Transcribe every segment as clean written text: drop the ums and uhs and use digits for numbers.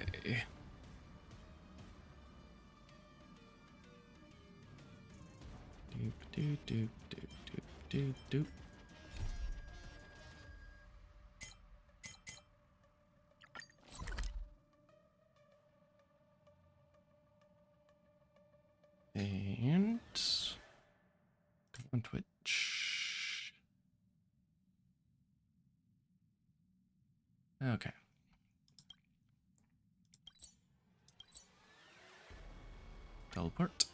Okay. Doop doop doop doop doop doop doop. And come on, Twitch. Okay. Teleport.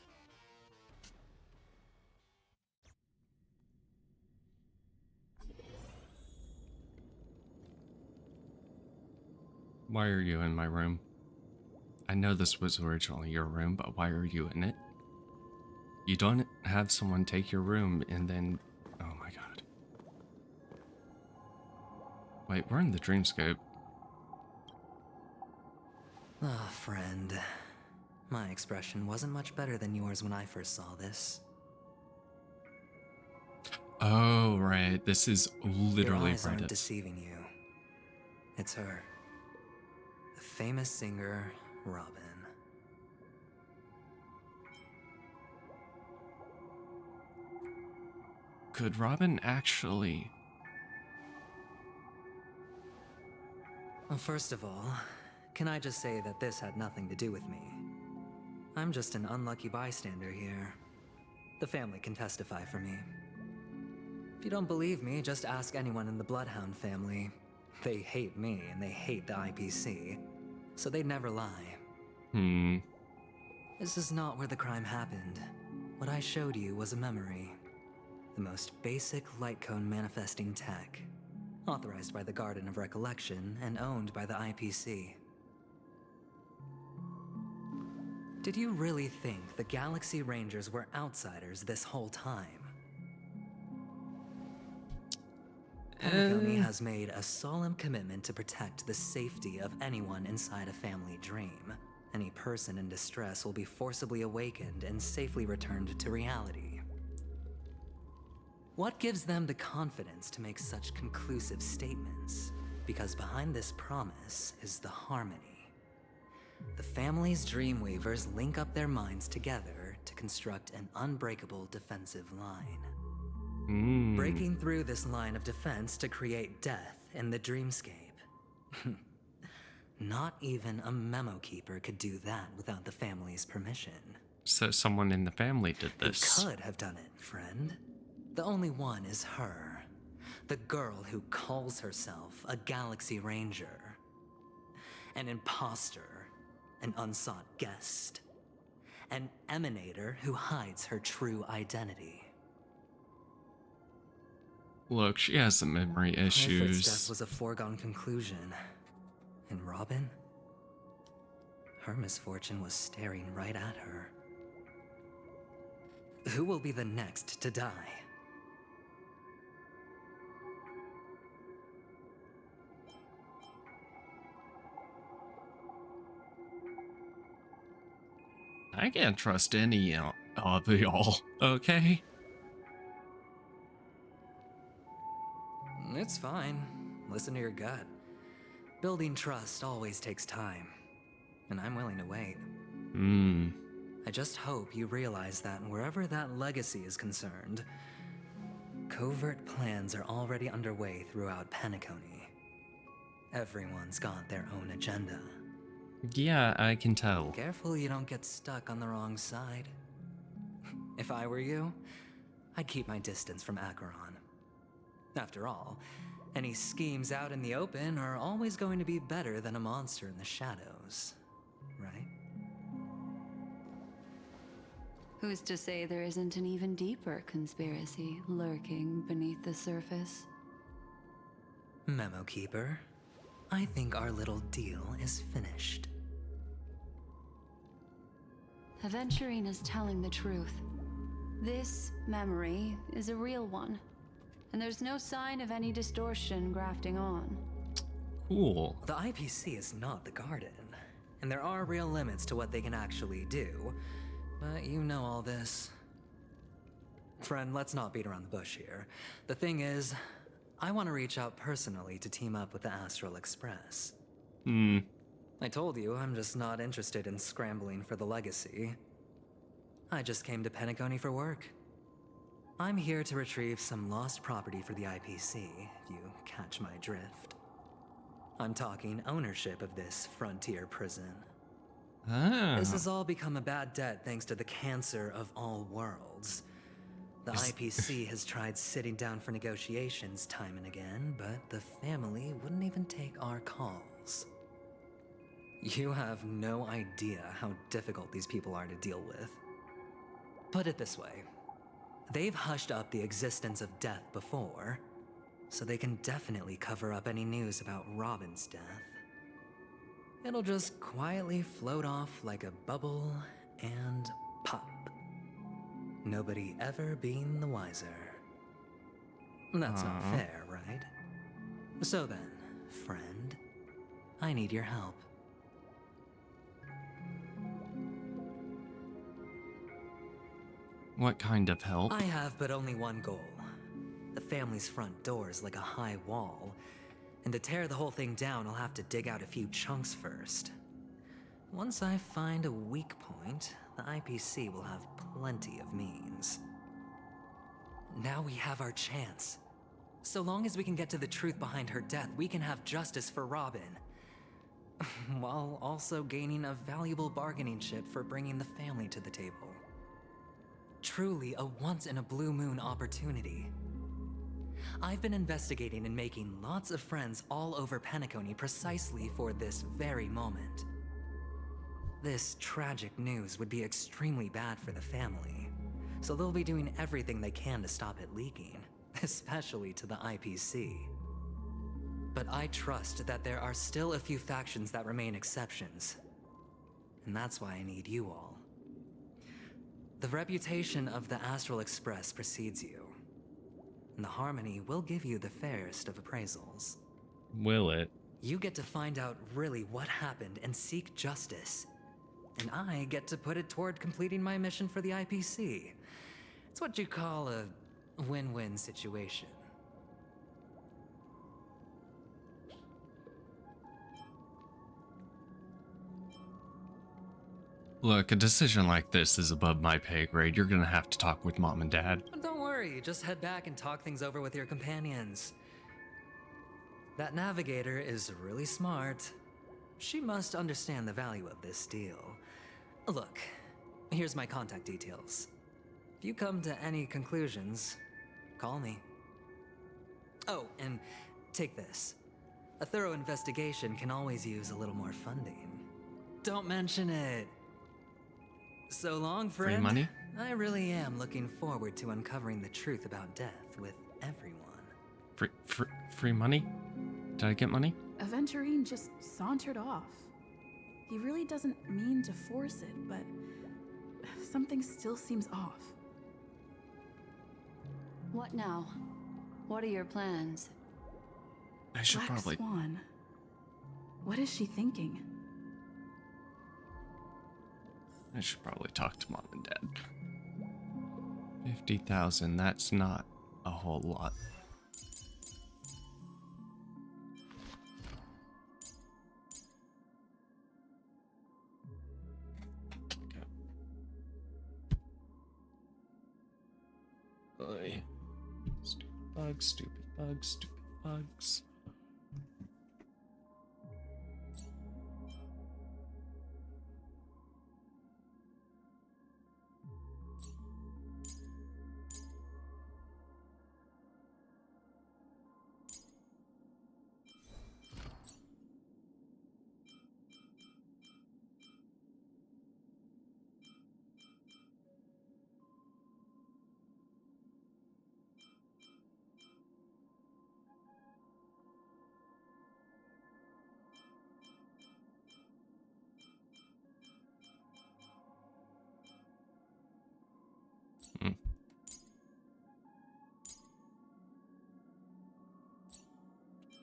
Why are you in my room? I know this was originally your room, but why are you in it? You don't have someone take your room and then... Oh my god. Wait, we're in the dreamscape. Ah, friend. My expression wasn't much better than yours when I first saw this. Oh, right. This is Your literally eyes aren't Brightest. deceiving you. It's her. The famous singer, Robin. Could Robin actually... Well, first of all, can I just say that this had nothing to do with me? I'm just an unlucky bystander here. The family can testify for me. If you don't believe me, just ask anyone in the Bloodhound family. They hate me and they hate the IPC, so they'd never lie. This is not where the crime happened. What I showed you was a memory. The most basic light cone manifesting tech. Authorized by the Garden of Recollection and owned by the IPC. Did you really think the Galaxy Rangers were outsiders this whole time? Penacony has made a solemn commitment to protect the safety of anyone inside a family dream. Any person in distress will be forcibly awakened and safely returned to reality. What gives them the confidence to make such conclusive statements? Because behind this promise is the harmony. The family's Dreamweavers link up their minds together to construct an unbreakable defensive line. Breaking through this line of defense to create death in the dreamscape. Not even a memo keeper could do that without the family's permission. So someone in the family did this. Who could have done it, friend? The only one is her. The girl who calls herself a Galaxy Ranger. An imposter. An unsought guest. An emanator who hides her true identity. Look, she has some memory issues. If its death was a foregone conclusion. And Robin? Her misfortune was staring right at her. Who will be the next to die? I can't trust any of y'all, okay? It's fine. Listen to your gut. Building trust always takes time. And I'm willing to wait. I just hope you realize that wherever that legacy is concerned, covert plans are already underway throughout Penacony. Everyone's got their own agenda. Yeah, I can tell. Careful you don't get stuck on the wrong side. If I were you, I'd keep my distance from Acheron. After all, any schemes out in the open are always going to be better than a monster in the shadows, right? Who's to say there isn't an even deeper conspiracy lurking beneath the surface? Memo Keeper, I think our little deal is finished. Aventurine is telling the truth. This memory is a real one, and there's no sign of any distortion grafting on. Cool. The IPC is not the Garden, and there are real limits to what they can actually do, but you know all this. Friend, let's not beat around the bush here. The thing is, I want to reach out personally to team up with the Astral Express. I told you I'm just not interested in scrambling for the legacy. I just came to Penacony for work. I'm here to retrieve some lost property for the IPC, if you catch my drift. I'm talking ownership of this frontier prison. Ah. This has all become a bad debt thanks to the cancer of all worlds. The IPC has tried sitting down for negotiations time and again, but the family wouldn't even take our calls. You have no idea how difficult these people are to deal with. Put it this way. They've hushed up the existence of death before, so they can definitely cover up any news about Robin's death. It'll just quietly float off like a bubble and pop. Nobody ever being the wiser. That's not fair, right? So then, friend, I need your help. What kind of help? I have but only one goal. The family's front door is like a high wall, and to tear the whole thing down, I'll have to dig out a few chunks first. Once I find a weak point, the IPC will have plenty of means. Now we have our chance. So long as we can get to the truth behind her death, we can have justice for Robin. While also gaining a valuable bargaining chip for bringing the family to the table. Truly a once-in-a-blue-moon opportunity. I've been investigating and making lots of friends all over Penacony precisely for this very moment. This tragic news would be extremely bad for the family, so they'll be doing everything they can to stop it leaking, especially to the IPC. But I trust that there are still a few factions that remain exceptions, and that's why I need you all. The reputation of the Astral Express precedes you, and the Harmony will give you the fairest of appraisals. Will it? You get to find out really what happened and seek justice, and I get to put it toward completing my mission for the IPC. It's what you call a win-win situation. Look, a decision like this is above my pay grade. You're gonna have to talk with Mom and Dad. Don't worry, just head back and talk things over with your companions. That navigator is really smart. She must understand the value of this deal. Look, here's my contact details. If you come to any conclusions, call me. Oh, and take this. A thorough investigation can always use a little more funding. Don't mention it. So long, friend. Free money? I really am looking forward to uncovering the truth about death with everyone. Free money? Did I get money? Aventurine just sauntered off. He really doesn't mean to force it, but something still seems off. What now? What are your plans? I should Black probably... Swan. What is she thinking? I should probably talk to Mom and Dad. 50,000, that's not a whole lot. Okay. Oy. Stupid bugs, stupid bugs, stupid bugs.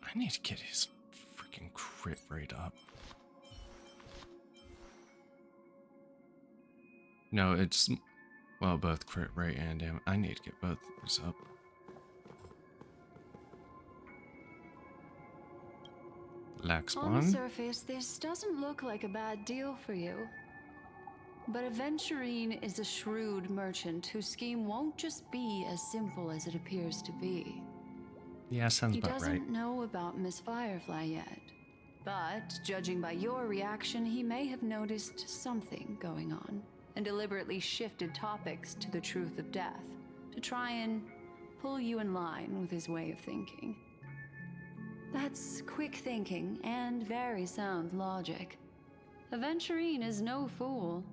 I need to get his freaking crit rate up. No, it's... Well, both crit rate and damage. I need to get both of those up. Lax On the one. surface, this doesn't look like a bad deal for you. But Aventurine is a shrewd merchant whose scheme won't just be as simple as it appears to be. Yeah, sounds He about doesn't right. know about Miss Firefly yet. But, judging by your reaction, he may have noticed something going on and deliberately shifted topics to the truth of death to try and pull you in line with his way of thinking. That's quick thinking and very sound logic. Aventurine is no fool,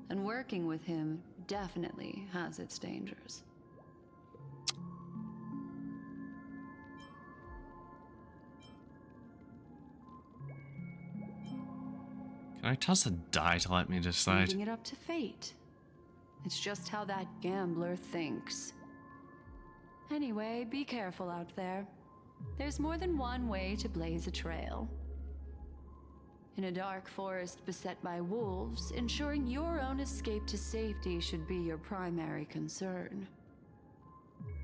and working with him definitely has its dangers. Can I toss a die to let me decide? Leaving it up to fate. It's just how that gambler thinks. Anyway, be careful out there. There's more than one way to blaze a trail. In a dark forest beset by wolves, ensuring your own escape to safety should be your primary concern.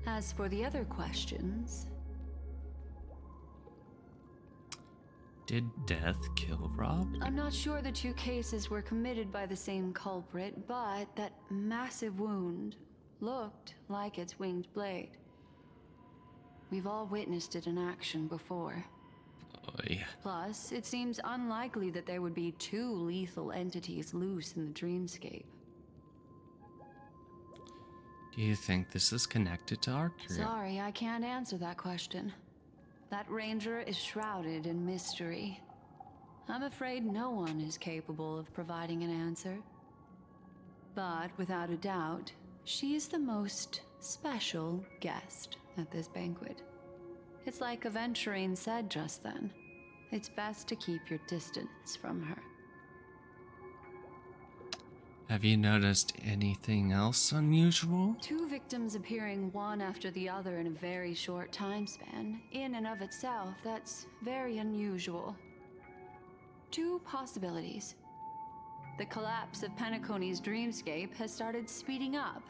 As for the other questions, Did death kill Rob? I'm not sure the two cases were committed by the same culprit, but that massive wound looked like its winged blade. We've all witnessed it in action before. Oy. Plus, it seems unlikely that there would be two lethal entities loose in the dreamscape. Do you think this is connected to Arcuria? Sorry, I can't answer that question. That ranger is shrouded in mystery. I'm afraid no one is capable of providing an answer. But without a doubt, she is the most special guest at this banquet. It's like Aventurine said just then. It's best to keep your distance from her. Have you noticed anything else unusual? Two victims appearing one after the other in a very short time span, in and of itself, that's very unusual. Two possibilities. The collapse of Penacony's dreamscape has started speeding up,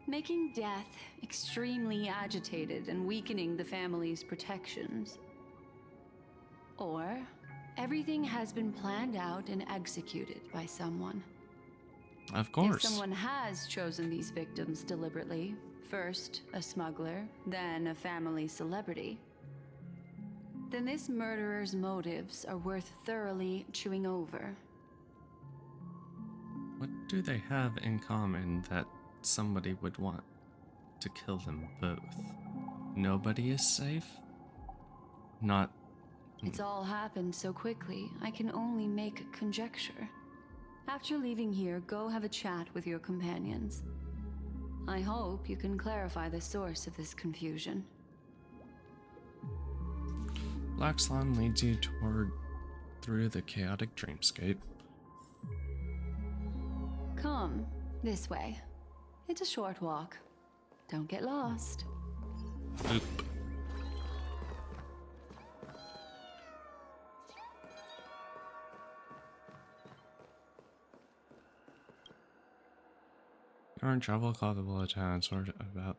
making death extremely agitated and weakening the family's protections. Or, everything has been planned out and executed by someone. Of course. If someone has chosen these victims deliberately, first a smuggler, then a family celebrity, then this murderer's motives are worth thoroughly chewing over. What do they have in common that somebody would want to kill them both? Nobody is safe? Not... It's all happened so quickly, I can only make conjecture. After leaving here, go have a chat with your companions. I hope you can clarify the source of this confusion. Black Slime leads you through the chaotic dreamscape. Come, this way. It's a short walk. Don't get lost. Oop. You're in trouble, call the bullet town and sort about.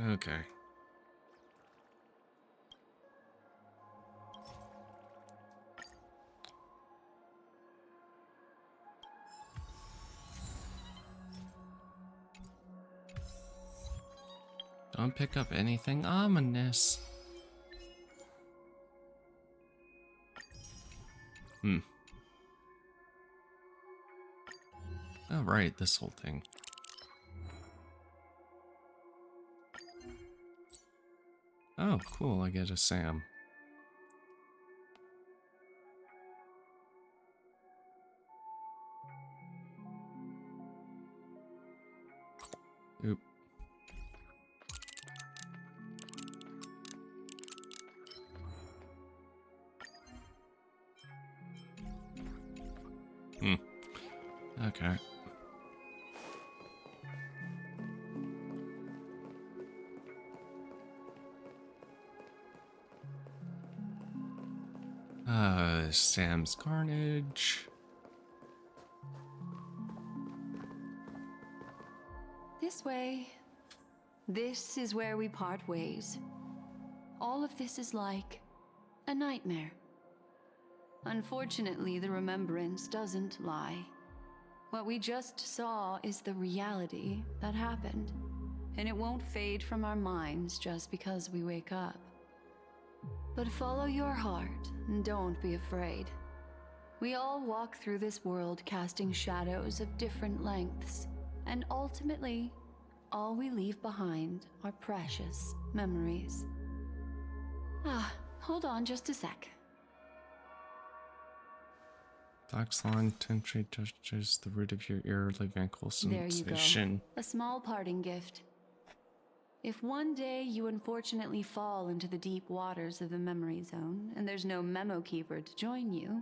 Okay. Don't pick up anything ominous. Oh, right, this whole thing. Oh, cool, I get a Sam. Oop. Okay. Sam's Carnage. this is where we part ways. All of this is like a nightmare. Unfortunately, the remembrance doesn't lie. What we just saw is the reality that happened, and it won't fade from our minds just because we wake up. But follow your heart and don't be afraid. We all walk through this world casting shadows of different lengths, and ultimately, all we leave behind are precious memories. Hold on just a sec. Doxalon tentrally touches the root of your ear, leaving a cool There you go. sensation. A small parting gift. If one day you unfortunately fall into the deep waters of the memory zone, and there's no memo keeper to join you,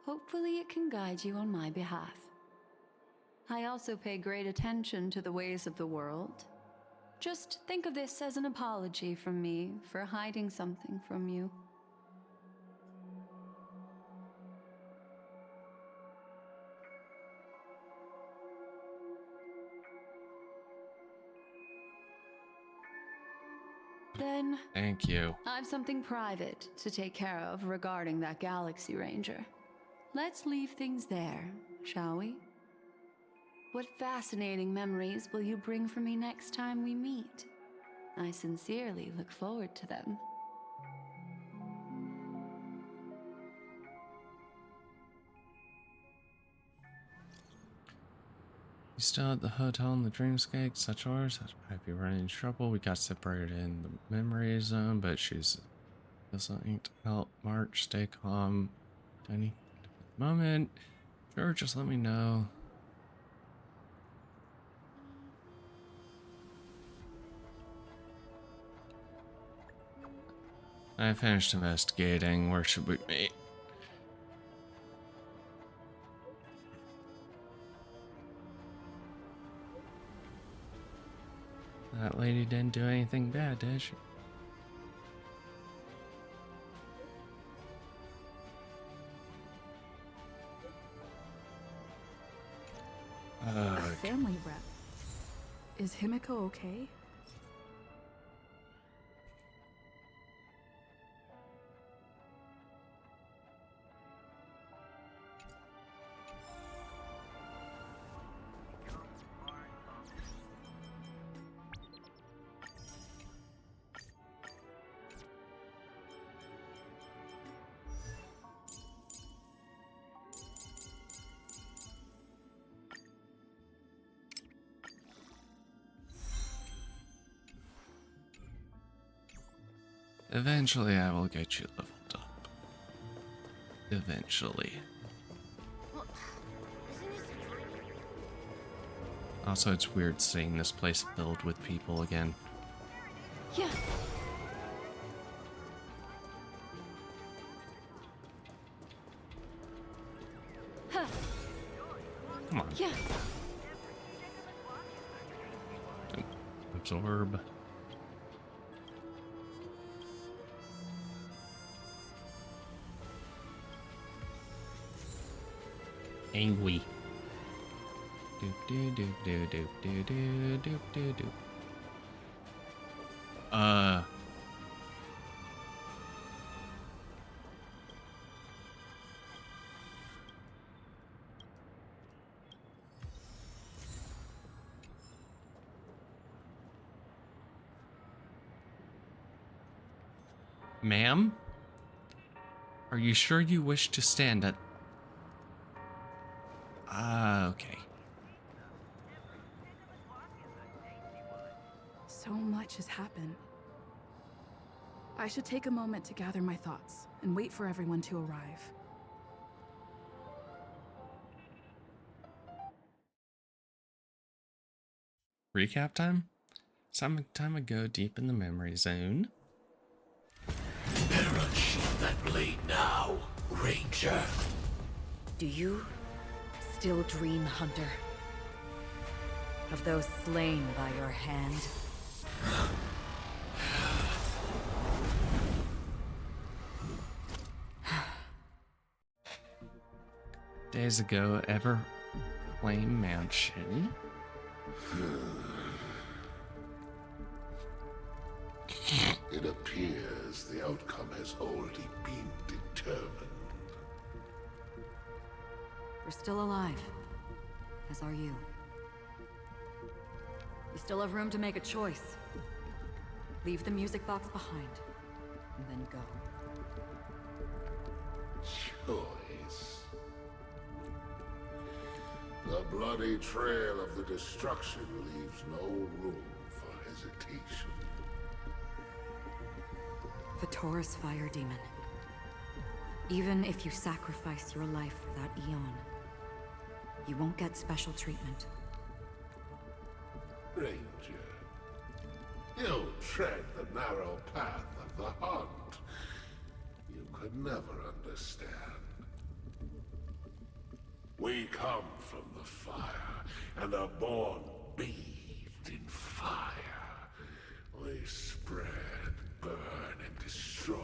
hopefully it can guide you on my behalf. I also pay great attention to the ways of the world. Just think of this as an apology from me for hiding something from you. Then Thank you. I've something private to take care of regarding that Galaxy Ranger. Let's leave things there, shall we? What fascinating memories will you bring for me next time we meet? I sincerely look forward to them. You still at the hotel in the dreamscape, such orders. I might be running into trouble. We got separated in the memory zone, but she's listening to help. March, stay calm. Any moment. Sure, just let me know. I finished investigating. Where should we meet? That lady didn't do anything bad, did she? A family rep. Is Himiko okay? Eventually, I will get you leveled up. Eventually. Also, it's weird seeing this place filled with people again. Yeah. Huh. Come on. Yeah. Absorb. Angry. Doop doop doop doop doop doop doop doop doop. Ma'am? Are you sure you wish to stand at... okay. So much has happened. I should take a moment to gather my thoughts and wait for everyone to arrive. Recap time? Some time ago, deep in the memory zone. Better unsheath that blade now, Ranger. Do you still dream, Hunter? Of those slain by your hand? Days ago, Everflame Mansion. It appears the outcome has already been determined. We're still alive. As are you. You still have room to make a choice. Leave the music box behind, and then go. Choice. The bloody trail of the destruction leaves no room for hesitation. Vatora's fire demon. Even if you sacrifice your life for that Eon, you won't get special treatment. Ranger, you tread the narrow path of the hunt. You could never understand. We come from the fire, and are born bathed in fire. We spread, burn, and destroy,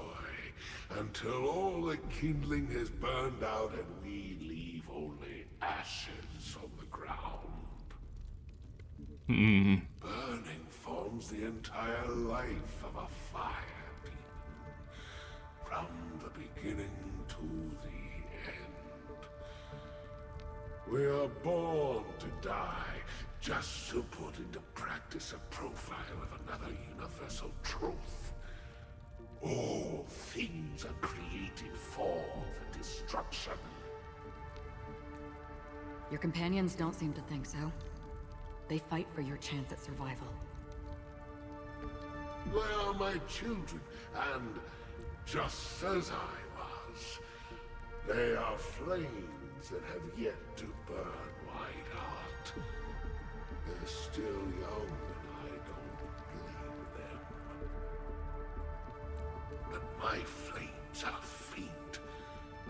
until all the kindling has burned out and we leave only ashes on the ground. Burning forms the entire life of a fire demon, from the beginning to the end. We are born to die, just to put into practice a profile of another universal truth. All things are created for the destruction. Your companions don't seem to think so. They fight for your chance at survival. They are my children, and just as I was, they are flames that have yet to burn white hot. They're still young, and I don't blame them. But my flames are faint,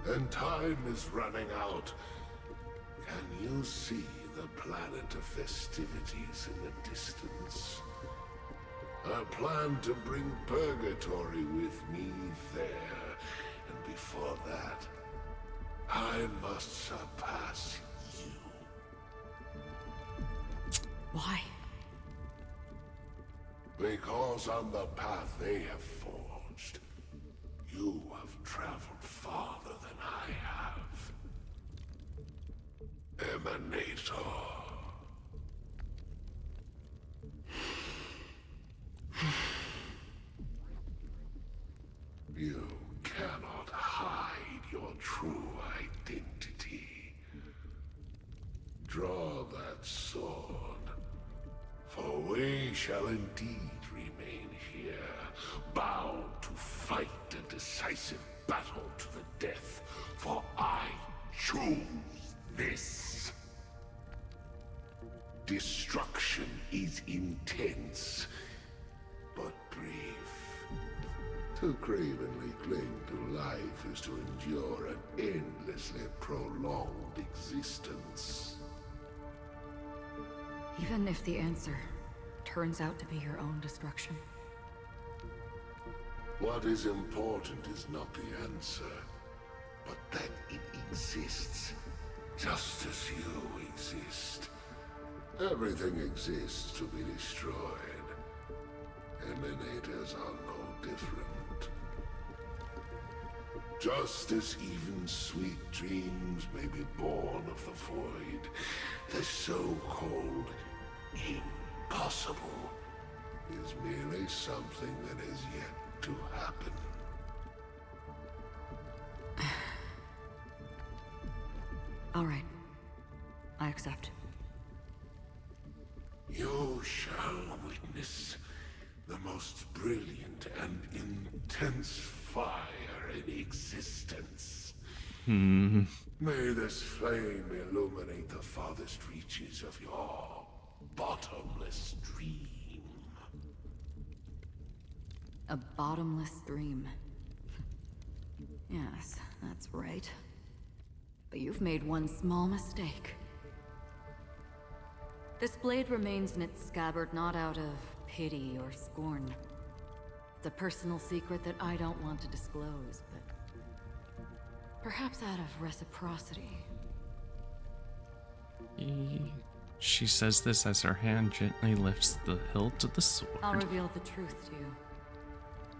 and time is running out. Can you see the planet of festivities in the distance? I plan to bring Purgatory with me there, and before that, I must surpass you. Why? Because on the path they have forged, you have traveled farther than I have. Emanator. You cannot hide your true identity. Draw that sword, for we shall indeed remain here, bound to fight a decisive battle to the death, for I choose this. Destruction is intense, but brief. To cravenly cling to life is to endure an endlessly prolonged existence. Even if the answer turns out to be your own destruction. What is important is not the answer, but that it exists, just as you exist. Everything exists to be destroyed. Emanators are no different. Just as even sweet dreams may be born of the void, the so-called impossible is merely something that has yet to happen. All right. I accept. You shall witness the most brilliant and intense fire in existence. May this flame illuminate the farthest reaches of your bottomless dream. A bottomless dream. Yes, that's right. But you've made one small mistake. This blade remains in its scabbard not out of pity or scorn. It's a personal secret that I don't want to disclose, but perhaps out of reciprocity. She says this as her hand gently lifts the hilt of the sword. I'll reveal the truth to you.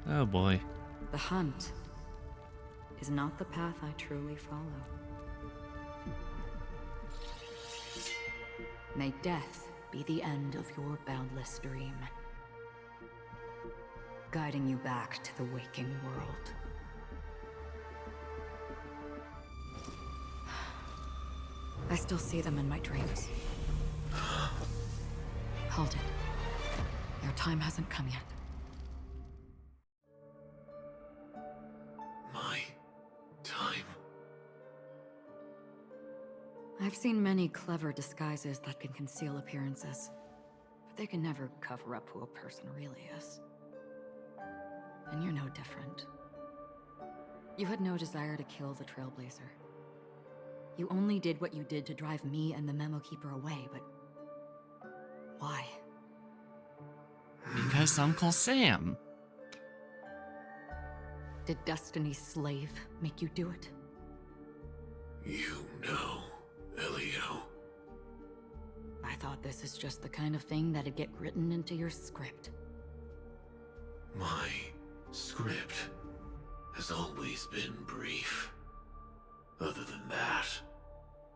Oh boy. The hunt is not the path I truly follow. May death be the end of your boundless dream, guiding you back to the waking world. I still see them in my dreams. Hold it. Your time hasn't come yet. My time. I've seen many clever disguises that can conceal appearances, but they can never cover up who a person really is. And you're no different. You had no desire to kill the Trailblazer. You only did what you did to drive me and the Memo Keeper away, but why? Because Uncle Sam. Did Destiny's slave make you do it? You know, Elio. I thought this is just the kind of thing that'd get written into your script. My script has always been brief. Other than that,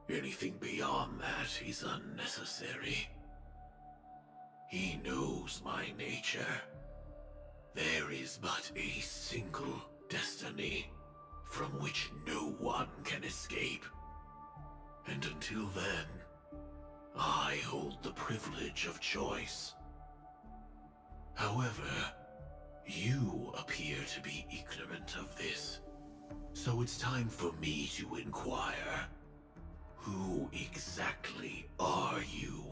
anything beyond that is unnecessary. He knows my nature. There is but a single destiny from which no one can escape. And until then, I hold the privilege of choice. However, you appear to be ignorant of this. So it's time for me to inquire. Who exactly are you?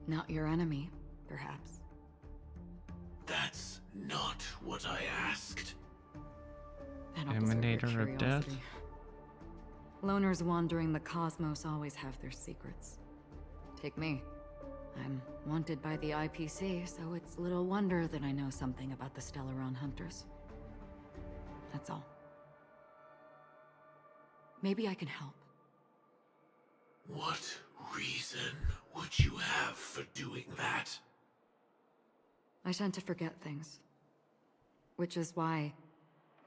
Not your enemy, perhaps. That's not what I asked. I don't deserve your Emanator of death? curiosity. Loners wandering the cosmos always have their secrets. Take me. I'm wanted by the IPC, so it's little wonder that I know something about the Stellaron Hunters. That's all. Maybe I can help. What reason would you have for doing that? I tend to forget things. Which is why,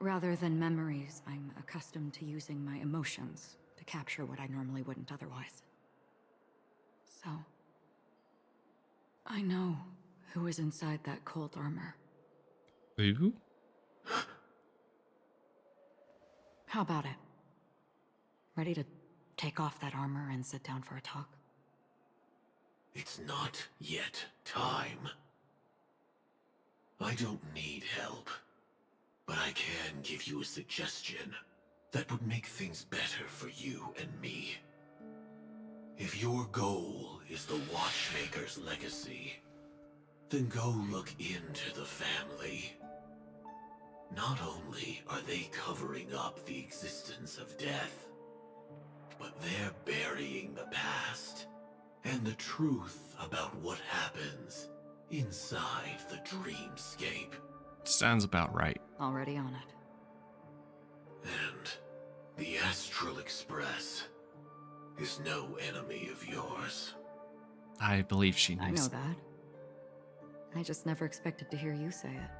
rather than memories, I'm accustomed to using my emotions to capture what I normally wouldn't otherwise. So, I know who is inside that cold armor. Ooh? How about it? Ready to take off that armor and sit down for a talk? It's not yet time. I don't need help, but I can give you a suggestion that would make things better for you and me. If your goal is the Watchmaker's legacy, then go look into the family. Not only are they covering up the existence of death, but they're burying the past and the truth about what happens inside the dreamscape. Sounds about right. Already on it. And the Astral Express is no enemy of yours. I believe she I know knows. that. I just never expected to hear you say it.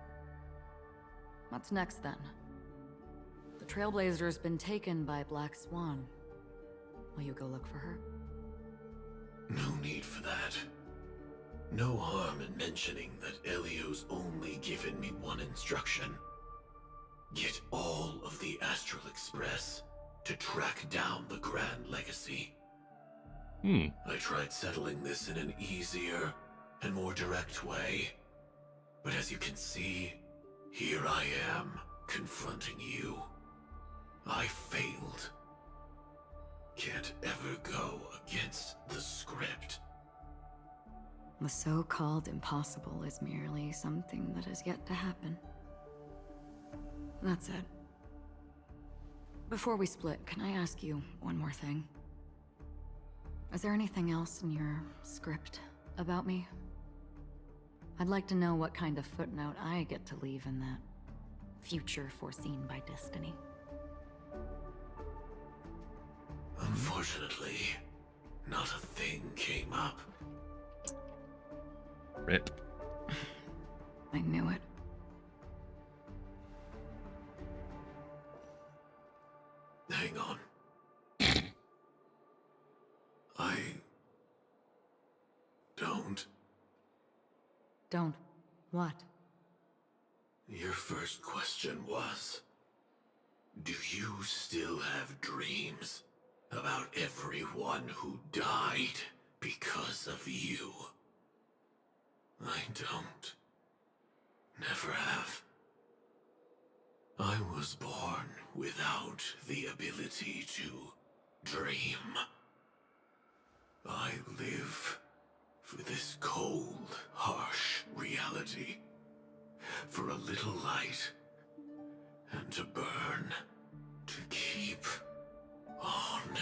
What's next, then? The Trailblazer's been taken by Black Swan. Will you go look for her? No need for that. No harm in mentioning that Elio's only given me one instruction. Get all of the Astral Express to track down the Grand Legacy. I tried settling this in an easier and more direct way, but as you can see, here I am, confronting you. I failed. Can't ever go against the script. The so-called impossible is merely something that has yet to happen. That's it. Before we split, can I ask you one more thing? Is there anything else in your script about me? I'd like to know what kind of footnote I get to leave in that future foreseen by destiny. Unfortunately, not a thing came up. Rip. I knew it. Hang on. I don't. Don't. What? Your first question was, do you still have dreams about everyone who died because of you? I don't. Never have. I was born without the ability to dream. I live for this cold, harsh reality. For a little light. And to burn. To keep on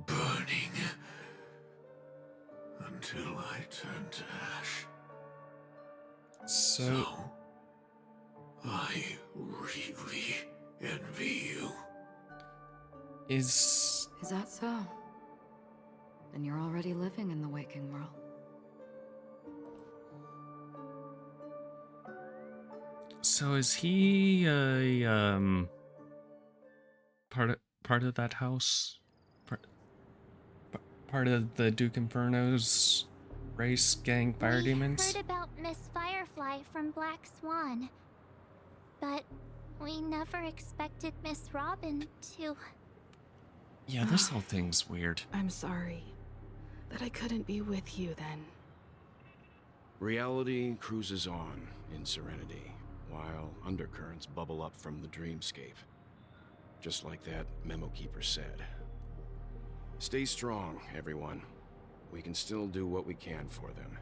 burning. Until I turn to ash. So, I really envy you. is Is that so? Then you're already living in the waking world. he a part of that house? Part of the Duke Inferno's race gang fire demons? We heard about Miss Firefly from Black Swan, but we never expected Miss Robin to... Yeah, this whole thing's weird. I'm sorry that I couldn't be with you then. Reality cruises on in Serenity, while undercurrents bubble up from the dreamscape. Just like that memo keeper said. Stay strong, everyone. We can still do what we can for them.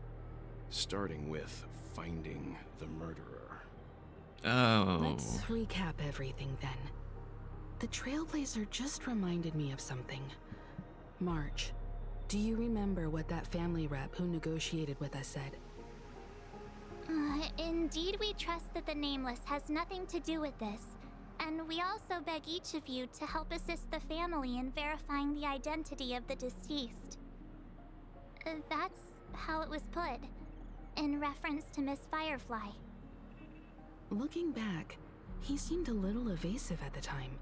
Starting with finding the murderer. Oh. Let's recap everything then. The Trailblazer just reminded me of something. March, do you remember what that family rep who negotiated with us said? Indeed, we trust that the Nameless has nothing to do with this. And we also beg each of you to help assist the family in verifying the identity of the deceased. That's how it was put, in reference to Miss Firefly. Looking back, he seemed a little evasive at the time.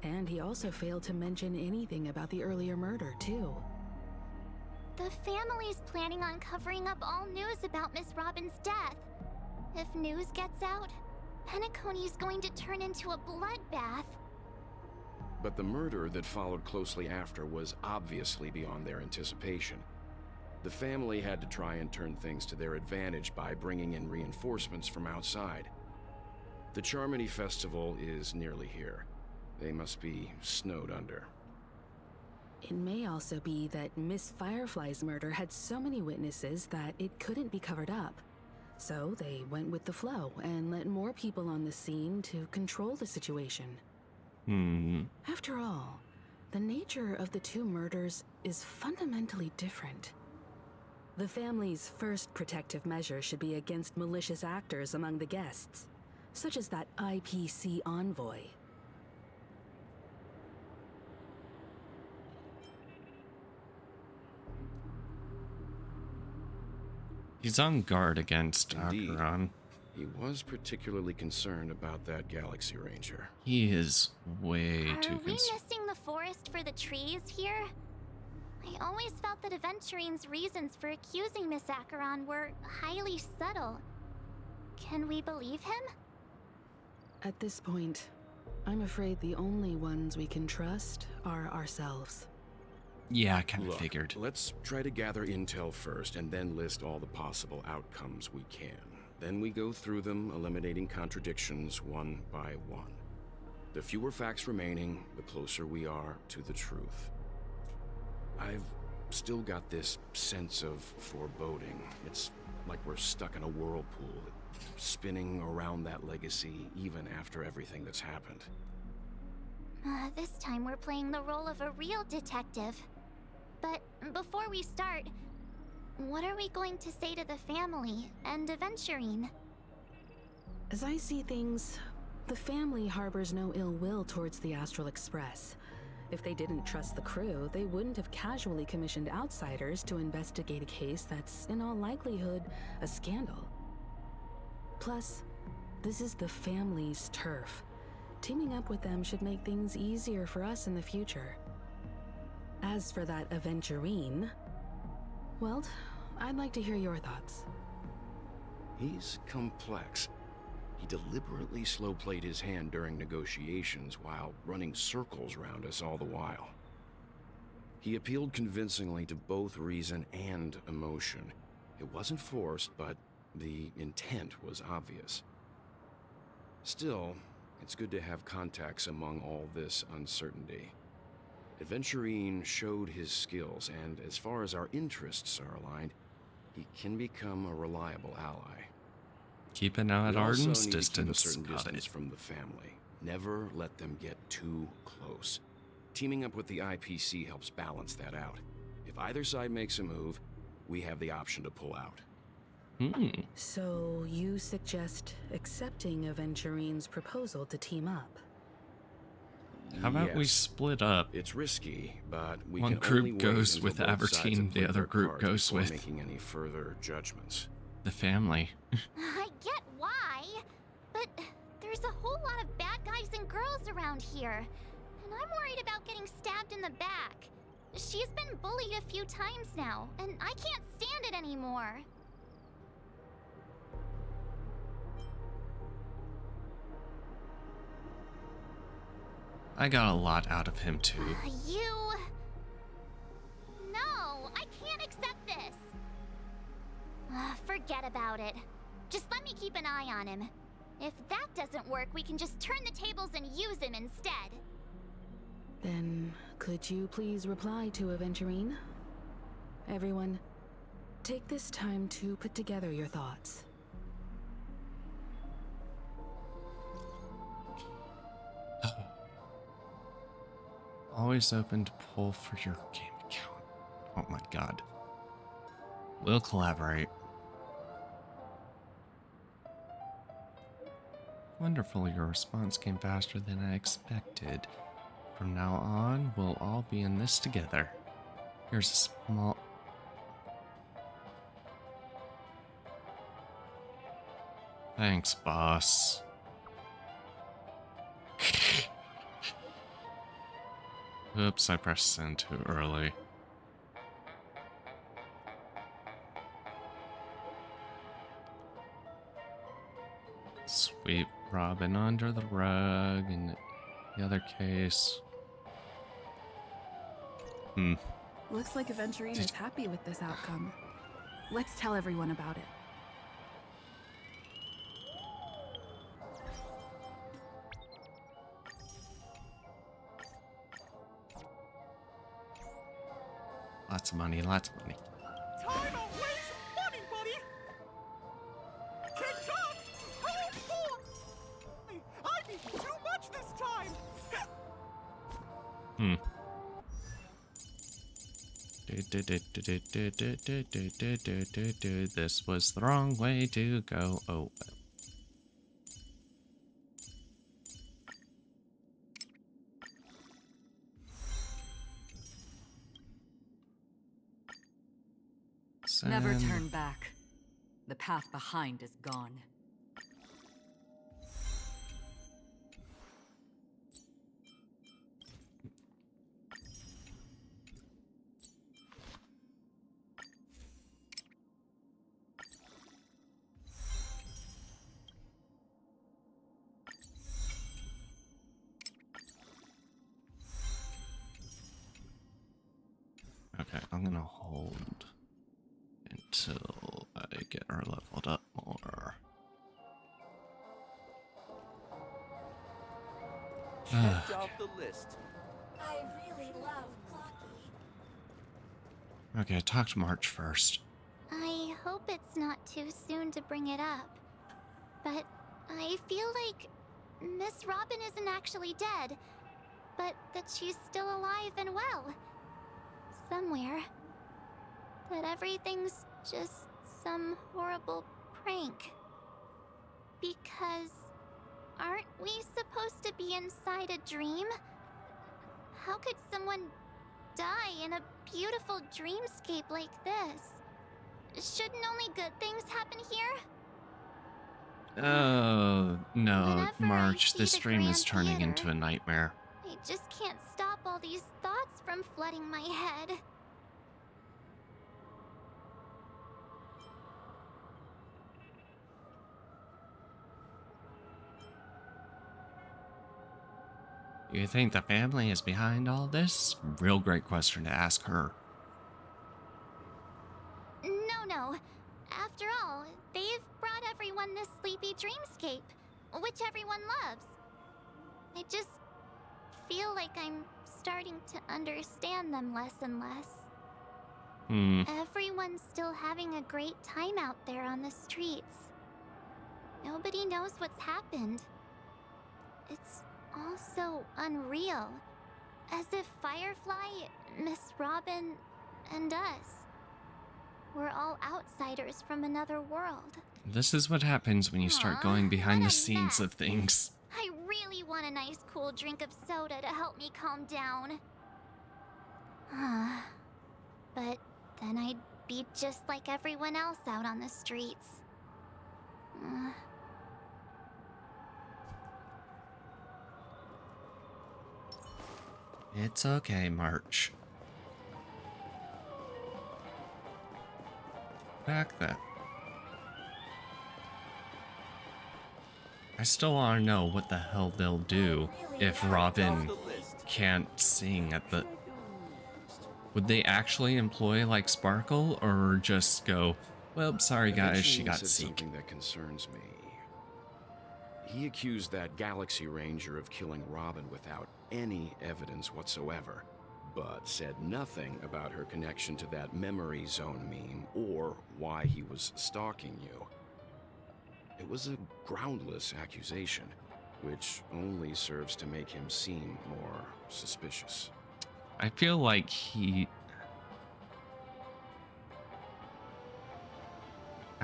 And he also failed to mention anything about the earlier murder, too. The family's planning on covering up all news about Miss Robin's death. If news gets out, Penacony's going to turn into a bloodbath. But the murder that followed closely after was obviously beyond their anticipation. The family had to try and turn things to their advantage by bringing in reinforcements from outside. The Charmony Festival is nearly here. They must be snowed under. It may also be that Miss Firefly's murder had so many witnesses that it couldn't be covered up. So they went with the flow and let more people on the scene to control the situation. After all, the nature of the two murders is fundamentally different. The family's first protective measure should be against malicious actors among the guests, such as that IPC envoy. He's on guard against Indeed. Acheron. He was particularly concerned about that Galaxy Ranger. He is way Are too we concerned. missing the forest for the trees here? I always felt that Aventurine's reasons for accusing Miss Acheron were highly subtle. Can we believe him? At this point, I'm afraid the only ones we can trust are ourselves. Yeah, I kind of Look, figured. let's try to gather intel first and then list all the possible outcomes we can. Then we go through them, eliminating contradictions one by one. The fewer facts remaining, the closer we are to the truth. I've still got this sense of foreboding. It's like we're stuck in a whirlpool, spinning around that legacy even after everything that's happened. This time we're playing the role of a real detective. But before we start, what are we going to say to the family and Aventurine? As I see things, the family harbors no ill will towards the Astral Express. If they didn't trust the crew, they wouldn't have casually commissioned outsiders to investigate a case that's, in all likelihood, a scandal. Plus, this is the family's turf. Teaming up with them should make things easier for us in the future. As for that Aventurine, well, I'd like to hear your thoughts. He's complex. He deliberately slow-played his hand during negotiations while running circles around us all the while. He appealed convincingly to both reason and emotion. It wasn't forced, but the intent was obvious. Still, it's good to have contacts among all this uncertainty. Aventurine showed his skills, and as far as our interests are aligned, he can become a reliable ally. Keep it now at We also Arden's need to keep a distance. certain Got distance it. from the family. Never let them get too close. Teaming up with the IPC helps balance that out. If either side makes a move, we have the option to pull out. So you suggest accepting Aventurine's proposal to team up? How about we Yes. split up? It's risky, but we One can group only wait goes until with both sides have Aberdeen, the played other their group cards goes before with- making any further judgments. The family. I get why, but there's a whole lot of bad guys and girls around here, and I'm worried about getting stabbed in the back. She's been bullied a few times now, and I can't stand it anymore. I got a lot out of him too. You... No, I can't accept this. Forget about it. Just let me keep an eye on him. If that doesn't work, we can just turn the tables and use him instead. Then, could you please reply to Aventurine? Everyone, take this time to put together your thoughts. Always open to pull for your game account. Oh my god. We'll collaborate. Wonderful, your response came faster than I expected. From now on, we'll all be in this together. Here's a small... Thanks, boss. Oops, I pressed send too early. Sweep Robin under the rug in the other case. Looks like Aventurine is happy with this outcome. Let's tell everyone about it. Lots of money, lots of money. Time don't waste money, buddy! TikTok! Hold forth! I need too much this time! This was the wrong way to go. Oh, well. Never Send. turn back. The path behind is gone. Okay, I'm gonna hold until I get her leveled up more. Checked off the list. I really love Clocky. Okay, talk to March first. I hope it's not too soon to bring it up, but I feel like Miss Robin isn't actually dead, but that she's still alive and well. Somewhere. That everything's just some horrible prank. Because aren't we supposed to be inside a dream? How could someone die in a beautiful dreamscape like this? Shouldn't only good things happen here? Oh, no, Whenever I March, see this the dream is Grand turning Theater, into a nightmare. I just can't stop all these thoughts from flooding my head. You think the family is behind all this? Real great question to ask her. No. After all, they've brought everyone this sleepy dreamscape, which everyone loves. I just feel like I'm starting to understand them less and less. Everyone's still having a great time out there on the streets. Nobody knows what's happened. It's all so unreal. As if Firefly, Miss Robin, and us we're all outsiders from another world. This is what happens when you start going behind the scenes of things. I really want a nice cool drink of soda to help me calm down. But then I'd be just like everyone else out on the streets. It's okay, March. Back that. I still want to know what the hell they'll do if Robin can't sing at the... Would they actually employ like Sparkle or just go, well, sorry guys, she got sick. Something that concerns me. He accused that Galaxy Ranger of killing Robin without any evidence whatsoever, but said nothing about her connection to that memory zone meme or why he was stalking you. It was a groundless accusation, which only serves to make him seem more suspicious. I feel like I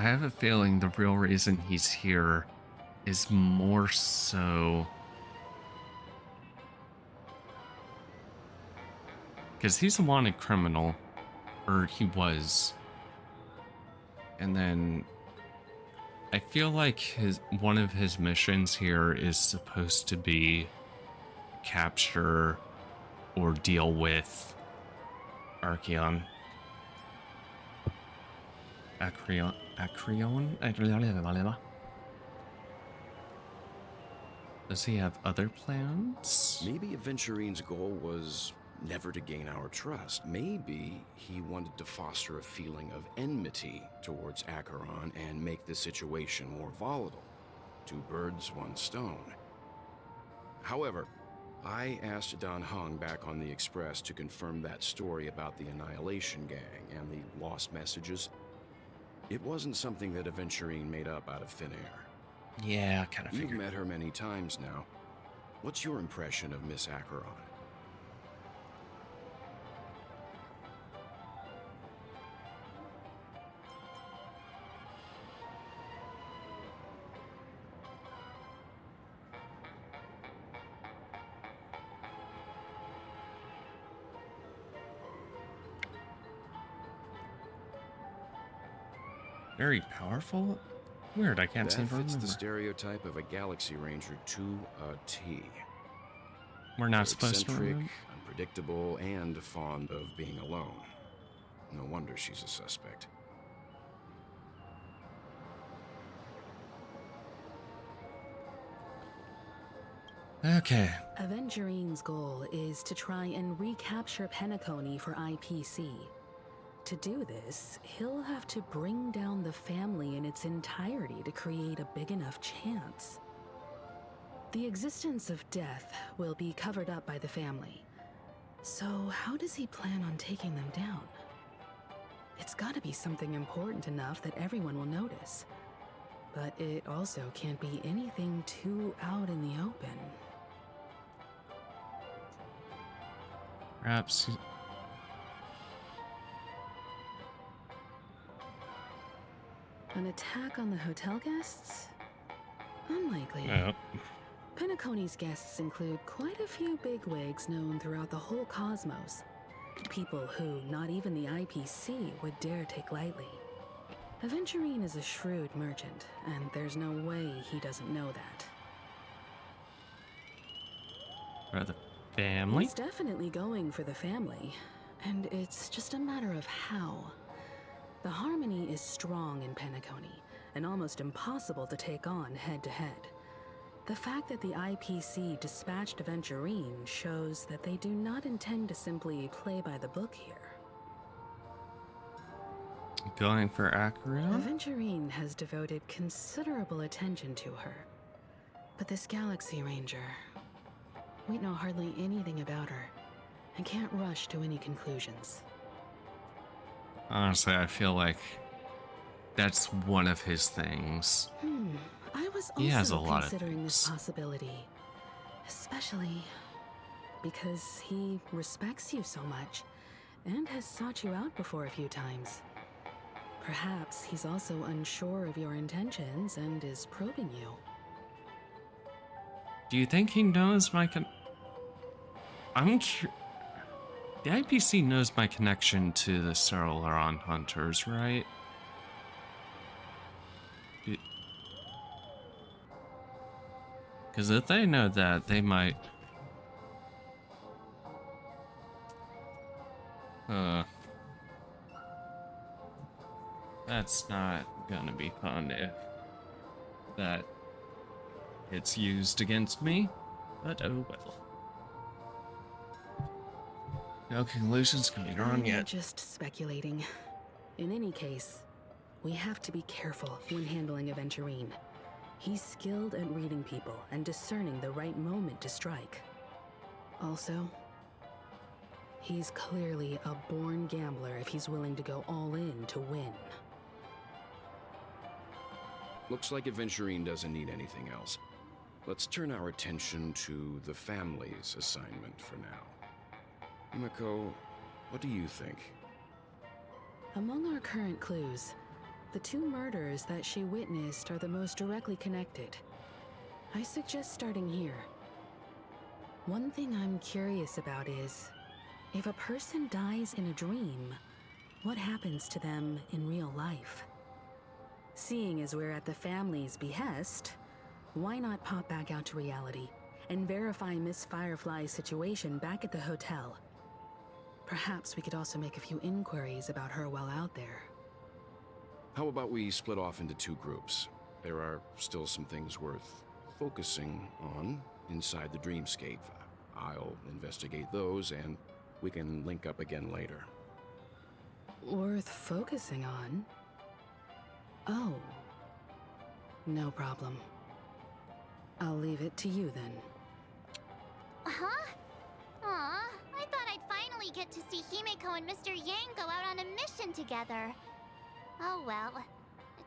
have a feeling the real reason he's here is more so because he's a wanted criminal, or he was. And then I feel like one of his missions here is supposed to be capture or deal with Acreon. Does he have other plans? Maybe Aventurine's goal was never to gain our trust. Maybe he wanted to foster a feeling of enmity towards Acheron and make the situation more volatile. 2 birds, 1 stone. However, I asked Dan Heng back on the Express to confirm that story about the Annihilation Gang and the lost messages. It wasn't something that Aventurine made up out of thin air. Yeah, I kind of figured. You've met her many times now. What's your impression of Miss Acheron? Very powerful? Weird, I can't seem to That fits remember. the stereotype of a Galaxy Ranger to a T. We're not supposed to Eccentric, remember? unpredictable, and fond of being alone. No wonder she's a suspect. Okay. Aventurine's goal is to try and recapture Penacony for IPC. To do this, he'll have to bring down the family in its entirety to create a big enough chance. The existence of death will be covered up by the family. So how does he plan on taking them down? It's gotta be something important enough that everyone will notice. But it also can't be anything too out in the open. Perhaps... An attack on the hotel guests? Unlikely. No. Penacony's guests include quite a few bigwigs known throughout the whole cosmos. People who not even the IPC would dare take lightly. Aventurine is a shrewd merchant, and there's no way he doesn't know that. For the family? He's definitely going for the family, and it's just a matter of how. The harmony is strong in Penacony, and almost impossible to take on head-to-head. The fact that the IPC dispatched Aventurine shows that they do not intend to simply play by the book here. Going for Acheron? Aventurine has devoted considerable attention to her. But this Galaxy Ranger, we know hardly anything about her, and can't rush to any conclusions. Honestly, I feel like that's one of his things. I was He has a also lot of considering this things. possibility, especially because he respects you so much and has sought you out before a few times. Perhaps he's also unsure of your intentions and is probing you. Do you think he knows my I'm sure the IPC knows my connection to the Cerleron hunters, right? Because if they know that, they might... That's not gonna be fun if that gets used against me, but oh well. No conclusions can be drawn I'm yet. just speculating. In any case, we have to be careful when handling Aventurine. He's skilled at reading people and discerning the right moment to strike. Also, he's clearly a born gambler if he's willing to go all in to win. Looks like Aventurine doesn't need anything else. Let's turn our attention to the family's assignment for now. Himiko, what do you think? Among our current clues, the two murders that she witnessed are the most directly connected. I suggest starting here. One thing I'm curious about is, if a person dies in a dream, what happens to them in real life? Seeing as we're at the family's behest, why not pop back out to reality and verify Miss Firefly's situation back at the hotel? Perhaps we could also make a few inquiries about her while out there. How about we split off into two groups? There are still some things worth focusing on inside the dreamscape. I'll investigate those, and we can link up again later. Worth focusing on? Oh. No problem. I'll leave it to you then. Huh? Aw, I thought I'd finally get to see Himiko and Mr. Yang go out on a mission together. Oh well.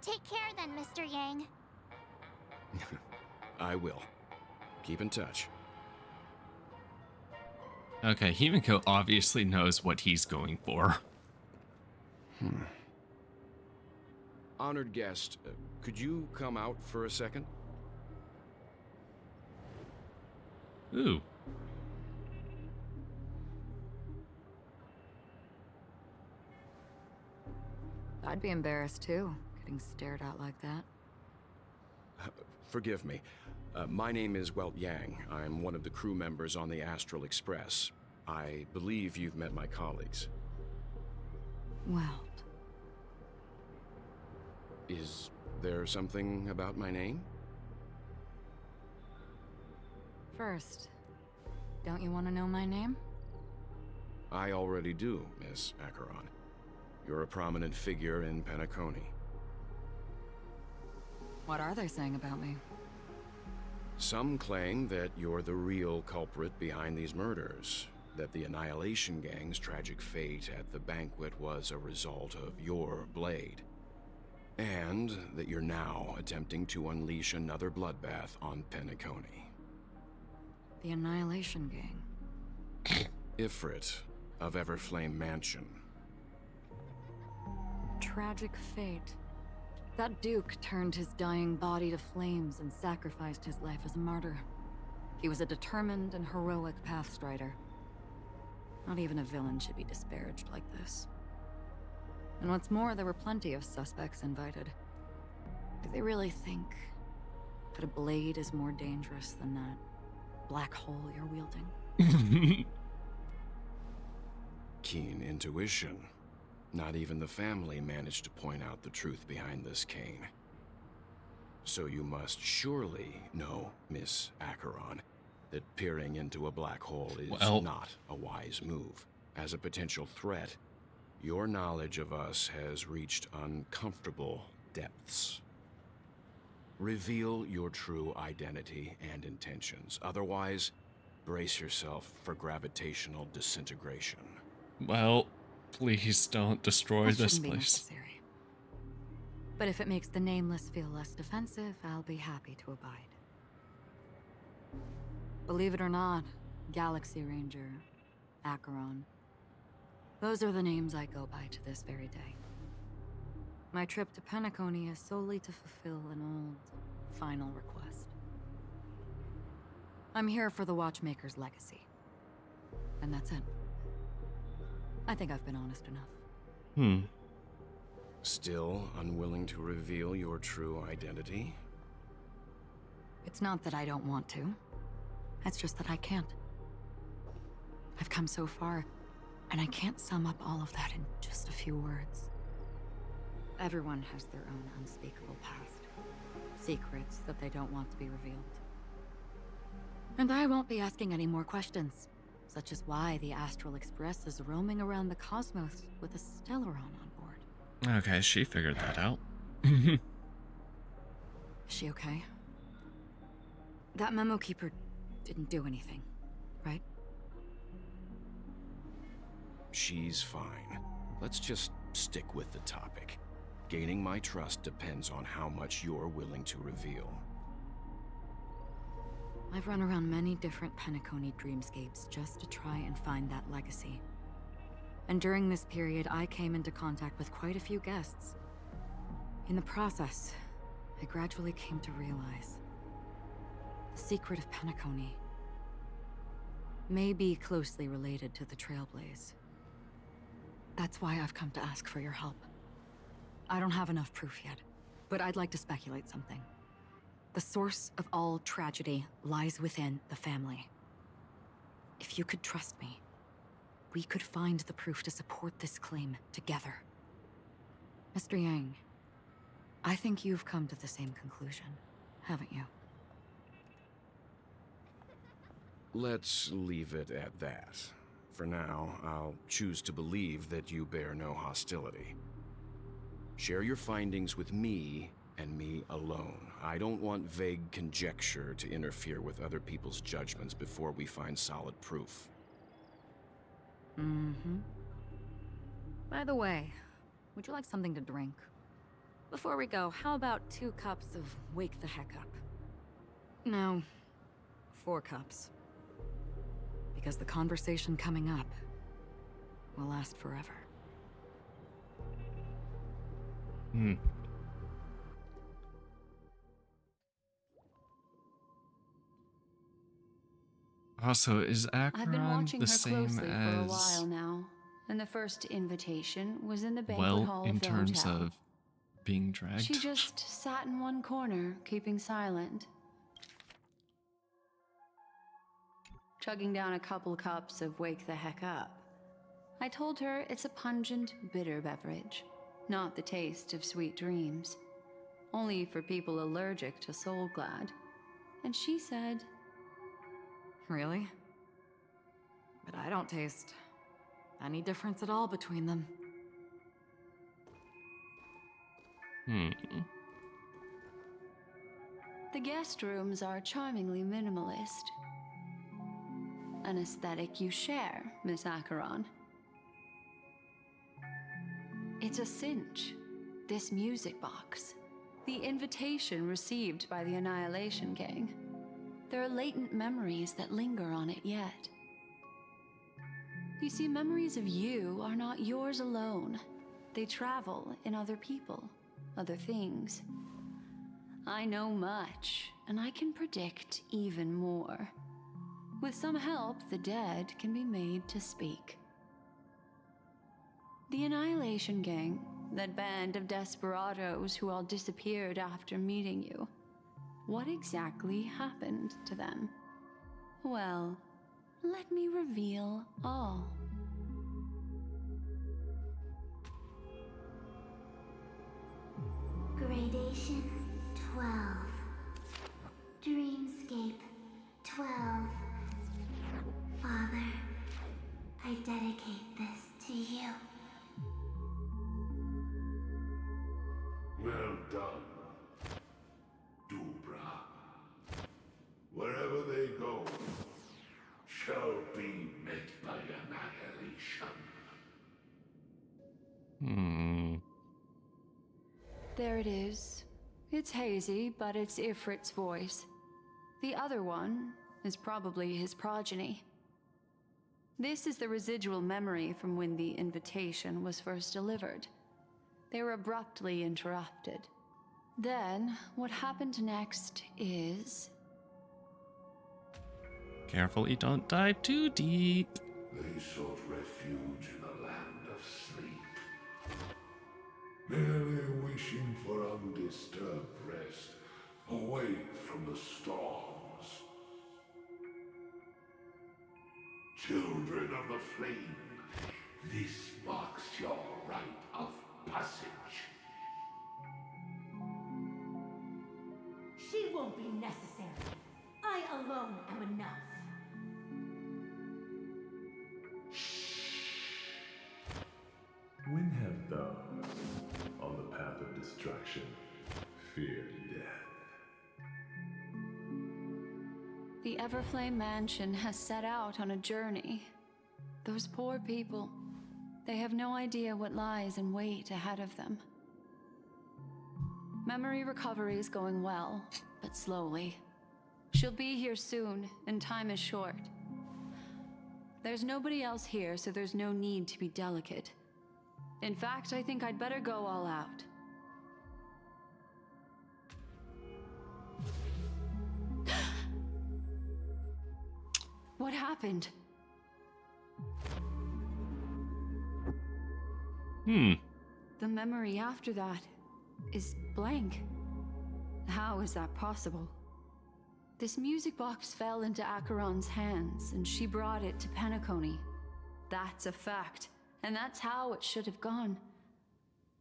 Take care then, Mr. Yang. I will. Keep in touch. Okay, Himiko obviously knows what he's going for. Honored guest, could you come out for a second? Ooh. I'd be embarrassed too, getting stared at like that. Forgive me. My name is Welt Yang. I'm one of the crew members on the Astral Express. I believe you've met my colleagues. Well, Is there something about my name? first, don't you want to know my name? I already do, Miss Acheron. You're a prominent figure in Penacony. What are they saying about me? Some claim that you're the real culprit behind these murders, that the Annihilation Gang's tragic fate at the banquet was a result of your blade, and that you're now attempting to unleash another bloodbath on Penacony. The Annihilation Gang. Ifrit of Everflame Mansion. Tragic fate. That Duke turned his dying body to flames and sacrificed his life as a martyr. He was a determined and heroic pathstrider. Not even a villain should be disparaged like this. And what's more, there were plenty of suspects invited. Do they really think that a blade is more dangerous than that black hole you're wielding? Keen intuition. Not even the family managed to point out the truth behind this cane. So you must surely know, Miss Acheron, that peering into a black hole is not a wise move. As a potential threat, your knowledge of us has reached uncomfortable depths. Reveal your true identity and intentions. Otherwise, brace yourself for gravitational disintegration. Well, please don't destroy That this shouldn't be place. necessary. But if it makes the Nameless feel less defensive, I'll be happy to abide. Believe it or not, Galaxy Ranger, Acheron, those are the names I go by to this very day. My trip to Penacony is solely to fulfill an old, final request. I'm here for the Watchmaker's legacy. And that's it. I think I've been honest enough. Still unwilling to reveal your true identity? It's not that I don't want to. It's just that I can't. I've come so far, and I can't sum up all of that in just a few words. Everyone has their own unspeakable past. Secrets that they don't want to be revealed. And I won't be asking any more questions, such as why the Astral Express is roaming around the cosmos with a Stellaron on board. Okay, she figured that out. Is she okay? That memo keeper didn't do anything, right? She's fine. Let's just stick with the topic. Gaining my trust depends on how much you're willing to reveal. I've run around many different Penacony dreamscapes just to try and find that legacy. And during this period, I came into contact with quite a few guests. In the process, I gradually came to realize the secret of Penacony may be closely related to the Trailblaze. That's why I've come to ask for your help. I don't have enough proof yet, but I'd like to speculate something. The source of all tragedy lies within the family. If you could trust me, we could find the proof to support this claim together. Mr. Yang, I think you've come to the same conclusion, haven't you? Let's leave it at that. For now, I'll choose to believe that you bear no hostility. Share your findings with me and me alone. I don't want vague conjecture to interfere with other people's judgments before we find solid proof. By the way, would you like something to drink? Before we go, how about 2 cups of Wake the Heck Up? No, 4 cups. Because the conversation coming up will last forever. Also, is I've been Acheron watching the her same closely for a as while now, and the first invitation was in the banquet hall well in of the terms hotel. of being dragged? She just sat in one corner, keeping silent. Chugging down a couple cups of Wake the Heck Up. I told her it's a pungent, bitter beverage, not the taste of sweet dreams. Only for people allergic to Soul Glad. And she said, Really? But I don't taste any difference at all between them. the guest rooms are charmingly minimalist. An aesthetic you share, Miss Acheron. It's a cinch, this music box. The invitation received by the Annihilation Gang. There are latent memories that linger on it yet. You see, memories of you are not yours alone. They travel in other people, other things. I know much, and I can predict even more. With some help, the dead can be made to speak. The Annihilation Gang, that band of desperados who all disappeared after meeting you. What exactly happened to them? Well, let me reveal all. Gradation 12. Dreamscape 12. Father, I dedicate this to you. Well done, Dubra. Wherever they go, shall be met by annihilation. There it is. It's hazy, but it's Ifrit's voice. The other one is probably his progeny. This is the residual memory from when the invitation was first delivered. They were abruptly interrupted. Then, what happened next is... Careful you don't dive too deep. They sought refuge in a land of sleep, merely wishing for undisturbed rest, away from the storms. Children of the Flame, this marks your rite of passage. She won't be necessary. I alone am enough. When have those on the path of destruction feared death? The Everflame Mansion has set out on a journey. Those poor people, they have no idea what lies in wait ahead of them. Memory recovery is going well, but slowly. She'll be here soon, and time is short. There's nobody else here, so there's no need to be delicate. In fact, I think I'd better go all out. What happened? The memory after that is blank. How is that possible? This music box fell into Acheron's hands, and she brought it to Penacony. That's a fact, and that's how it should have gone.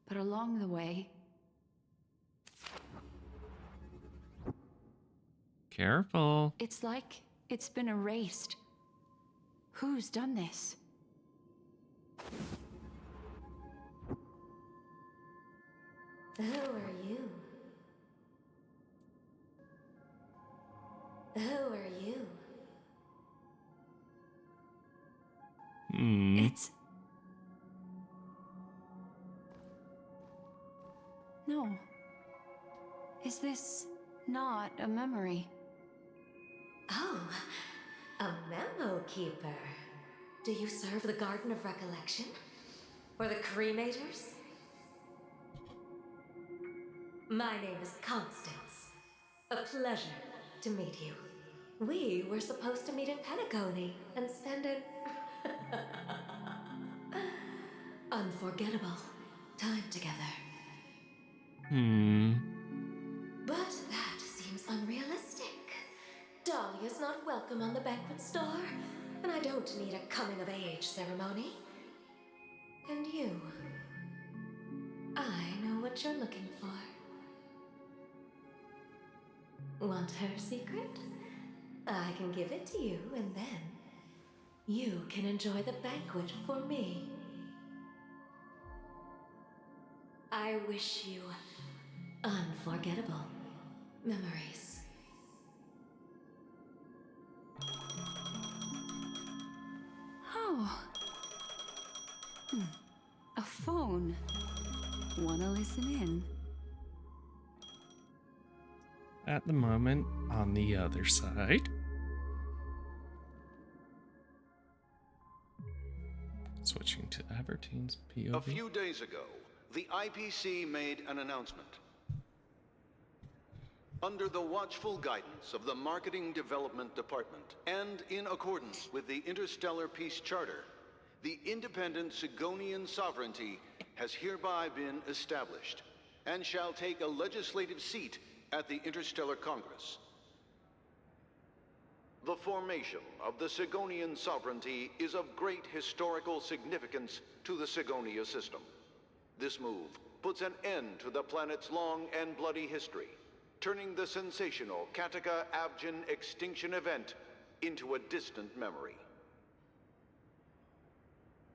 But along the way... Careful. It's like it's been erased. Who's done this? Who are you? Who are you? It's... No. Is this not a memory? Oh, a memo keeper. Do you serve the Garden of Recollection? Or the Cremators? My name is Constance. A pleasure to meet you. We were supposed to meet in Penacony and spend an unforgettable time together. But that seems unrealistic. Dahlia's not welcome on the banquet store, and I don't need a coming-of-age ceremony. And you, I know what you're looking for. Want her secret? I can give it to you, and then you can enjoy the banquet for me. I wish you unforgettable memories. Oh. A phone. Wanna listen in? At the moment, on the other side. Switching to Everteen's POV. A few days ago, the IPC made an announcement. Under the watchful guidance of the Marketing Development Department, and in accordance with the Interstellar Peace Charter, the independent Sigonian sovereignty has hereby been established, and shall take a legislative seat at the Interstellar Congress. The formation of the Sigonian sovereignty is of great historical significance to the Sigonia system. This move puts an end to the planet's long and bloody history, turning the sensational Kataka-Abjin extinction event into a distant memory.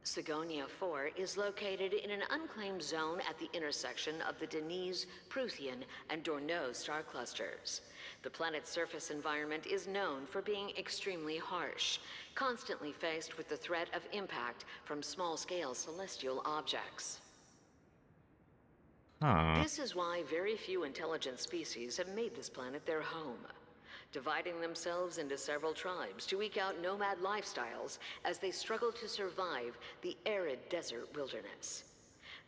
Sigonia 4 is located in an unclaimed zone at the intersection of the Denise, Prothean, and Dorneau star clusters. The planet's surface environment is known for being extremely harsh, constantly faced with the threat of impact from small-scale celestial objects. This is why very few intelligent species have made this planet their home, dividing themselves into several tribes to eke out nomad lifestyles as they struggle to survive the arid desert wilderness.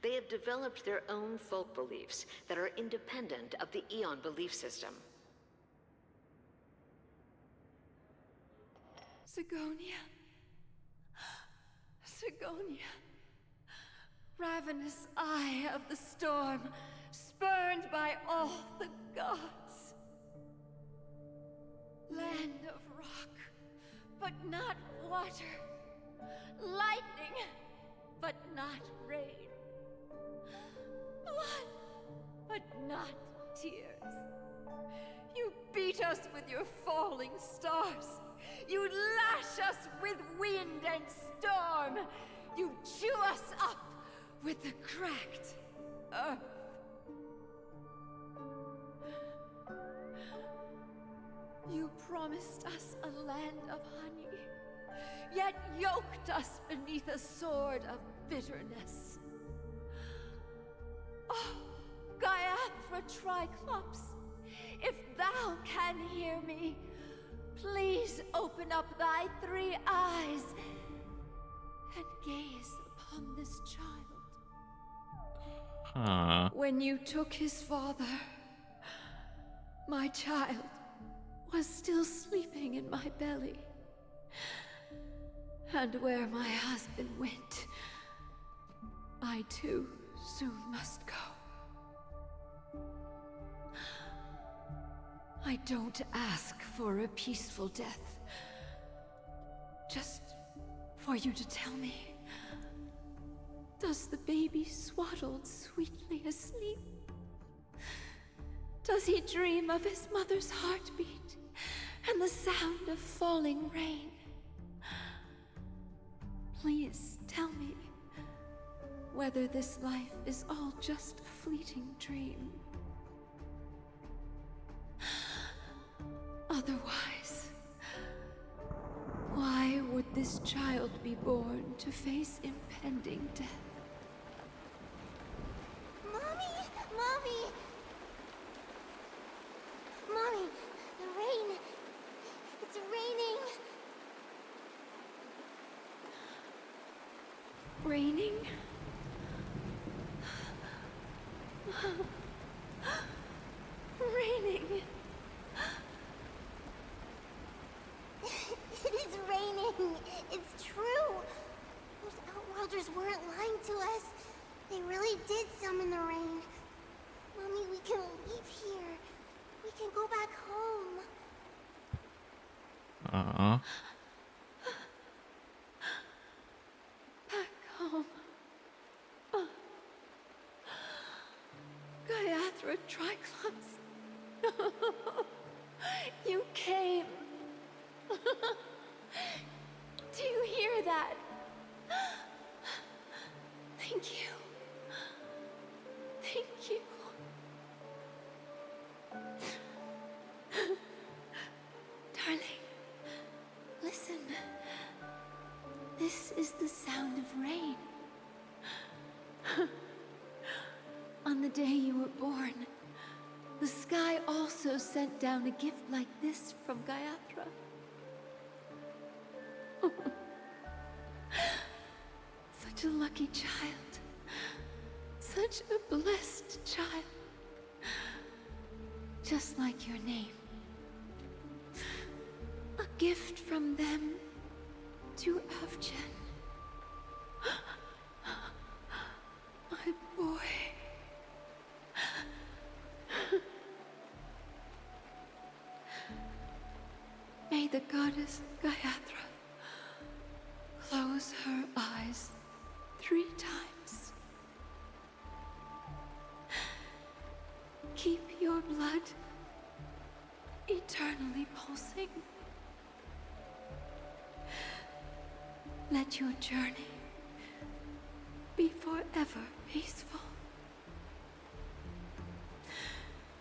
They have developed their own folk beliefs that are independent of the Aeon belief system. Sigonia. Sigonia. Ravenous eye of the storm, spurned by all the gods. Land of rock, but not water. Lightning, but not rain. Blood, but not tears. You beat us with your falling stars. You lash us with wind and storm. You chew us up with the cracked earth. You promised us a land of honey, yet yoked us beneath a sword of bitterness. Oh, Gaiathra Triclops, if thou can hear me, please open up thy 3 eyes and gaze upon this child. When you took his father, my child was still sleeping in my belly. And where my husband went, I too soon must go. I don't ask for a peaceful death. Just for you to tell me, does the baby swaddled sweetly asleep? Does he dream of his mother's heartbeat and the sound of falling rain? Please tell me whether this life is all just a fleeting dream. Otherwise, why would this child be born to face impending death? Mommy! Mommy! Mommy, the rain. It's raining. Raining? Raining. It is raining. It's true. Those Outworlders weren't lying to us. They really did summon the rain. Mommy, we can leave here. We can go back home. Back home. Gaiathra Triclops. You came. Do you hear that? Thank you. Thank you. Darling, listen. This is the sound of rain. On the day you were born, the sky also sent down a gift like this from Gaiathra. Such a lucky child. Such a blessed child. Just like your name. A gift from them to Avjen. boy. May the goddess Gayatri close her eyes 3 times. Keep your blood eternally pulsing. Let your journey be forever peaceful.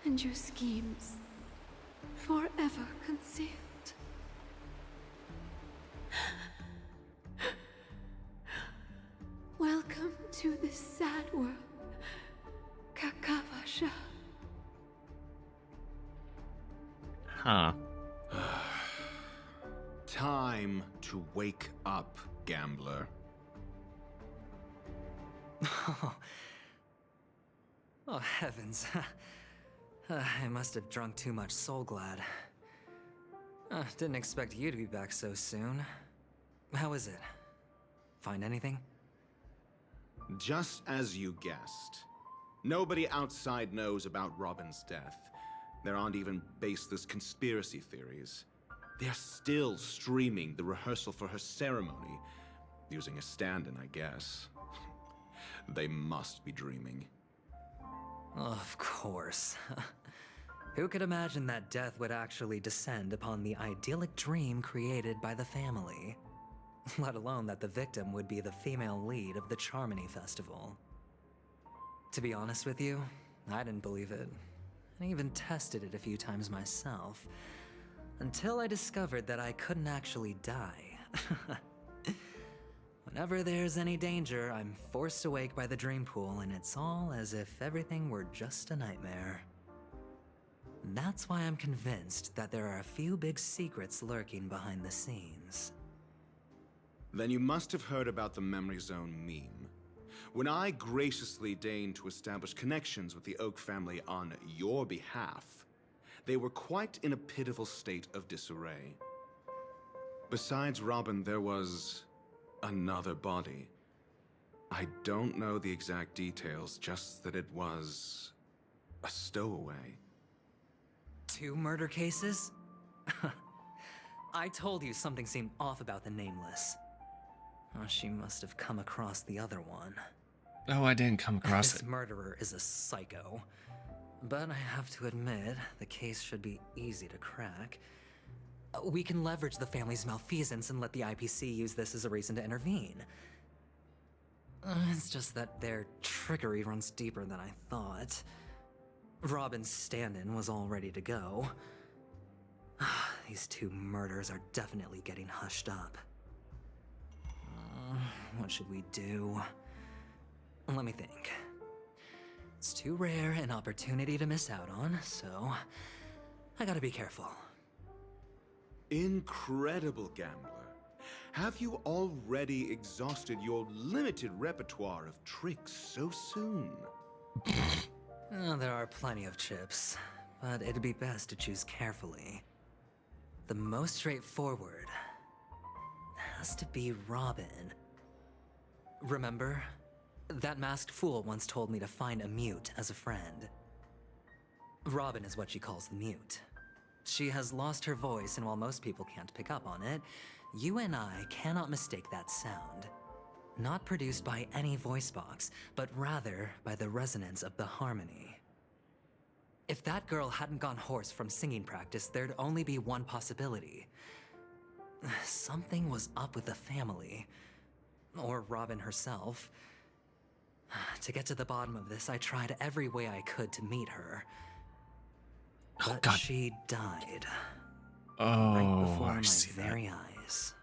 And your schemes forever concealed. Welcome to this sad world, Kakavasha. Huh. Time to wake up, gambler. Oh, heavens. I must have drunk too much Soul Glad. Didn't expect you to be back so soon. How is it? Find anything? Just as you guessed. Nobody outside knows about Robin's death. There aren't even baseless conspiracy theories. They're still streaming the rehearsal for her ceremony, using a stand-in, I guess. They must be dreaming. Of course. Who could imagine that death would actually descend upon the idyllic dream created by the family? Let alone that the victim would be the female lead of the Charmony Festival. To be honest with you, I didn't believe it. I even tested it a few times myself, until I discovered that I couldn't actually die. Whenever there's any danger, I'm forced awake by the dream pool, and it's all as if everything were just a nightmare. That's why I'm convinced that there are a few big secrets lurking behind the scenes. Then you must have heard about the Memory Zone meme. When I graciously deigned to establish connections with the Oak family on your behalf, they were quite in a pitiful state of disarray. Besides Robin, there was another body. I don't know the exact details, just that it was a stowaway. 2 murder cases? I told you something seemed off about the Nameless. Oh, she must have come across the other one. Oh, I didn't come across This it. murderer is a psycho. But I have to admit, the case should be easy to crack. We can leverage the family's malfeasance and let the IPC use this as a reason to intervene. It's just that their trickery runs deeper than I thought. Robin's stand-in was all ready to go. These 2 murders are definitely getting hushed up. What should we do? Let me think. It's too rare an opportunity to miss out on, so I gotta be careful. Incredible, gambler. Have you already exhausted your limited repertoire of tricks so soon? There are plenty of chips, but it'd be best to choose carefully. The most straightforward has to be Robin. Remember? That masked fool once told me to find a mute as a friend. Robin is what she calls the mute. She has lost her voice, and while most people can't pick up on it, you and I cannot mistake that sound. Not produced by any voice box, but rather by the resonance of the harmony. If that girl hadn't gone hoarse from singing practice, there'd only be one possibility. Something was up with the family. Or Robin herself. To get to the bottom of this, I tried every way I could to meet her. But she died. Right before my very eyes.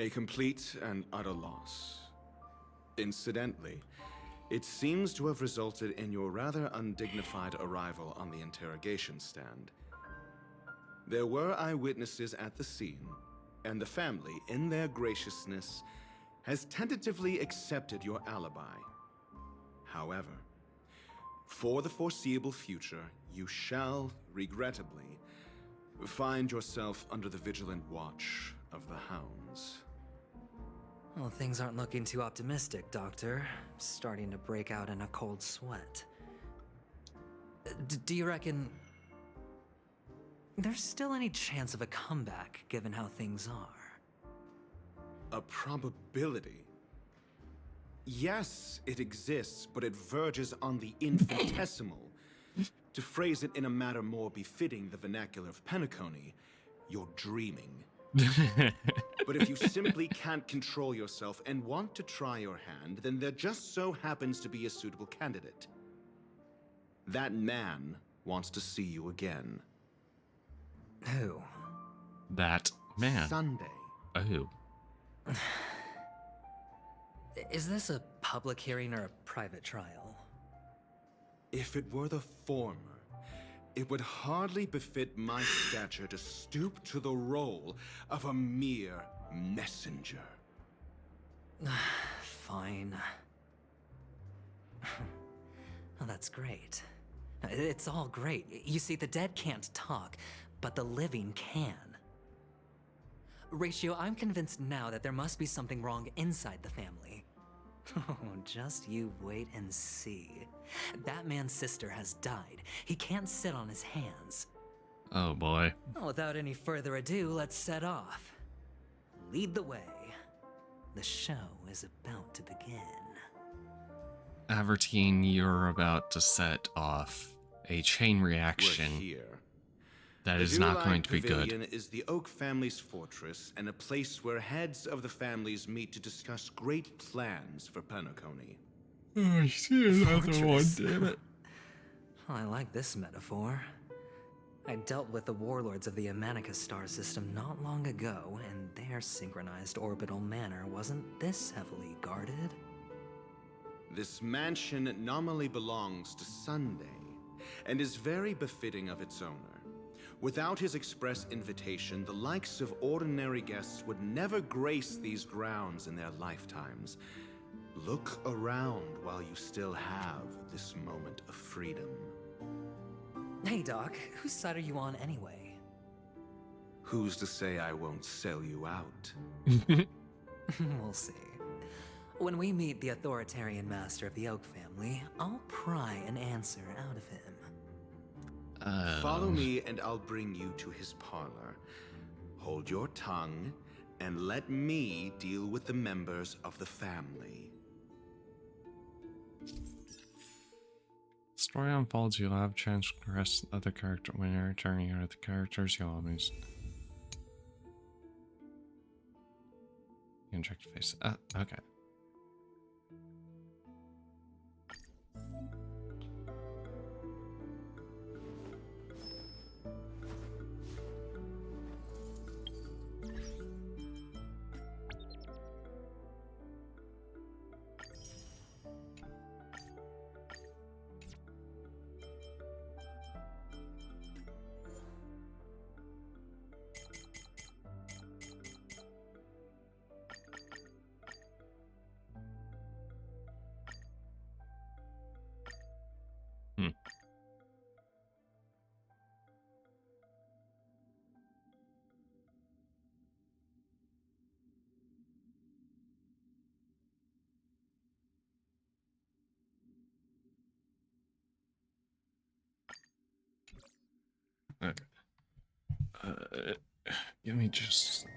A complete and utter loss. Incidentally, it seems to have resulted in your rather undignified arrival on the interrogation stand. There were eyewitnesses at the scene, and the family, in their graciousness, has tentatively accepted your alibi. However, for the foreseeable future, you shall, regrettably, find yourself under the vigilant watch of the Hounds. Well, things aren't looking too optimistic, Doctor. I'm starting to break out in a cold sweat. Do you reckon there's still any chance of a comeback, given how things are? A probability? Yes, it exists, but it verges on the infinitesimal. To phrase it in a manner more befitting the vernacular of Penacony, you're dreaming. But if you simply can't control yourself and want to try your hand, then there just so happens to be a suitable candidate. That man wants to see you again. Who? That man. Sunday. Oh. Is this a public hearing or a private trial? If it were the former, it would hardly befit my stature to stoop to the role of a mere messenger. Fine. Oh, that's great. It's all great. You see, the dead can't talk, but the living can. Ratio, I'm convinced now that there must be something wrong inside the family. Oh, just you wait and see. That man's sister has died. He can't sit on his hands. Oh boy. Well, without any further ado, let's set off. Lead the way. The show is about to begin. Avertine, you're about to set off a chain reaction We're here. that is not going to be Pavilion good. is the Oak family's fortress and a place where heads of the families meet to discuss great plans for Penacony. Oh, I see another one, damn it. I like this metaphor. I dealt with the warlords of the Amanicus star system not long ago, and their synchronized orbital manor wasn't this heavily guarded. This mansion nominally belongs to Sunday, and is very befitting of its owner. Without his express invitation, the likes of ordinary guests would never grace these grounds in their lifetimes. Look around while you still have this moment of freedom. Hey, Doc, whose side are you on anyway? Who's to say I won't sell you out? We'll see. When we meet the authoritarian master of the Oak family, I'll pry an answer out of him. Follow me and I'll bring you to his parlor. Hold your tongue and let me deal with the members of the family. Story unfolds, you'll have transgressed other character when you're turning out of the characters, you'll always inject face. Okay. Okay. Give me just a second.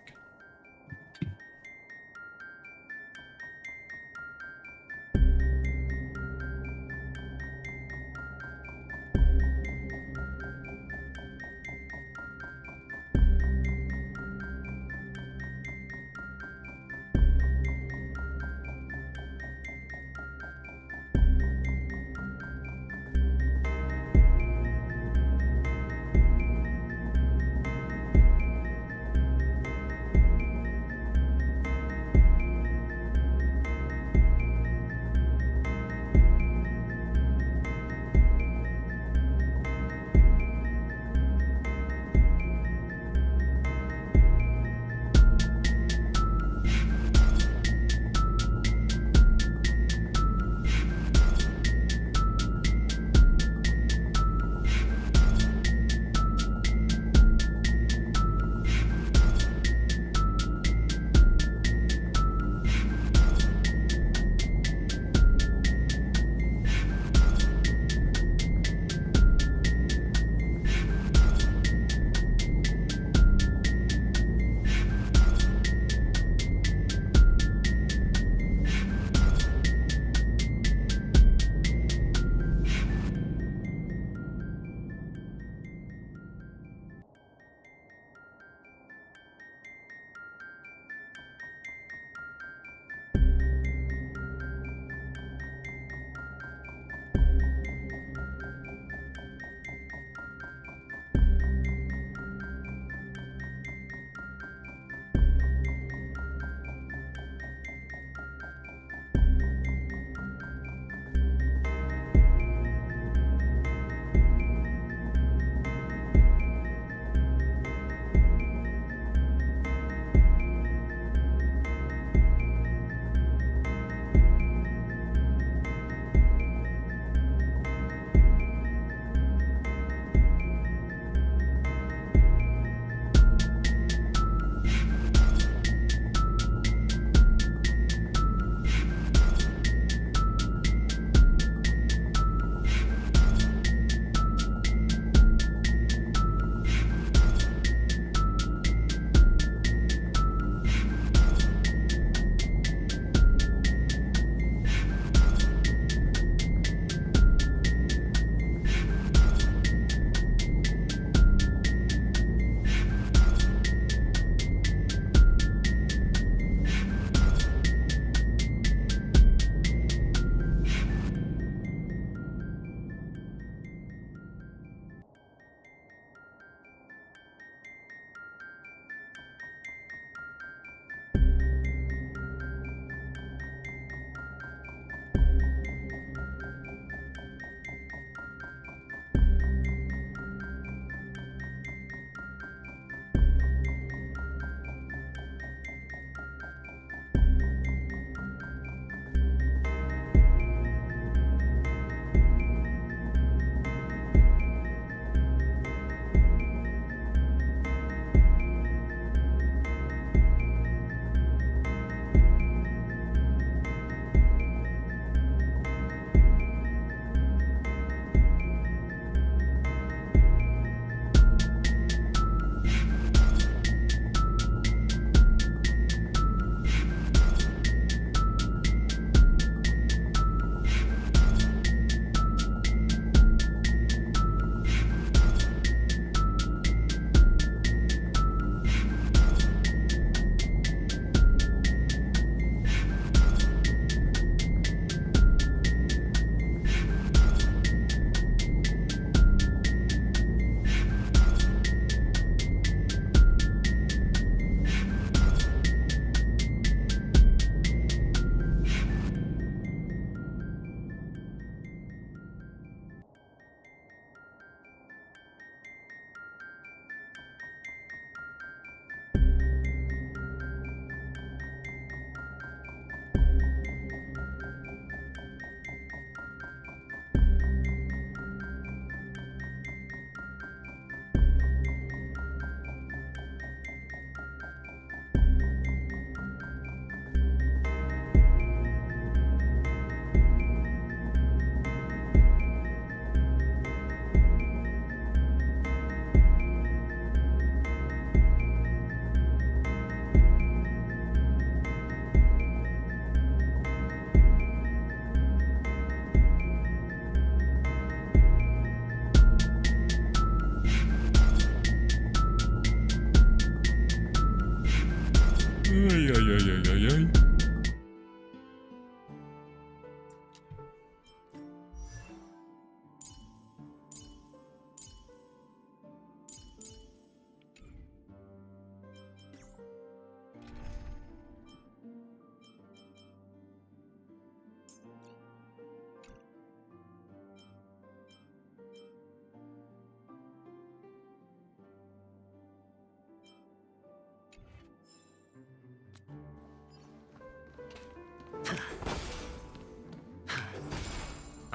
Ay, ay, ay, ay, ay, ay.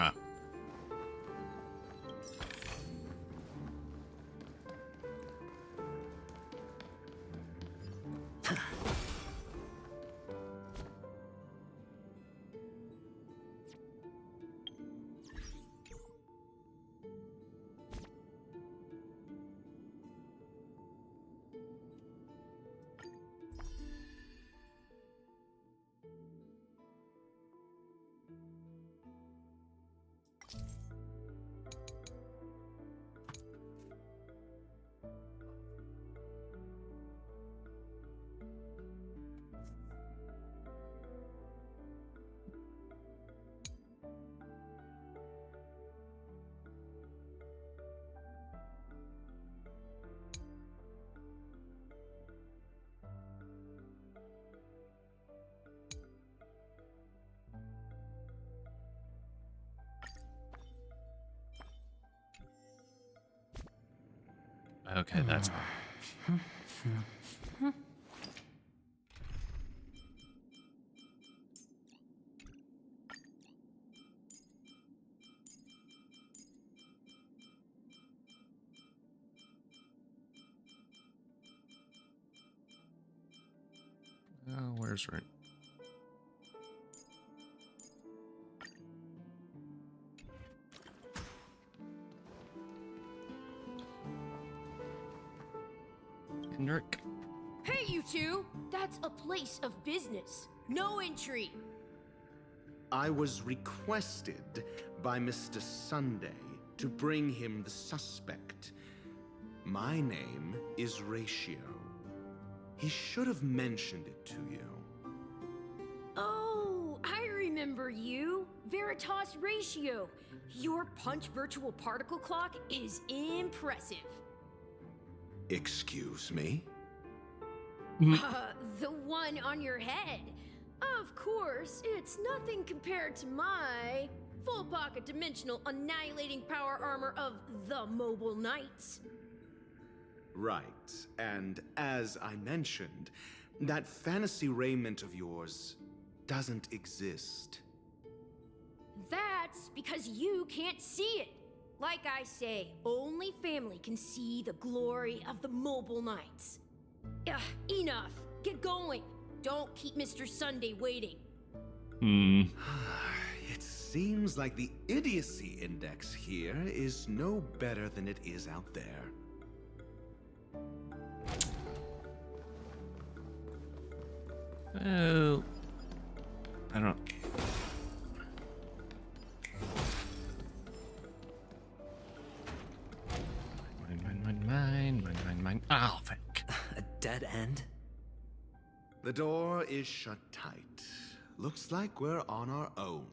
Ah. Okay, that's where's Ring? Henrik. Hey, you two! That's a place of business. No entry. I was requested by Mr. Sunday to bring him the suspect. My name is Ratio. He should have mentioned it to you. Oh, I remember you. Veritas Ratio. Your punch virtual particle clock is impressive. Excuse me? The one on your head. Of course, it's nothing compared to my full pocket dimensional annihilating power armor of the Mobile Knights. Right, and as I mentioned, that fantasy raiment of yours doesn't exist. That's because you can't see it. Like I say, only family can see the glory of the Mobile Knights. Enough. Get going. Don't keep Mr. Sunday waiting. It seems like the idiocy index here is no better than it is out there. Well, I don't. Mine. Oh, thank. A dead end? The door is shut tight. Looks like we're on our own.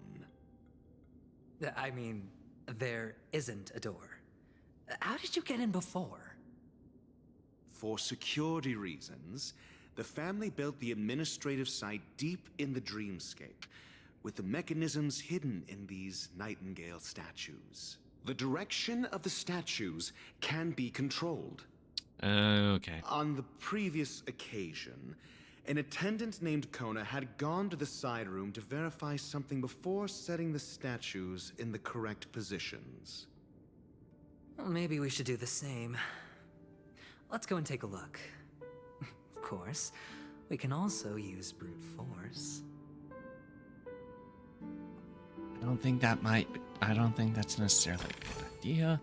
I mean, there isn't a door. How did you get in before? For security reasons, the family built the administrative site deep in the dreamscape, with the mechanisms hidden in these Nightingale statues. The direction of the statues can be controlled. Okay. On the previous occasion, an attendant named Kona had gone to the side room to verify something before setting the statues in the correct positions. Well, maybe we should do the same. Let's go and take a look. Of course, we can also use brute force. I don't think that's necessarily a good idea.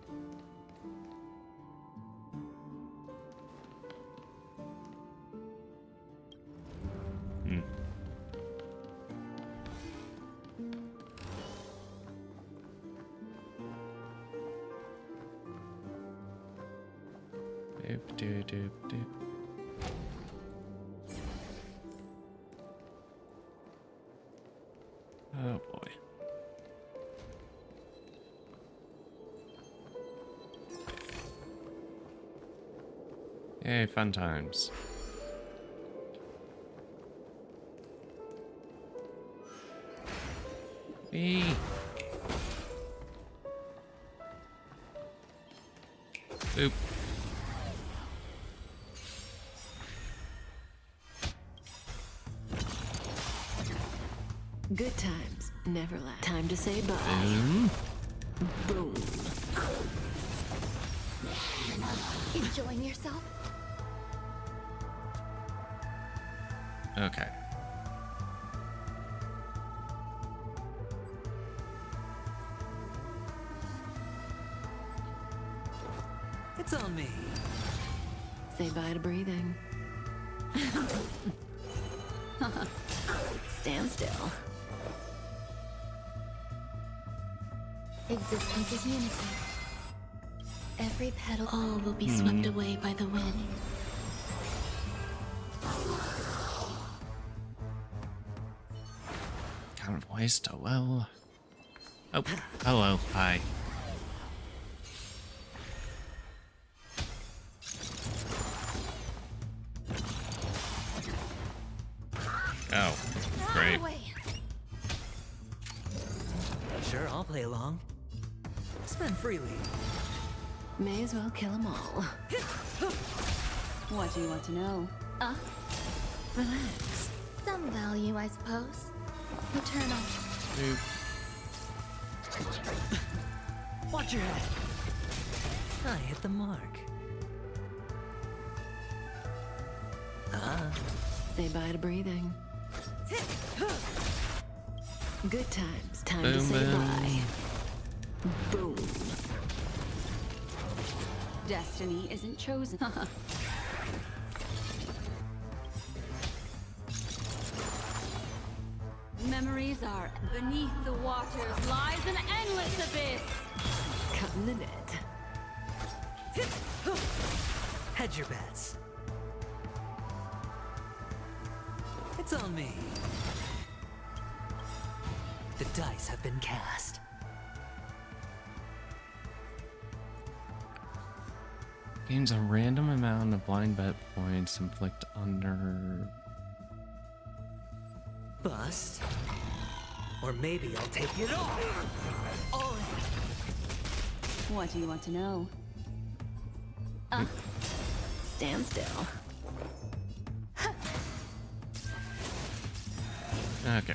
Oh boy. Yay, fun times. Eee. Oop. Good times never last. Time to say bye. Boom. Enjoying yourself? Okay. It's on me. Say bye to breathing. Stand still. Existence is unity. Every petal, all will be swept away by the wind. Kind of waste a well. Oh, hello, hi. Oh, great. Sure, I'll play along. Spend freely. May as well kill them all. What do you want to know? Relax. Some value, I suppose. Eternal. Watch your head. I hit the mark. Say bye to breathing. Good times. Time to Boom, say boom. bye. Boom. Destiny isn't chosen. Memories are beneath the waters lies an endless abyss. Cutting the net. Hedge your bets. It's on me. The dice have been cast. Gains a random amount of blind bet points, inflict under... Bust. Or maybe I'll take it all. All in. What do you want to know? Stand still. Okay.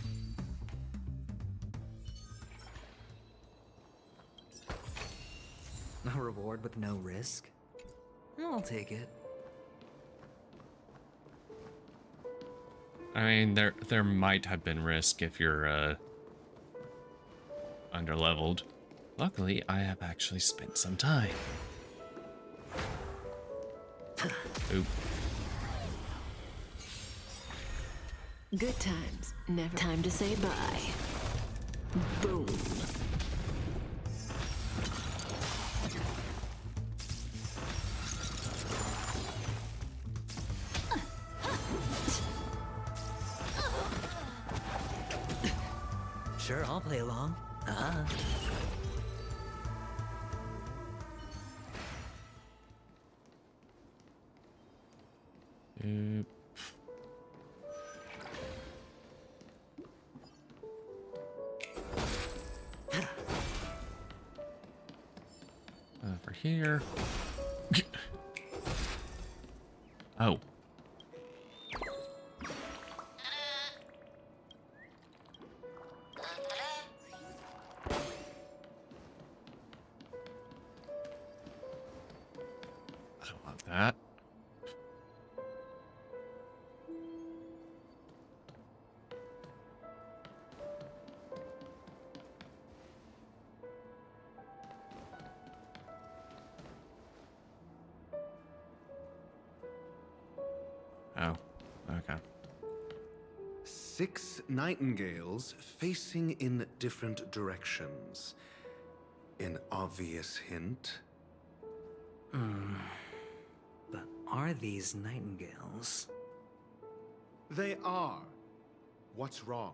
A reward with no risk? I'll take it. I mean, there might have been risk if you're underleveled. Luckily, I have actually spent some time. Oop. Good times. Never. Time to say bye. Boom. Sure, I'll play along. Oop. Over here. Oh. I don't want that. Oh, okay. 6 nightingales facing in different directions. An obvious hint. But are these nightingales? They are. What's wrong?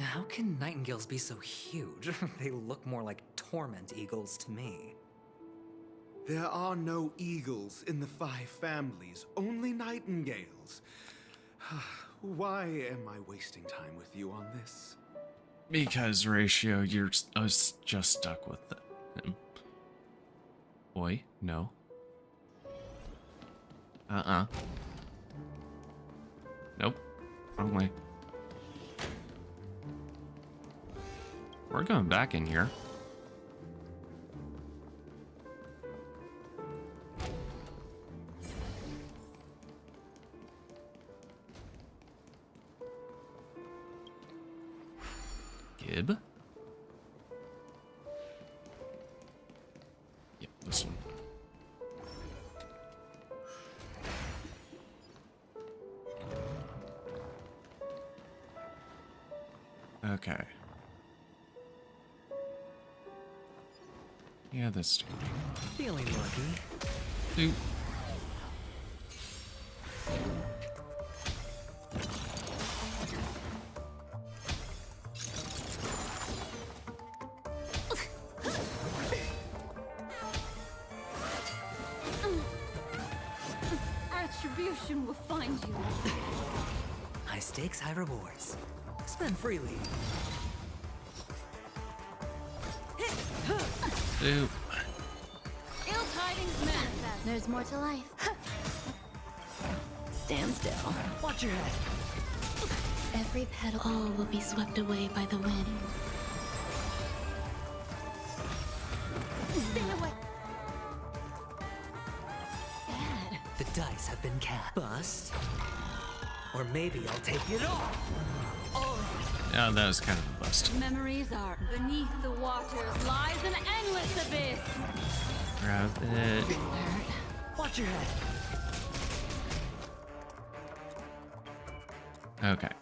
How can nightingales be so huge? They look more like torment eagles to me. There are no eagles in the 5 families, only nightingales. Why am I wasting time with you on this? Because, Ratio, you're just stuck with him. Oi, no. Nope. Wrong way. We're going back in here. Gib? Yep, this one. Okay. Yeah, this. Feeling lucky. Dude. Retribution will find you. High stakes, high rewards. Spend freely. Dude. Ill tidings manifest. There's more to life. Stand still. Watch your head. Every petal all will be swept away by the wind. Stay away. The dice have been cast. Bust. Or maybe I'll take it all. Yeah, that was kind of a bust. Memories are beneath the waters lies an endless abyss. Grab it. Watch your head. Okay.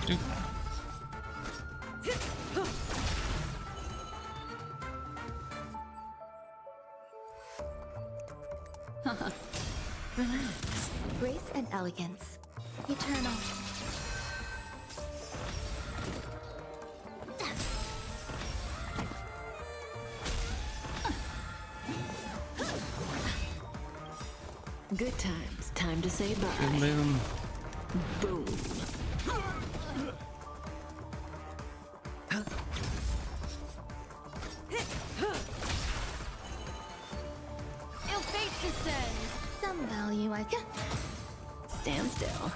Dude. Relax. Grace and elegance. Eternal. Good times. Time to say bye. Boom. Boom. Ill fate descends. Some value I can. Stand still.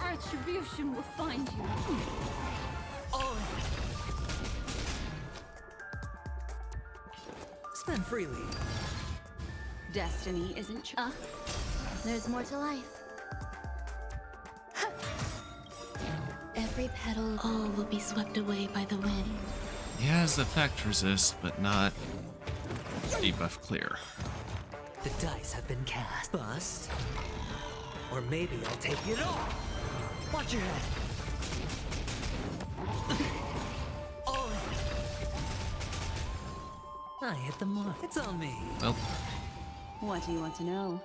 Retribution will find you. Spend freely. Destiny isn't There's more to life. Every petal all will be swept away by the wind. He has effect resist, but not debuff clear. The dice have been cast. Bust. Or maybe I'll take it all. Watch your head. I hit the mark. It's on me. Well. What do you want to know?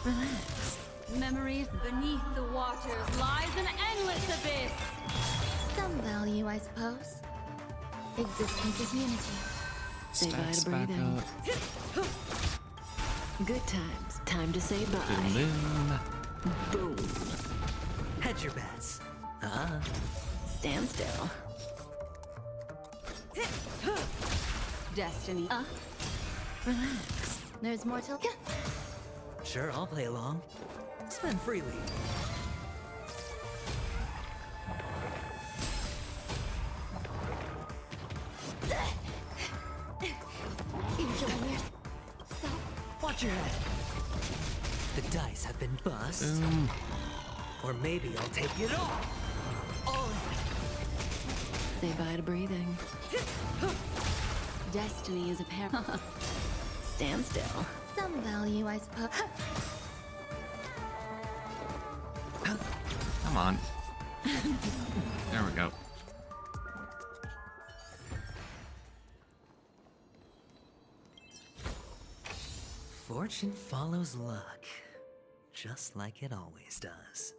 Relax. Memories beneath the waters lies an endless abyss. Some value, I suppose. Existence is unity. Say bye Stacks to back breathing. up. Good times. Time to say bye. Boom. Boom. Hedge your bets. Stand still. Destiny. Relax. There's more to. Sure, I'll play along. Spend freely. Watch your head. The dice have been bust. Or maybe I'll take it all. Say bye to breathing. Destiny is apparent. Stand still. Some value, I suppose. Come on. There we go. Fortune follows luck, just like it always does.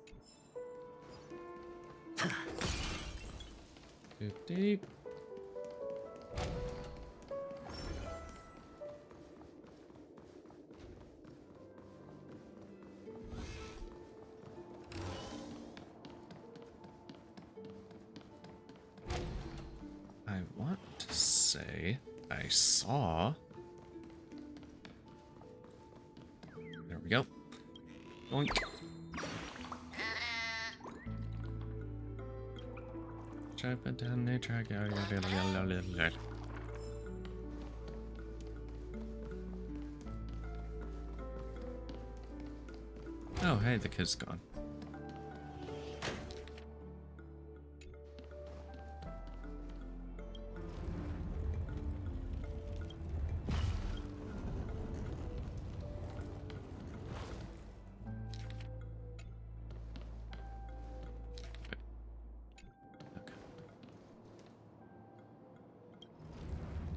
Deep, deep. I want to say I saw. There we go. Boink. Chop it down the track. Oh, hey, the kid's gone.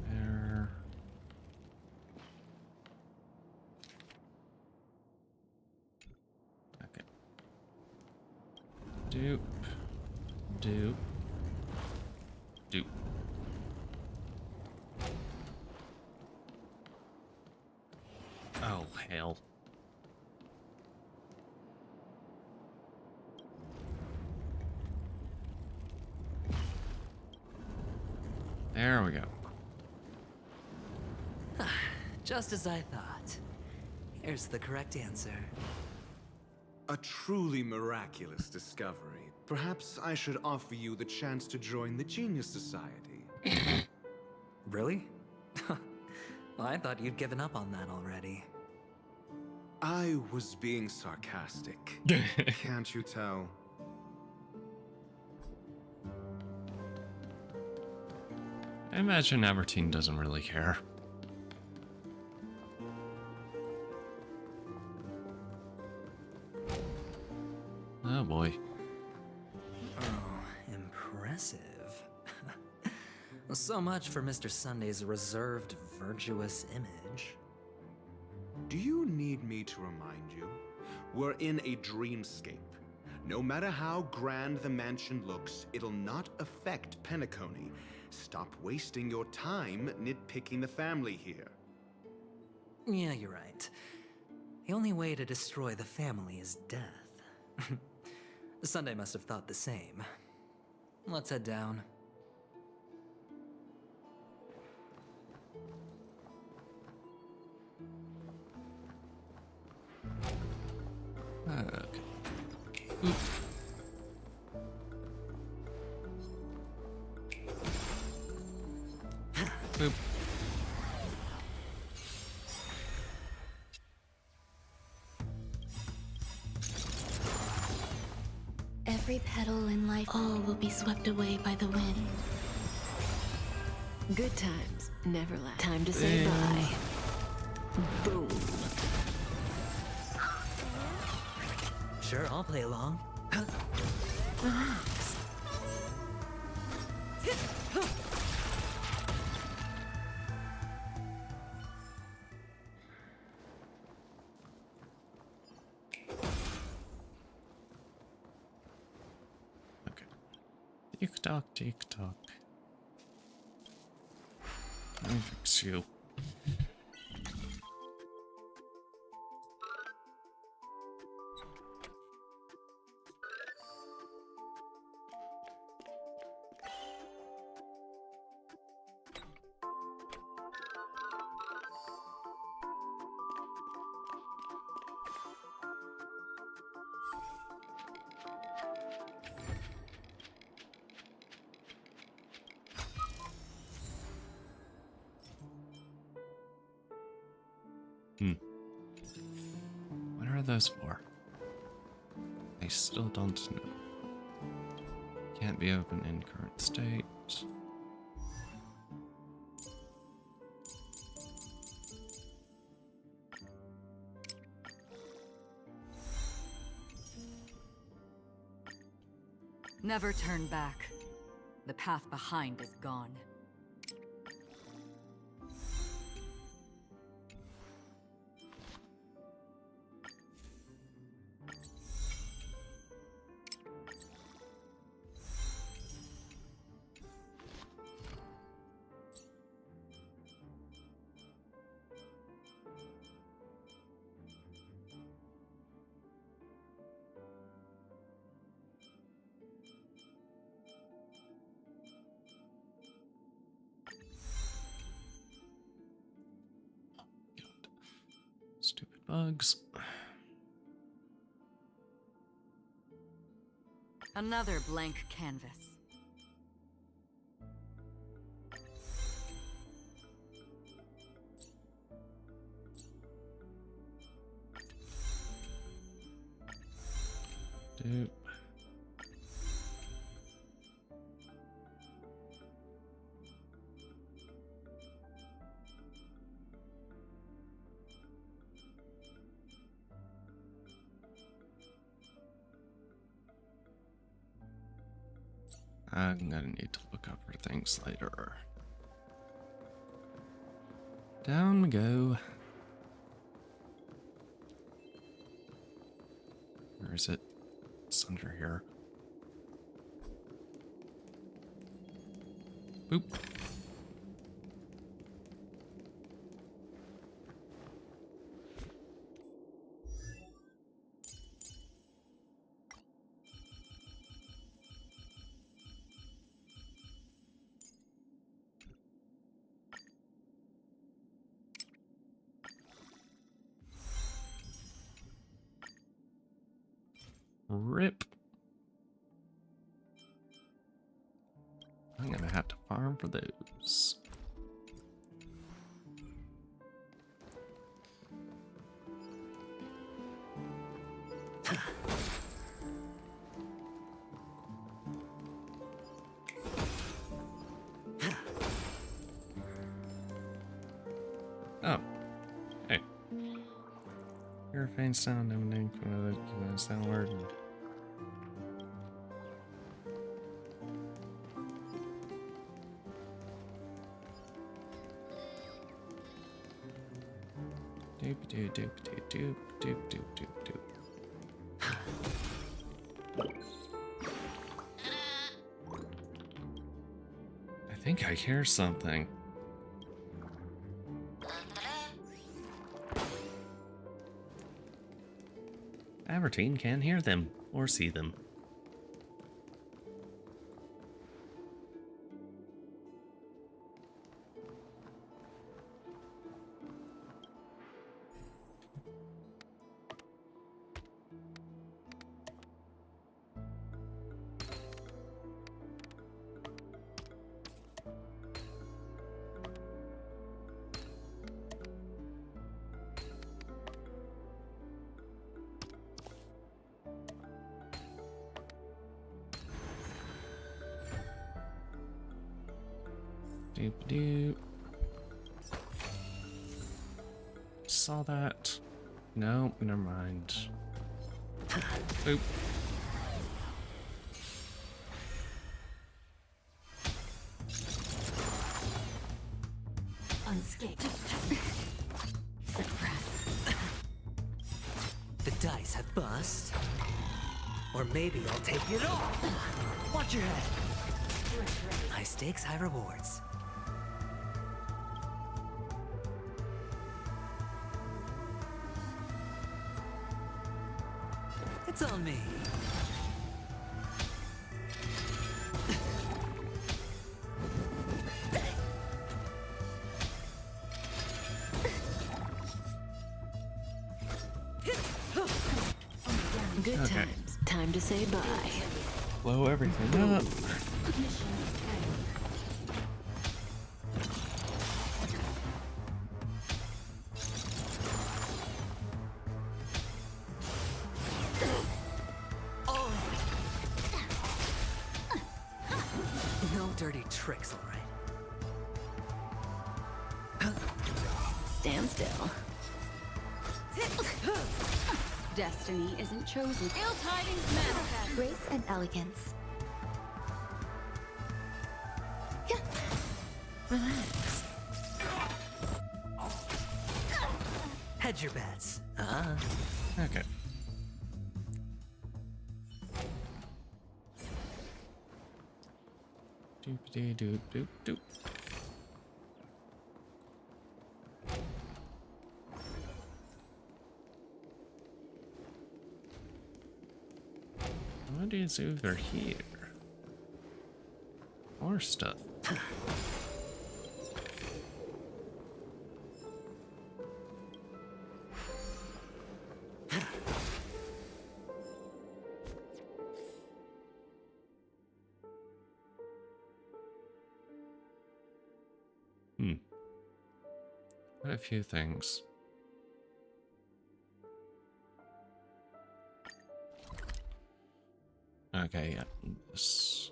There. Okay. Doop. Doop. Doop. Oh, hell. There we go. Just as I thought. Here's the correct answer. A truly miraculous discovery. Perhaps I should offer you the chance to join the Genius Society. Really? Well, I thought you'd given up on that already. I was being sarcastic. Can't you tell? I imagine Aberdeen doesn't really care. Oh boy. Oh, impressive. So much for Mr. Sunday's reserved, virtuous image. Do you need me to remind you? We're in a dreamscape. No matter how grand the mansion looks, it'll not affect Penacony. Stop wasting your time nitpicking the family here. Yeah, you're right. The only way to destroy the family is death. Sunday must have thought the same. Let's head down. Okay. Oop. Boop. Every petal in life, all will be swept away by the wind. Good times never last. Time to say bye. Boom. Sure, I'll play along. Relax. Okay. Tick tock, tick tock. Let me fix you. are those for? I still don't know. Can't be opened in current state. Never turn back. The path behind is gone. Stupid bugs. Another blank canvas. Dude. I'm gonna need to look up for things later. Down we go. Where is it? It's under here. Boop. Rip. I'm gonna have to farm for those. Oh. Hey. Hear a faint sound emanating from the soundward. Doop doop doop doop doop doop doop doop. I think I hear something. Abertine can't hear them or see them. Doop doop. Saw that. No, never mind. Boop. Unscathed. Suppress. The dice have bust. Or maybe I'll take it all. Watch your head. High stakes, high rewards. It's on me. Good times. Time to say bye. Blow everything up. dirty tricks, all right. Stand still. Destiny isn't chosen. Ill tidings manifest. Grace and elegance. Relax. Hedge your bets. Okay. Doop doop doop doop. What is over here? More stuff. Quite a few things. Okay, yeah. This.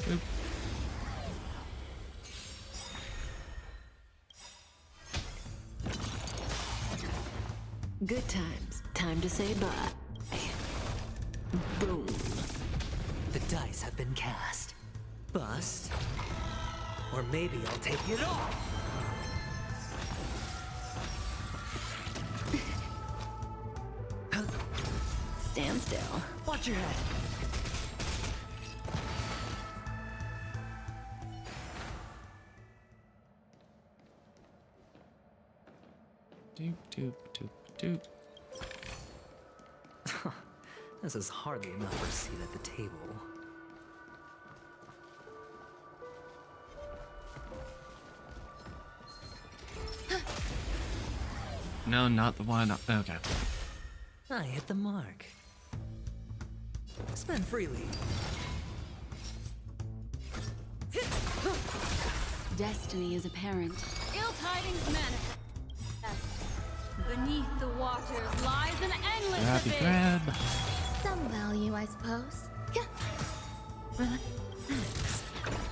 Oop. Good times. Time to say bye. Boom. The dice have been cast. Bust. Or maybe I'll take it all. Stand still. Watch your head. Doop doop doop doop. This is hardly enough for a seat at the table. No, not the one. Okay. I hit the mark. Spend freely. Destiny is apparent. Ill tidings manifest. Beneath the waters lies an endless Grabby abyss. grab. Some value, I suppose. Relax.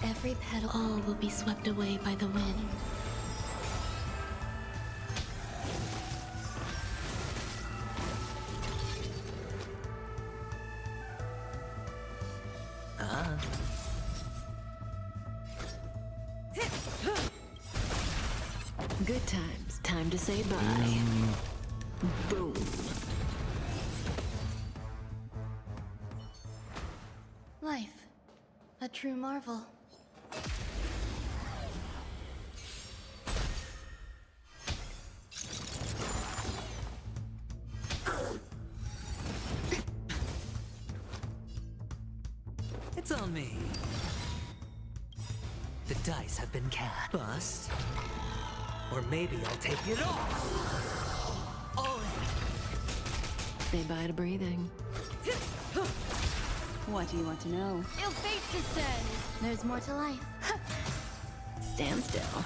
Every petal, all will be swept away by the wind. Good times. Time to say bye. Boom. Life. A true marvel. It's on me. The dice have been cast. Bust. Or maybe I'll take it all. All in. Say bye to breathing. What do you want to know? Ill fate descends. There's more to life. Stand still.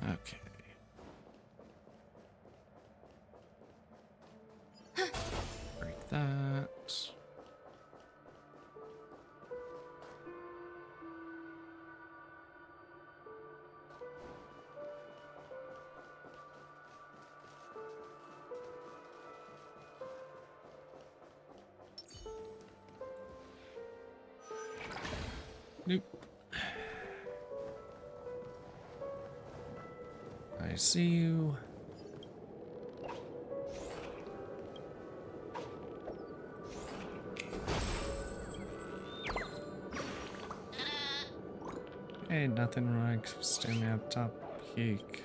Okay. Break that. Nope. I see you. Hey, nothing wrong. Standing up top peak.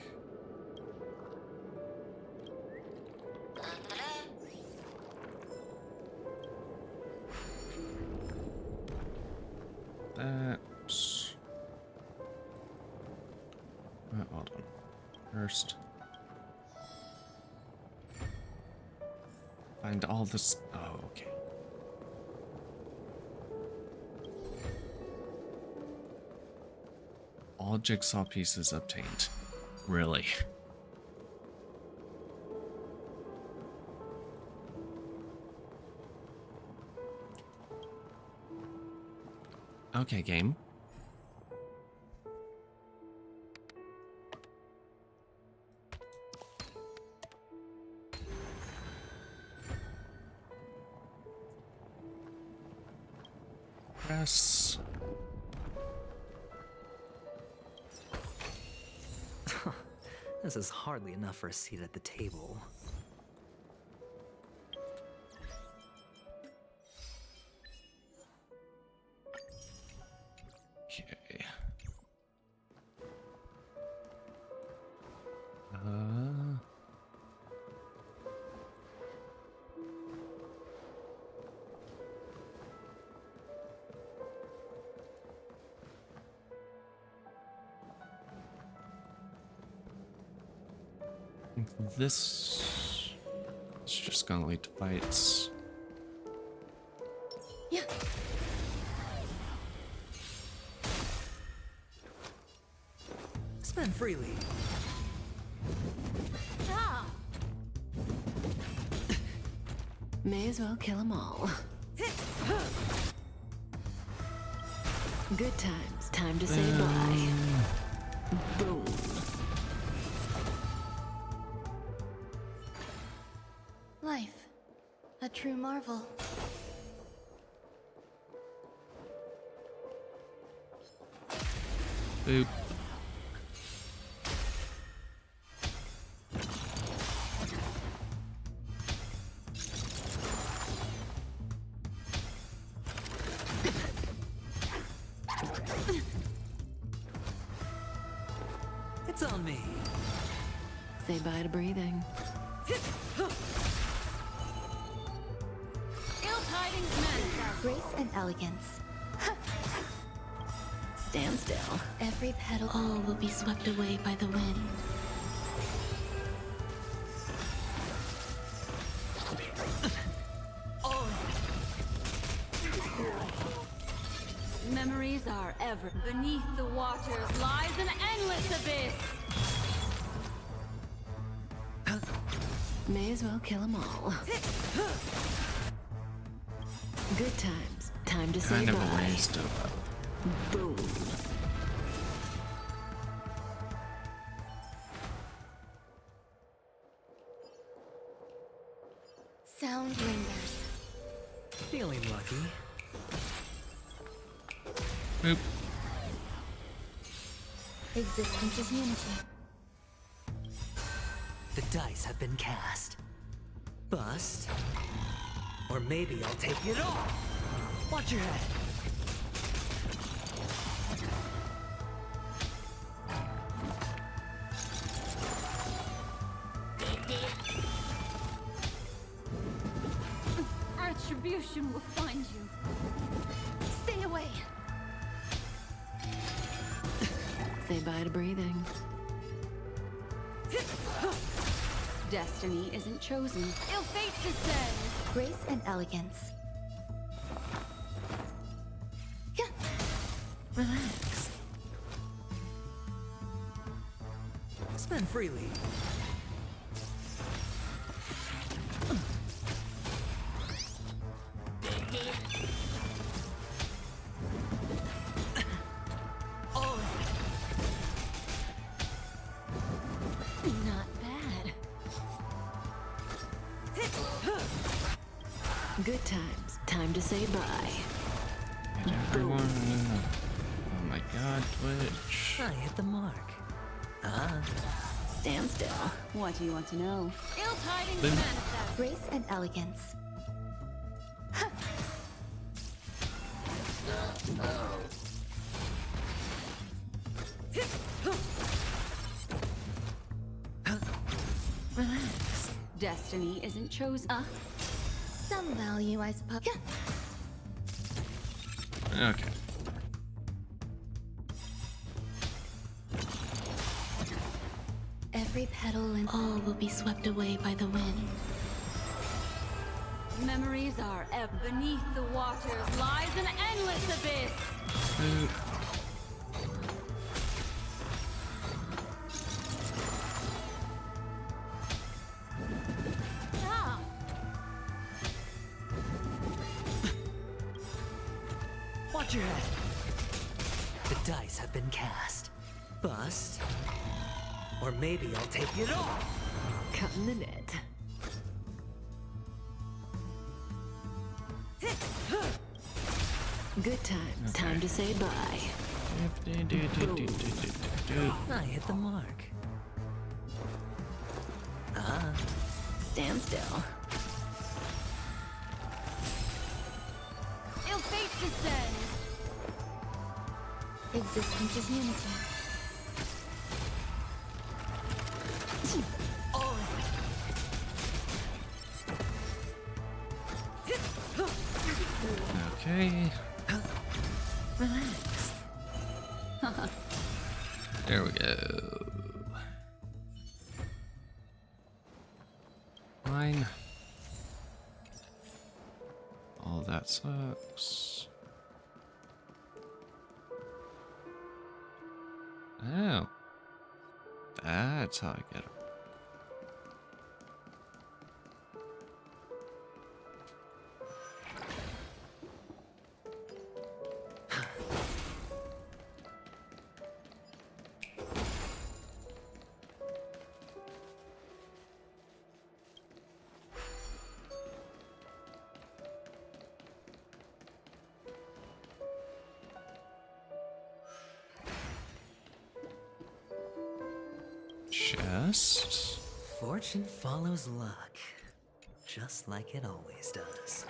That's... hold on. First. Find all this... Oh, okay. All jigsaw pieces obtained. Really? Okay, game. Press. This is hardly enough for a seat at the table. Okay. This is just gonna lead to fights. Yeah. Spend freely. Ah. May as well kill them all. Good times. Time to say bye. Boom. Life. A true marvel. Boop. It's on me. Say bye to breathing. Ill-tidings manifest. Grace and elegance. Stand still. Every petal, all will be swept away by the wind. Memories are ever. Beneath the waters lies an endless abyss. May as well kill them all. Good times. Time to say Kind of bye. erased it. Boom. Sound lingers. Feeling lucky. Boop. Existence is unity. The dice have been cast. Bust. Or maybe I'll take it all. Watch your head. Retribution will find you. Stay away. Say bye to breathing. Destiny isn't chosen. Ill fate descends. Grace and elegance. Yeah. Relax. Spend freely. Not bad. Good times. Time to say bye. And everyone. Oh my god, Twitch. I hit the mark. Stand still. What do you want to know? Ill-tidings Boom. manifest. Grace and elegance. Relax. Destiny isn't chosen. Some value, I suppose. Yeah. Okay. Every petal and all will be swept away by the wind. Memories are ever. Beneath the waters lies an endless abyss. Boop. Ah. Watch your head. dice have been cast. Bust. Or maybe I'll take it all. Cutting the net. Good times. Okay. Time to say bye. I hit the mark. Stand still. Ill fate descends. Existence is unity. Okay. Relax. There we go. Mine. All that sucks. Oh. That's how I get it. Chest. Fortune follows luck, just like it always does.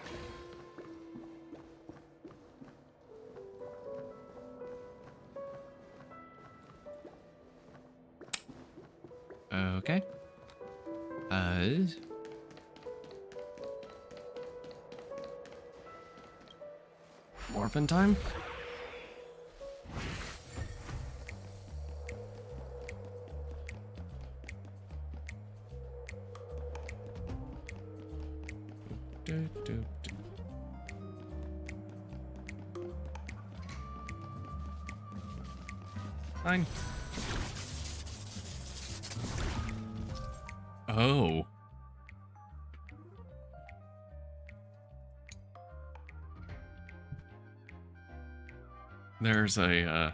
Okay. Morphin time? Fine. Oh. There's a,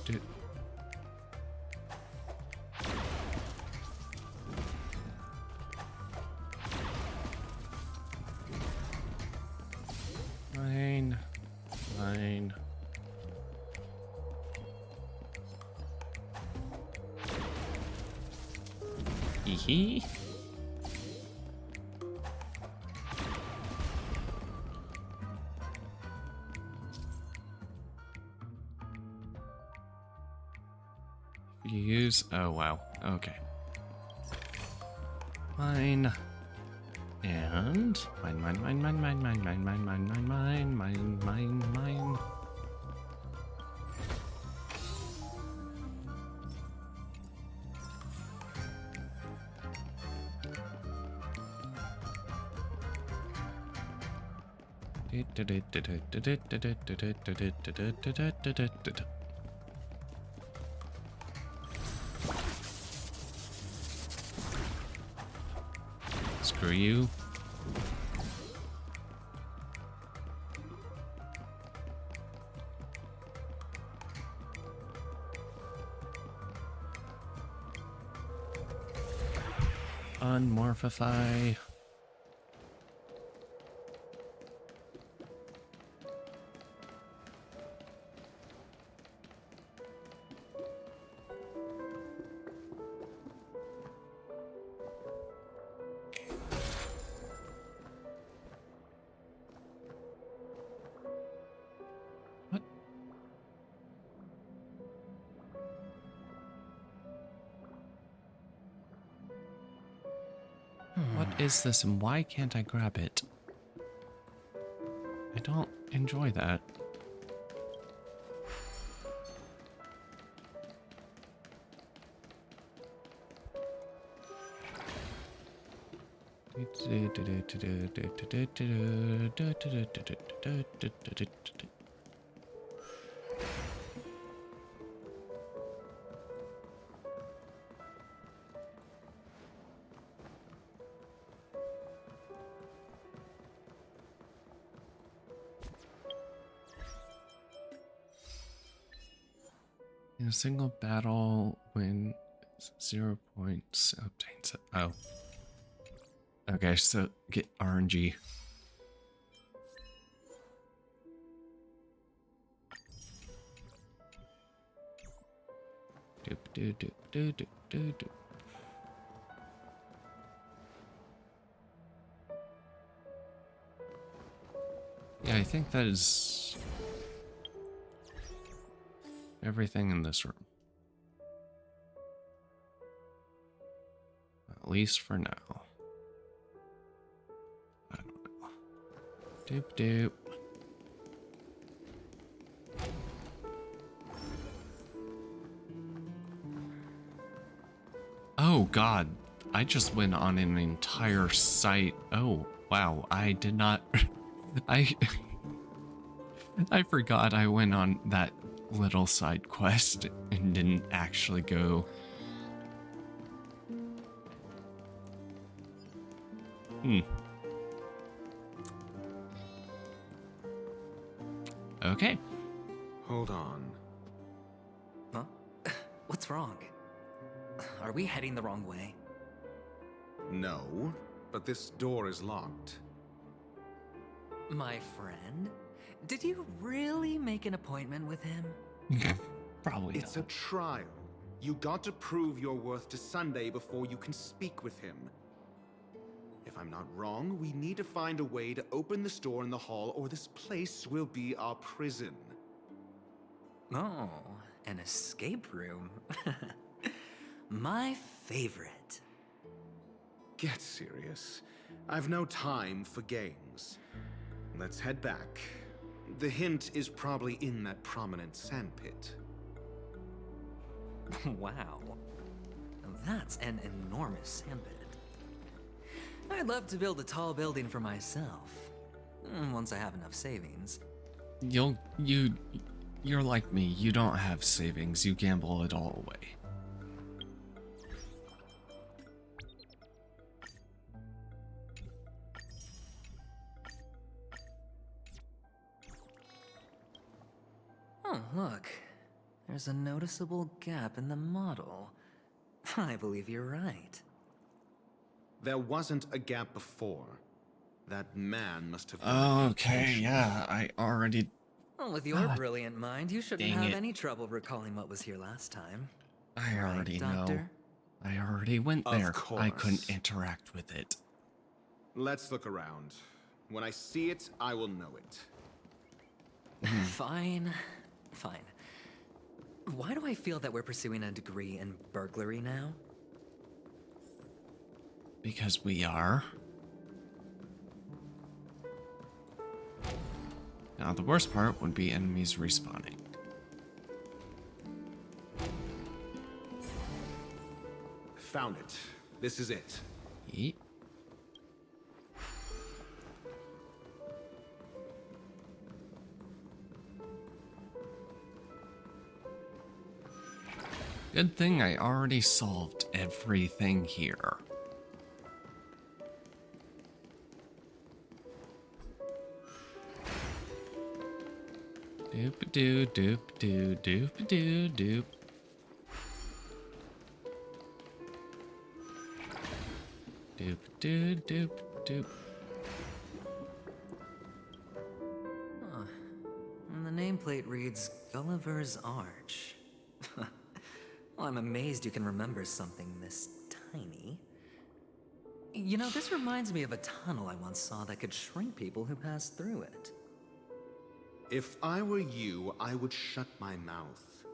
do. Mine. Hee. You use, oh wow, okay. Mine. And mine. Screw you. Unmorphify. What is this and why can't I grab it? I don't enjoy that. In a single battle, win 0 points, obtains it. Oh. Okay, so get RNG. Doop doop doop doop doop doop doop. Yeah, I think that is everything in this room. At least for now. I don't know. Doop doop. Oh god, I just went on an entire site. Oh, wow, I did not... I forgot I went on that little side quest and didn't actually go. Okay. Hold on. Huh? What's wrong? Are we heading the wrong way? No, but this door is locked. My friend? Did you really make an appointment with him? Probably It's a trial. You got to prove your worth to Sunday before you can speak with him. If I'm not wrong, we need to find a way to open this door in the hall, or this place will be our prison. Oh, an escape room. My favorite. Get serious. I've no time for games. Let's head back. The hint is probably in that prominent sandpit. Wow. That's an enormous sandpit. I'd love to build a tall building for myself. Once I have enough savings. You're like me. You don't have savings. You gamble it all away. Oh, look. There's a noticeable gap in the model. I believe you're right. There wasn't a gap before. That man must have... Okay, yeah, I already... Well, with your brilliant mind, you shouldn't dang have it. any trouble recalling what was here last time. I already know. Doctor? I already went Of there. I course. couldn't interact with it. Let's look around. When I see it, I will know it. Fine. Fine. Why do I feel that we're pursuing a degree in burglary now? Because we are. Now, the worst part would be enemies respawning. Found it. This is it. Yeet. Good thing I already solved everything here. Doop doo doop doo doop doo doop. Doop doo doop doop. Huh. And the nameplate reads Gulliver's Arch. Well, I'm amazed you can remember something this tiny. You know, this reminds me of a tunnel I once saw that could shrink people who passed through it. If I were you, I would shut my mouth.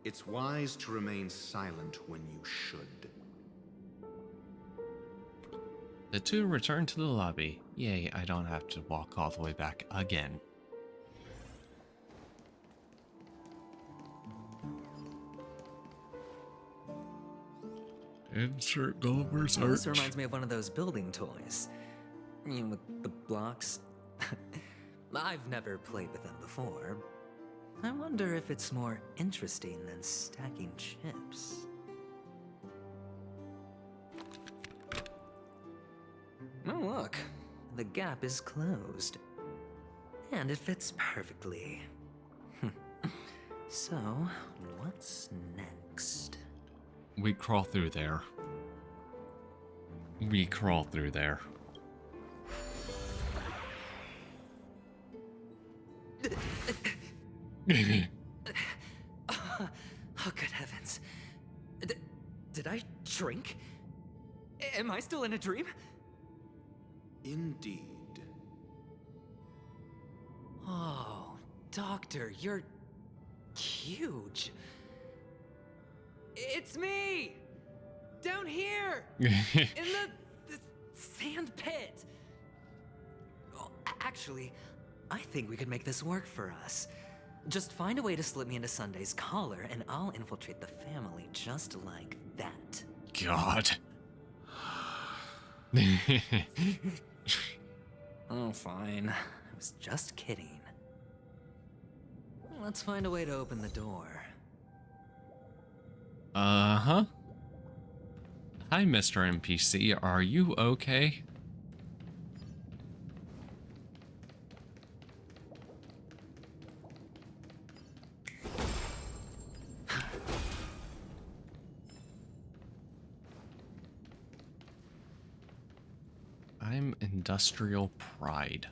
It's wise to remain silent when you should. The two return to the lobby. Yay, I don't have to walk all the way back again. Insert Gulliver's Well, this Arch. reminds me of one of those building toys. You know, with the blocks. I've never played with them before. I wonder if it's more interesting than stacking chips. Oh, look. The gap is closed. And it fits perfectly. So, what's next? We crawl through there. We crawl through there. Oh, good heavens. Did I shrink? Am I still in a dream? Indeed. Oh, Doctor, you're huge. It's me! Down here! In the sand pit! Oh, actually, I think we could make this work for us. Just find a way to slip me into Sunday's collar, and I'll infiltrate the family just like that. God. Oh, fine. I was just kidding. Let's find a way to open the door. Uh-huh. Hi, Mr. NPC. Are you okay? I'm Industrial Pride.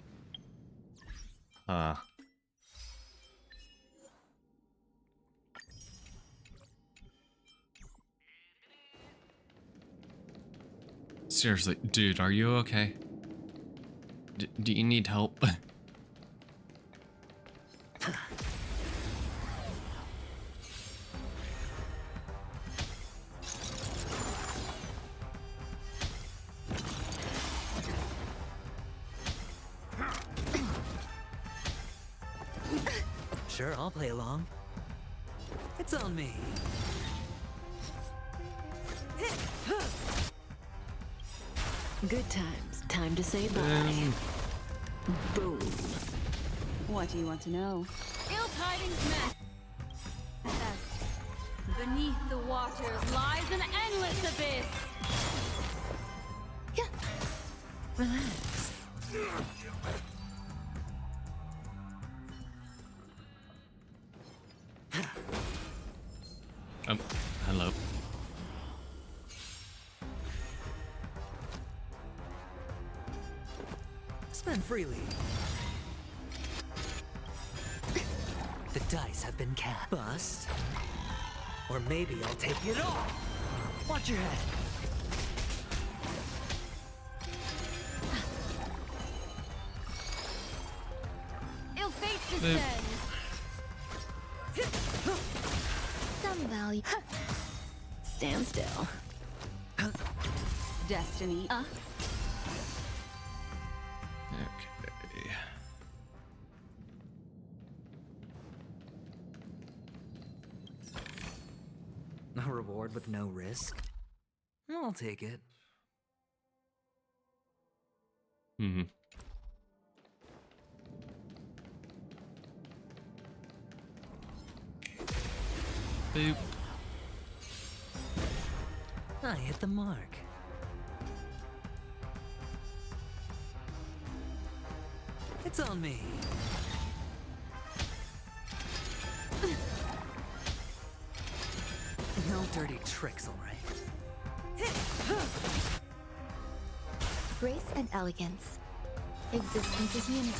Seriously, dude, are you okay? Do you need help? Sure, I'll play along. It's on me. Good times. Time to say bye. Boom. What do you want to know? Ill tidings met. Beneath the waters lies an endless abyss. Relax. Hello. Spend freely. The dice have been cast. Bust. Or maybe I'll take it all. Watch your head. Ill fate descends. Some value. Stand still. Destiny. Okay. A reward with no risk? I'll take it. Mm-hmm. Boop. I hit the mark. It's on me. No dirty tricks, all right? Grace and elegance. Existence is unity.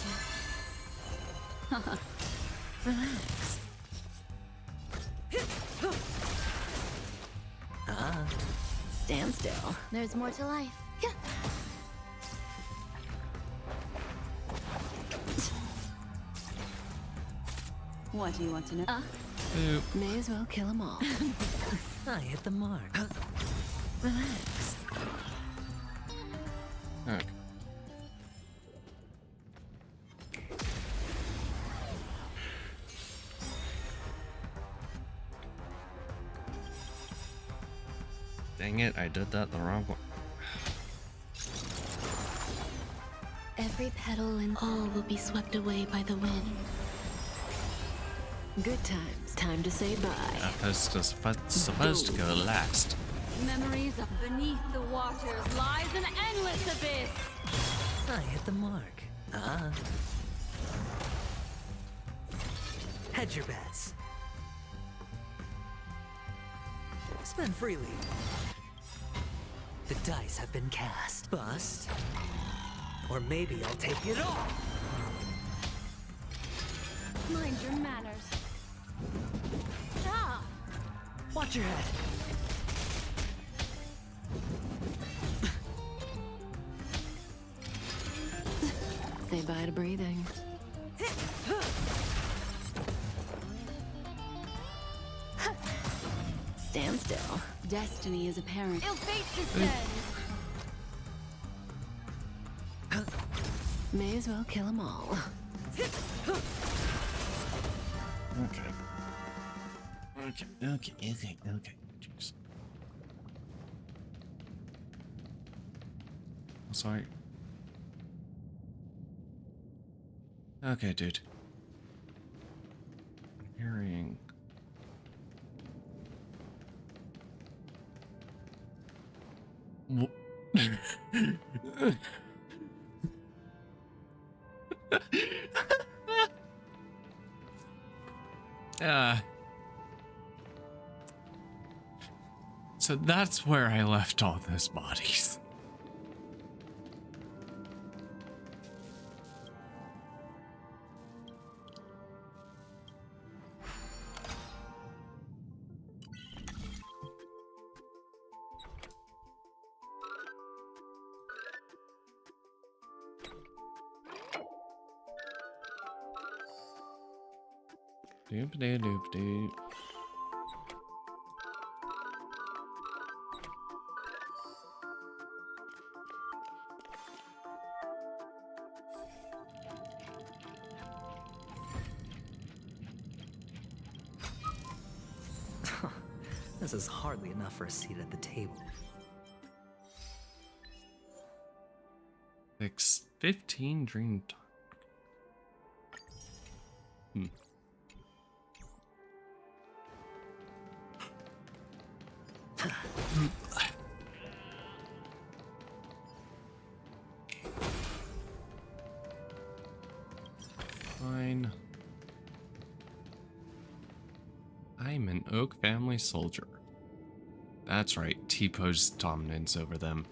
Relax. Stand still. There's more to life. Yeah. What do you want to know? Boop. May as well kill them all. I hit the mark. Relax. Okay. Dang it, I did that the wrong one. Every petal and all will be swept away by the wind. Good times. Time to say bye. That's just supposed to go last. Memories of beneath the waters lies an endless abyss. I hit the mark. Hedge your bets. Spend freely. The dice have been cast. Bust. Or maybe I'll take it all. Mind your manners. Ah! Watch your head. Say bye to breathing. Stand still. Destiny is apparent. Ill fate descends. May as well kill them all. Okay. Jeez. I'm sorry. Okay, dude. I'm hearing. So that's where I left all those bodies. Doop-de-doop-doop. This is hardly enough for a seat at the table. 15 dream time. Fine. I'm an Oak family soldier. That's right, T-Po's dominance over them.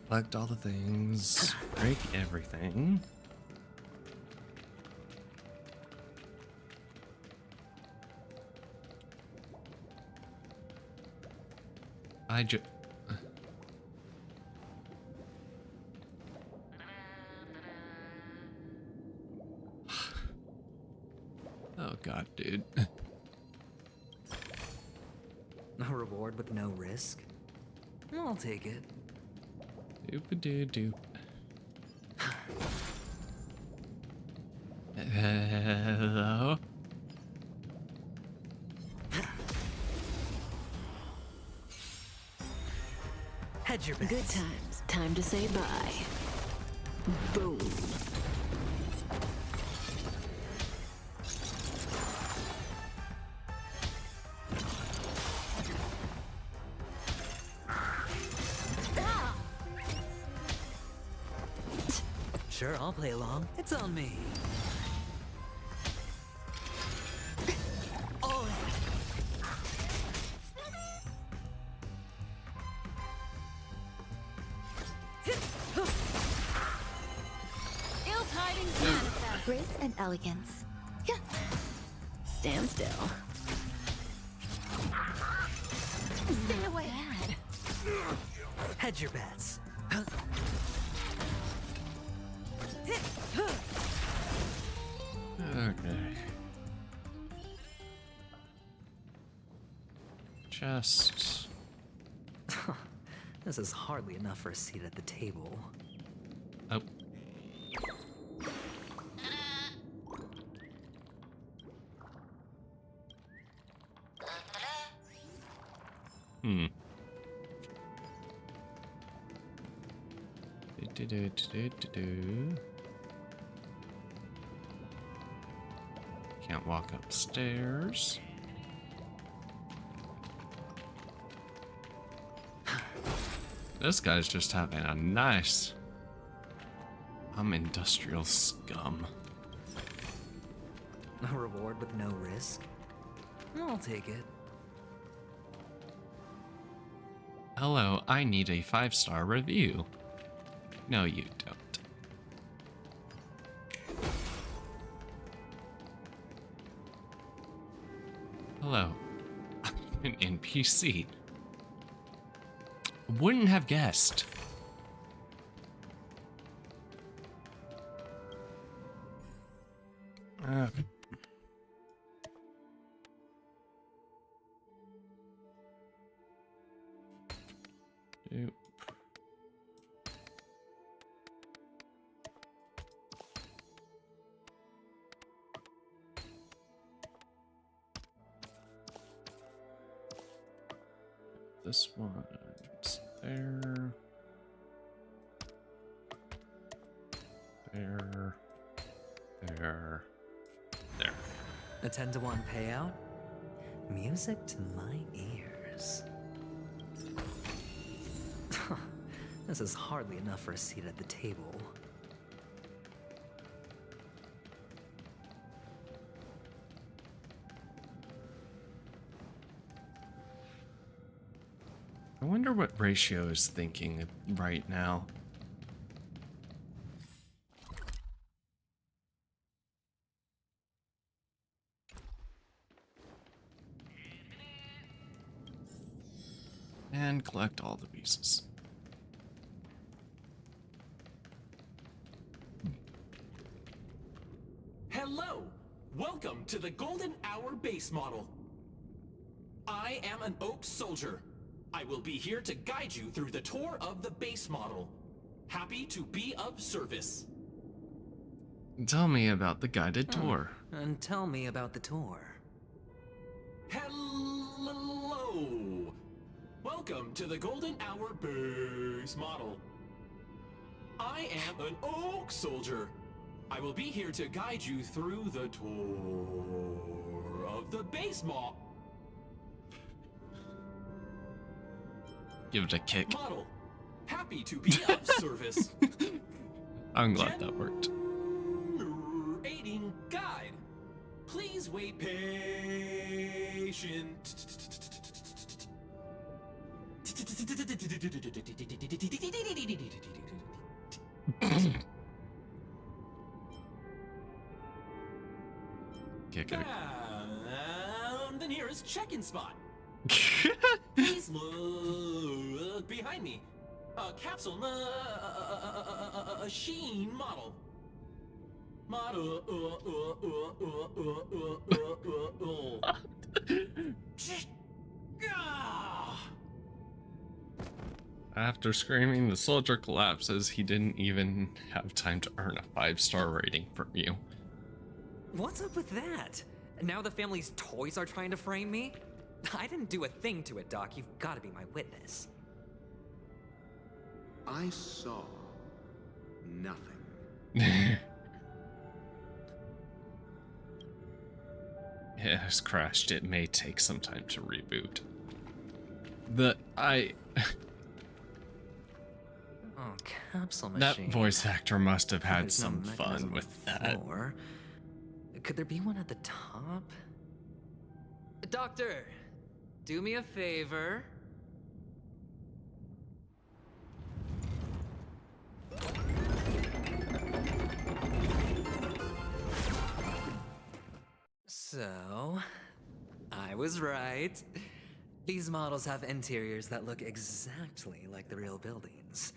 Collect all the things, break everything. Oh god, dude. A reward with no risk? I'll take it. Doop-a-doo-doop. Hello? Hedge your bets. Good times. Time to say bye. Boom. Sure, I'll play along. It's on me. Oh. Ill tidings manifest. Grace and elegance. Stand still. Stay away. Hedge your bets. Okay. Chests. This is hardly enough for a seat at the table. Oh. Hmm. Can't walk upstairs. This guy's just having a nice... I'm industrial scum. A reward with no risk? I'll take it. Hello, I need a 5-star review. No, you don't. Hello, I'm an NPC. Wouldn't have guessed. Okay. Doop. This one's there. There. There. There. A 10-to-1 payout? Music to my ears. This is hardly enough for a seat at the table. I wonder what Ratio is thinking right now. And collect all the pieces. Hello! Welcome to the Golden Hour base model. I am an Oak Soldier. I will be here to guide you through the tour of the base model. Happy to be of service. Tell me about the guided tour. And tell me about the tour. Hello! Welcome to the Golden Hour base model. I am an Oak Soldier. I will be here to guide you through the tour of the base model. Give it a kick. Model. Happy to be of service. I'm glad that worked. Aiding guide. Please wait patient. Kick it. The nearest check-in spot. Please look behind me. A capsule machine model. After screaming, the soldier collapses. He didn't even have time to earn a 5-star rating from you. What's up with that? Now the family's toys are trying to frame me? I didn't do a thing to it, Doc. You've got to be my witness. I saw nothing. It has crashed. It may take some time to reboot. Oh, capsule machine. That voice actor must have had There's no some mechanism fun on with the that. floor. Could there be one at the top? Doctor, do me a favor. So, I was right. These models have interiors that look exactly like the real buildings.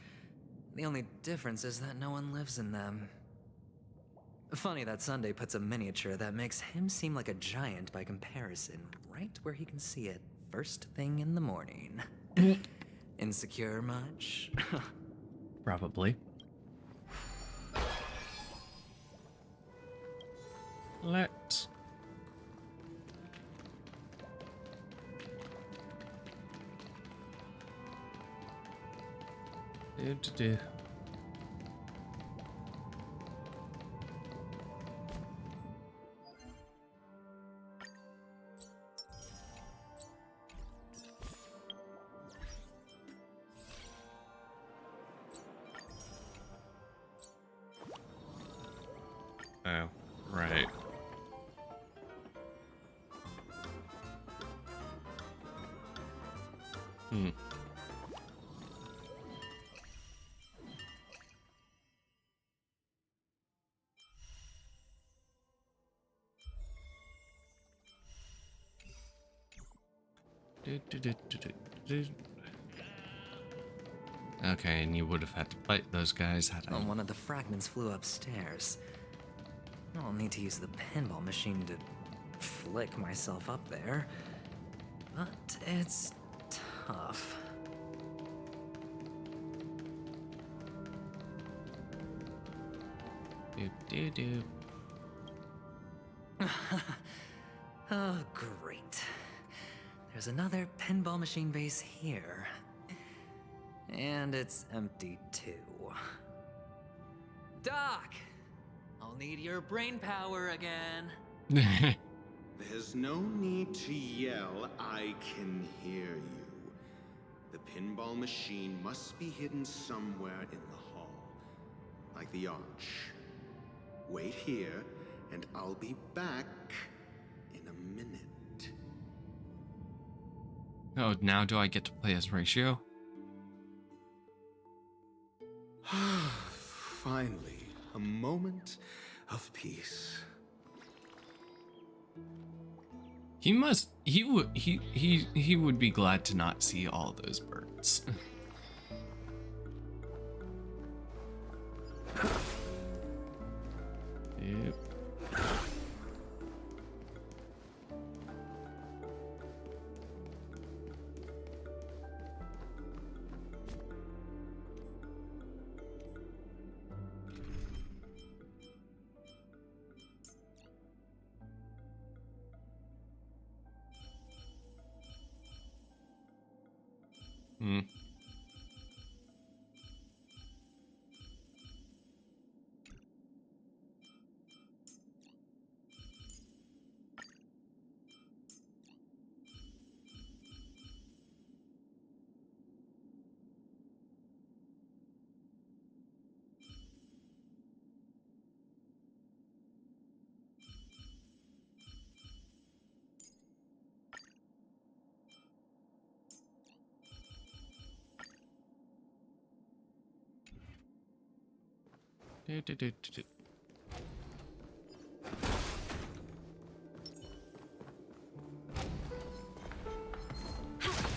The only difference is that no one lives in them. Funny that Sunday puts a miniature that makes him seem like a giant by comparison right where he can see it first thing in the morning. Insecure much? Probably. Let's... do. Oh, right. Hmm. Okay, and you would have had to fight those guys had I... One of the fragments flew upstairs. I'll need to use the pinball machine to flick myself up there. But it's tough. Oh, great. There's another pinball machine base here. And it's empty too. Doc! I'll need your brain power again. There's no need to yell, I can hear you. The pinball machine must be hidden somewhere in the hall. Like the arch. Wait here, and I'll be back in a minute. Oh, now do I get to play as Ratio? Finally, a moment of peace. He would be glad to not see all those birds. Yep. Hmm.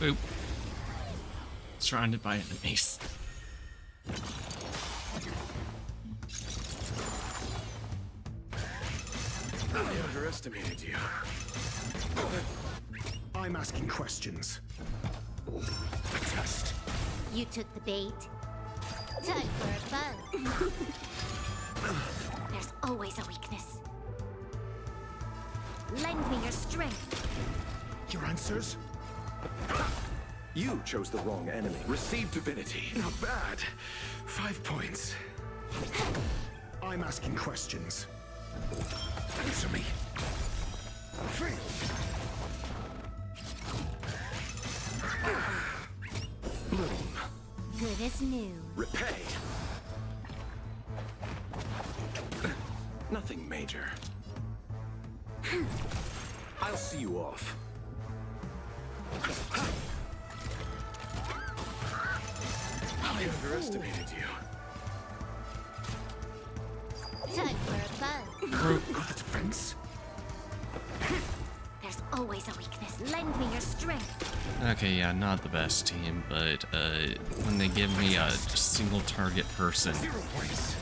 Boop. Surrounded by enemies. I underestimated you. I'm asking questions. A test. You took the bait. Time for a buzz. There's always a weakness. Lend me your strength. Your answers? You chose the wrong enemy. Receive divinity. Not bad. 5 points. I'm asking questions. Answer me. Bloom. Good as new. Repay. Nothing major. I'll see you off. I underestimated you. Time for a buzz. Got the defense? There's always a weakness. Lend me your strength. Okay, yeah, not the best team, but when they give me a single target person. 0 points.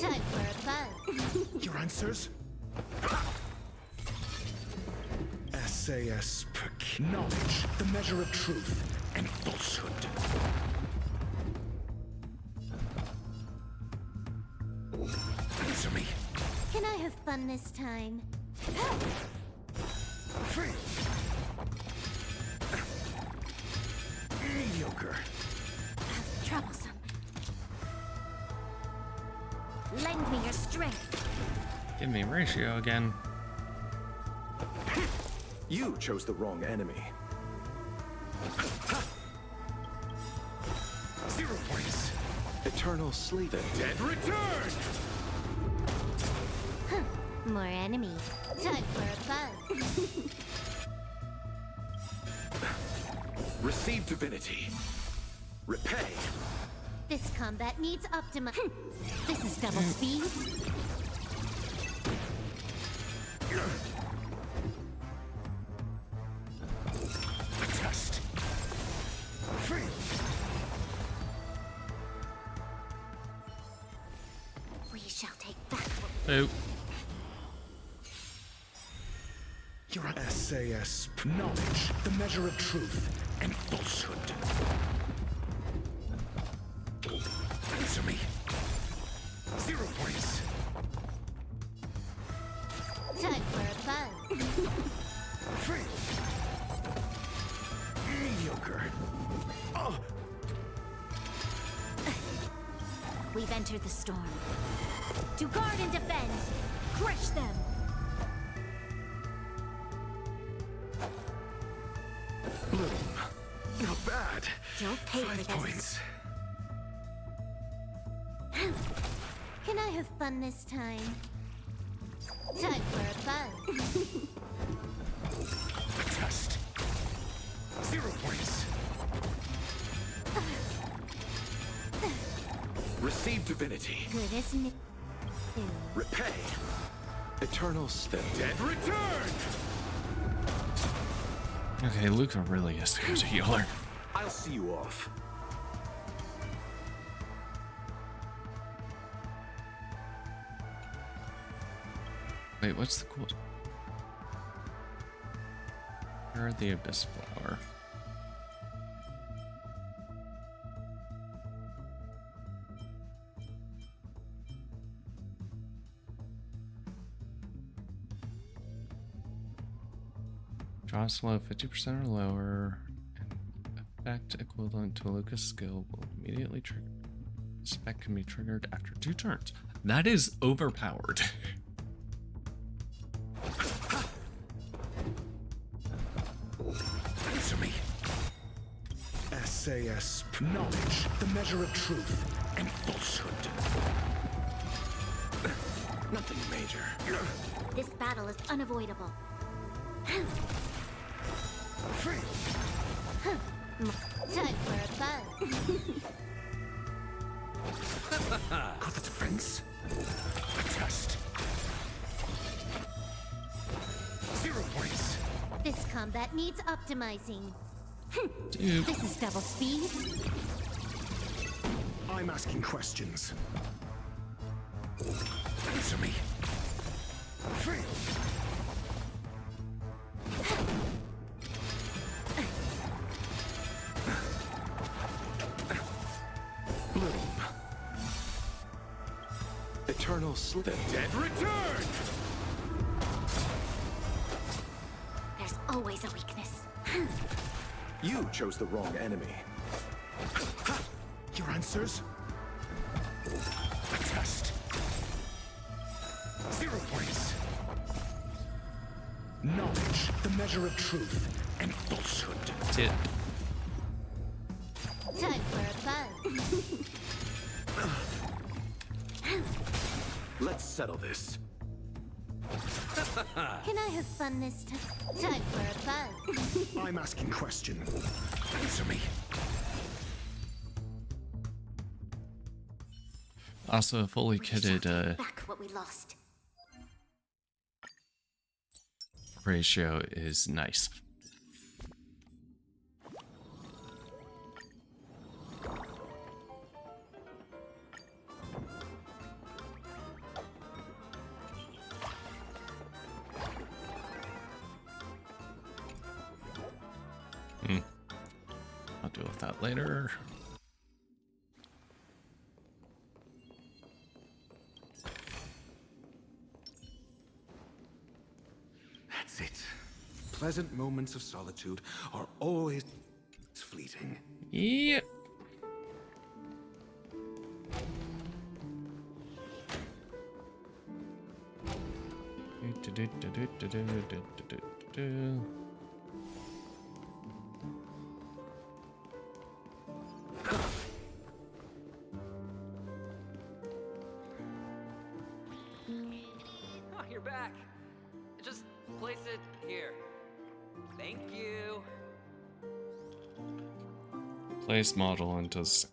Time for a buzz. Your answers? SAS per knowledge, the measure of truth and falsehood. Answer me. Can I have fun this time? Free. Mediocre. Troublesome. Lend me your strength. Give me ratio again. You chose the wrong enemy. 0 points. Eternal sleep. The dead return! More enemy. Time for a buzz. Receive divinity. Repay. This combat needs optima. This is double speed. Test. Free. We shall take back what Oh. You're on SAS knowledge, the measure of truth and falsehood. Answer me. 0 points. Time for a buzz. Free. Mediocre. Oh. We've entered the storm. To guard and defend. Crush them. Bloom. Not bad. Don't pay for 5 this. points. Can I have fun this time? Time for a buzz. Test. 0 points. Receive divinity. Good, isn't it? Repay. Eternal sleep. The dead return! Okay, Luca really is the good healer. I'll see you off. Wait, what's the cool? Where are the Abyss Flower? Draw slow 50% or lower, and effect equivalent to a Lucas skill will immediately trigger. Spec can be triggered after 2 turns. That is overpowered. Answer me. SAS knowledge, the measure of truth and falsehood. Nothing major. This battle is unavoidable. Free. Time for a buzz. Got the defense. Test. 0 points. This combat needs optimizing. Dude. This is double speed. I'm asking questions. Answer me. Free. Bloom. Eternal sleep. The dead return! There's always a weakness. You chose the wrong enemy. Your answers? Test. 0 points. Knowledge, the measure of truth and falsehood. Tip. Time for a buzz. Let's settle this. Can I have fun this time? Time for a buzz. I'm asking questions. Answer me. Also, a fully kitted Back what we lost. ratio is nice. I'll deal with that later. That's it. Pleasant moments of solitude are always fleeting. Yep. Oh, you're back. Just place it here. Thank you. Place model into sync.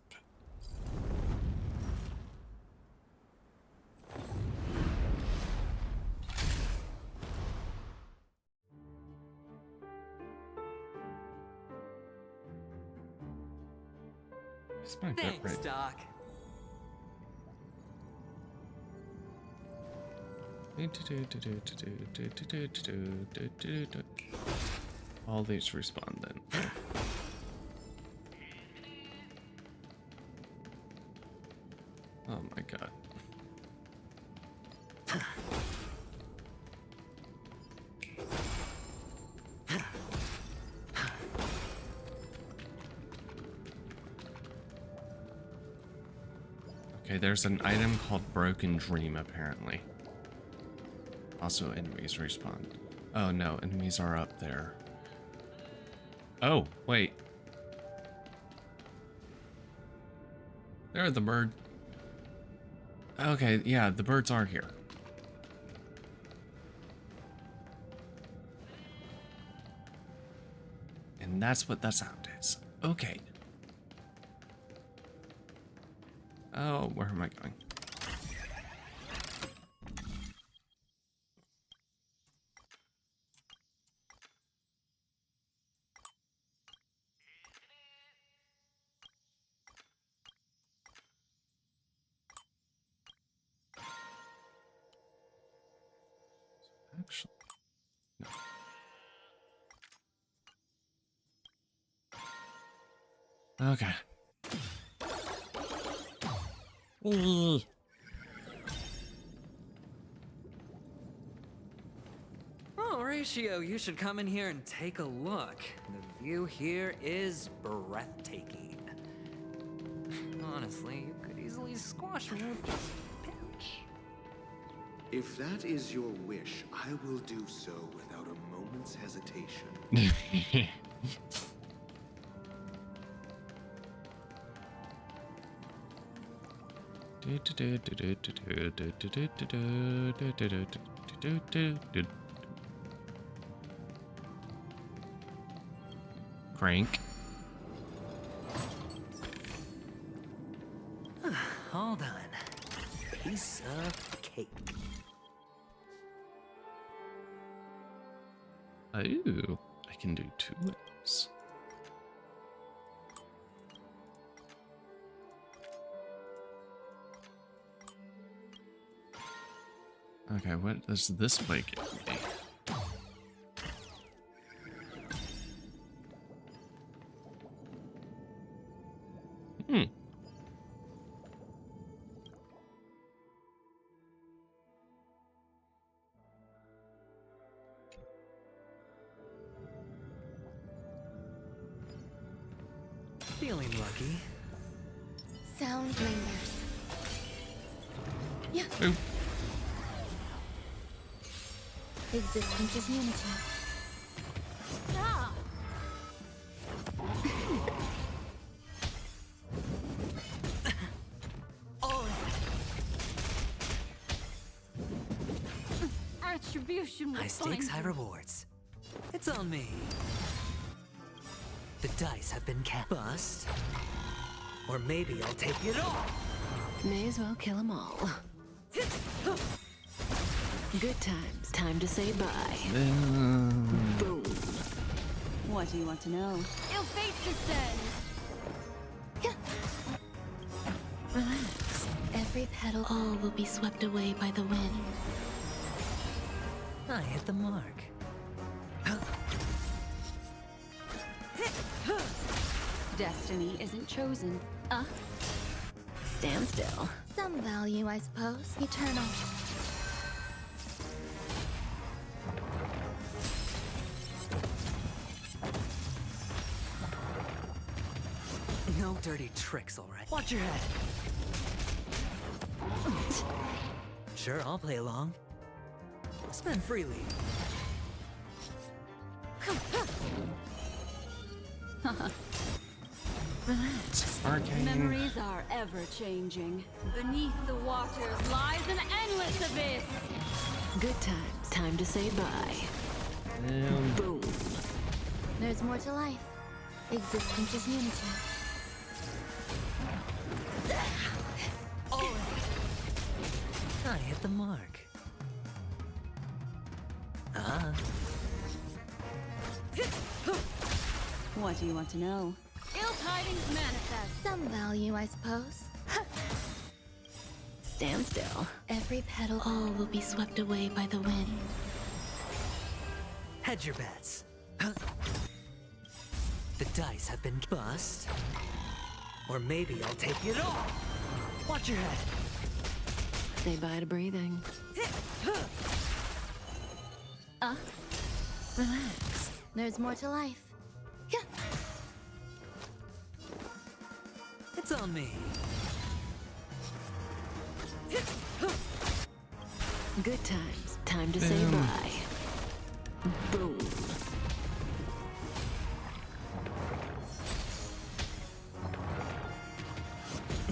This might get Thanks, right. Doc. All these respond then. Oh my god. Okay, there's an item called Broken Dream apparently. Also, enemies respawn. Oh no, enemies are up there. Oh, wait. There, the bird. Okay, yeah, the birds are here. And that's what that sound is. Okay. Oh, where am I going? Actually, no. Okay. Oh, Ratio, you should come in here and take a look. The view here is breathtaking. Honestly, you could easily squash me with just a pinch. If that is your wish, I will do so without a moment's hesitation. Crank. All done. Piece of cake. Ooh, I can do 2 ways. Okay, what does this way give me? Feeling lucky. Sound lingers. Yeah. Oop. Existence is unity. Ah. Oh. Attribution will High stakes, high find you. rewards. It's on me. The dice have been cast. Bust. Or maybe I'll take it all. May as well kill them all. Good times. Time to say bye. Boom. What do you want to know? Ill fate descends. Relax. Every petal, all will be swept away by the wind. I hit the mark. Destiny isn't chosen. Stand still. Some value, I suppose. Eternal. No dirty tricks, all right? Watch your head. Sure, I'll play along. Spend freely. Relax. Arcane. Memories are ever changing. Beneath the waters lies an endless abyss. Good times. Time to say bye. Boom. There's more to life. Existence is unity. I hit the mark. What do you want to know? Ill tidings manifest. Some value, I suppose. Stand still. Every petal, all will be swept away by the wind. Hedge your bets. The dice have been bust. Or maybe I'll take it all. Watch your head. Say bye to breathing. Relax. There's more to life. It's on me. Good times. Time to say bye. Boom.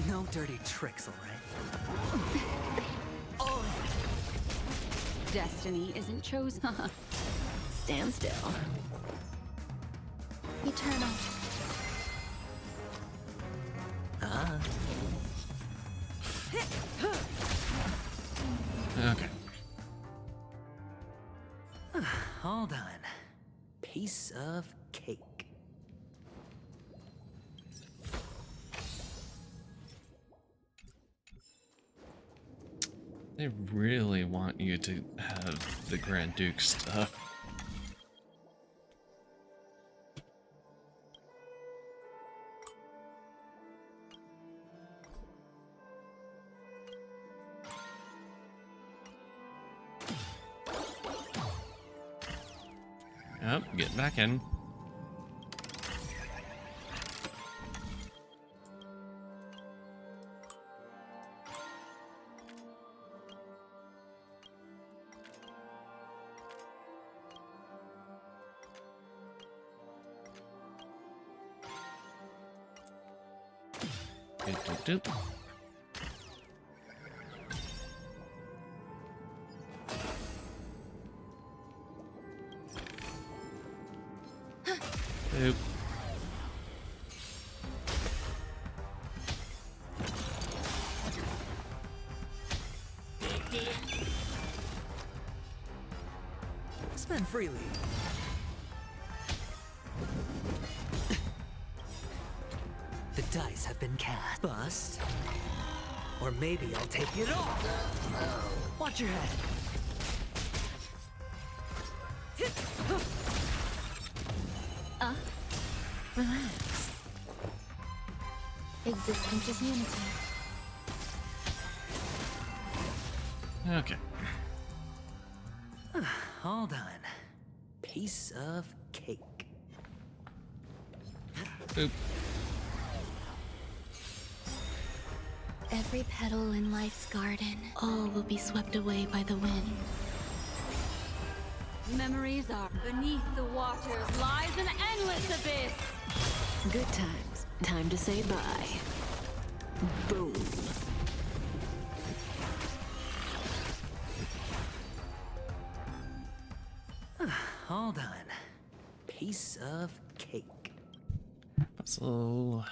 No dirty tricks, all right? Destiny isn't chosen. Stand still. Eternal. Okay. All done. Piece of cake. They really want you to have the Grand Duke stuff. Yep, get back in. Doop, doop, doop. Boop. Spend freely. The dice have been cast. Bust. Or maybe I'll take it all. Watch your head. Relax. Existence is unity. Okay. All done. Piece of cake. Boop. Every petal in life's garden, all will be swept away by the wind. Memories are beneath the waters lies an endless abyss. Good times. Time to say bye. Boom. All done. Piece of cake. Puzzle.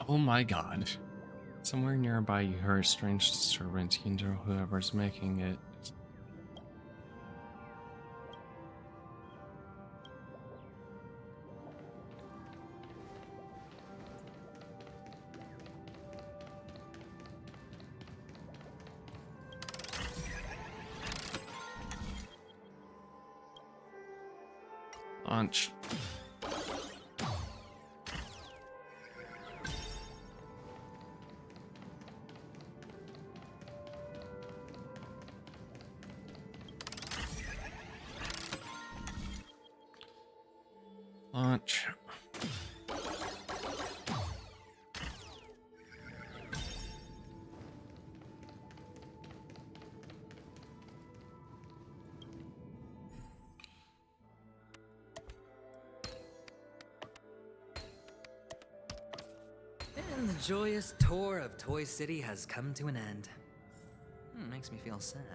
Oh my god. Somewhere nearby you hear a strange disturbance. You know whoever's making it. Launch. Launch. And the joyous tour of Toy City has come to an end. Makes me feel sad.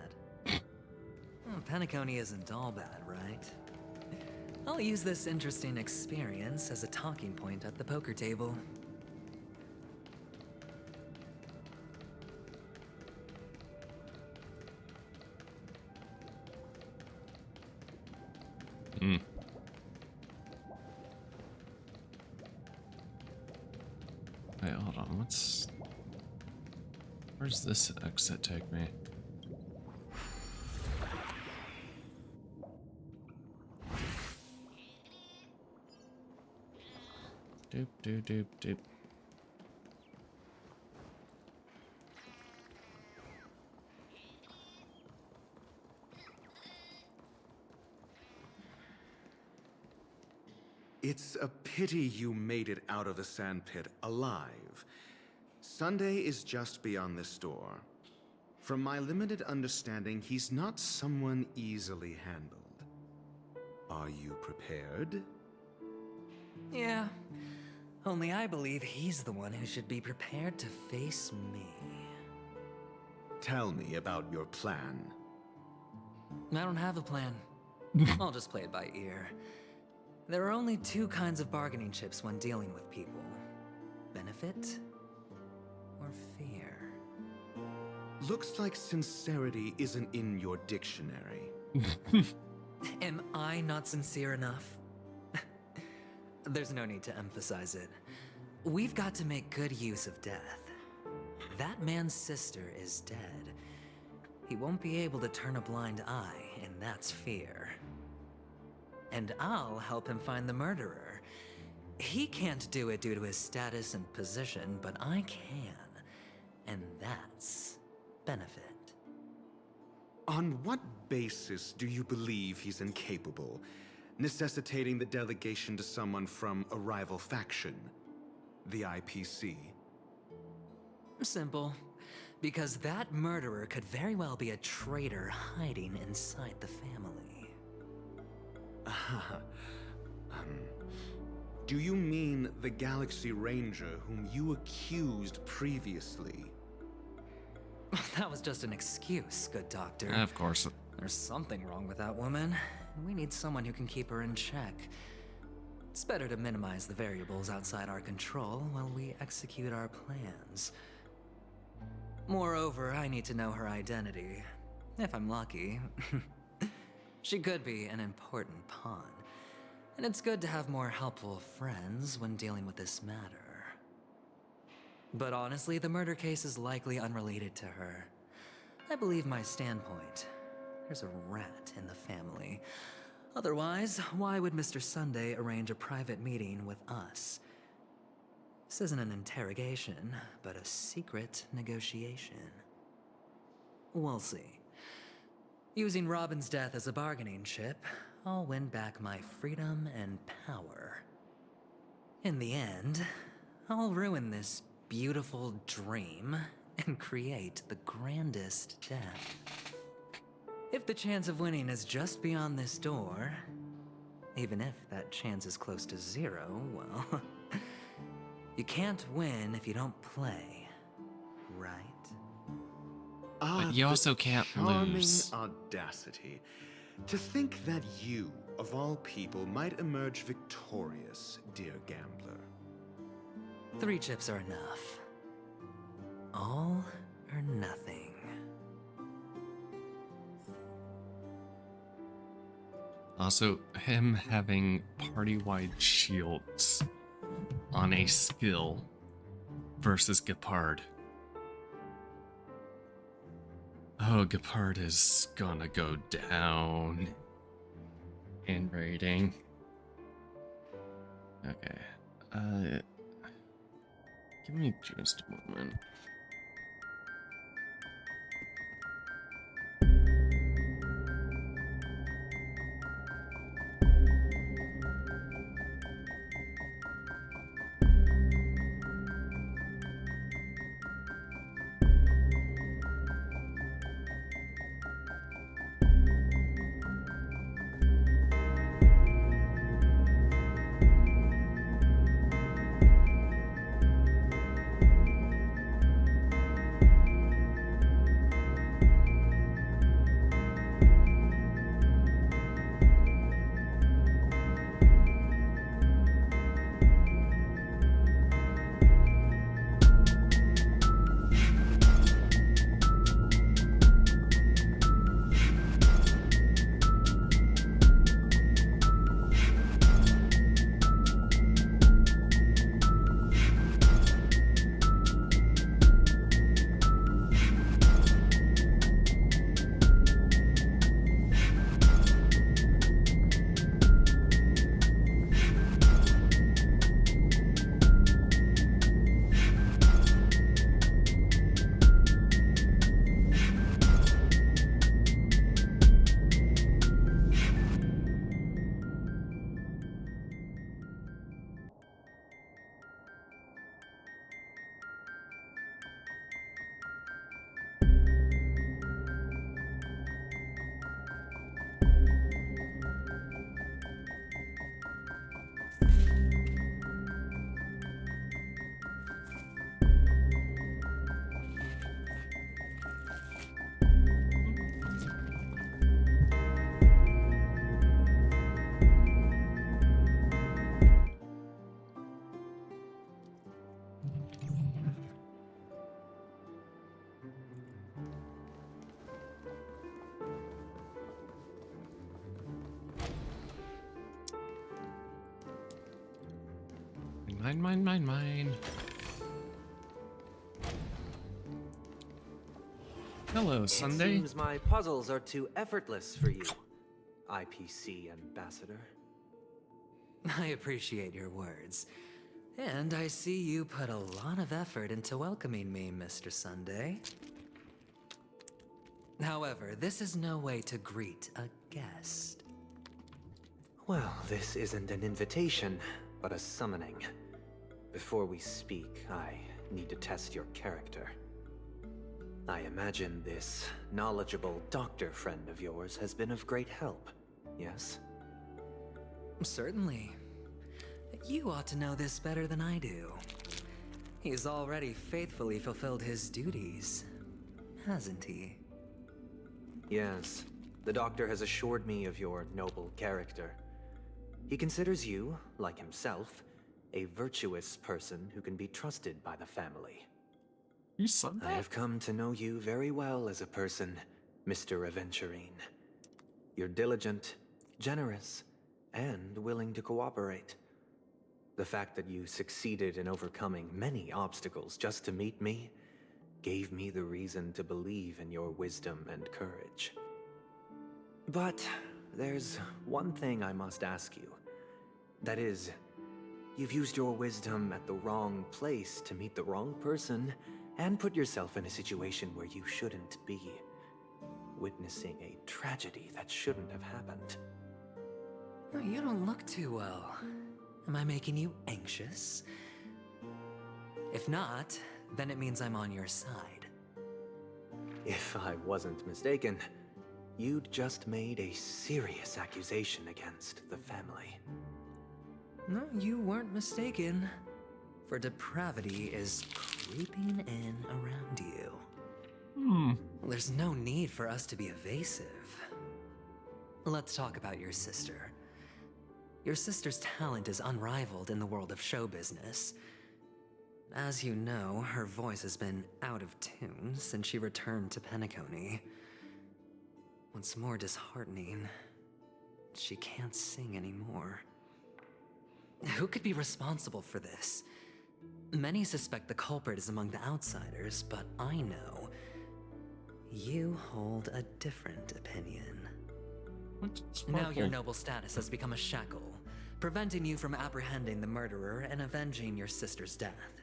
Penacony isn't all bad, right? I'll use this interesting experience as a talking point at the poker table. Wait, hold on. Where's this exit take me? Doop, doop, doop, doop. It's a pity you made it out of the sandpit alive. Sunday is just beyond this door. From my limited understanding, he's not someone easily handled. Are you prepared? Yeah, only I believe he's the one who should be prepared to face me. Tell me about your plan. I don't have a plan. I'll just play it by ear. There are only two kinds of bargaining chips when dealing with people. Benefit or fear. Looks like sincerity isn't in your dictionary. Am I not sincere enough? There's no need to emphasize it. We've got to make good use of death. That man's sister is dead. He won't be able to turn a blind eye, and that's fear. And I'll help him find the murderer. He can't do it due to his status and position, but I can. And that's benefit. On what basis do you believe he's incapable, necessitating the delegation to someone from a rival faction, the IPC? Simple. Because that murderer could very well be a traitor hiding inside the family. Do you mean the Galaxy Ranger whom you accused previously? That was just an excuse, good doctor. Of course. There's something wrong with that woman. We need someone who can keep her in check. It's better to minimize the variables outside our control while we execute our plans. Moreover, I need to know her identity. If I'm lucky. She could be an important pawn. And it's good to have more helpful friends when dealing with this matter. But honestly, the murder case is likely unrelated to her. I believe my standpoint. There's a rat in the family. Otherwise, why would Mr. Sunday arrange a private meeting with us? This isn't an interrogation, but a secret negotiation. We'll see. Using Robin's death as a bargaining chip, I'll win back my freedom and power. In the end, I'll ruin this beautiful dream and create the grandest death. If the chance of winning is just beyond this door, even if that chance is close to zero, well, you can't win if you don't play, right? But you also can't lose. Audacity. To think that you, of all people, might emerge victorious, dear gambler. 3 chips are enough. All or nothing. Also, him having party-wide shields on a skill versus Gepard. Oh, Gepard is gonna go down in rating. Okay. Give me just a moment. Mine. Hello, Sunday. It seems my puzzles are too effortless for you, IPC Ambassador. I appreciate your words. And I see you put a lot of effort into welcoming me, Mr. Sunday. However, this is no way to greet a guest. Well, this isn't an invitation, but a summoning. Before we speak, I need to test your character. I imagine this knowledgeable doctor friend of yours has been of great help, yes? Certainly. You ought to know this better than I do. He's already faithfully fulfilled his duties, hasn't he? Yes. The doctor has assured me of your noble character. He considers you, like himself, a virtuous person who can be trusted by the family. You said that? I have come to know you very well as a person, Mr. Aventurine. You're diligent, generous, and willing to cooperate. The fact that you succeeded in overcoming many obstacles just to meet me gave me the reason to believe in your wisdom and courage. But there's one thing I must ask you. That is, you've used your wisdom at the wrong place to meet the wrong person and put yourself in a situation where you shouldn't be, witnessing a tragedy that shouldn't have happened. You don't look too well. Am I making you anxious? If not, then it means I'm on your side. If I wasn't mistaken, you'd just made a serious accusation against the family. No, you weren't mistaken. For depravity is creeping in around you. There's no need for us to be evasive. let's talk about your sister. Your sister's talent is unrivaled in the world of show business. As you know, her voice has been out of tune since she returned to Penacony. What's more disheartening, she can't sing anymore. Who could be responsible for this? Many suspect the culprit is among the outsiders, but I know you hold a different opinion. Now your noble status has become a shackle, preventing you from apprehending the murderer and avenging your sister's death.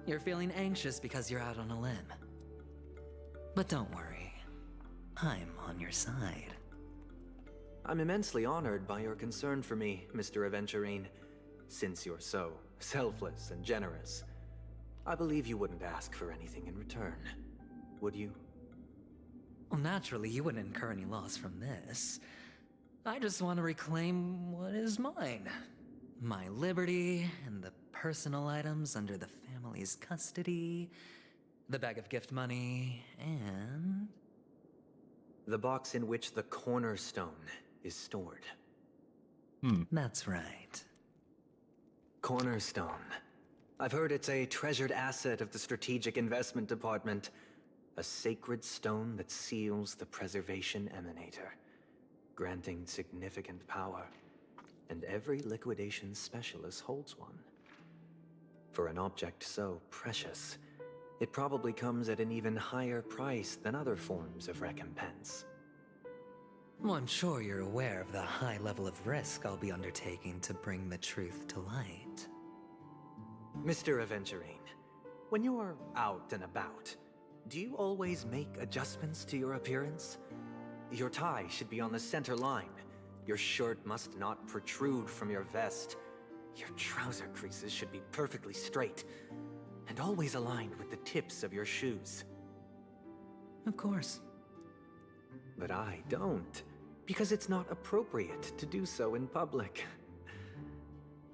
You're feeling anxious because you're out on a limb. But don't worry, I'm on your side. I'm immensely honored by your concern for me, Mr. Aventurine. Since you're so selfless and generous, I believe you wouldn't ask for anything in return, would you? Well, naturally, you wouldn't incur any loss from this. I just want to reclaim what is mine. My liberty and the personal items under the family's custody, the bag of gift money, and... the box in which the cornerstone is stored. That's right. Cornerstone. I've heard it's a treasured asset of the Strategic Investment Department. A sacred stone that seals the Preservation Emanator, granting significant power. And every liquidation specialist holds one. For an object so precious, it probably comes at an even higher price than other forms of recompense. Well, I'm sure you're aware of the high level of risk I'll be undertaking to bring the truth to light. Mr. Aventurine, when you're out and about, do you always make adjustments to your appearance? Your tie should be on the center line. Your shirt must not protrude from your vest. Your trouser creases should be perfectly straight, and always aligned with the tips of your shoes. Of course. But I don't, because it's not appropriate to do so in public.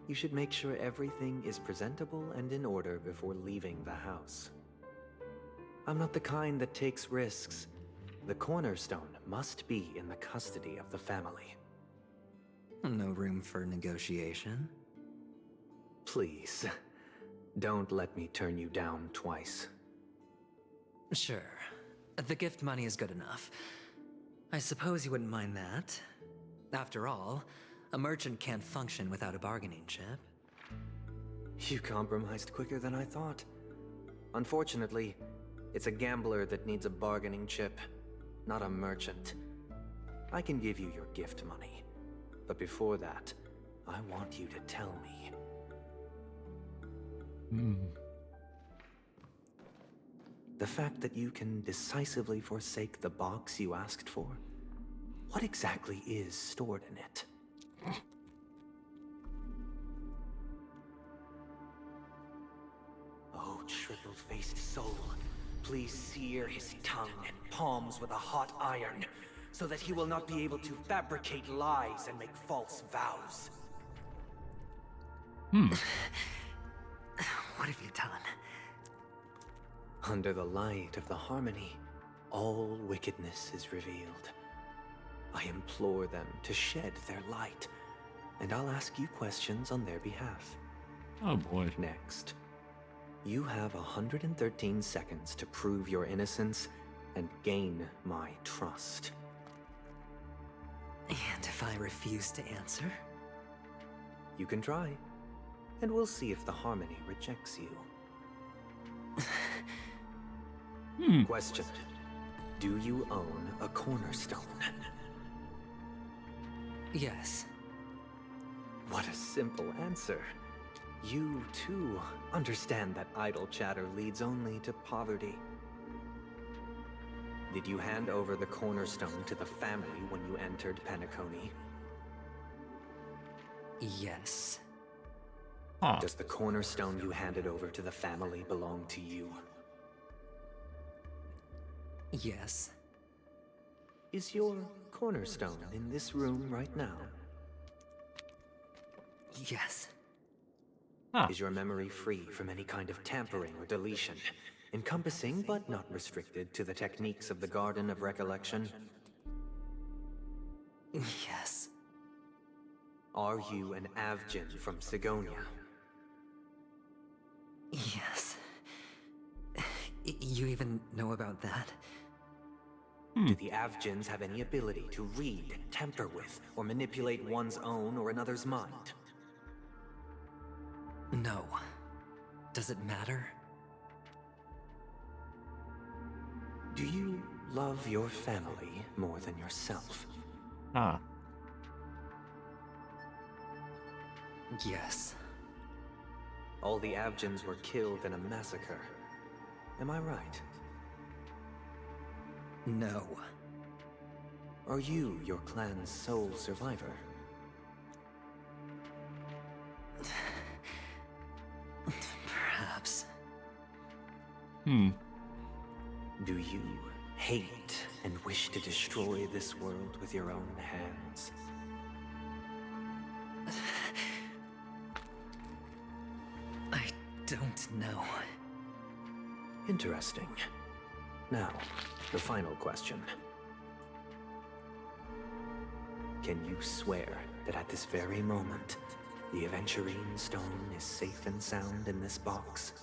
You should make sure everything is presentable and in order before leaving the house. I'm not the kind that takes risks. The cornerstone must be in the custody of the family. No room for negotiation. Please, don't let me turn you down twice. Sure. The gift money is good enough. I suppose you wouldn't mind that. After all, a merchant can't function without a bargaining chip. You compromised quicker than I thought. Unfortunately, it's a gambler that needs a bargaining chip, not a merchant. I can give you your gift money, but before that, I want you to tell me. The fact that you can decisively forsake the box you asked for, what exactly is stored in it? Oh, triple-faced soul, please sear his tongue and palms with a hot iron, so that he will not be able to fabricate lies and make false vows. What have you done? Under the light of the harmony, all wickedness is revealed. I implore them to shed their light, and I'll ask you questions on their behalf. Oh boy. Next, you have 113 seconds to prove your innocence and gain my trust. And if I refuse to answer? You can try, and we'll see if the harmony rejects you. Question. Do you own a cornerstone? Yes. What a simple answer. You, too, understand that idle chatter leads only to poverty. Did you hand over the cornerstone to the family when you entered Penacony? Yes. Does the cornerstone you handed over to the family belong to you? Yes. Is your cornerstone in this room right now? Yes. Is your memory free from any kind of tampering or deletion, encompassing but not restricted to the techniques of the Garden of Recollection? Yes. Are you an Avgin from Sigonia? Yes. You even know about that? Do the Avgins have any ability to read, tamper with, or manipulate one's own or another's mind? No. Does it matter? Do you love your family more than yourself? Ah. Yes. All the Avgins were killed in a massacre. Am I right? No. Are you your clan's sole survivor? Perhaps. Do you hate and wish to destroy this world with your own hands? I don't know. Interesting. Now, the final question. Can you swear that at this very moment, the Aventurine Stone is safe and sound in this box?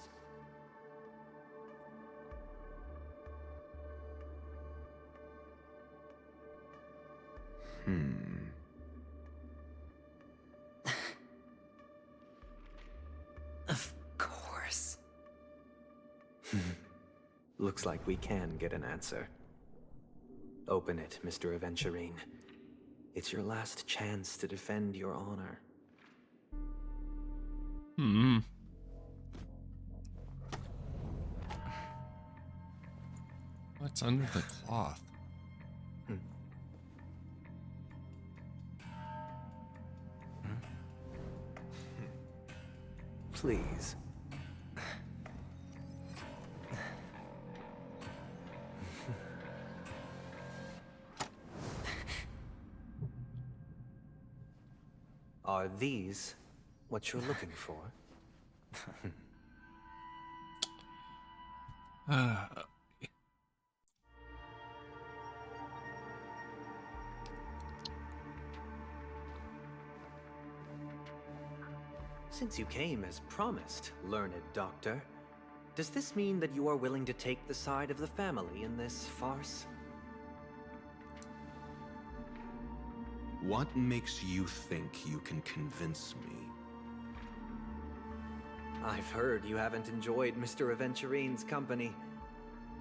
Of course. Looks like we can get an answer. Open it, Mr. Aventurine. It's your last chance to defend your honor. What's under the cloth? Please. Are these what you're looking for? Since you came as promised, learned doctor, does this mean that you are willing to take the side of the family in this farce? What makes you think you can convince me? I've heard you haven't enjoyed Mr. Aventurine's company.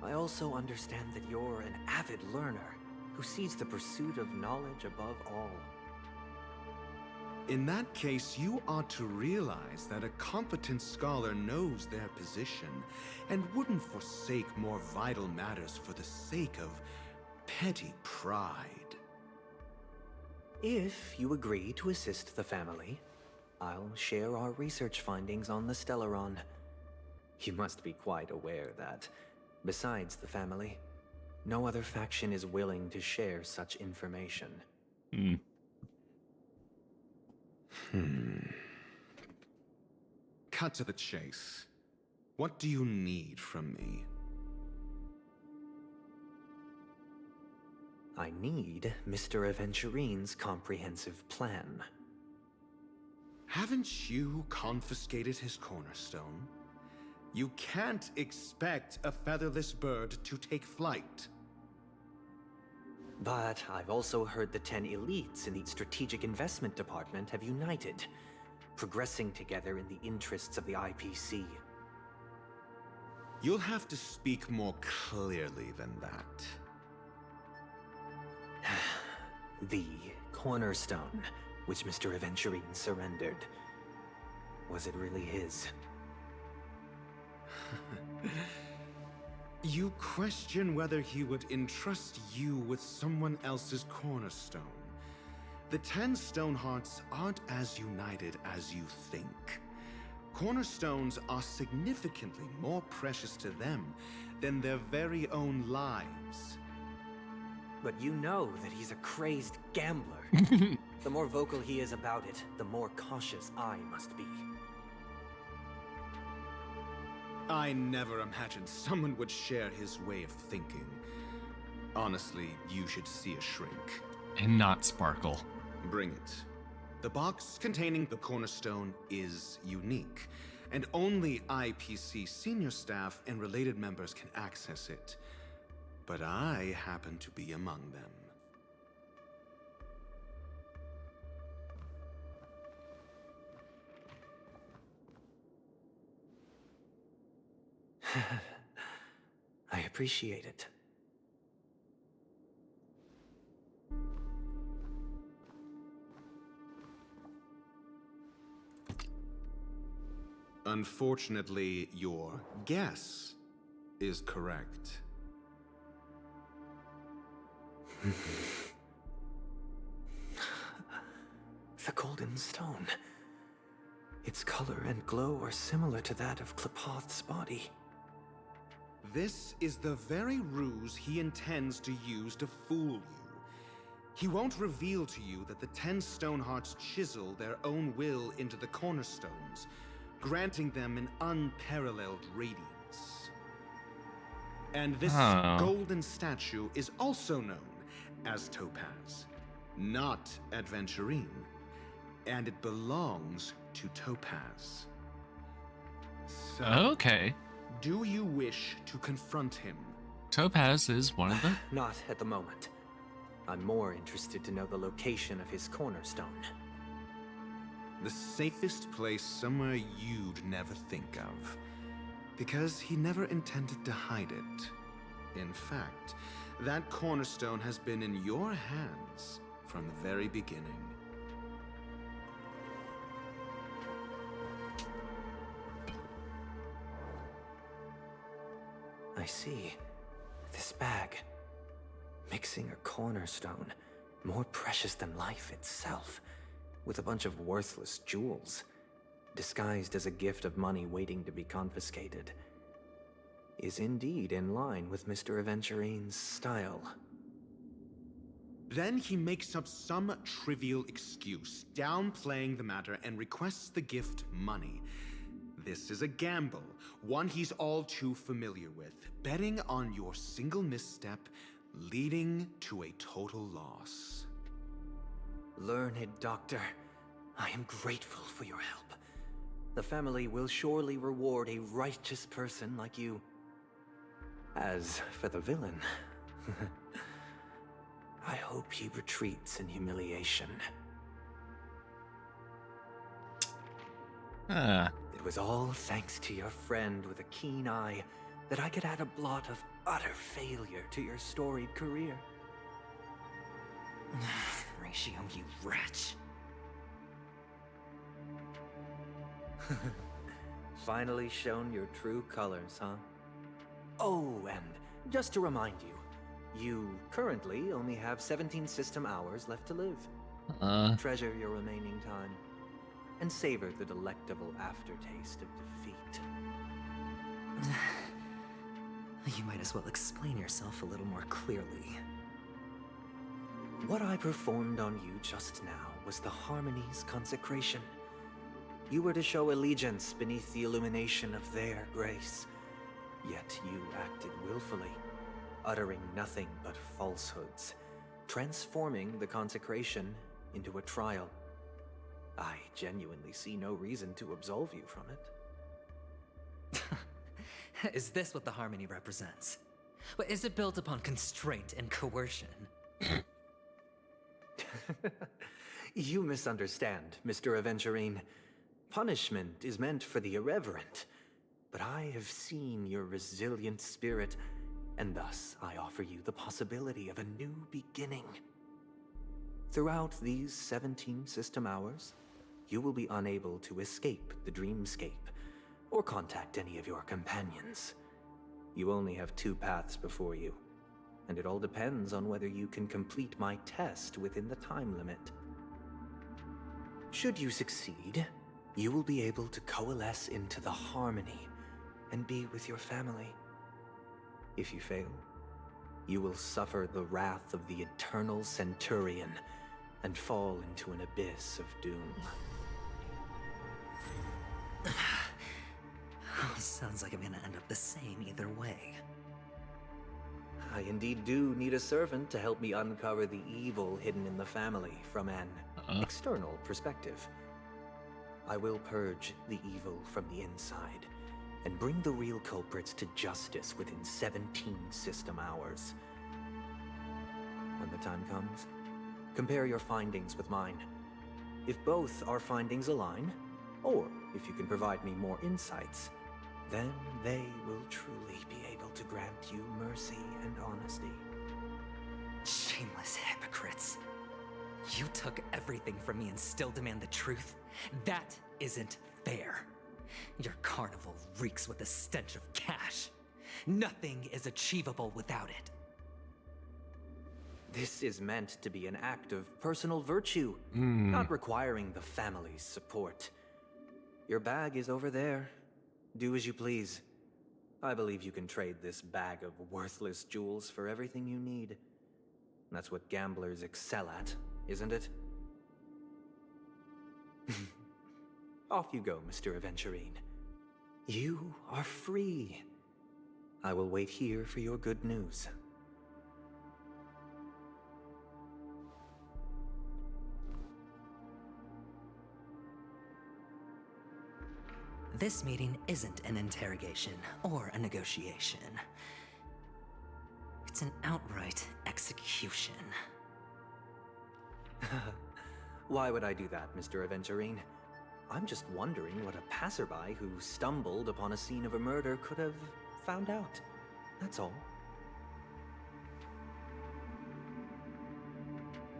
I also understand that you're an avid learner who sees the pursuit of knowledge above all. In that case, you ought to realize that a competent scholar knows their position and wouldn't forsake more vital matters for the sake of petty pride. If you agree to assist the family, I'll share our research findings on the Stellaron. You must be quite aware that, besides the family, no other faction is willing to share such information. Cut to the chase. What do you need from me? I need Mr. Aventurine's comprehensive plan. Haven't you confiscated his cornerstone? You can't expect a featherless bird to take flight. But I've also heard the 10 elites in the Strategic Investment Department have united, progressing together in the interests of the IPC. You'll have to speak more clearly than that. The cornerstone, which Mr. Aventurine surrendered. Was it really his? You question whether he would entrust you with someone else's cornerstone. The 10 Stonehearts aren't as united as you think. Cornerstones are significantly more precious to them than their very own lives. But you know that he's a crazed gambler. The more vocal he is about it, the more cautious I must be. I never imagined someone would share his way of thinking. Honestly, you should see a shrink. and not sparkle. Bring it. The box containing the cornerstone is unique, and only IPC senior staff and related members can access it. But I happen to be among them. I appreciate it. Unfortunately, your guess is correct. The golden stone. Its color and glow are similar to that of Klepoth's body. This is the very ruse he intends to use to fool you. He won't reveal to you that the 10 Stonehearts chisel their own will into the cornerstones, granting them an unparalleled radiance. And this golden statue is also known as Topaz, not Adventurine, and it belongs to Topaz. So, Okay. do you wish to confront him? Topaz is one of them. Not at the moment. I'm more interested to know the location of his cornerstone. The safest place somewhere you'd never think of. Because he never intended to hide it. In fact, that cornerstone has been in your hands from the very beginning. I see. This bag. Mixing a cornerstone, more precious than life itself, with a bunch of worthless jewels, disguised as a gift of money waiting to be confiscated, is indeed in line with Mr. Aventurine's style. Then he makes up some trivial excuse, downplaying the matter, and requests the gift money. This is a gamble, one he's all too familiar with, betting on your single misstep, leading to a total loss. Learned doctor, I am grateful for your help. The family will surely reward a righteous person like you. As for the villain, I hope he retreats in humiliation. It was all thanks to your friend with a keen eye that I could add a blot of utter failure to your storied career. Ratio, you wretch. Finally shown your true colors, huh? Oh, and just to remind you, you currently only have 17 system hours left to live. Treasure your remaining time, and savor the delectable aftertaste of defeat. You might as well explain yourself a little more clearly. What I performed on you just now was the Harmony's consecration. You were to show allegiance beneath the illumination of their grace. Yet you acted willfully, uttering nothing but falsehoods, transforming the consecration into a trial. I genuinely see no reason to absolve you from it. Is this what the Harmony represents? But is it built upon constraint and coercion? You misunderstand, Mr. Aventurine. Punishment is meant for the irreverent. But I have seen your resilient spirit, and thus I offer you the possibility of a new beginning. Throughout these 17 system hours, you will be unable to escape the dreamscape, or contact any of your companions. You only have 2 paths before you, and it all depends on whether you can complete my test within the time limit. Should you succeed, you will be able to coalesce into the Harmony and be with your family. If you fail, you will suffer the wrath of the Eternal Centurion and fall into an abyss of doom. Sounds like I'm gonna end up the same either way. I indeed do need a servant to help me uncover the evil hidden in the family from an external perspective. I will purge the evil from the inside and bring the real culprits to justice within 17 system hours. When the time comes, compare your findings with mine. If both our findings align, or if you can provide me more insights, then they will truly be able to grant you mercy and honesty. Shameless hypocrites. You took everything from me and still demand the truth? That isn't fair. Your carnival reeks with the stench of cash. Nothing is achievable without it. This is meant to be an act of personal virtue, not requiring the family's support. Your bag is over there. Do as you please. I believe you can trade this bag of worthless jewels for everything you need. That's what gamblers excel at, isn't it? Off you go, Mr. Aventurine. You are free. I will wait here for your good news. This meeting isn't an interrogation or a negotiation. It's an outright execution. Why would I do that, Mr. Aventurine? I'm just wondering what a passerby who stumbled upon a scene of a murder could have found out. That's all.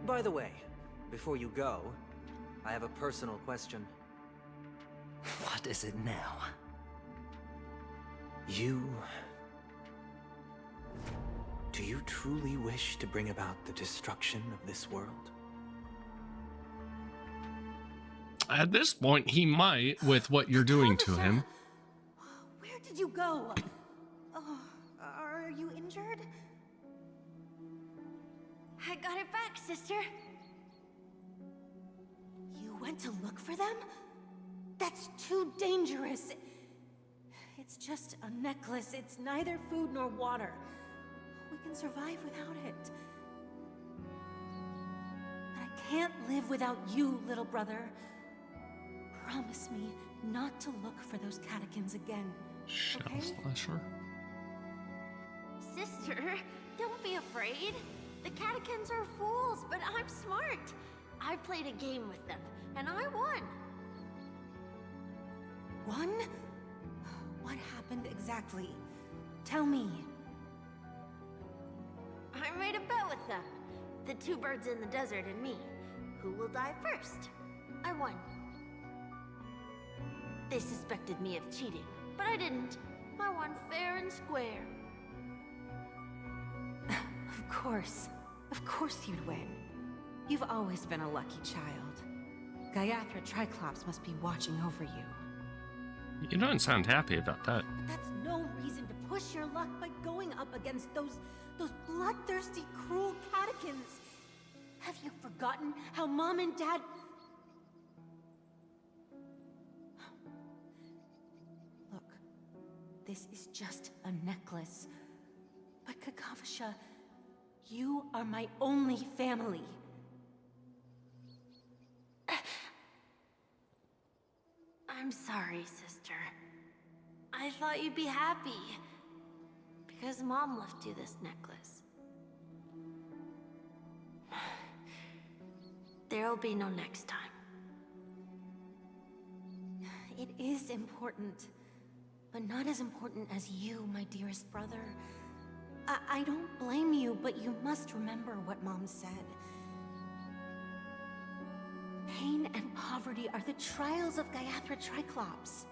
By the way, before you go, I have a personal question. What is it now? Do you truly wish to bring about the destruction of this world? At this point, he might, with what you're doing to him. Where did you go? Oh, are you injured? I got it back, sister. You went to look for them? That's too dangerous. It's just a necklace. It's neither food nor water. We can survive without it. But I can't live without you, little brother. Promise me not to look for those catechins again. Okay? Slasher. Sister, don't be afraid. The catechins are fools, but I'm smart. I played a game with them, and I won. Won? What happened exactly? Tell me. I made a bet with them. The two birds in the desert and me. Who will die first? I won. They suspected me of cheating, but I didn't. I won fair and square. Of course. Of course you'd win. You've always been a lucky child. Gaiathra Triclops must be watching over you. You don't sound happy about that. But that's no reason to push your luck by going up against those bloodthirsty, cruel catechins. Have you forgotten how Mom and Dad... Look, this is just a necklace. But Kakavasha, you are my only family. I'm sorry, sister. I thought you'd be happy. Because Mom left you this necklace. There'll be no next time. It is important. But not as important as you, my dearest brother. I don't blame you, but you must remember what Mom said. Pain and poverty are the trials of Gaiathra Triclops.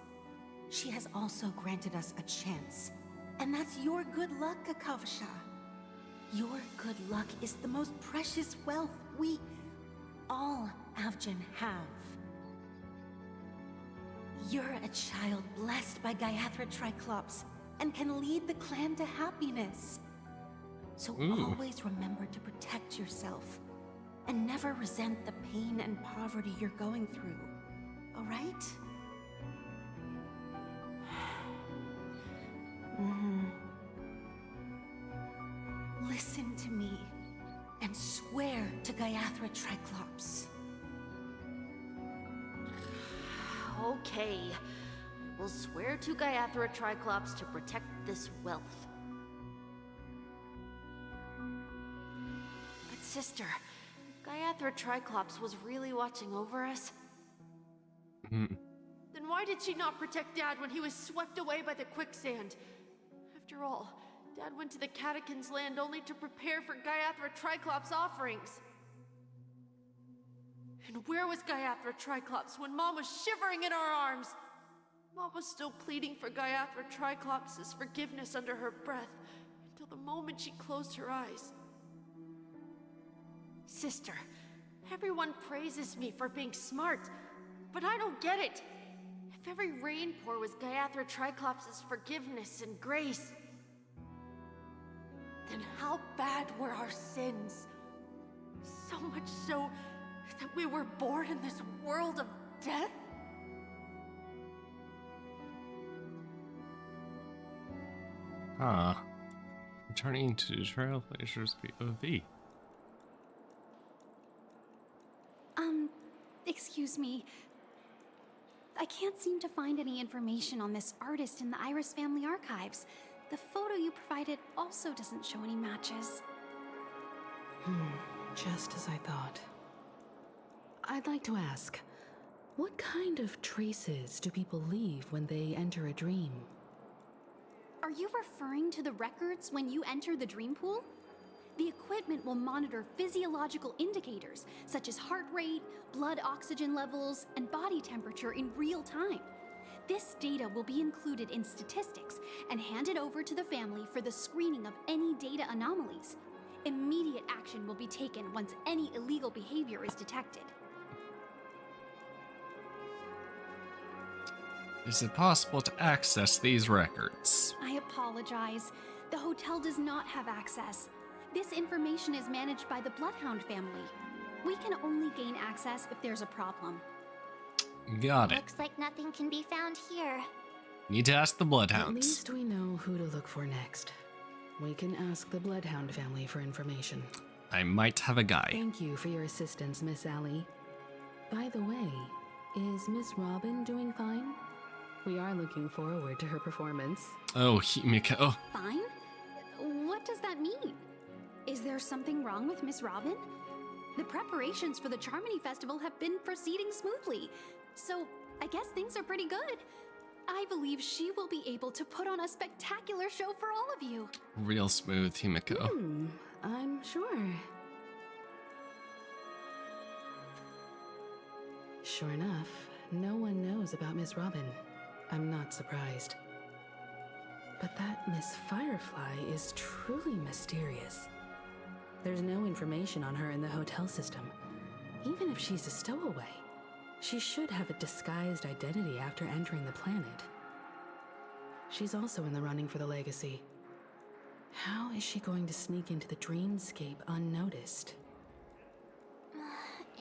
She has also granted us a chance. And that's your good luck, Kakavasha. Your good luck is the most precious wealth we, all Avgin, have. You're a child blessed by Gaiathra Triclops and can lead the clan to happiness. So always remember to protect yourself and never resent the pain and poverty you're going through. All right? Gaiathra Triclops. Okay. We'll swear to Gaiathra Triclops to protect this wealth. But sister, if Gaiathra Triclops was really watching over us, then why did she not protect Dad when he was swept away by the quicksand? After all, Dad went to the Catechins' land only to prepare for Gaiathra Triclops' offerings. And where was Gaiathra Triclops when Mom was shivering in our arms? Mom was still pleading for Gaiathra Triclops' forgiveness under her breath until the moment she closed her eyes. Sister, everyone praises me for being smart, but I don't get it. If every rain pour was Gaiathra Triclops' forgiveness and grace, then how bad were our sins? So much so that we were born in this world of death? Ah. Returning to Trailblazers POV. Excuse me. I can't seem to find any information on this artist in the Iris family archives. The photo you provided also doesn't show any matches. Just as I thought. I'd like to ask, what kind of traces do people leave when they enter a dream? Are you referring to the records when you enter the dream pool? The equipment will monitor physiological indicators such as heart rate, blood oxygen levels, and body temperature in real time. This data will be included in statistics and handed over to the family for the screening of any data anomalies. Immediate action will be taken once any illegal behavior is detected. Is it possible to access these records? I apologize. The hotel does not have access. This information is managed by the Bloodhound family. We can only gain access if there's a problem. Got it. Looks like nothing can be found here. Need to ask the At Bloodhounds. least we know who to look for next. We can ask the Bloodhound family for information. I might have a guy. Thank you for your assistance, Miss Allie. By the way, is Miss Robin doing fine? We are looking forward to her performance. Oh, Himiko. Fine? What does that mean? Is there something wrong with Miss Robin? The preparations for the Charmony Festival have been proceeding smoothly, so I guess things are pretty good. I believe she will be able to put on a spectacular show for all of you. Real smooth, Himiko. I'm sure. Sure enough, no one knows about Miss Robin. I'm not surprised. But that Miss Firefly is truly mysterious. There's no information on her in the hotel system. Even if she's a stowaway, she should have a disguised identity after entering the planet. She's also in the running for the legacy. How is she going to sneak into the dreamscape unnoticed?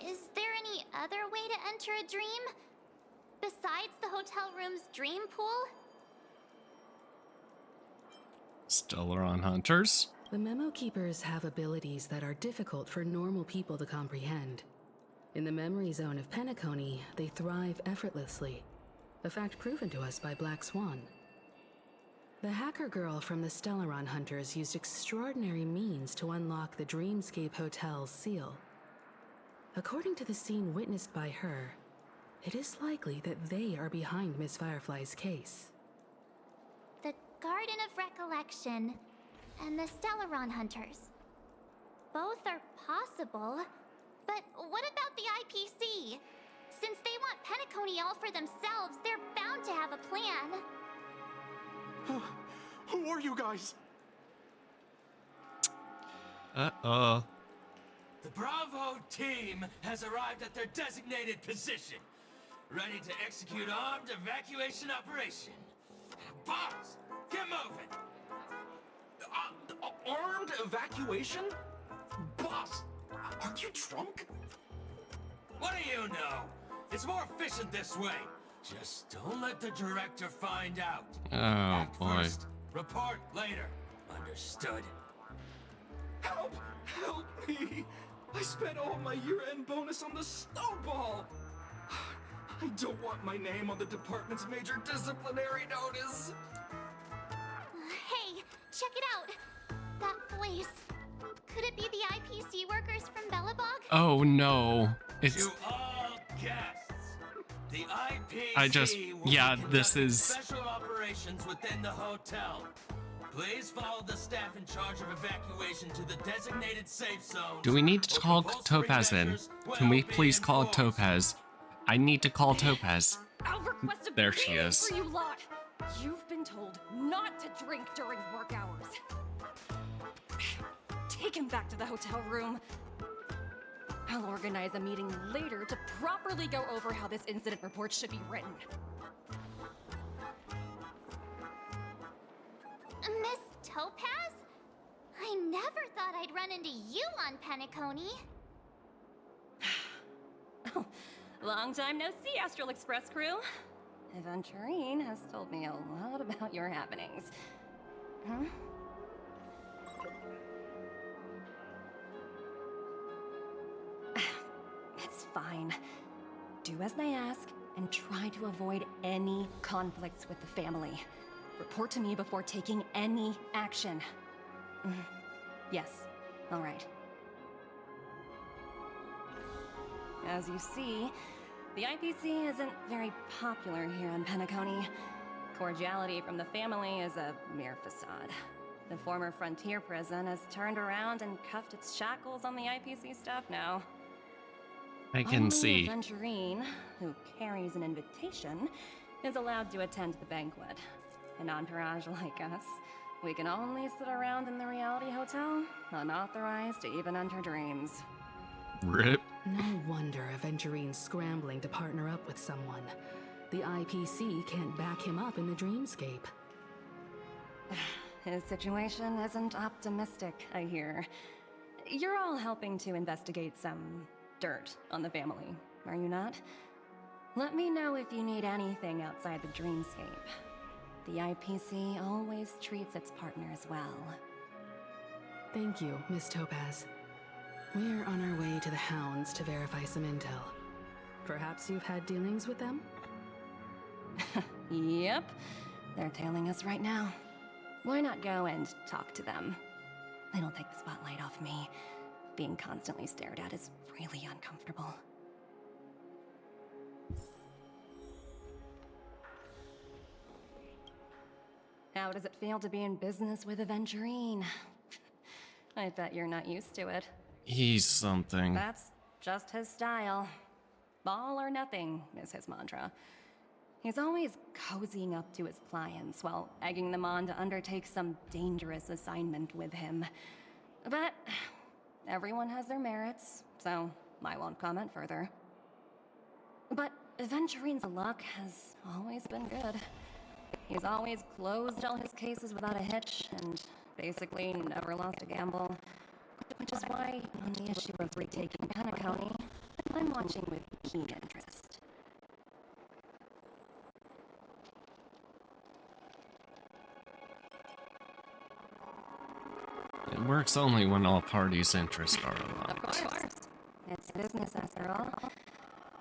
Is there any other way to enter a dream? Besides the hotel room's dream pool? Stellaron Hunters. The Memo Keepers have abilities that are difficult for normal people to comprehend. In the memory zone of Penacony, they thrive effortlessly, a fact proven to us by Black Swan. The hacker girl from the Stellaron Hunters used extraordinary means to unlock the Dreamscape Hotel's seal. According to the scene witnessed by her, it is likely that they are behind Miss Firefly's case. The Garden of Recollection and the Stellaron Hunters. Both are possible, but what about the IPC? Since they want Penacony all for themselves, they're bound to have a plan. Who are you guys? Uh-oh. The Bravo team has arrived at their designated position, ready to execute armed evacuation operation. Boss, get moving! Armed evacuation? Boss, aren't you drunk? What do you know? It's more efficient this way. Just don't let the director find out. Oh, Act boy. first, report later. Understood? Help! Help me! I spent all my year-end bonus on the snowball! I don't want my name on the department's major disciplinary notice! Hey, check it out! That voice. Could it be the IPC workers from Belobog? Oh no. It's. To all guests, the IPC I just. will Yeah, be this conducting is. special operations within the hotel. Please follow the staff in charge of evacuation to the designated safe zone. Do we need to call Topaz in? Can we please call Topaz? I need to call Topaz. I'll request a There she beating is. for you lot. You've been told not to drink during work hours. Take him back to the hotel room. I'll organize a meeting later to properly go over how this incident report should be written. Miss Topaz? I never thought I'd run into you on Penacony. Oh, long time no see, Astral Express crew. Aventurine has told me a lot about your happenings. Huh? It's fine. Do as they ask and try to avoid any conflicts with the family. Report to me before taking any action. Yes, all right. As you see, the IPC isn't very popular here on Penacony. Cordiality from the family is a mere facade. The former frontier prison has turned around and cuffed its shackles on the IPC staff now. I can see. Only Aventurine, who carries an invitation, is allowed to attend the banquet. An entourage like us, we can only sit around in the reality hotel, unauthorized to even enter dreams. Rip. No wonder Aventurine's scrambling to partner up with someone. The IPC can't back him up in the dreamscape. His situation isn't optimistic, I hear. You're all helping to investigate some dirt on the family, are you not? Let me know if you need anything outside the dreamscape. The IPC always treats its partners well. Thank you, Miss Topaz. We're on our way to the Hounds to verify some intel. Perhaps you've had dealings with them? Yep. They're tailing us right now. Why not go and talk to them? It'll take the spotlight off me. Being constantly stared at is really uncomfortable. How does it feel to be in business with Aventurine? I bet you're not used to it. He's something. That's just his style. All or nothing is his mantra. He's always cozying up to his clients while egging them on to undertake some dangerous assignment with him. But everyone has their merits, so I won't comment further. But Aventurine's luck has always been good. He's always closed all his cases without a hitch, and basically never lost a gamble. Which is why, on the issue of retaking Penacony, I'm watching with keen interest. It works only when all parties' interests are aligned. Of course. It's business after all.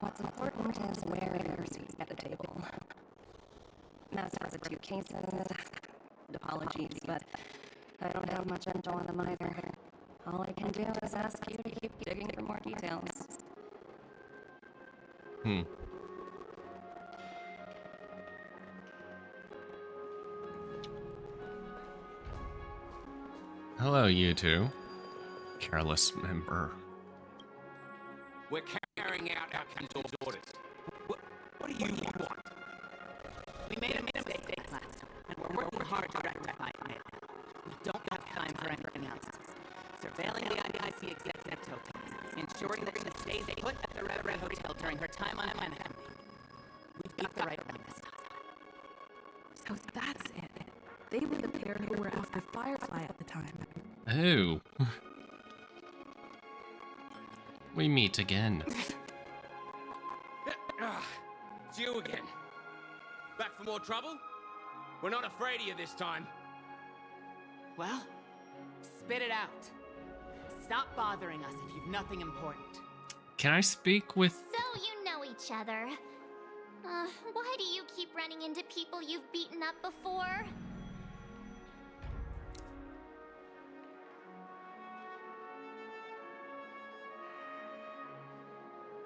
What's important is where your seats at the table. As for the two cases, apologies, but I don't have much info on them either. All I can do is ask you to keep digging for more details. Hello, you two. Careless member. We're carrying out our council's orders. What do you want? We made a mistake last time, and we're working hard to rectify it. We don't have time for anything else. Surveilling the IPC executive Topaz, ensuring that she stays put at the Red Hotel during her time on Penacony. We've got the right one this time. So that's it. They were the pair who were after Firefly at the time. Oh. We meet again. It's you again. Back for more trouble? We're not afraid of you this time. Well, spit it out. stop bothering us if you've nothing important. Can I speak with... So you know each other. Why do you keep running into people you've beaten up before?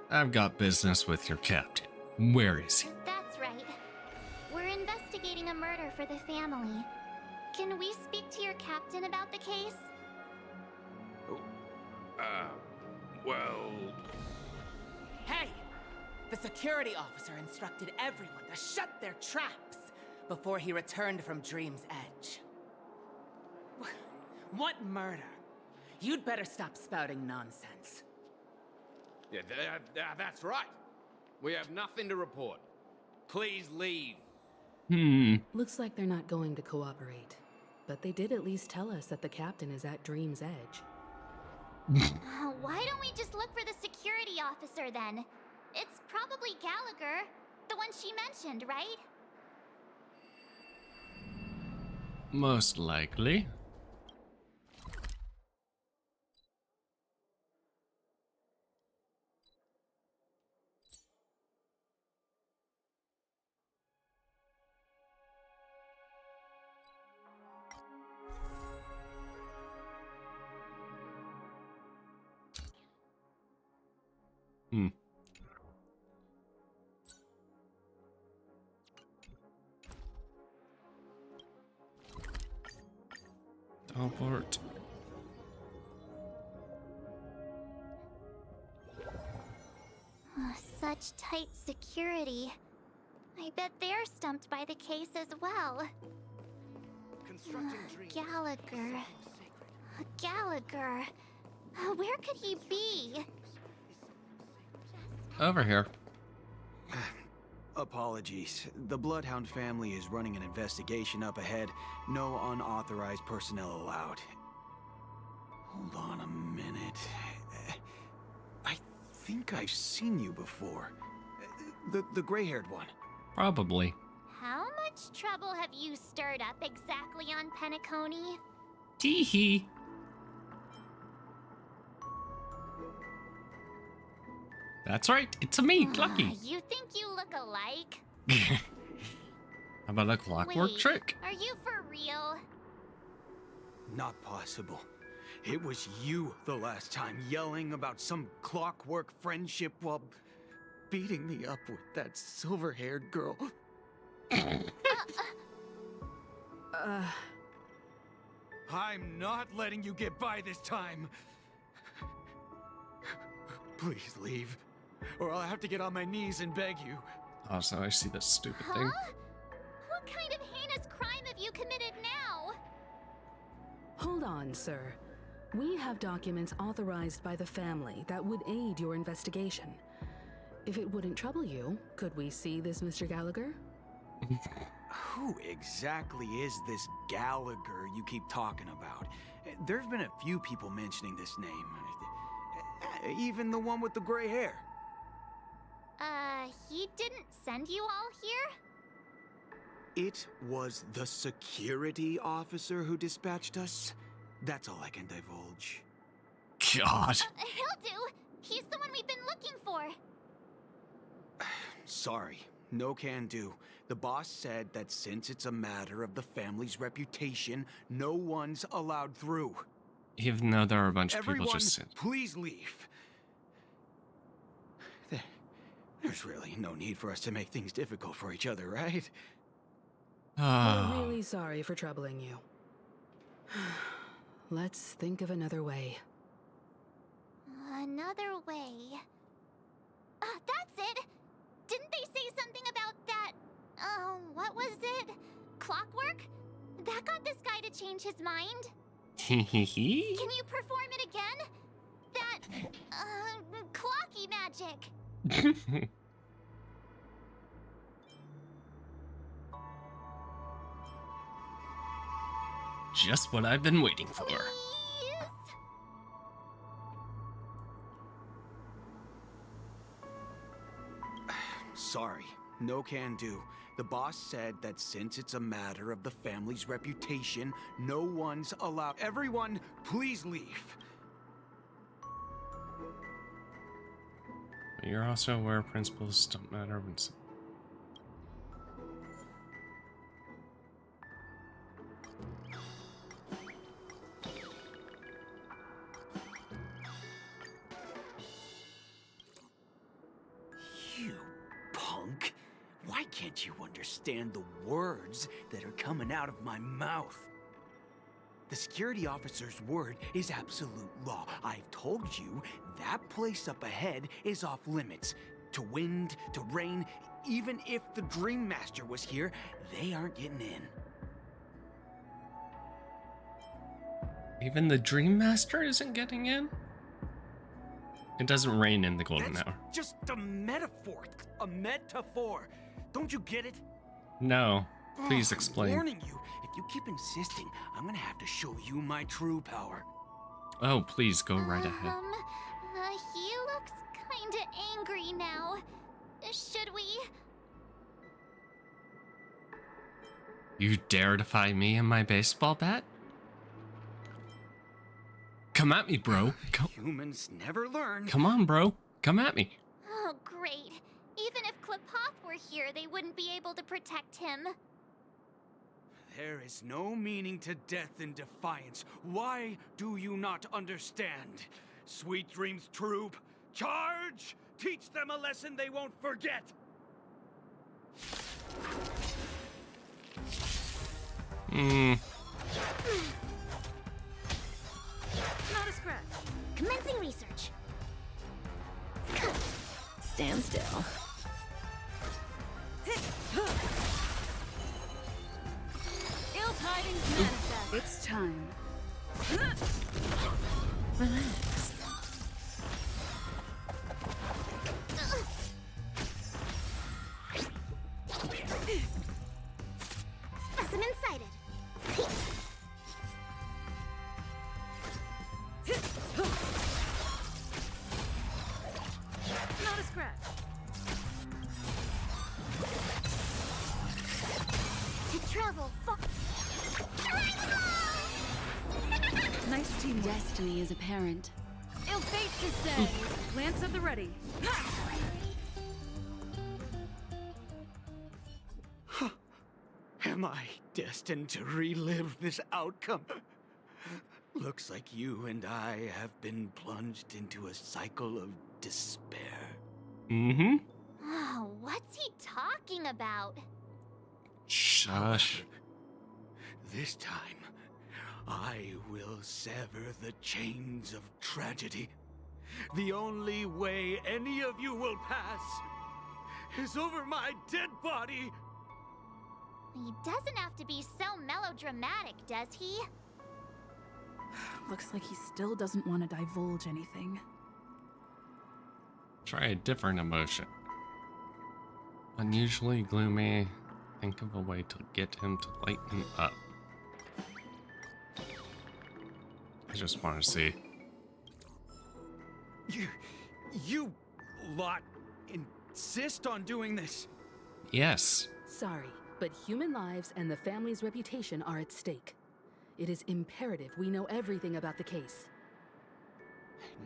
I've got business with your captain. Where is he? That's right. We're investigating a murder for the family. Can we speak to your captain about the case? Well... Hey! The security officer instructed everyone to shut their traps before he returned from Dream's Edge. What murder? You'd better stop spouting nonsense. Yeah, that's right. We have nothing to report. Please leave. Looks like they're not going to cooperate. But they did at least tell us that the captain is at Dream's Edge. Why don't we just look for the security officer then? It's probably Gallagher, the one she mentioned, right? Most likely. Teleport. Such tight security. I bet they're stumped by the case as well. Gallagher. Gallagher. Where could he be? Over here. Apologies. The Bloodhound family is running an investigation up ahead. No unauthorized personnel allowed. Hold on a minute. I think I've seen you before. The gray-haired one. Probably. How much trouble have you stirred up exactly on Penacony? Tee-hee. That's right, it's a me, Clucky. You think you look alike? How about a clockwork Wait, trick? Are you for real? Not possible. It was you the last time, yelling about some clockwork friendship while beating me up with that silver-haired girl. I'm not letting you get by this time. Please leave, or I'll have to get on my knees and beg you. Oh, so I see this stupid thing. What kind of heinous crime have you committed now? Hold on, sir. We have documents authorized by the family that would aid your investigation. If it wouldn't trouble you, could we see this Mr. Gallagher? Who exactly is this Gallagher you keep talking about? There's been a few people mentioning this name. Even the one with the gray hair. He didn't send you all here? It was the security officer who dispatched us. That's all I can divulge. God. He'll do. He's the one we've been looking for. Sorry, no can do. The boss said that since it's a matter of the family's reputation, no one's allowed through. Even though there are a bunch of Everyone, people just... please leave. There's really no need for us to make things difficult for each other, right? We're really sorry for troubling you. Let's think of another way. Another way. That's it! Didn't they say something about that... what was it? Clockwork? That got this guy to change his mind? Can you perform it again? That... clocky magic. Just what I've been waiting for. Sorry, no can do. The boss said that since it's a matter of the family's reputation, no one's allowed. Everyone, please leave. You're also aware principles don't matter when... You punk. Why can't you understand the words that are coming out of my mouth? The security officer's word is absolute law. I've told you that place up ahead is off limits. To wind, to rain, even if the Dream Master was here, they aren't getting in. Even the Dream Master isn't getting in? It doesn't rain in the Golden That's Hour. just a metaphor. A metaphor. Don't you get it? No. Please I'm explain. warning you. If you keep insisting, I'm gonna have to show you my true power. Oh, please go right ahead. He looks kinda angry now. Should we? You dare defy me and my baseball bat? Come at me, bro. Humans never learn. Come on, bro. Come at me. Oh, great. Even if Klipoth were here, they wouldn't be able to protect him. There is no meaning to death and defiance. Why do you not understand? Sweet Dreams Troop, charge! Teach them a lesson they won't forget! Hmm. Not a scratch. Commencing research. Stand still. Ill tidings manifest. It's time. Relax. Specimen sighted. Not a scratch. To travel far. Nice team. Destiny is apparent. Ill fate to say. Lance at the ready. Am I destined to relive this outcome? Looks like you and I have been plunged into a cycle of despair. Mm-hmm. Oh, what's he talking about? Shush. This time, I will sever the chains of tragedy. The only way any of you will pass is over my dead body. He doesn't have to be so melodramatic, does he? Looks like he still doesn't want to divulge anything. Try a different emotion. Unusually gloomy. Think of a way to get him to lighten up. I just want to see. You lot insist on doing this? Yes. Sorry, but human lives and the family's reputation are at stake. It is imperative we know everything about the case.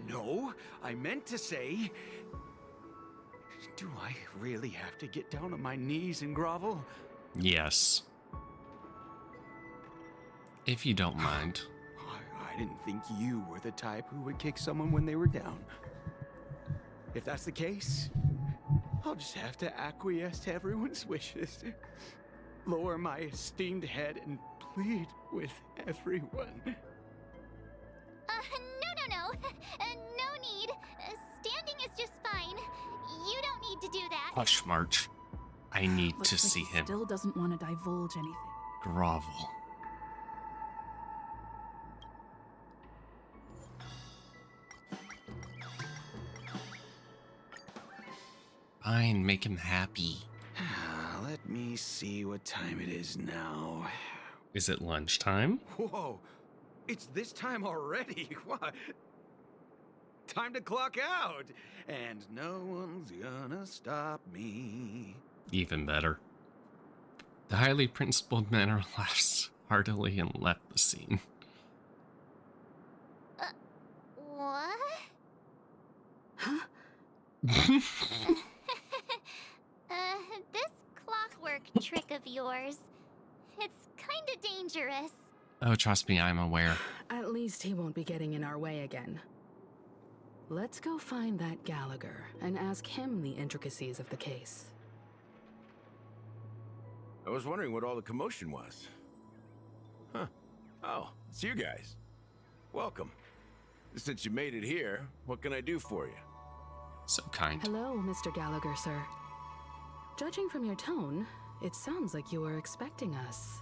No, I meant to say... Do I really have to get down on my knees and grovel? Yes. If you don't mind. I didn't think you were the type who would kick someone when they were down. If that's the case, I'll just have to acquiesce to everyone's wishes. Lower my esteemed head and plead with everyone. No. No need. Standing is just fine. You don't need to do that. Hush, March. I need Looks to like see he him still doesn't want to divulge anything. grovel. Fine, make him happy. Let me see what time it is now. Is it lunchtime? Whoa, it's this time already. What? Time to clock out. And no one's gonna stop me. Even better. The highly principled manor laughs heartily and left the scene. What? Huh? This clockwork trick of yours, it's kinda dangerous. Oh, trust me, I'm aware. At least he won't be getting in our way again. Let's go find that Gallagher and ask him the intricacies of the case. I was wondering what all the commotion was. Huh. Oh, it's you guys. Welcome. Since you made it here, what can I do for you? So kind. Hello, Mr. Gallagher, sir. Judging from your tone, it sounds like you were expecting us.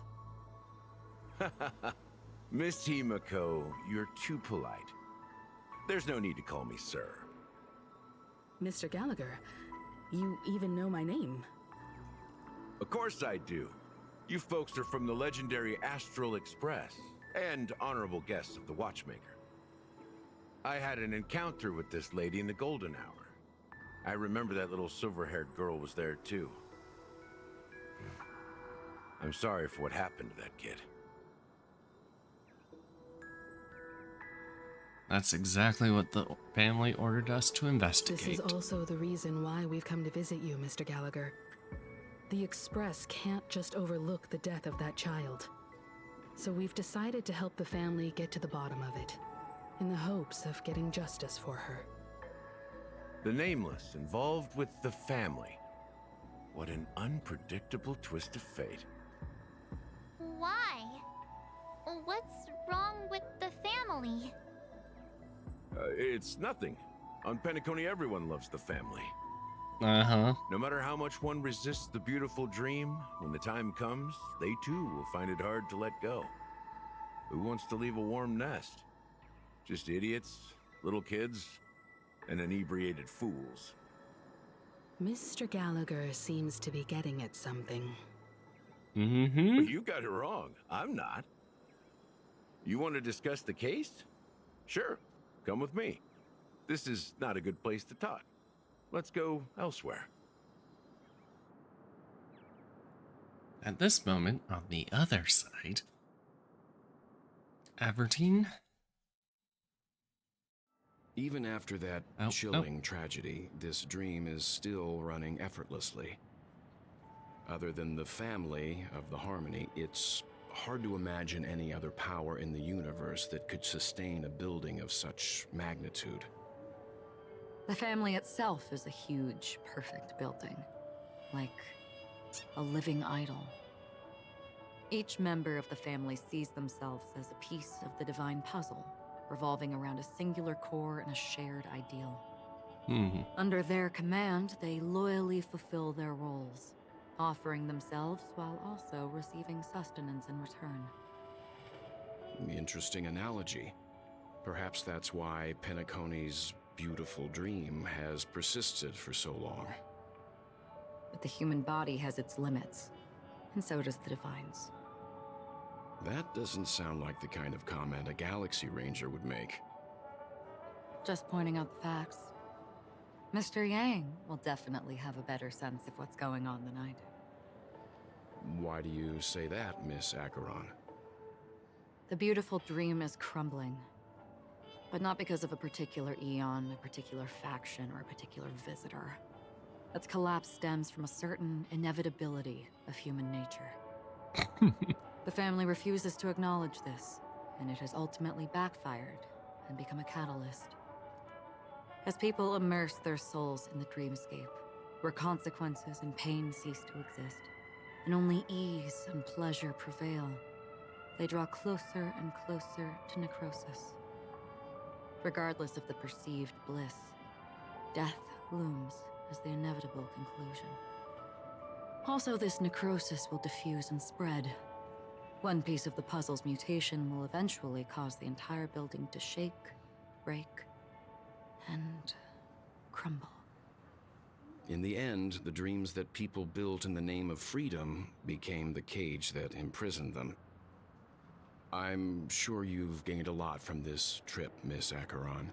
Miss Himiko, you're too polite. There's no need to call me sir. Mr. Gallagher, you even know my name. Of course I do. You folks are from the legendary Astral Express and honorable guests of the Watchmaker. I had an encounter with this lady in the Golden Hour. I remember that little silver-haired girl was there too. I'm sorry for what happened to that kid. That's exactly what the family ordered us to investigate. This is also the reason why we've come to visit you, Mr. Gallagher. The Express can't just overlook the death of that child. So we've decided to help the family get to the bottom of it, in the hopes of getting justice for her. The Nameless involved with the family. What an unpredictable twist of fate. Why? What's wrong with the family? It's nothing. On Penacony, everyone loves the family. Uh-huh. No matter how much one resists the beautiful dream, when the time comes, they too will find it hard to let go. Who wants to leave a warm nest? Just idiots, little kids, and inebriated fools. Mr. Gallagher seems to be getting at something. Mm-hmm. But you got it wrong. I'm not. You want to discuss the case? Sure. Come with me. This is not a good place to talk. Let's go elsewhere. At this moment, on the other side, Aberdeen. Even after that chilling tragedy, this dream is still running effortlessly. Other than the family of the Harmony, it's hard to imagine any other power in the universe that could sustain a building of such magnitude. The family itself is a huge, perfect building, like a living idol. Each member of the family sees themselves as a piece of the divine puzzle, revolving around a singular core and a shared ideal. Under their command, they loyally fulfill their roles, offering themselves while also receiving sustenance in return. Interesting analogy. Perhaps that's why Penacony's beautiful dream has persisted for so long. But the human body has its limits, and so does the Divine's. That doesn't sound like the kind of comment a Galaxy Ranger would make. Just pointing out the facts. Mr. Yang will definitely have a better sense of what's going on than I do. Why do you say that, Miss Acheron? The beautiful dream is crumbling. But not because of a particular eon, a particular faction, or a particular visitor. Its collapse stems from a certain inevitability of human nature. The family refuses to acknowledge this, and it has ultimately backfired and become a catalyst. As people immerse their souls in the dreamscape, where consequences and pain cease to exist, and only ease and pleasure prevail, they draw closer and closer to necrosis. Regardless of the perceived bliss, death looms as the inevitable conclusion. Also, this necrosis will diffuse and spread. One piece of the puzzle's mutation will eventually cause the entire building to shake, break, and crumble. In the end, the dreams that people built in the name of freedom became the cage that imprisoned them. I'm sure you've gained a lot from this trip, Miss Acheron.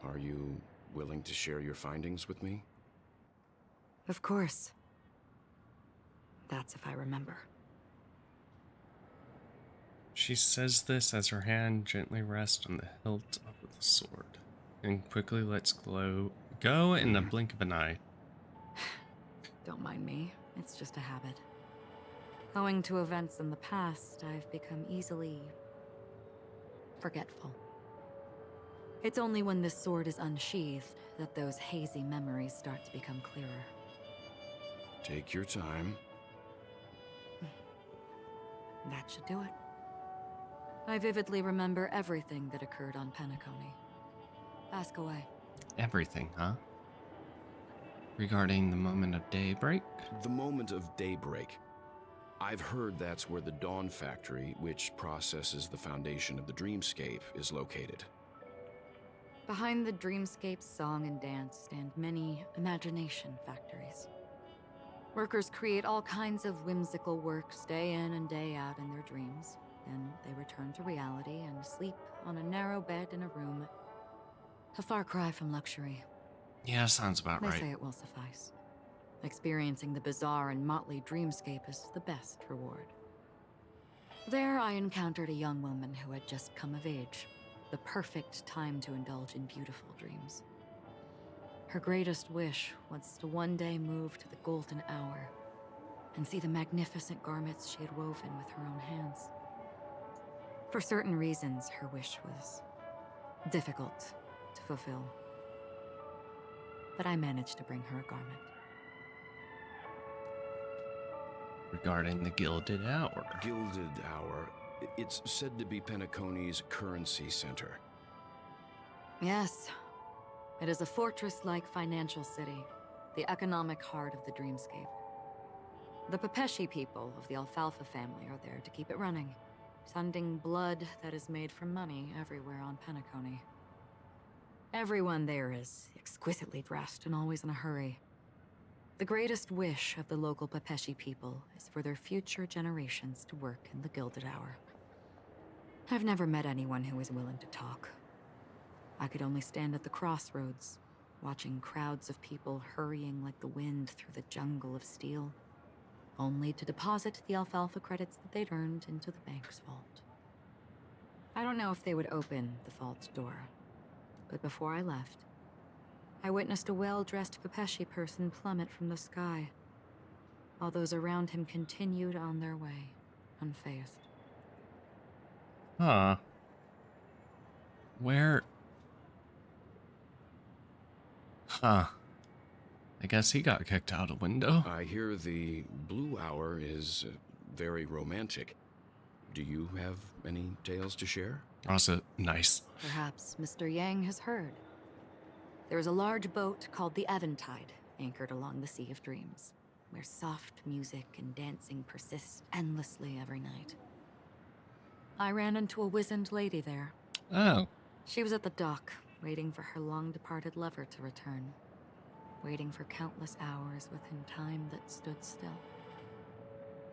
Are you willing to share your findings with me? Of course. That's if I remember. She says this as her hand gently rests on the hilt of the sword, and quickly lets go go in the blink of an eye. Don't mind me, it's just a habit. Owing to events in the past, I've become easily forgetful. It's only when this sword is unsheathed that those hazy memories start to become clearer. Take your time. That should do it. I vividly remember everything that occurred on Penacony. Ask away. Everything, huh? Regarding the moment of daybreak? The moment of daybreak. I've heard that's where the Dawn Factory, which processes the foundation of the Dreamscape, is located. Behind the Dreamscape's song and dance stand many imagination factories. Workers create all kinds of whimsical works day in and day out in their dreams. Then they return to reality and sleep on a narrow bed in a room. A far cry from luxury. Yeah, sounds about right. They say it will suffice. Experiencing the bizarre and motley dreamscape is the best reward. There I encountered a young woman who had just come of age. The perfect time to indulge in beautiful dreams. Her greatest wish was to one day move to the golden hour and see the magnificent garments she had woven with her own hands. For certain reasons, her wish was difficult to fulfill. But I managed to bring her a garment. Regarding the Gilded Hour. Gilded Hour. It's said to be Penacony's currency center. Yes. It is a fortress-like financial city, the economic heart of the dreamscape. The Pepeshi people of the Alfalfa family are there to keep it running, sending blood that is made from money everywhere on Penacony. Everyone there is exquisitely dressed and always in a hurry. The greatest wish of the local Pepeshi people is for their future generations to work in the Gilded Hour. I've never met anyone who is willing to talk. I could only stand at the crossroads, watching crowds of people hurrying like the wind through the jungle of steel, only to deposit the alfalfa credits that they'd earned into the bank's vault. I don't know if they would open the vault's door, but before I left, I witnessed a well-dressed Pepeshi person plummet from the sky, while those around him continued on their way, unfazed. Huh. Where? Huh. I guess he got kicked out a window. I hear the Blue Hour is very romantic. Do you have any tales to share? Also, nice. Perhaps Mr. Yang has heard. There is a large boat called the Eventide, anchored along the Sea of Dreams, where soft music and dancing persist endlessly every night. I ran into a wizened lady there. Oh. She was at the dock, waiting for her long-departed lover to return. Waiting for countless hours within time that stood still.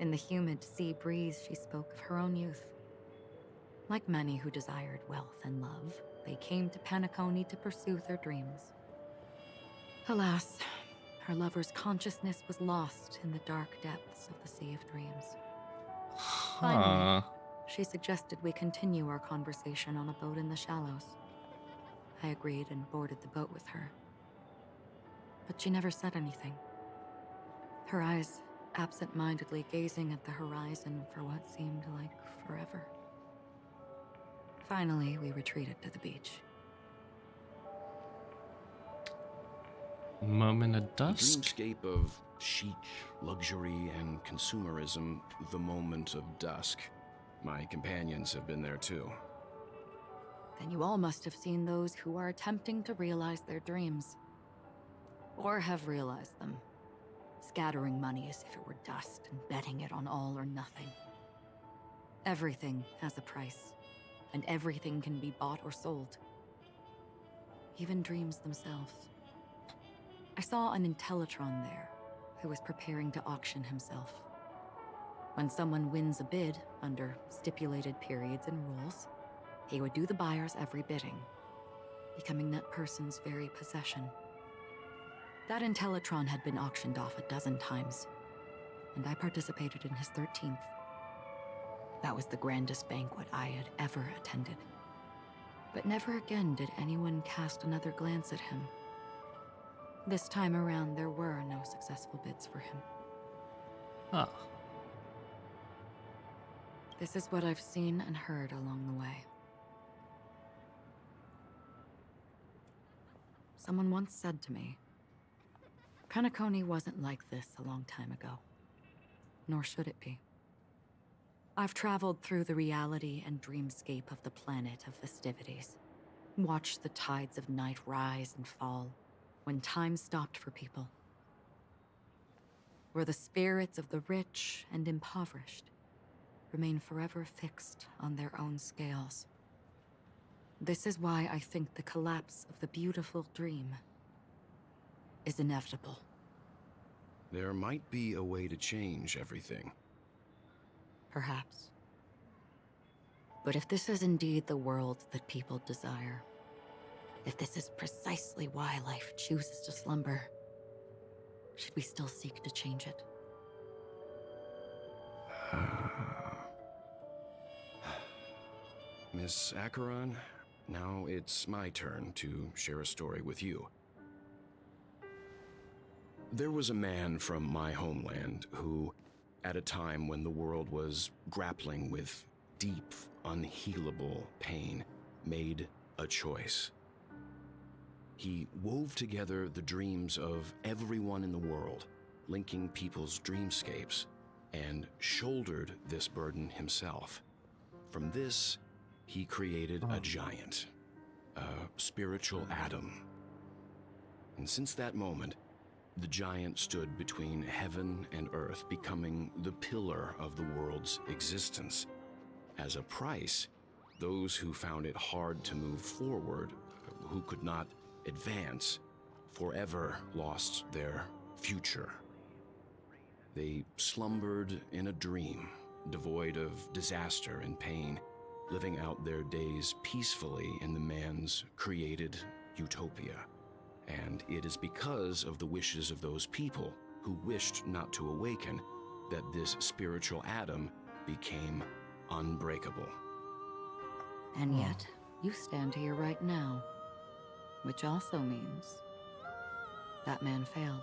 In the humid sea breeze, she spoke of her own youth. Like many who desired wealth and love, they came to Penacony to pursue their dreams. Alas, her lover's consciousness was lost in the dark depths of the Sea of Dreams. Finally, she suggested we continue our conversation on a boat in the shallows. I agreed and boarded the boat with her. But she never said anything. Her eyes absent-mindedly gazing at the horizon for what seemed like forever. Finally, we retreated to the beach. Moment of dusk. Dreamscape of chic, luxury, and consumerism, the moment of dusk. My companions have been there too. Then you all must have seen those who are attempting to realize their dreams. Or have realized them. Scattering money as if it were dust and betting it on all or nothing. Everything has a price, and everything can be bought or sold. Even dreams themselves. I saw an Intellitron there, who was preparing to auction himself. When someone wins a bid under stipulated periods and rules, he would do the buyer's every bidding, becoming that person's very possession. That Intellitron had been auctioned off 12 times, and I participated in his 13th. That was the grandest banquet I had ever attended. But never again did anyone cast another glance at him. This time around, there were no successful bids for him. Huh. This is what I've seen and heard along the way. Someone once said to me, Penacony wasn't like this a long time ago. Nor should it be. I've traveled through the reality and dreamscape of the planet of festivities. Watched the tides of night rise and fall when time stopped for people. Where the spirits of the rich and impoverished remain forever fixed on their own scales. This is why I think the collapse of the beautiful dream is inevitable. There might be a way to change everything. Perhaps. But if this is indeed the world that people desire, if this is precisely why life chooses to slumber, should we still seek to change it? Miss Acheron, now it's my turn to share a story with you. There was a man from my homeland who, at a time when the world was grappling with deep, unhealable pain, made a choice. He wove together the dreams of everyone in the world, linking people's dreamscapes, and shouldered this burden himself. From this, he created a giant, a spiritual Adam. And since that moment, the giant stood between heaven and earth, becoming the pillar of the world's existence. As a price, those who found it hard to move forward, who could not advance, forever lost their future. They slumbered in a dream, devoid of disaster and pain, living out their days peacefully in the man's created utopia. And it is because of the wishes of those people who wished not to awaken that this spiritual Adam became unbreakable. And yet, you stand here right now, which also means that man failed.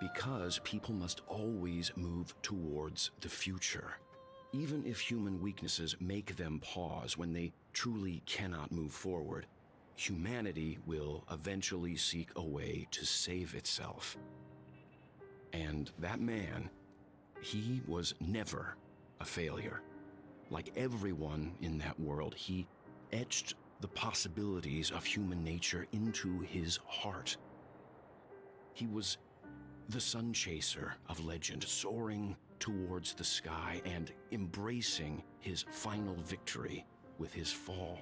Because people must always move towards the future. Even if human weaknesses make them pause when they truly cannot move forward, humanity will eventually seek a way to save itself. And that man, he was never a failure. Like everyone in that world, he etched the possibilities of human nature into his heart. He was the sun chaser of legend, soaring towards the sky and embracing his final victory with his fall.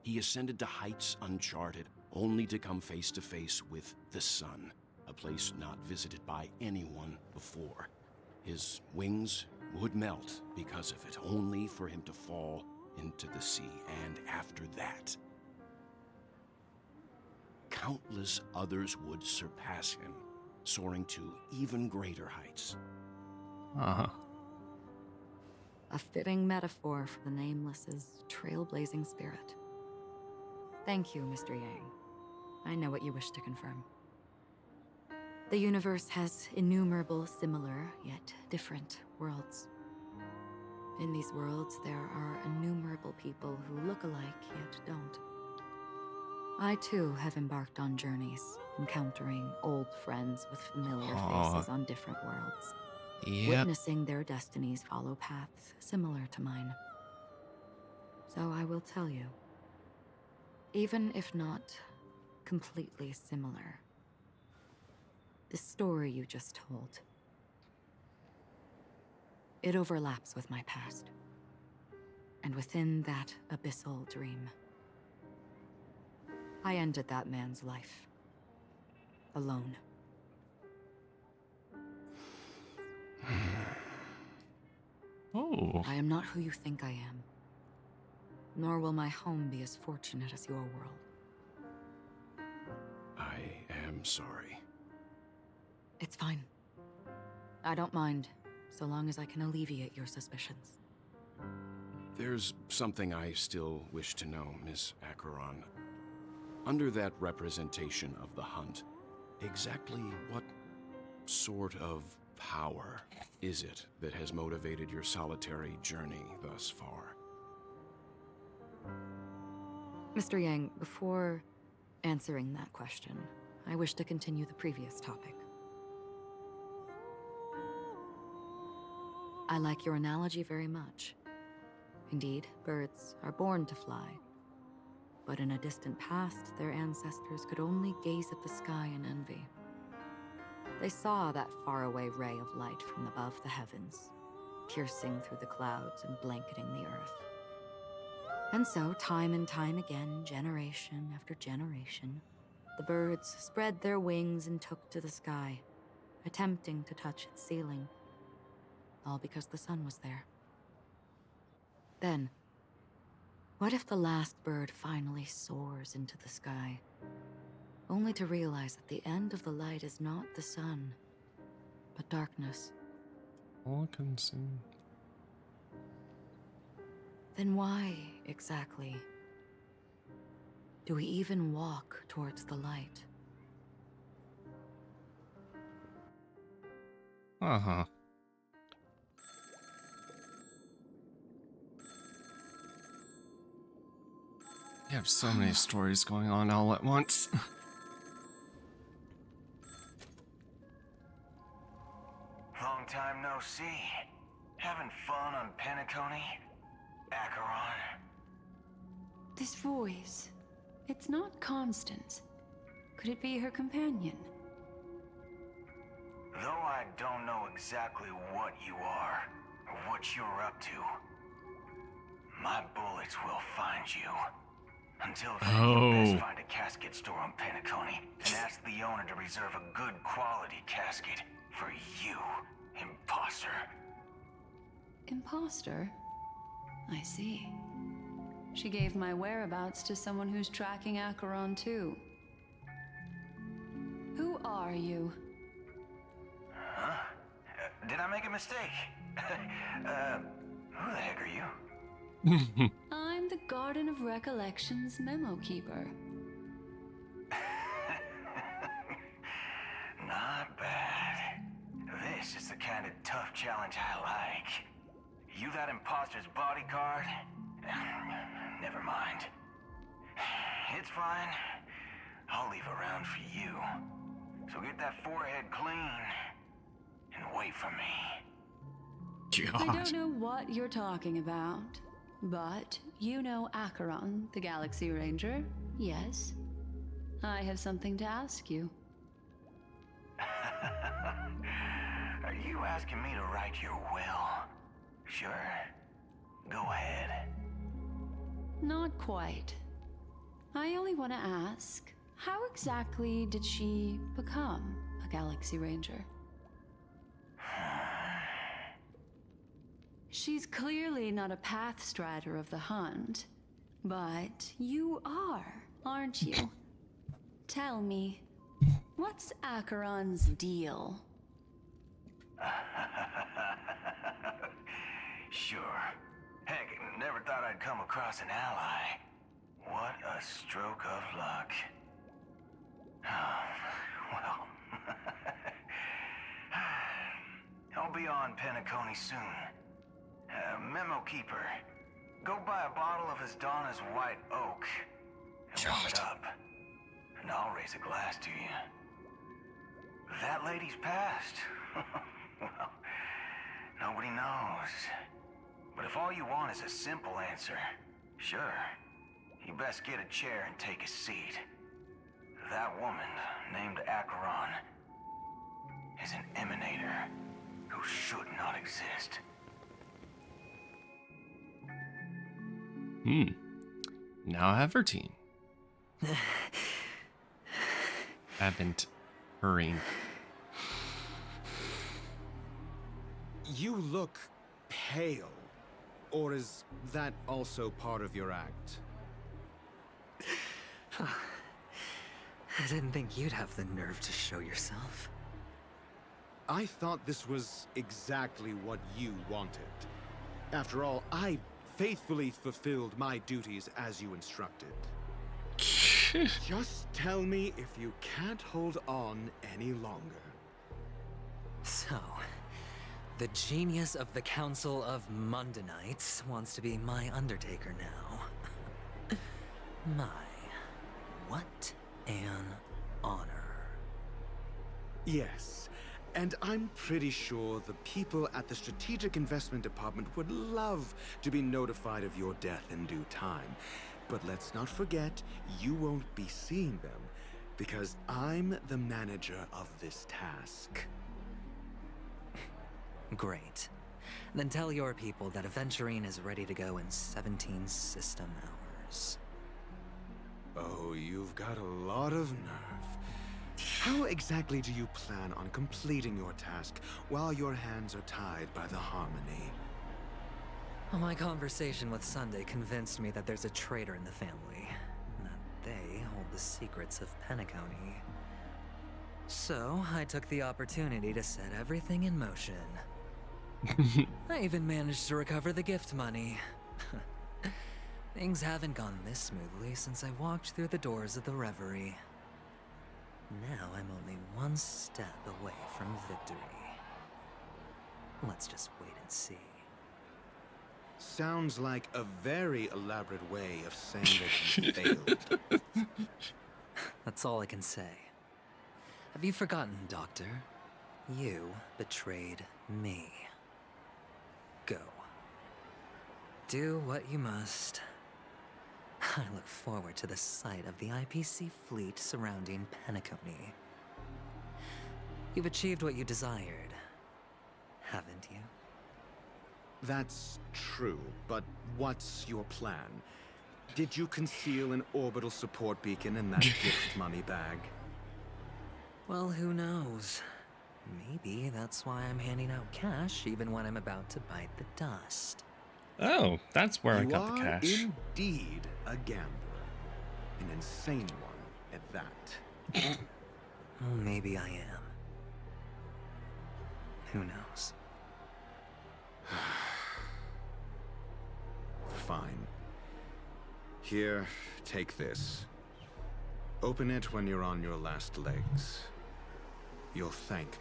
He ascended to heights uncharted, only to come face to face with the sun, a place not visited by anyone before. His wings would melt because of it, only for him to fall into the sea. And after that, countless others would surpass him, soaring to even greater heights. Uh-huh. A fitting metaphor for the Nameless's trailblazing spirit. Thank you, Mr. Yang. I know what you wish to confirm. The universe has innumerable similar, yet different worlds. In these worlds, there are innumerable people who look alike, yet don't. I, too, have embarked on journeys, encountering old friends with familiar faces on different worlds. Yep. Witnessing their destinies follow paths similar to mine. So I will tell you, even if not completely similar, the story you just told, it overlaps with my past. And within that abyssal dream, I ended that man's life. Alone. Oh. I am not who you think I am. Nor will my home be as fortunate as your world. I am sorry. It's fine. I don't mind, so long as I can alleviate your suspicions. There's something I still wish to know, Miss Acheron. Under that representation of the hunt, exactly what sort of power is it that has motivated your solitary journey thus far? Mr. Yang, before answering that question, I wish to continue the previous topic. I like your analogy very much. Indeed, birds are born to fly. But in a distant past, their ancestors could only gaze at the sky in envy. They saw that faraway ray of light from above the heavens, piercing through the clouds and blanketing the earth. And so, time and time again, generation after generation, the birds spread their wings and took to the sky, attempting to touch its ceiling, all because the sun was there. Then, what if the last bird finally soars into the sky, only to realize that the end of the light is not the sun, but darkness? All consumed. Then why, exactly, do we even walk towards the light? Uh-huh. You have so many stories going on all at once. Long time no see. Having fun on Penacony? Acheron? This voice, it's not Constance. Could it be her companion? Though I don't know exactly what you are, or what you're up to, my bullets will find you. Until then, you best find a casket store on Penacony and ask the owner to reserve a good quality casket for you, imposter. Imposter? I see. She gave my whereabouts to someone who's tracking Acheron too. Who are you? Huh? Did I make a mistake? Who the heck are you? I'm the Garden of Recollection's memo keeper. Not bad. This is the kind of tough challenge I like. You that imposter's bodyguard? Never mind. It's fine. I'll leave a round for you. So get that forehead clean and wait for me. I don't know what you're talking about, but you know Acheron, the Galaxy Ranger, yes? I have something to ask you. Are you asking me to write your will? Sure. Go ahead. Not quite. I only want to ask, how exactly did she become a Galaxy Ranger? She's clearly not a path strider of the hunt, but you are, aren't you? Tell me, what's Acheron's deal? Sure. Heck, never thought I'd come across an ally. What a stroke of luck. Well, I'll be on Penacony soon. Memo Keeper, go buy a bottle of Asdana's White Oak and warm it up, and I'll raise a glass to you. That lady's passed. Well, nobody knows. But if all you want is a simple answer, sure, you best get a chair and take a seat. That woman, named Acheron, is an emanator who should not exist. Now Evertine. Hurrying. You look pale. Or is that also part of your act? I didn't think you'd have the nerve to show yourself. I thought this was exactly what you wanted. After all, I faithfully fulfilled my duties as you instructed. Just tell me if you can't hold on any longer. So, the genius of the Council of Mundanites wants to be my Undertaker now. My, what an honor. Yes, and I'm pretty sure the people at the Strategic Investment Department would love to be notified of your death in due time. But let's not forget, you won't be seeing them, because I'm the manager of this task. Great. Then tell your people that Aventurine is ready to go in 17 system hours. Oh, you've got a lot of nerve. How exactly do you plan on completing your task while your hands are tied by the Harmony? Well, my conversation with Sunday convinced me that there's a traitor in the family, and that they hold the secrets of Penacony. So, I took the opportunity to set everything in motion. I even managed to recover the gift money. Things haven't gone this smoothly since I walked through the doors of the Reverie. Now I'm only one step away from victory. Let's just wait and see. Sounds like a very elaborate way of saying that you failed. That's all I can say. Have you forgotten, Doctor? You betrayed me. Go. Do what you must. I look forward to the sight of the IPC fleet surrounding Penacony. You've achieved what you desired, haven't you? That's true, but what's your plan? Did you conceal an orbital support beacon in that gift money bag? Well, who knows? Maybe that's why I'm handing out cash even when I'm about to bite the dust. Oh, that's where I got the You are cash. indeed a gambler. An insane one at that. Well, maybe I am. Who knows? Fine. Here, take this. Open it when you're on your last legs. You'll thank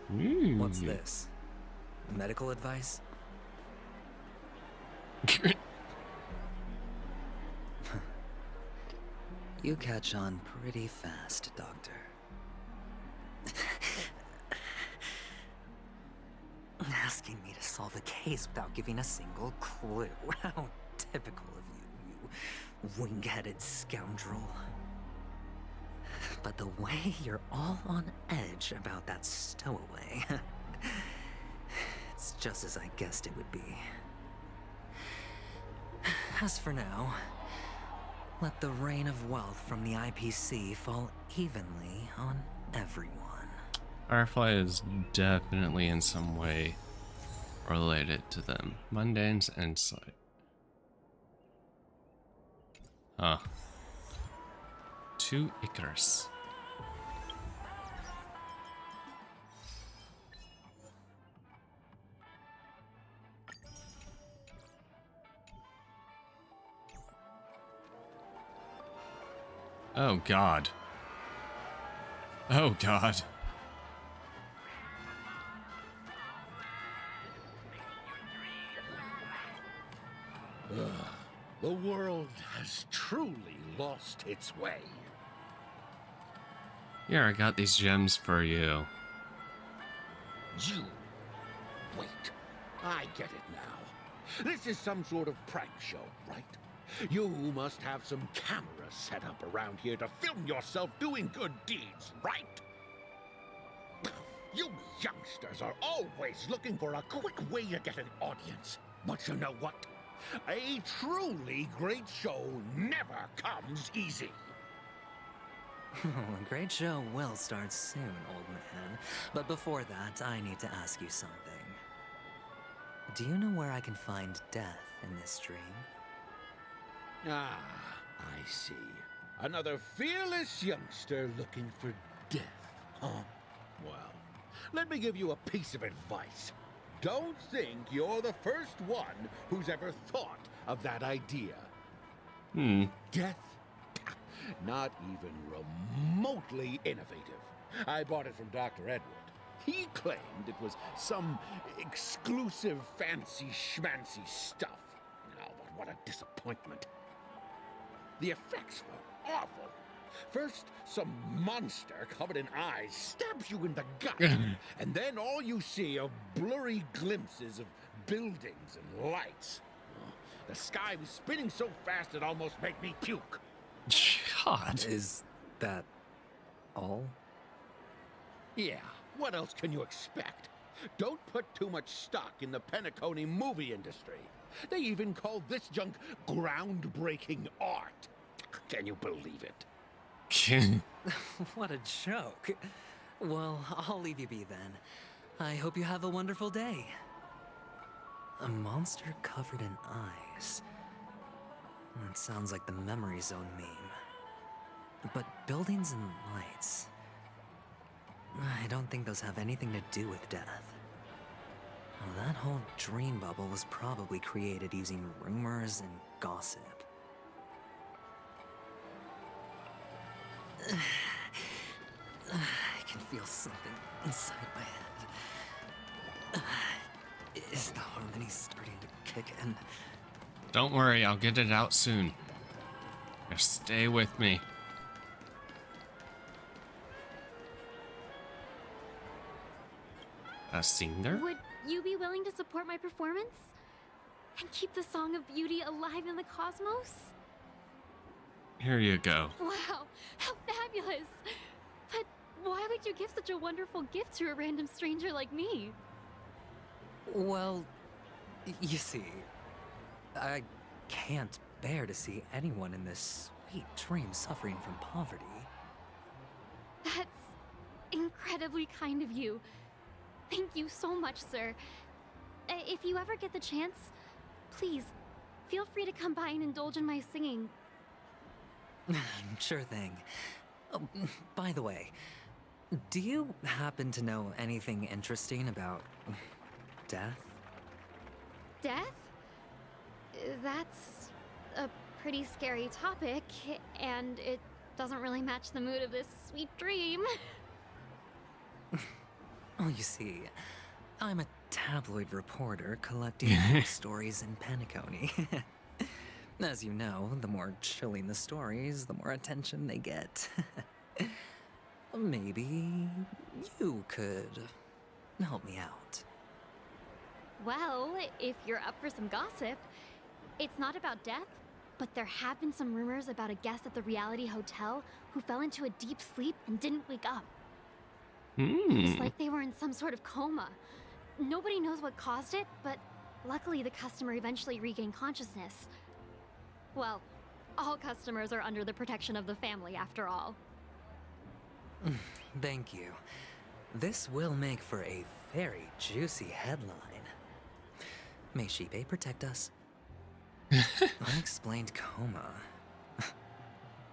me. What's this? Medical advice? You catch on pretty fast, Doctor. Asking me to solve a case without giving a single clue. How typical of you, you wing-headed scoundrel. But the way you're all on edge about that stowaway, it's just as I guessed it would be. As for now, let the rain of wealth from the IPC fall evenly on everyone. Firefly is definitely in some way related to them. Mundane's insight. Huh. To Icarus. Oh God. Oh God. The world has truly lost its way. Here, I got these gems for you. You. Wait. I get it now. This is some sort of prank show, right? You must have some cameras set up around here to film yourself doing good deeds, right? You youngsters are always looking for a quick way to get an audience. But you know what? A truly great show never comes easy. A great show will start soon, old man. But before that, I need to ask you something. Do you know where I can find death in this dream? Ah, I see. Another fearless youngster looking for death, huh? Well, let me give you a piece of advice. Don't think you're the first one who's ever thought of that idea. Death? Not even remotely innovative. I bought it from Dr. Edward. He claimed it was some exclusive fancy schmancy stuff. Oh, but what a disappointment. The effects were awful. First, some monster covered in eyes stabs you in the gut, and then all you see are blurry glimpses of buildings and lights. The sky was spinning so fast it almost made me puke. God. Is that all? Yeah, what else can you expect? Don't put too much stock in the Penacony movie industry. They even call this junk groundbreaking art. Can you believe it? What a joke. Well, I'll leave you be then. I hope you have a wonderful day. A monster covered in eyes. That sounds like the Memory Zone meme. But buildings and lights... I don't think those have anything to do with death. Well, that whole dream bubble was probably created using rumors and gossip. I can feel something inside my head. Is the harmony starting to kick in? Don't worry, I'll get it out soon. Just stay with me. A singer? Would you be willing to support my performance? And keep the Song of Beauty alive in the cosmos? Here you go. Wow, how fabulous! But why would you give such a wonderful gift to a random stranger like me? Well, you see, I can't bear to see anyone in this sweet dream suffering from poverty. That's incredibly kind of you. Thank you so much, sir. If you ever get the chance, please, feel free to come by and indulge in my singing. Sure thing. Oh, by the way, do you happen to know anything interesting about death? Death? That's a pretty scary topic, and it doesn't really match the mood of this sweet dream. Oh, you see, I'm a tabloid reporter collecting ghost stories in Penacony. As you know, the more chilling the stories, the more attention they get. Maybe you could help me out. Well, if you're up for some gossip, it's not about death, but there have been some rumors about a guest at the Reality Hotel who fell into a deep sleep and didn't wake up. It's like they were in some sort of coma. Nobody knows what caused it, but luckily the customer eventually regained consciousness. Well, all customers are under the protection of the family, after all. Thank you. This will make for a very juicy headline. May Shibe protect us. Unexplained coma.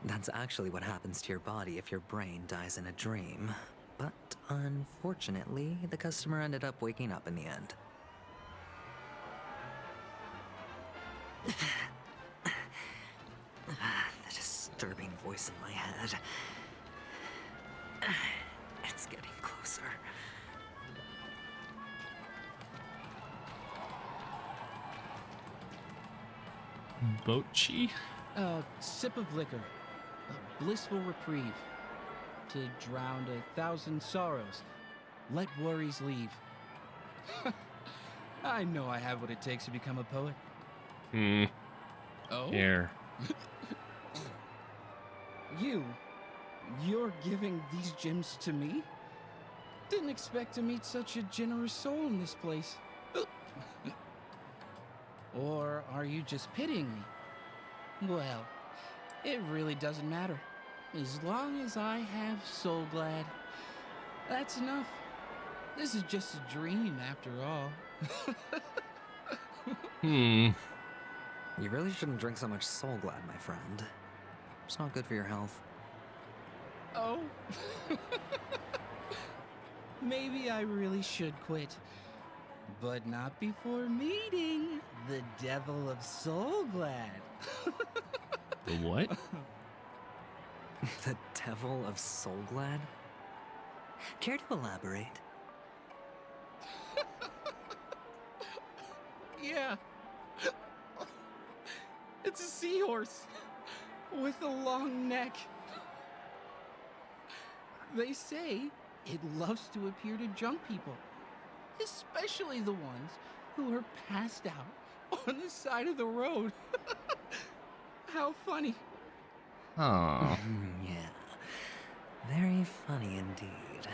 That's actually what happens to your body if your brain dies in a dream. But unfortunately, the customer ended up waking up in the end. The disturbing voice in my head. It's getting closer. Bochi? A sip of liquor. A blissful reprieve. To drown 1,000 sorrows. Let worries leave. I know I have what it takes to become a poet. Oh? Here. You're giving these gems to me? Didn't expect to meet such a generous soul in this place. Or are you just pitying me? Well, it really doesn't matter. As long as I have Soul Glad, that's enough. This is just a dream after all. You really shouldn't drink so much Soul Glad, my friend. It's not good for your health. Oh? Maybe I really should quit. But not before meeting the Devil of Soul Glad. The what? The Devil of Soulglad? Care to elaborate? Yeah. It's a seahorse with a long neck. They say it loves to appear to drunk people, especially the ones who are passed out on the side of the road. How funny. Oh. Yeah. Very funny indeed.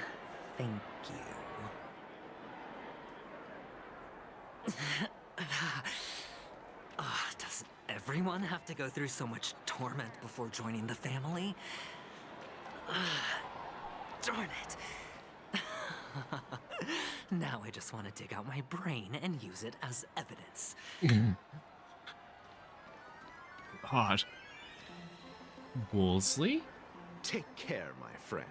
Thank you. Does everyone have to go through so much torment before joining the family? Darn it. Now I just want to dig out my brain and use it as evidence. God. Wolseley? Take care, my friend.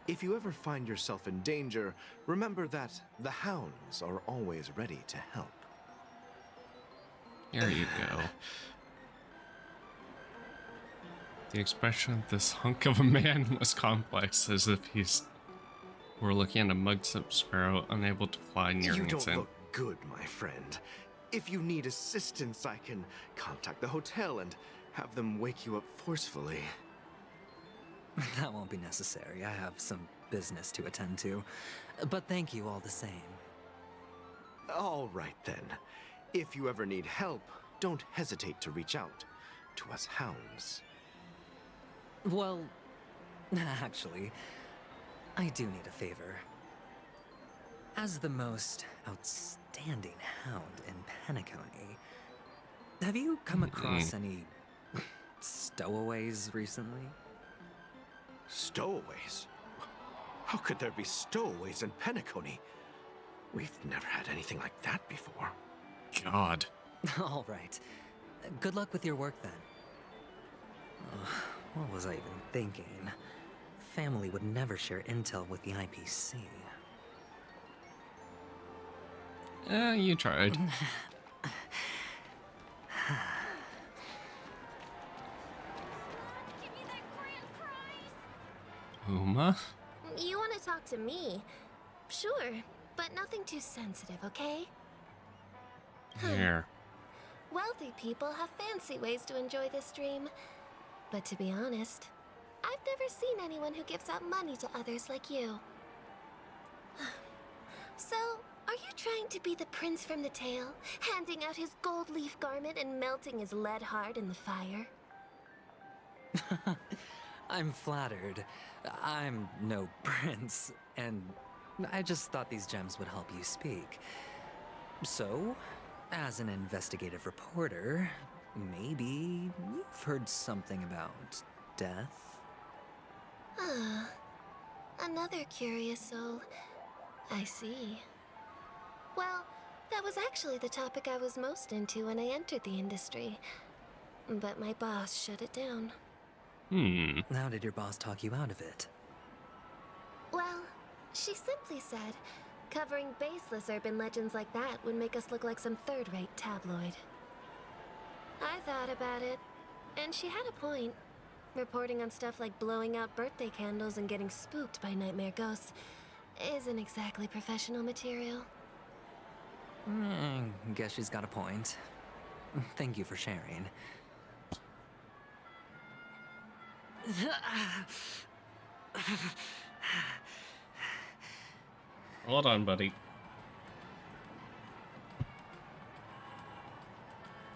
If you ever find yourself in danger, remember that the hounds are always ready to help. There you go. The expression of this hunk of a man was complex, as if we're looking at a mugsup sparrow unable to fly near You its don't end. look good, my friend. If you need assistance, I can contact the hotel and have them wake you up forcefully. That won't be necessary. I have some business to attend to. But thank you all the same. All right, then. If you ever need help, don't hesitate to reach out to us hounds. Well, actually, I do need a favor. As the most outstanding hound in Penacony, have you come across any stowaways recently? Stowaways? How could there be stowaways in Penacony? We've never had anything like that before. God. All right. Good luck with your work then. What was I even thinking? Family would never share intel with the IPC. You tried. Uma? You want to talk to me? Sure, but nothing too sensitive, okay? Here. Wealthy people have fancy ways to enjoy this dream. But to be honest, I've never seen anyone who gives out money to others like you. So, are you trying to be the prince from the tale, handing out his gold leaf garment and melting his lead heart in the fire? I'm flattered. I'm no prince, and I just thought these gems would help you speak. So, as an investigative reporter, maybe you've heard something about death? Ah, another curious soul. I see. Well, that was actually the topic I was most into when I entered the industry. But my boss shut it down. How did your boss talk you out of it? Well, she simply said, covering baseless urban legends like that would make us look like some third-rate tabloid. I thought about it, and she had a point. Reporting on stuff like blowing out birthday candles and getting spooked by nightmare ghosts isn't exactly professional material. Guess she's got a point. Thank you for sharing. Hold on, buddy.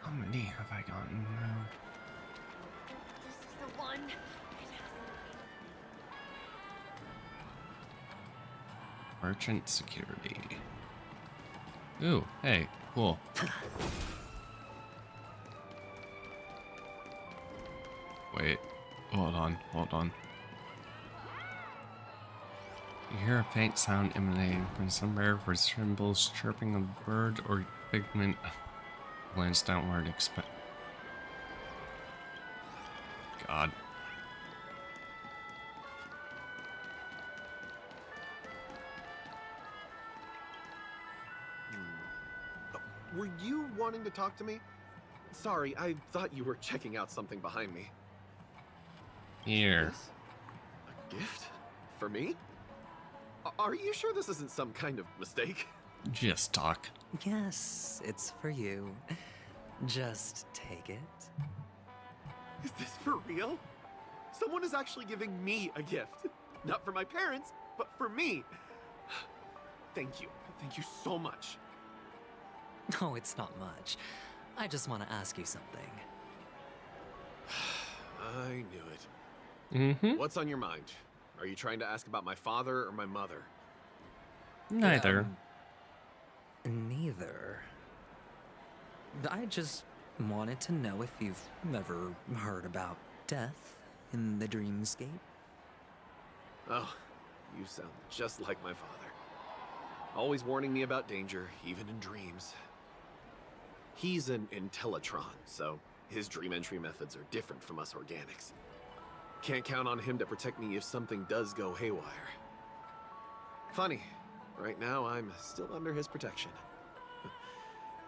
How many have I gotten now? This is the one. Merchant security. Ooh, hey, cool. Wait, hold on. You hear a faint sound emanating from somewhere resembles chirping of a bird or pigment. Glance downward, God. Were you wanting to talk to me? Sorry, I thought you were checking out something behind me. Here. A gift? For me? Are you sure this isn't some kind of mistake? Just talk. Yes, it's for you. Just take it. Is this for real? Someone is actually giving me a gift. Not for my parents, but for me. Thank you. Thank you so much. No, it's not much. I just want to ask you something. I knew it. Mm-hmm. What's on your mind? Are you trying to ask about my father or my mother? Neither. Neither. I just wanted to know if you've ever heard about death in the dreamscape. Oh, you sound just like my father. Always warning me about danger, even in dreams. He's an Intellitron, so his dream entry methods are different from us organics. Can't count on him to protect me if something does go haywire. Funny, right now I'm still under his protection.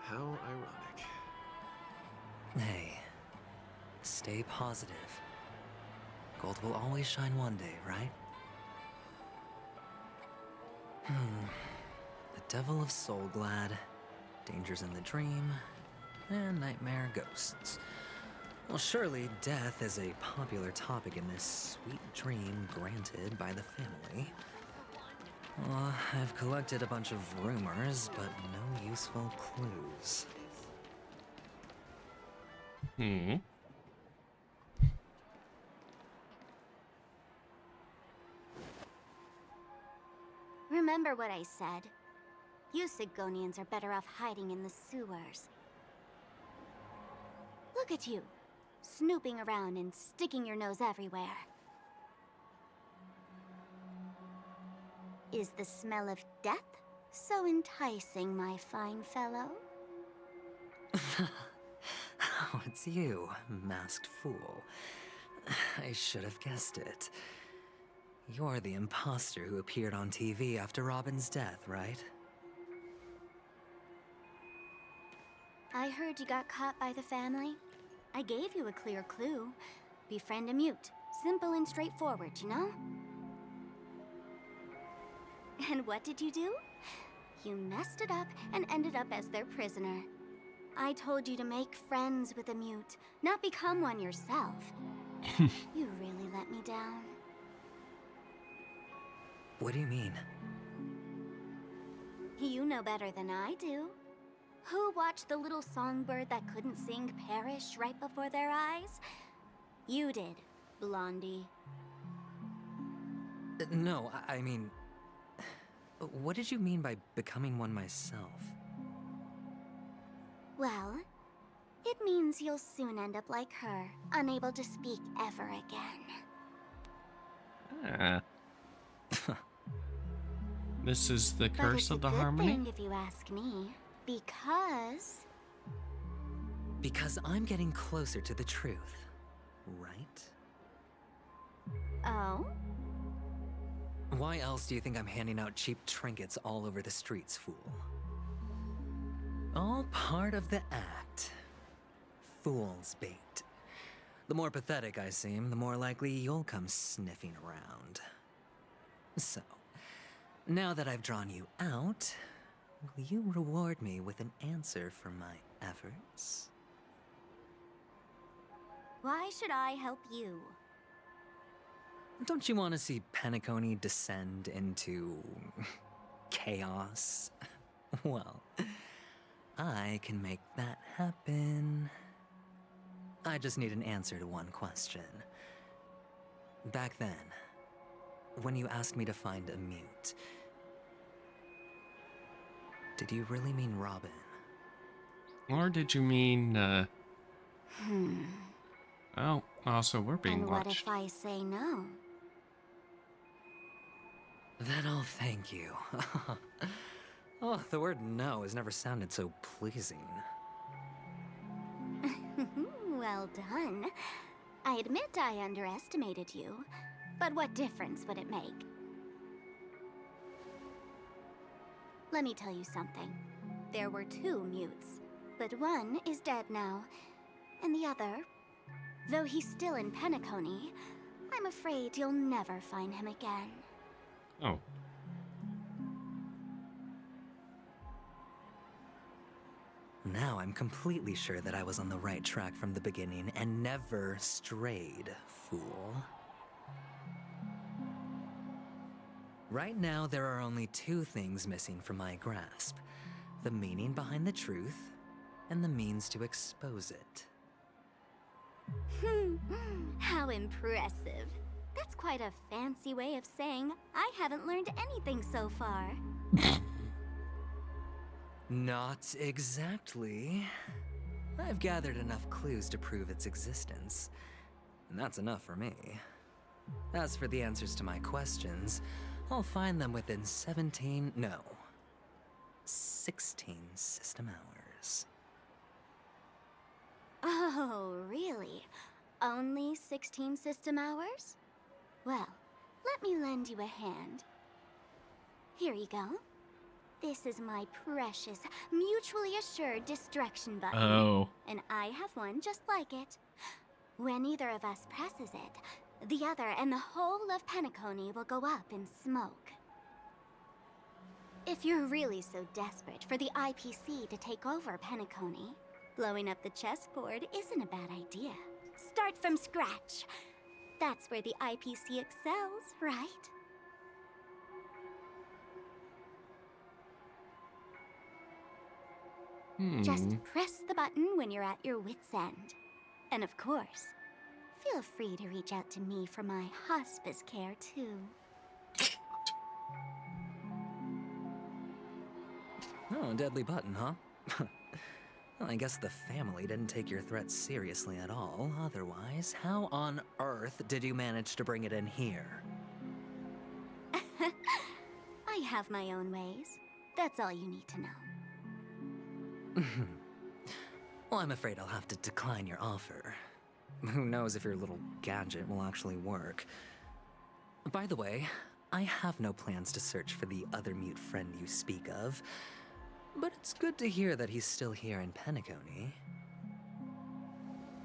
How ironic. Hey, stay positive. Gold will always shine one day, right? The Devil of Soulglad, Dangers in the Dream, and Nightmare Ghosts. Well, surely death is a popular topic in this sweet dream granted by the family. Well, I've collected a bunch of rumors, but no useful clues. Remember what I said. You Sigonians are better off hiding in the sewers. Look at you, snooping around and sticking your nose everywhere. Is the smell of death so enticing, my fine fellow? Oh, it's you, masked fool. I should have guessed it. You're the imposter who appeared on TV after Robin's death, right? I heard you got caught by the family. I gave you a clear clue. Befriend a mute. Simple and straightforward, you know? And what did you do? You messed it up and ended up as their prisoner. I told you to make friends with a mute, not become one yourself. You really let me down. What do you mean? You know better than I do. Who watched the little songbird that couldn't sing perish right before their eyes? You did, Blondie. No, I mean... What did you mean by becoming one myself? Well, it means you'll soon end up like her, unable to speak ever again. This is the But curse it's a of the good harmony? thing if you ask me, because I'm getting closer to the truth, right? Oh? Why else do you think I'm handing out cheap trinkets all over the streets, fool? All part of the act. Fool's bait. The more pathetic I seem, the more likely you'll come sniffing around. So, now that I've drawn you out, will you reward me with an answer for my efforts? Why should I help you? Don't you want to see Penacony descend into... chaos? Well, I can make that happen. I just need an answer to one question. Back then, when you asked me to find a mute, did you really mean Robin? Or did you mean, Oh, also, we're being And what watched. if I say no? Then I'll thank you. Oh, the word no has never sounded so pleasing. Well done. I admit I underestimated you, but what difference would it make? Let me tell you something. There were 2 mutes, but one is dead now, and the other, though he's still in Penacony, I'm afraid you'll never find him again. Oh. Now I'm completely sure that I was on the right track from the beginning and never strayed, fool. Right now, there are only two things missing from my grasp. The meaning behind the truth, and the means to expose it. How impressive. That's quite a fancy way of saying I haven't learned anything so far. Not exactly. I've gathered enough clues to prove its existence, and that's enough for me. As for the answers to my questions, I'll find them within 16 system hours. Oh, really? Only 16 system hours? Well, let me lend you a hand. Here you go. This is my precious, mutually assured distraction button. Oh. And I have one just like it. When either of us presses it, the other and the whole of Penacony will go up in smoke. If you're really so desperate for the IPC to take over Penacony, blowing up the chessboard isn't a bad idea. Start from scratch. That's where the IPC excels, right? Just press the button when you're at your wit's end. And of course, feel free to reach out to me for my hospice care, too. Oh, deadly button, huh? Well, I guess the family didn't take your threat seriously at all. Otherwise, how on earth did you manage to bring it in here? I have my own ways. That's all you need to know. Well, I'm afraid I'll have to decline your offer. Who knows if your little gadget will actually work. By the way, I have no plans to search for the other mute friend you speak of, but it's good to hear that he's still here in Penacony.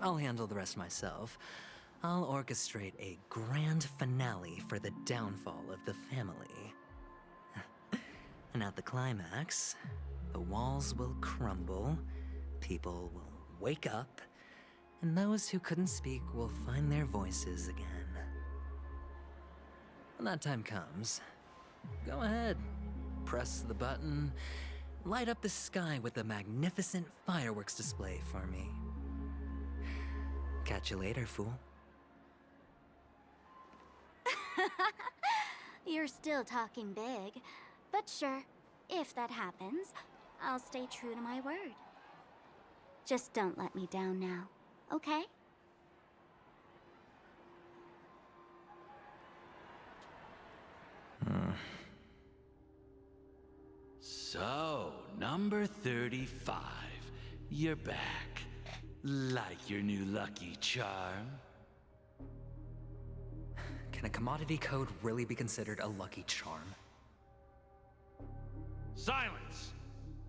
I'll handle the rest myself. I'll orchestrate a grand finale for the downfall of the family. And at the climax, the walls will crumble, people will wake up, and those who couldn't speak will find their voices again. When that time comes, go ahead, press the button, light up the sky with a magnificent fireworks display for me. Catch you later, fool. You're still talking big, but sure, if that happens, I'll stay true to my word. Just don't let me down now, okay? So, number 35. You're back. Like your new lucky charm? Can a commodity code really be considered a lucky charm? Silence!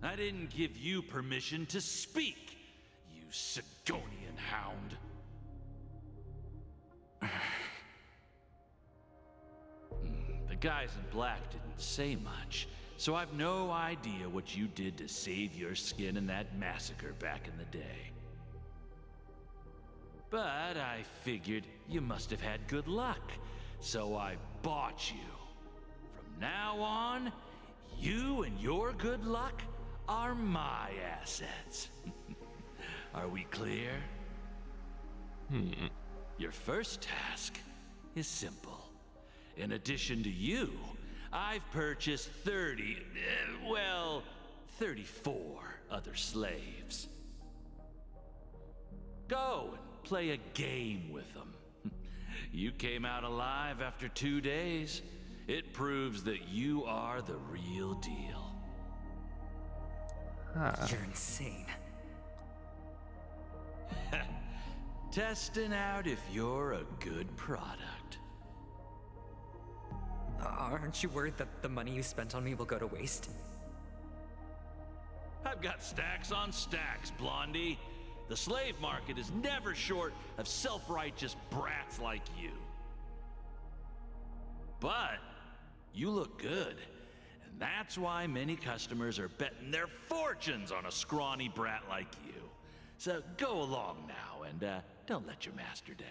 I didn't give you permission to speak, you Sigonian hound. The guys in black didn't say much, so I've no idea what you did to save your skin in that massacre back in the day. But I figured you must have had good luck, so I bought you. From now on, you and your good luck are my assets. Are we clear? Your first task is simple. In addition to you, I've purchased 34 other slaves. Go and play a game with them. You came out alive after 2 days. It proves that you are the real deal. You're insane. Testing out if you're a good product. Aren't you worried that the money you spent on me will go to waste? I've got stacks on stacks, Blondie. The slave market is never short of self-righteous brats like you. But you look good. And that's why many customers are betting their fortunes on a scrawny brat like you. So go along now and don't let your master down.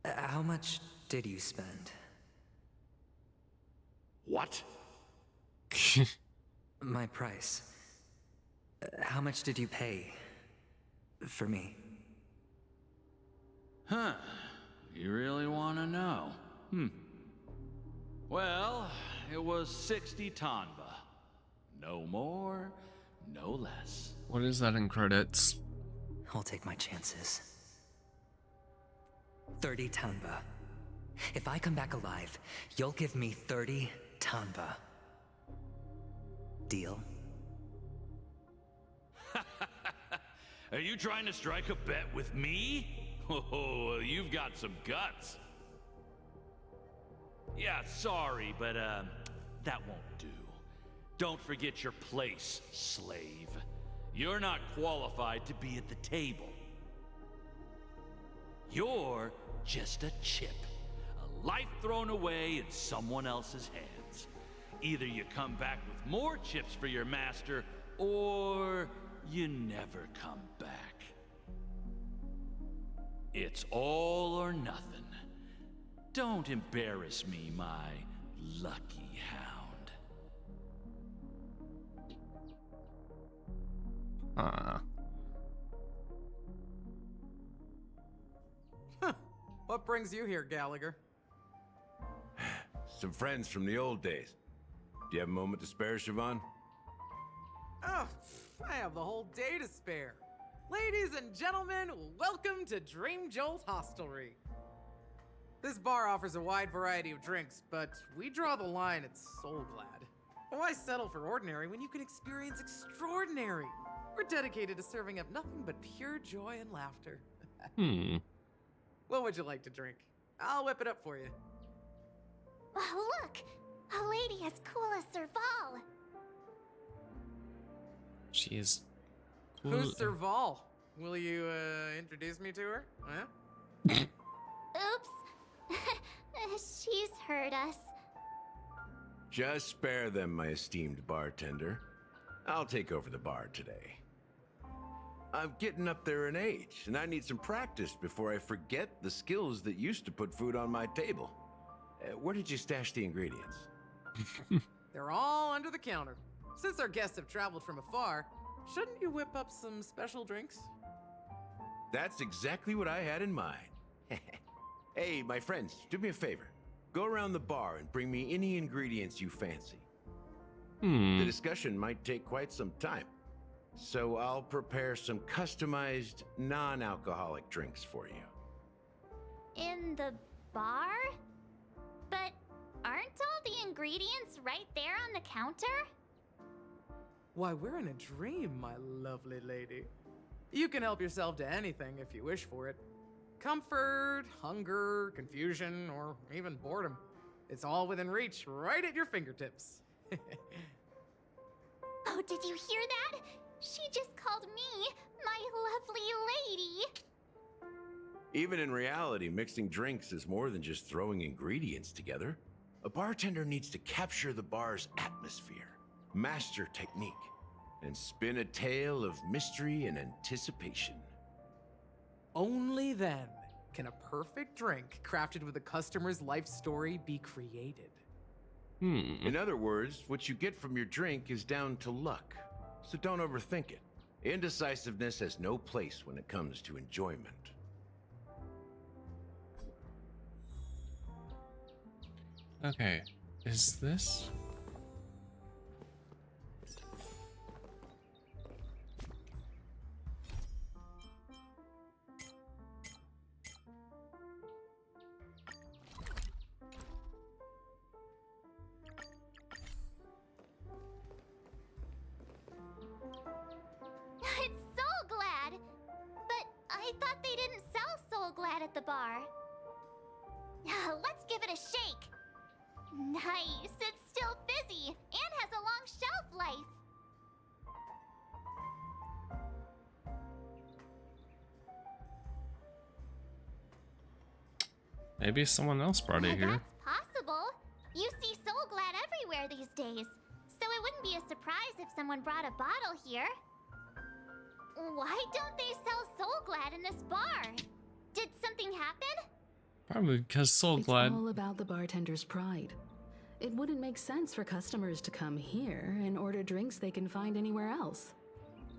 How much did you spend? What? My price. How much did you pay for me? Huh. You really want to know? Well, it was 60 tanba. No more, no less. What is that in credits? I'll take my chances. 30 tanba. If I come back alive, you'll give me 30 tanba. Deal? Are you trying to strike a bet with me? Oh, you've got some guts. Yeah, sorry, but that won't do. Don't forget your place, slave. You're not qualified to be at the table. You're just a chip. A life thrown away in someone else's hands. Either you come back with more chips for your master, or you never come back. It's all or nothing. Don't embarrass me, my lucky hound. What brings you here, Gallagher? Some friends from the old days. Do you have a moment to spare, Siobhan? Oh, I have the whole day to spare. Ladies and gentlemen, welcome to Dream Jolt Hostelry. This bar offers a wide variety of drinks, but we draw the line at Soul Glad. Why settle for ordinary when you can experience extraordinary? We're dedicated to serving up nothing but pure joy and laughter. What would you like to drink? I'll whip it up for you. Oh, look! A lady as cool as Serval! She is cool. Who's Serval? Will you, introduce me to her? Huh? Oops. She's heard us. Just spare them, my esteemed bartender. I'll take over the bar today. I'm getting up there in age, and I need some practice before I forget the skills that used to put food on my table. Where did you stash the ingredients? They're all under the counter. Since our guests have traveled from afar, shouldn't you whip up some special drinks? That's exactly what I had in mind. Hey, my friends, do me a favor. Go around the bar and bring me any ingredients you fancy. The discussion might take quite some time, so I'll prepare some customized, non-alcoholic drinks for you. In the bar? But aren't all the ingredients right there on the counter? Why, we're in a dream, my lovely lady. You can help yourself to anything if you wish for it. Comfort, hunger, confusion, or even boredom. It's all within reach, right at your fingertips. Oh, did you hear that? She just called me my lovely lady. Even in reality, mixing drinks is more than just throwing ingredients together. A bartender needs to capture the bar's atmosphere, master technique, and spin a tale of mystery and anticipation. Only then can a perfect drink crafted with a customer's life story be created. In other words, what you get from your drink is down to luck, so don't overthink it. Indecisiveness has no place when it comes to enjoyment. Okay, is this? It's Soul Glad! But I thought they didn't sell Soul Glad at the bar. Let's give it a shake. Nice, it's still fizzy and has a long shelf life. Maybe someone else brought it here. Possible. You see Soul Glad everywhere these days, so it wouldn't be a surprise if someone brought a bottle here. Why don't they sell Soul Glad in this bar? Did something happen? Probably because Soul Glad. It's all about the bartender's pride. It wouldn't make sense for customers to come here and order drinks they can find anywhere else.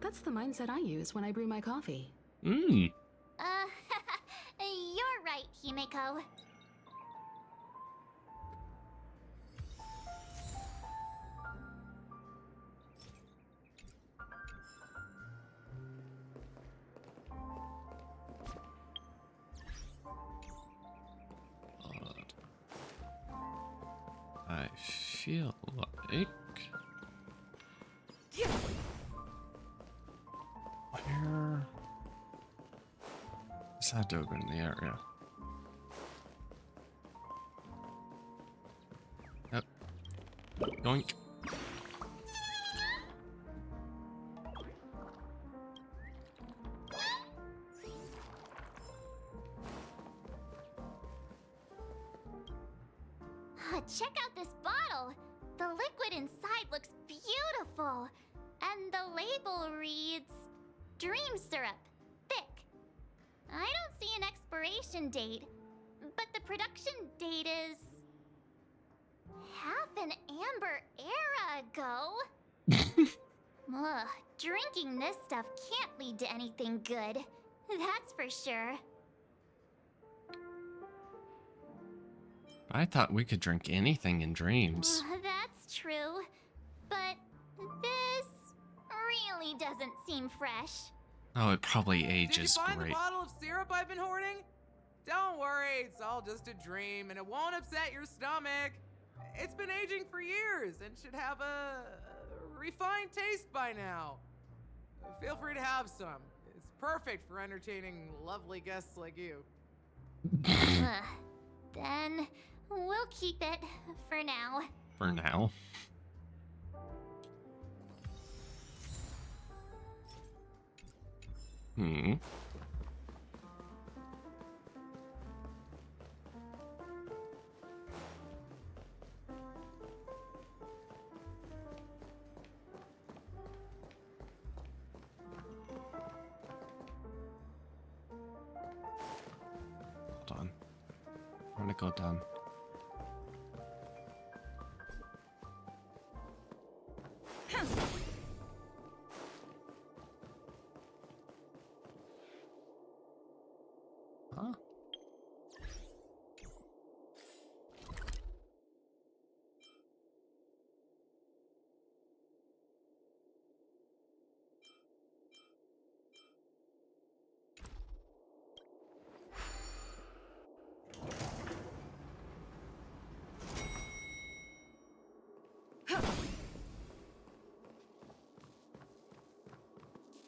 That's the mindset I use when I brew my coffee. Mmm. You're right, Himeko. I feel like... Where... This had to have been the area. Yep. Yoink. Check out this bottle. The liquid inside looks beautiful. And the label reads... Dream syrup. Thick. I don't see an expiration date, but the production date is... half an amber era ago. Ugh, drinking this stuff can't lead to anything good. That's for sure. I thought we could drink anything in dreams. That's true. But this really doesn't seem fresh. Oh, it probably ages Did you find great. the bottle of syrup I've been hoarding? Don't worry, it's all just a dream and it won't upset your stomach. It's been aging for years and should have a refined taste by now. Feel free to have some. It's perfect for entertaining lovely guests like you. Then we'll keep it for now. For now. Hmm. Hold on. I'm gonna go down. Huh?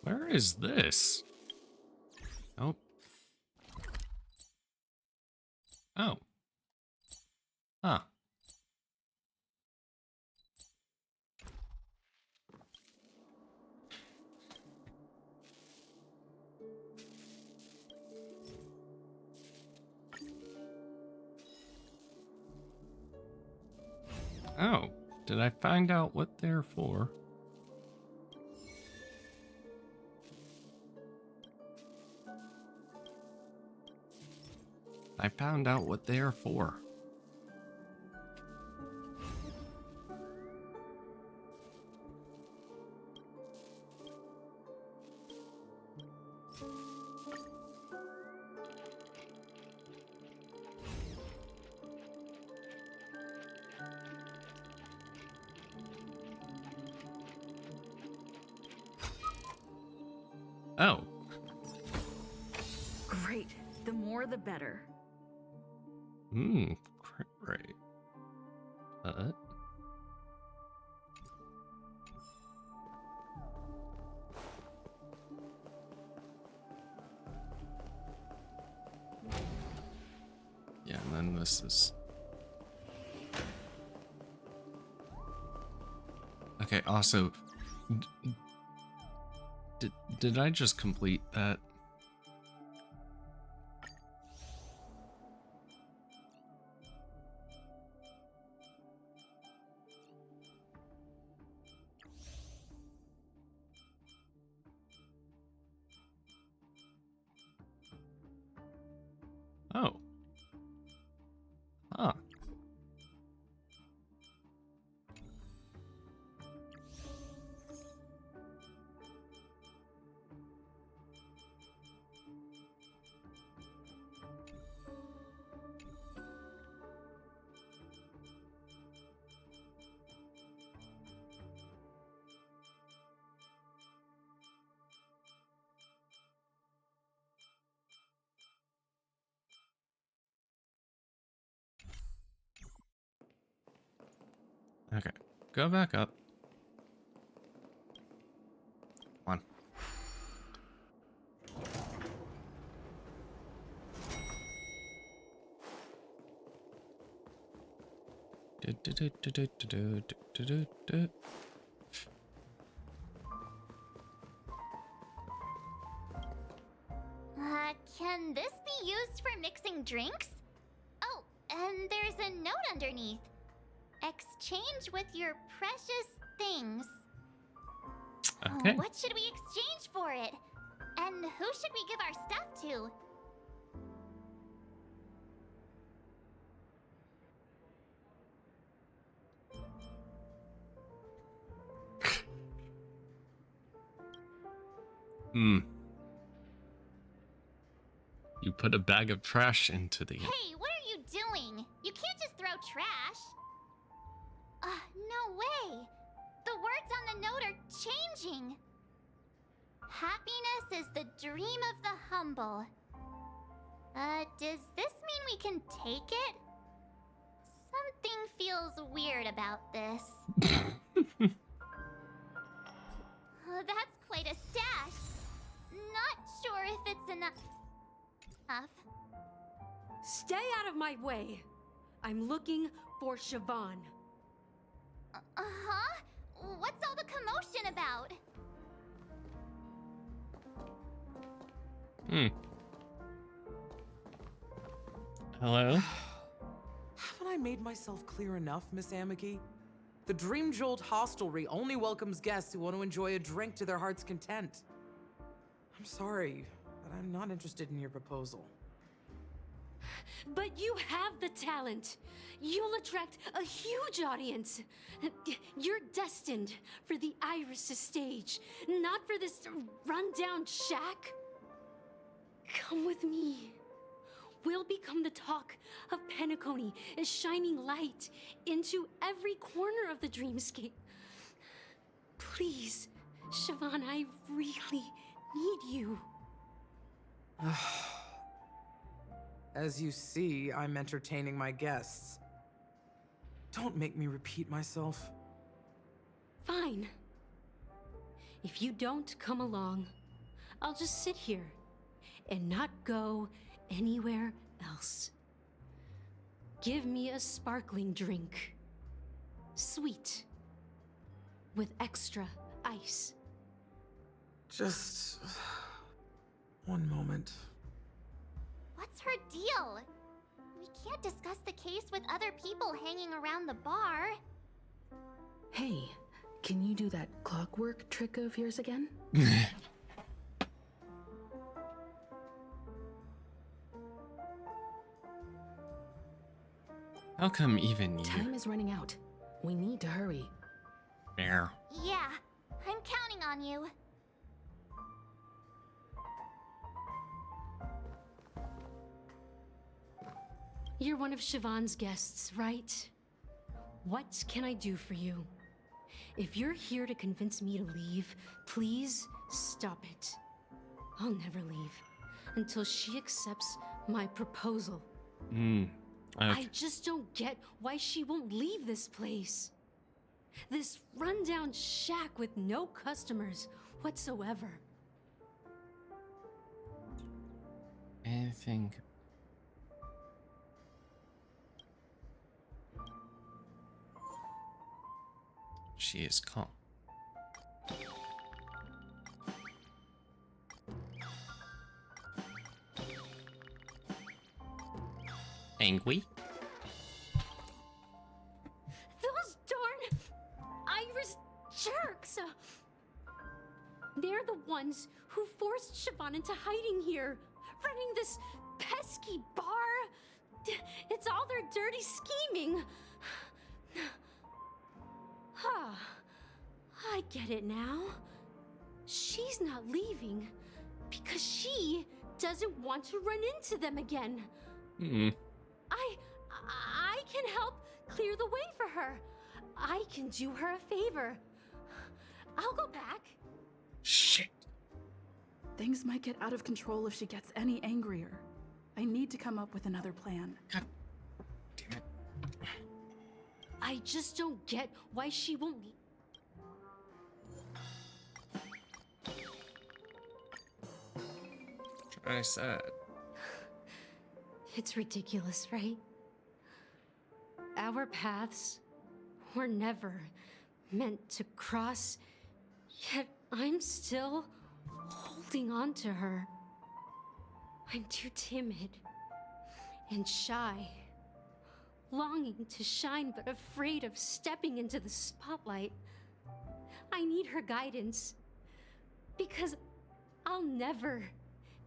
Where is this? Nope. Oh. Huh. Oh, did I find out what they're for? I found out what they are for. Oh. Great. The more the better. Great. But... yeah, and then this is... okay, also... Did I just complete that? Okay, go back up. Come on. Can this be used for mixing drinks? Oh, and there's a note underneath. Exchange with your precious things. Okay. What should we exchange for it? And who should we give our stuff to? You put a bag of trash into the... Hey, what are you doing? You can't just throw trash. No way. The words on the note are changing. Happiness is the dream of the humble. Does this mean we can take it? Something feels weird about this. That's quite a stash. Not sure if it's enough. Stay out of my way. I'm looking for Siobhan. Uh-huh? What's all the commotion about? Hello? Haven't I made myself clear enough, Miss Amiki? The Dream Jolt Hostelry only welcomes guests who want to enjoy a drink to their heart's content. I'm sorry, but I'm not interested in your proposal. But you have the talent. You'll attract a huge audience. You're destined for the Iris' stage, not for this rundown shack. Come with me. We'll become the talk of Penacony, a shining light into every corner of the dreamscape. Please, Siobhan, I really need you. As you see, I'm entertaining my guests. Don't make me repeat myself. Fine. If you don't come along, I'll just sit here and not go anywhere else. Give me a sparkling drink. Sweet. With extra ice. Just... one moment. What's her deal? We can't discuss the case with other people hanging around the bar. Hey, can you do that clockwork trick of yours again? How come even you? Time is running out. We need to hurry. There. Yeah, I'm counting on you. You're one of Siobhan's guests, right? What can I do for you? If you're here to convince me to leave, please stop it. I'll never leave until she accepts my proposal. I just don't get why she won't leave this place. This rundown shack with no customers whatsoever. Anything. She is calm. Angry? Those darn Iris jerks! They're the ones who forced Siobhan into hiding here, running this pesky bar. It's all their dirty scheming. I get it now. She's not leaving because she doesn't want to run into them again. I can help clear the way for her. I can do her a favor. I'll go back. Shit. Things might get out of control if she gets any angrier. I need to come up with another plan. God damn it. I I just don't get why she won't. I said. It's ridiculous, right? Our paths were never meant to cross, yet I'm still holding on to her. I'm too timid and shy, longing to shine but afraid of stepping into the spotlight. I need her guidance because I'll never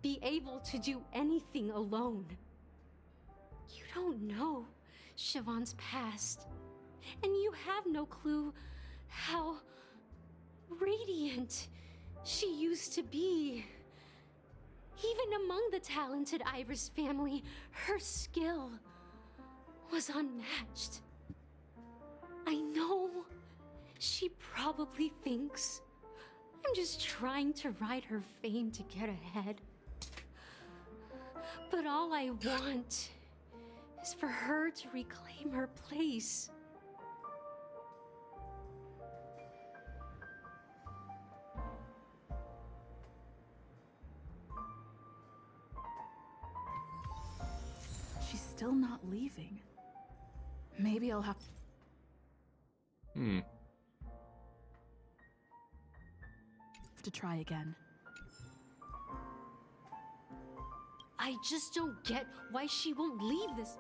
be able to do anything alone. You don't know Siobhan's past, and you have no clue how radiant she used to be. Even among the talented Iris family, her skill was unmatched. I know she probably thinks I'm just trying to ride her fame to get ahead. But all I want is for her to reclaim her place. She's still not leaving. Maybe I'll have to try again. I just don't get why she won't leave this.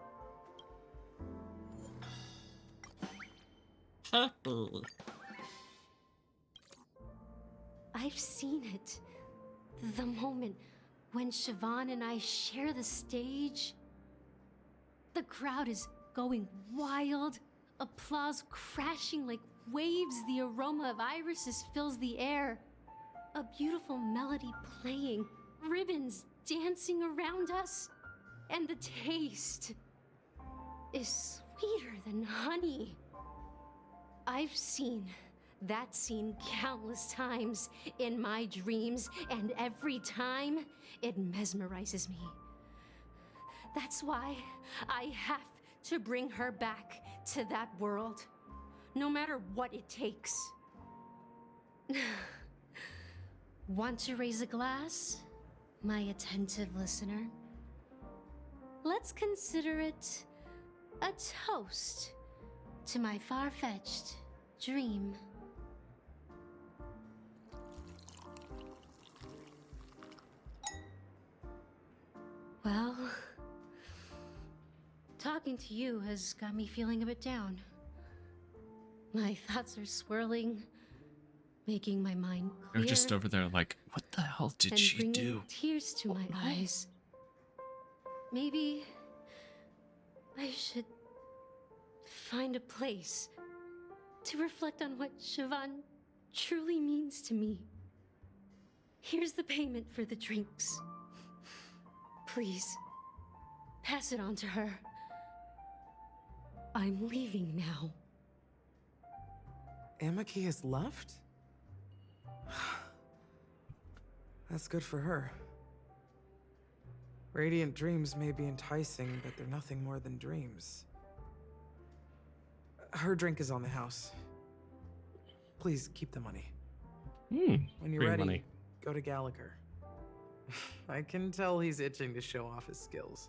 Happy. I've seen it. The moment when Siobhan and I share the stage. The crowd is going wild, applause crashing like waves, the aroma of irises fills the air. A beautiful melody playing, ribbons dancing around us, and the taste is sweeter than honey. I've seen that scene countless times in my dreams, and every time it mesmerizes me. That's why I have to bring her back to that world, no matter what it takes. Want to raise a glass, my attentive listener? Let's consider it a toast to my far-fetched dream. Well, talking to you has got me feeling a bit down. My thoughts are swirling, making my mind clear. You're just over there like, what the hell did and she bringing do? Tears to my eyes. Maybe I should find a place to reflect on what Siobhan truly means to me. Here's the payment for the drinks. Please, pass it on to her. I'm leaving now. Amaki has left? That's good for her. Radiant dreams may be enticing, but they're nothing more than dreams. Her drink is on the house. Please keep the money. When you're great ready, money. go to Gallagher. I can tell he's itching to show off his skills.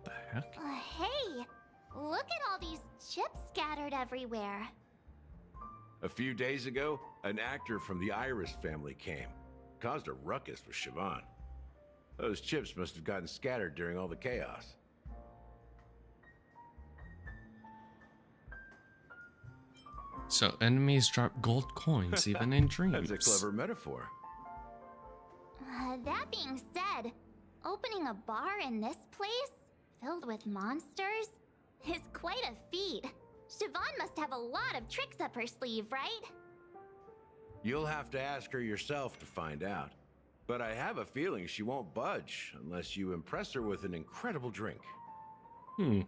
The heck? Hey, look at all these chips scattered everywhere. A few days ago, an actor from the Iris family came. Caused a ruckus with Siobhan. Those chips must have gotten scattered during all the chaos. So enemies drop gold coins even in dreams. That's a clever metaphor. That being said, opening a bar in this place, filled with monsters, is quite a feat. Siobhan must have a lot of tricks up her sleeve, right? You'll have to ask her yourself to find out. But I have a feeling she won't budge unless you impress her with an incredible drink. Hmm.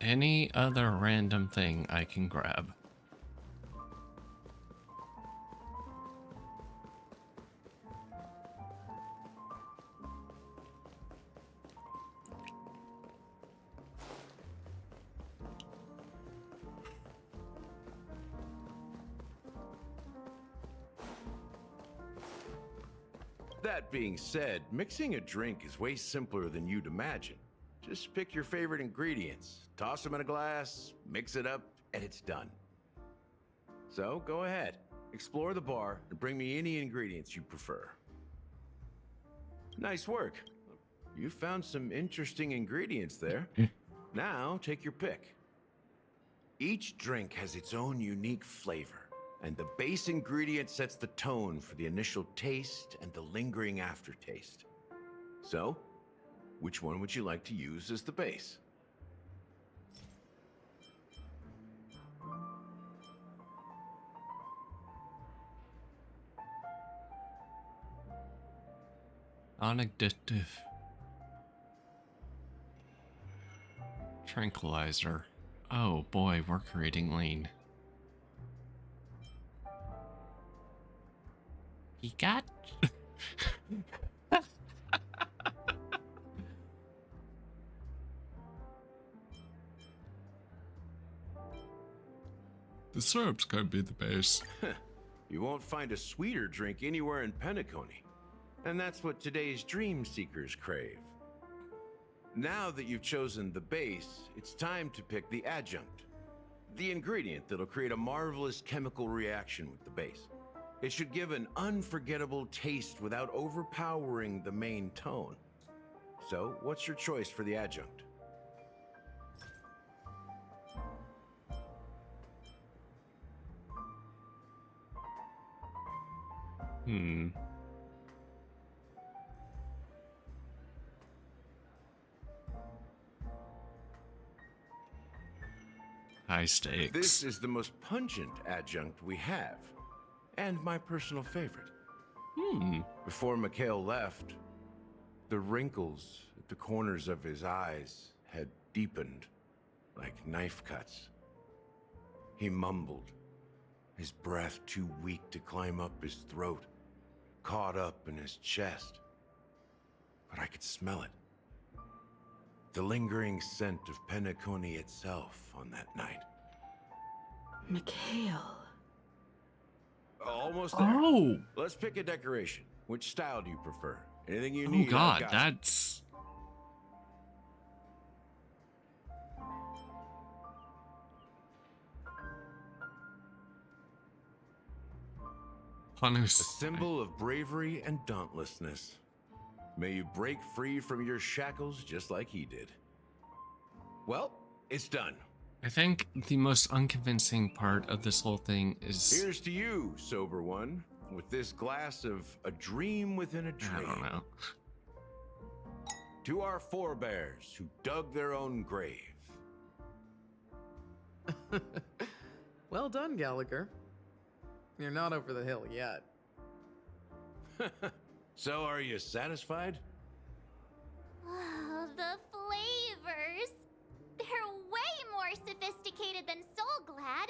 Any other random thing I can grab? That being said, mixing a drink is way simpler than you'd imagine. Just pick your favorite ingredients, toss them in a glass, mix it up, and it's done. So go ahead, explore the bar, and bring me any ingredients you prefer. Nice work. You found some interesting ingredients there. Now take your pick. Each drink has its own unique flavor, and the base ingredient sets the tone for the initial taste and the lingering aftertaste. So, which one would you like to use as the base? Non-addictive. Tranquilizer. Oh boy, we're creating lean. He got... The syrup's gonna be the base. You won't find a sweeter drink anywhere in Penacony. And that's what today's dream seekers crave. Now that you've chosen the base, it's time to pick the adjunct. The ingredient that'll create a marvelous chemical reaction with the base. It should give an unforgettable taste without overpowering the main tone. So, what's your choice for the adjunct? High stakes. This is the most pungent adjunct we have, and my personal favorite. Before Mikhail left, the wrinkles at the corners of his eyes had deepened like knife cuts. He mumbled, his breath too weak to climb up his throat, caught up in his chest. But I could smell it. The lingering scent of Penacony itself on that night. Mikhail. Almost there. Oh! Let's pick a decoration. Which style do you prefer? Anything you Oh need? god, I've got it. that's... A symbol of bravery and dauntlessness. May you break free from your shackles just like he did. Well, it's done. I think the most unconvincing part of this whole thing is... Here's to you, sober one, with this glass of a dream within a dream. I don't know. To our forebears who dug their own grave. Well done, Gallagher. You're not over the hill yet. So, are you satisfied? Oh, the flavors! They're way more sophisticated than Soulglad.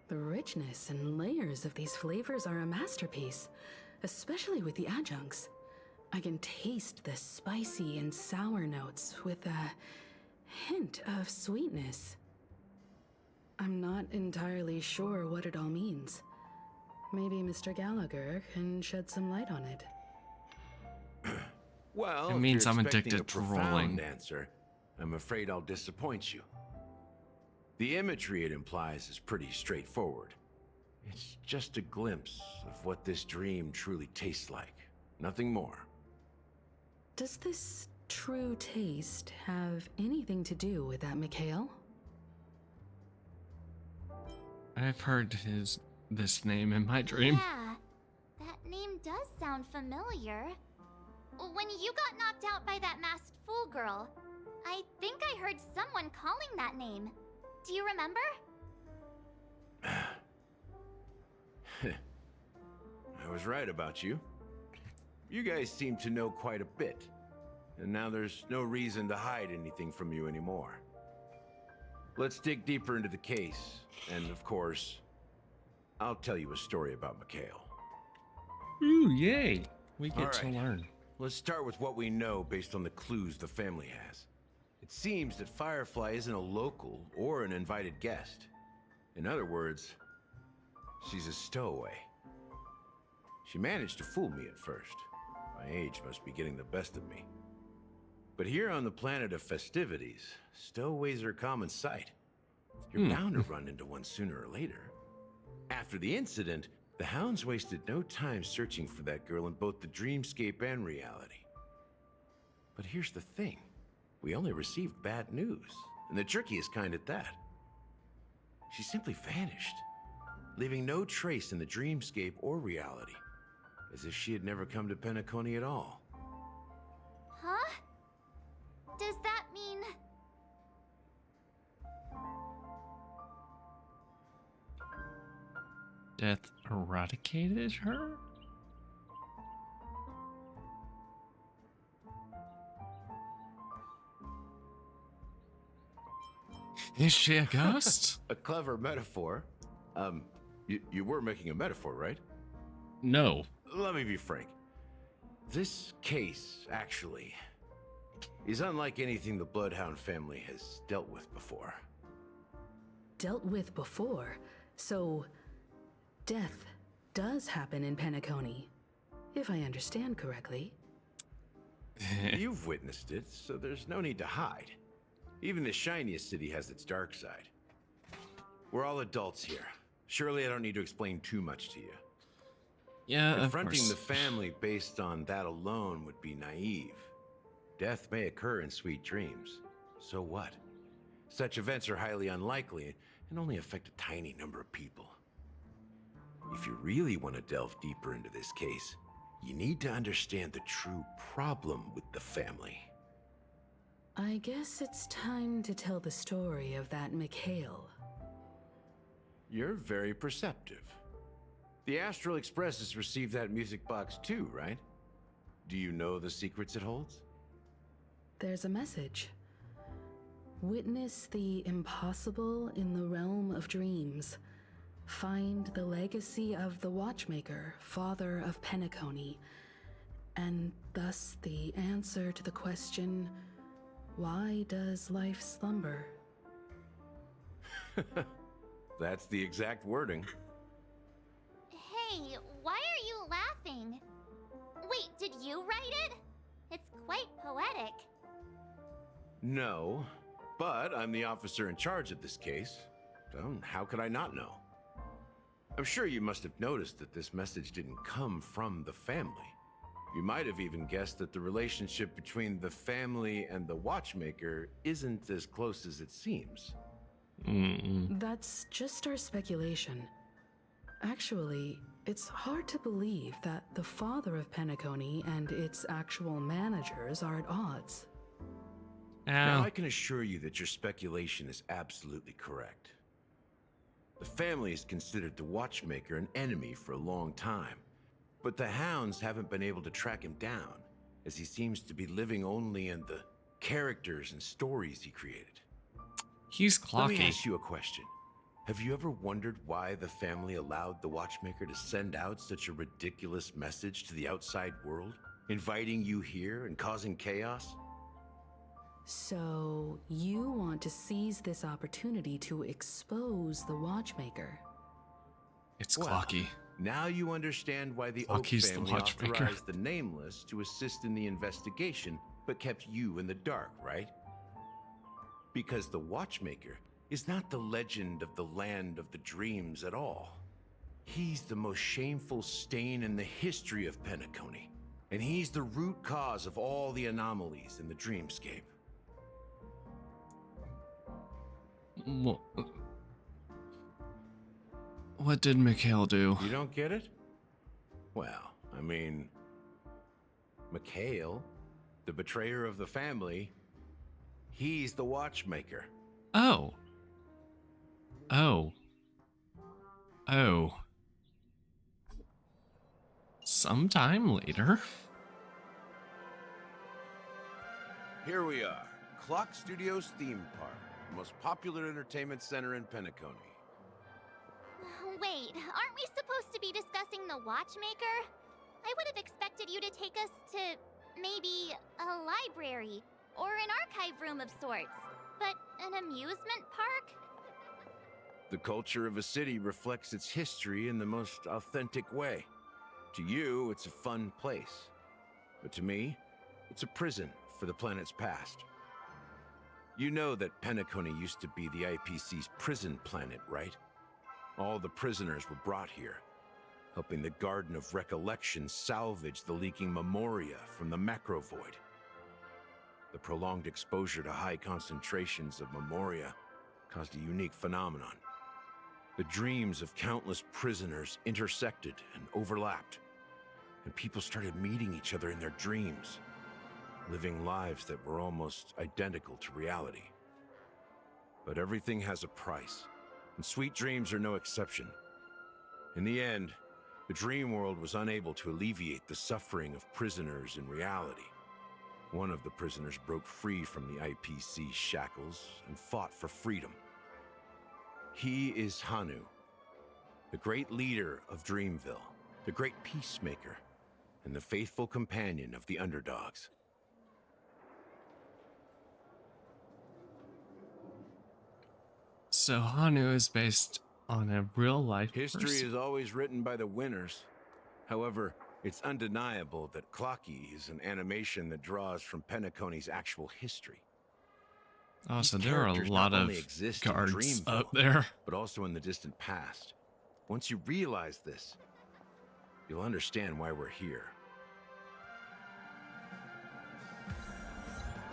The richness and layers of these flavors are a masterpiece, especially with the adjuncts. I can taste the spicy and sour notes with a hint of sweetness. I'm not entirely sure what it all means. Maybe Mr. Gallagher can shed some light on it. Well, It if means you're I'm expecting addicted to a profound rolling. answer, I'm afraid I'll disappoint you. The imagery it implies is pretty straightforward. It's just a glimpse of what this dream truly tastes like. Nothing more. Does this true taste have anything to do with that Mikhail? I've heard this name in my dream. Yeah, name does sound familiar. When you got knocked out by that masked fool girl, I think I heard someone calling that name. Do you remember? I was right about you. You guys seem to know quite a bit. And now there's no reason to hide anything from you anymore. Let's dig deeper into the case. And of course, I'll tell you a story about Mikhail. Ooh, yay. We get All to right. learn. Let's start with what we know based on the clues the family has. It seems that Firefly isn't a local or an invited guest. In other words, she's a stowaway. She managed to fool me at first. My age must be getting the best of me. But here on the planet of festivities, stowaways are a common sight. You're bound to run into one sooner or later. After the incident, the Hounds wasted no time searching for that girl in both the dreamscape and reality. But here's the thing. We only received bad news, and the trickiest kind at that. She simply vanished, leaving no trace in the dreamscape or reality, as if she had never come to Penacony at all. Huh? Does that mean... Death eradicated her? Is she a ghost? A clever metaphor. You were making a metaphor, right? No. Let me be frank. This case, actually, is unlike anything the Bloodhound family has dealt with before. Dealt with before? So, death does happen in Penacony, if I understand correctly. You've witnessed it, so there's no need to hide. Even the shiniest city has its dark side. We're all adults here. Surely I don't need to explain too much to you. Yeah, Confronting of the course. family based on that alone would be naive. Death may occur in sweet dreams. So what? Such events are highly unlikely and only affect a tiny number of people. If you really want to delve deeper into this case, you need to understand the true problem with the family. I guess it's time to tell the story of that Mikhail. You're very perceptive. The Astral Express has received that music box too, right? Do you know the secrets it holds? There's a message. Witness the impossible in the realm of dreams. Find the legacy of the Watchmaker, father of Penacony, and thus the answer to the question, why does life slumber? That's the exact wording. Hey, why are you laughing? Wait, did you write it? It's quite poetic. No, but I'm the officer in charge of this case. So how could I not know? I'm sure you must have noticed that this message didn't come from the family. You might have even guessed that the relationship between the family and the Watchmaker isn't as close as it seems. That's just our speculation. Actually, it's hard to believe that the father of Penacony and its actual managers are at odds. Now, I can assure you that your speculation is absolutely correct. The family has considered the Watchmaker an enemy for a long time, but the Hounds haven't been able to track him down, as he seems to be living only in the characters and stories he created. He's Let me clocky. ask you a question. Have you ever wondered why the family allowed the Watchmaker to send out such a ridiculous message to the outside world, inviting you here and causing chaos? So, you want to seize this opportunity to expose the Watchmaker? It's Well, clocky. Now you understand why the Oak Clocky's the family Watchmaker. authorized the Nameless to assist in the investigation, but kept you in the dark, right? Because the Watchmaker is not the legend of the land of the dreams at all. He's the most shameful stain in the history of Penacony, and he's the root cause of all the anomalies in the dreamscape. What did Mikhail do? You don't get it? Well, I mean, Mikhail, the betrayer of the family, he's the watchmaker. Oh. Oh. Oh. Sometime later. Here we are, Clock Studios theme park, the most popular entertainment center in Penacony. Wait, aren't we supposed to be discussing the watchmaker? I would have expected you to take us to maybe a library or an archive room of sorts. But an amusement park? The culture of a city reflects its history in the most authentic way. To you, it's a fun place. But to me, it's a prison for the planet's past. You know that Penacony used to be the IPC's prison planet, right? All the prisoners were brought here, helping the Garden of Recollection salvage the leaking memoria from the Macrovoid. The prolonged exposure to high concentrations of memoria caused a unique phenomenon. The dreams of countless prisoners intersected and overlapped, and people started meeting each other in their dreams, living lives that were almost identical to reality. But everything has a price, and sweet dreams are no exception. In the end, the dream world was unable to alleviate the suffering of prisoners in reality. One of the prisoners broke free from the IPC's shackles and fought for freedom. He is Hanu, the great leader of Dreamville, the great peacemaker, and the faithful companion of the underdogs. So Hanu is based on a real life History person. is always written by the winners. However, it's undeniable that Clocky is an animation that draws from Penacony's actual history. Oh, so These there are a characters lot not only of exist in guards Dreamville, up there. but also in the distant past. Once you realize this, you'll understand why we're here.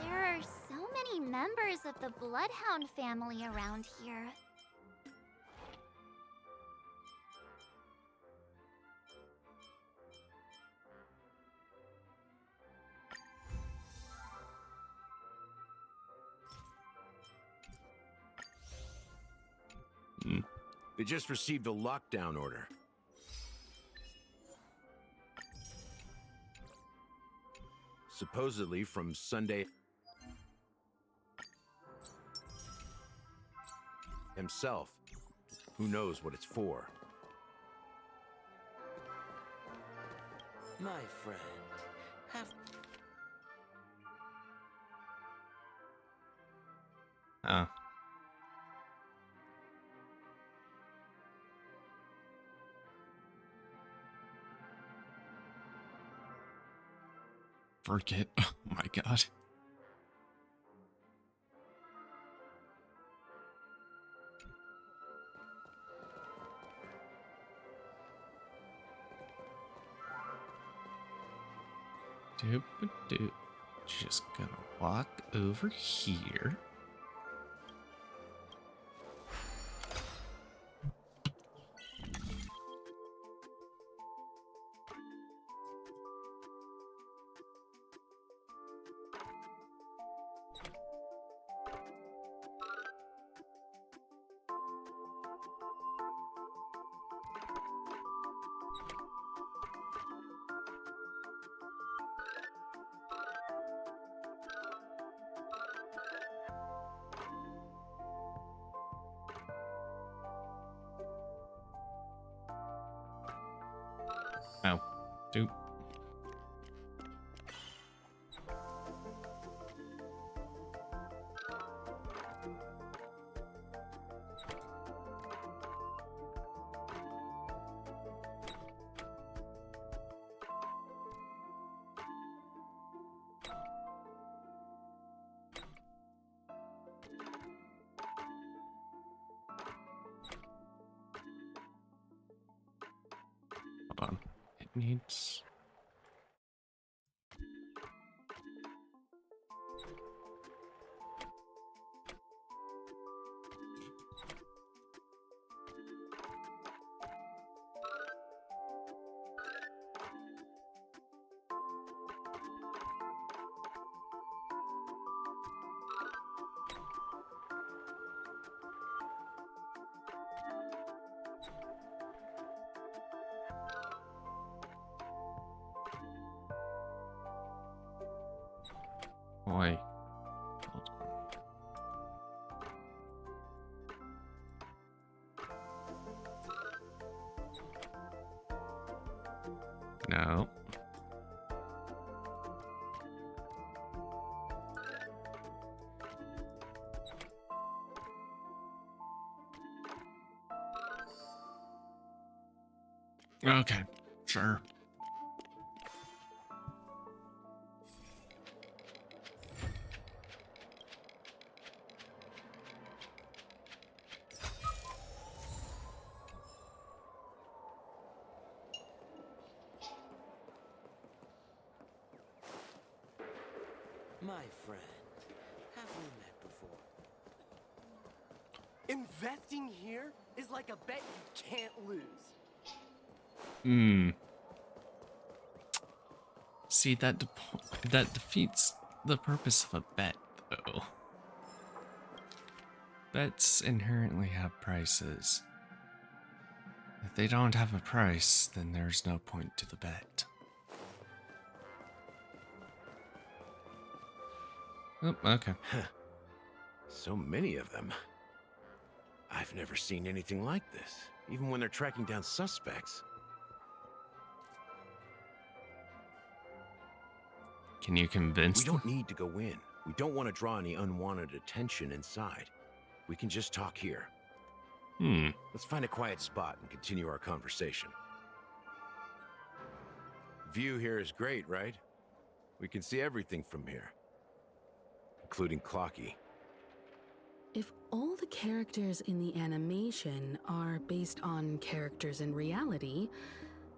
There are so many members of the Bloodhound family around here. They just received a lockdown order. Supposedly from Sunday himself. Who knows what it's for? My friend, have... Forget. Oh my god. Doop-a-doop. Just gonna walk over here. Oh, doop. Hold on. It needs... Oi. No. Okay, sure. My friend, have we met before? Investing here is like a bet you can't lose. See, that defeats the purpose of a bet, though. Bets inherently have prices. If they don't have a price, then there's no point to the bet. Oh, okay. So many of them. I've never seen anything like this, even when they're tracking down suspects. Can you convince them? We don't need to go in. We don't want to draw any unwanted attention inside. We can just talk here. Let's find a quiet spot and continue our conversation. View here is great, right? We can see everything from here, including Clocky. If all the characters in the animation are based on characters in reality,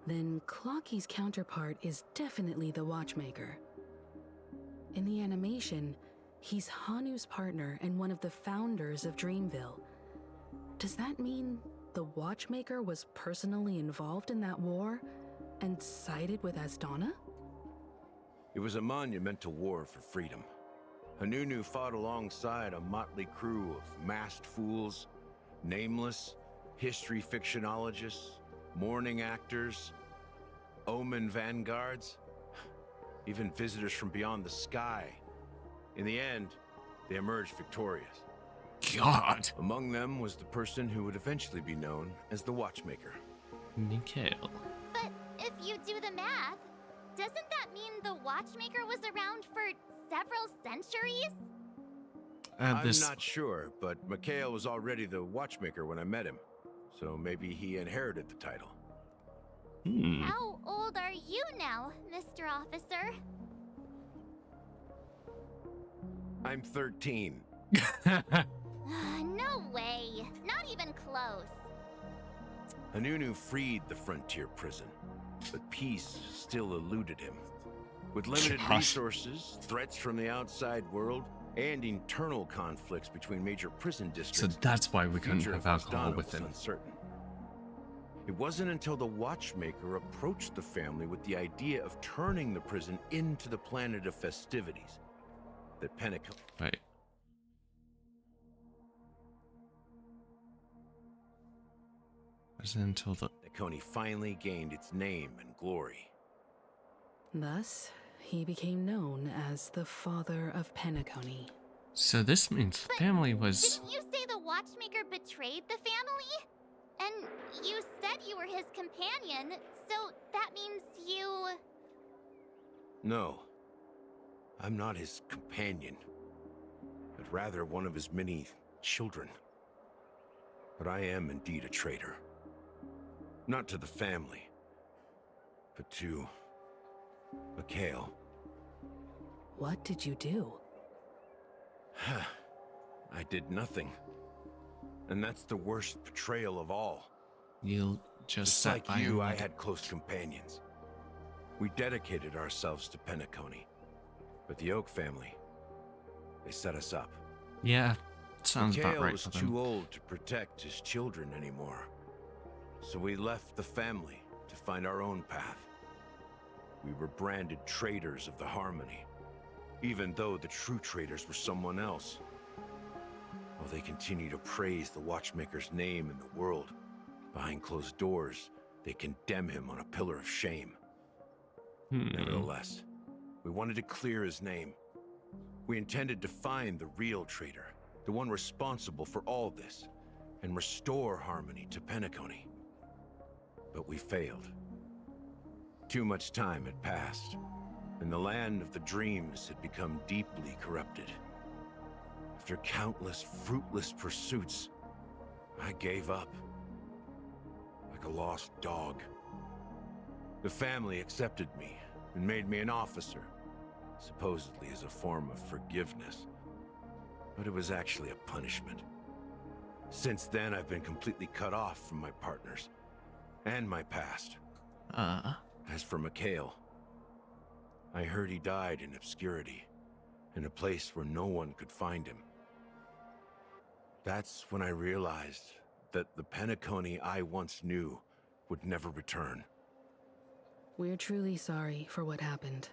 then Clocky's counterpart is definitely the Watchmaker. In the animation, he's Hanu's partner and one of the founders of Dreamville. Does that mean the Watchmaker was personally involved in that war and sided with Asdana? It was a monumental war for freedom. Hanunu fought alongside a motley crew of masked fools, nameless, history fictionologists, mourning actors, omen vanguards, even visitors from beyond the sky. In the end, they emerged victorious. God! Among them was the person who would eventually be known as the Watchmaker. Mikhail. But if you do the math, doesn't that mean the Watchmaker was around for several centuries? I'm not sure, but Mikhail was already the Watchmaker when I met him, so maybe he inherited the title. How old are you now, Mr. Officer? I'm 13. No way. Not even close. Hanunu freed the frontier prison, but peace still eluded him. With limited resources, threats from the outside world, and internal conflicts between major prison districts, so that's why we couldn't have alcohol with him. Uncertain. It wasn't until the Watchmaker approached the family with the idea of turning the prison into the planet of festivities that Penacony... Right. Wasn't until the... Penacony finally gained its name and glory. Thus, he became known as the father of Penacony. So this means the family was... Didn't you say the Watchmaker betrayed the family? And you said you were his companion, so that means you... No. I'm not his companion, but rather one of his many children. But I am indeed a traitor. Not to the family, but to Mikhail. What did you do? I did nothing. And that's the worst betrayal of all. You just sat like by you, him. I had close companions. We dedicated ourselves to Penacony. But the Oak family, they set us up. Yeah, sounds Mikhail about right was for them. too old to protect his children anymore. So we left the family to find our own path. We were branded traitors of the Harmony, even though the true traitors were someone else. While they continue to praise the Watchmaker's name in the world, behind closed doors, they condemn him on a pillar of shame. Nevertheless, we wanted to clear his name. We intended to find the real traitor, the one responsible for all this, and restore harmony to Penacony. But we failed. Too much time had passed, and the land of the dreams had become deeply corrupted. After countless fruitless pursuits, I gave up. Like a lost dog. The family accepted me and made me an officer, supposedly as a form of forgiveness. But it was actually a punishment. Since then, I've been completely cut off from my partners and my past. As for Mikhail, I heard he died in obscurity, in a place where no one could find him. That's when I realized that the Penacony I once knew would never return. We're truly sorry for what happened.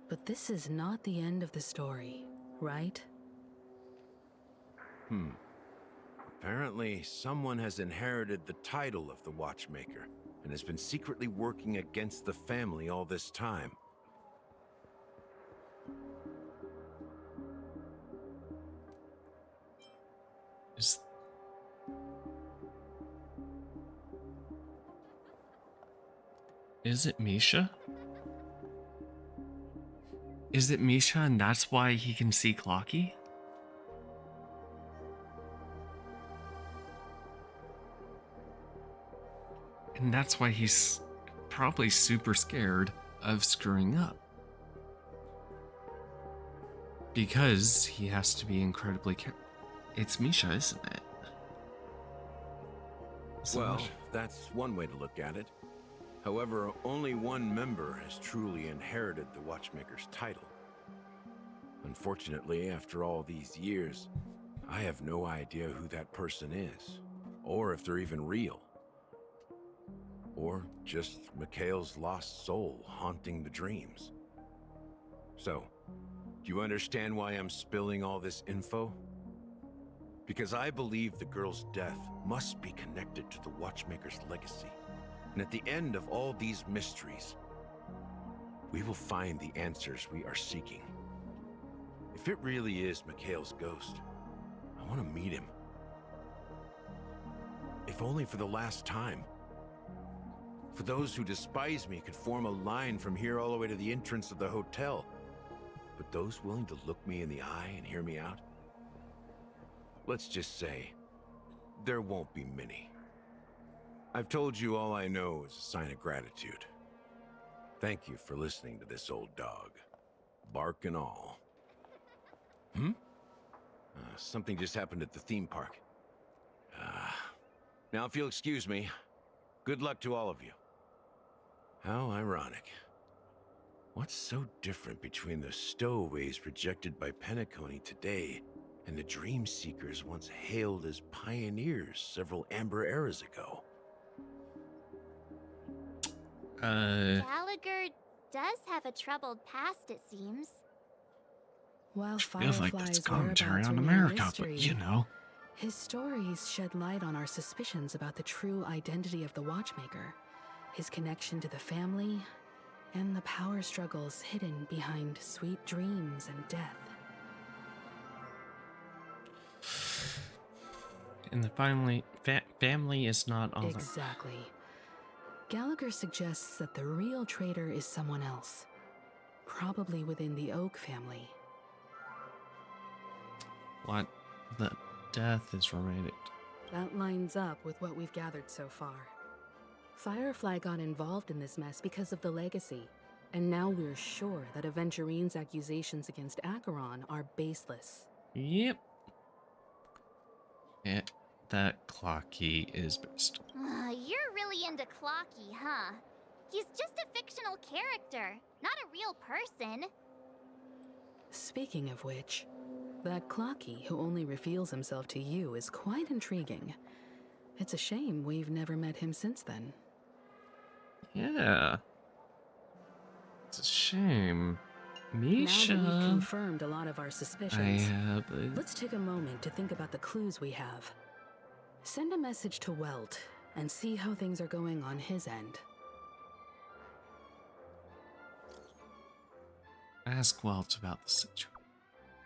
But this is not the end of the story, right? Apparently, someone has inherited the title of the Watchmaker and has been secretly working against the family all this time. Is it Misha? Is it Misha and that's why he can see Clocky? And that's why he's probably super scared of screwing up. Because he has to be incredibly careful. It's Misha, isn't it? Well, that's one way to look at it. However, only one member has truly inherited the Watchmaker's title. Unfortunately, after all these years, I have no idea who that person is, or if they're even real. Or just Mikhail's lost soul haunting the dreams. So, do you understand why I'm spilling all this info? Because I believe the girl's death must be connected to the Watchmaker's legacy. And at the end of all these mysteries, we will find the answers we are seeking. If it really is Mikhail's ghost, I want to meet him. If only for the last time. For those who despise me could form a line from here all the way to the entrance of the hotel. But those willing to look me in the eye and hear me out? Let's just say, there won't be many. I've told you all I know is a sign of gratitude. Thank you for listening to this old dog. Bark and all. Something just happened at the theme park. Now if you'll excuse me, good luck to all of you. How ironic. What's so different between the stowaways rejected by Penacony today and the dream seekers once hailed as pioneers several amber eras ago? Gallagher does have a troubled past, it seems. While Feels like that's Firefly's commentary whereabouts on remain a America, mystery, but you know. His stories shed light on our suspicions about the true identity of the Watchmaker, his connection to the family, and the power struggles hidden behind sweet dreams and death. And the family is not all Exactly. Gallagher suggests that the real traitor is someone else, probably within the Oak family. What? The death is romantic. That lines up with what we've gathered so far. Firefly got involved in this mess because of the legacy, and now we're sure that Aventurine's accusations against Acheron are baseless. Yep. Yeah, that Clocky is based. You're really into Clocky, huh? He's just a fictional character, not a real person. Speaking of which, that Clocky who only reveals himself to you is quite intriguing. It's a shame we've never met him since then. Yeah. It's a shame. Misha. Now that we've confirmed a lot of our suspicions, but... let's take a moment to think about the clues we have. Send a message to Welt and see how things are going on his end. Ask Welt about the situation.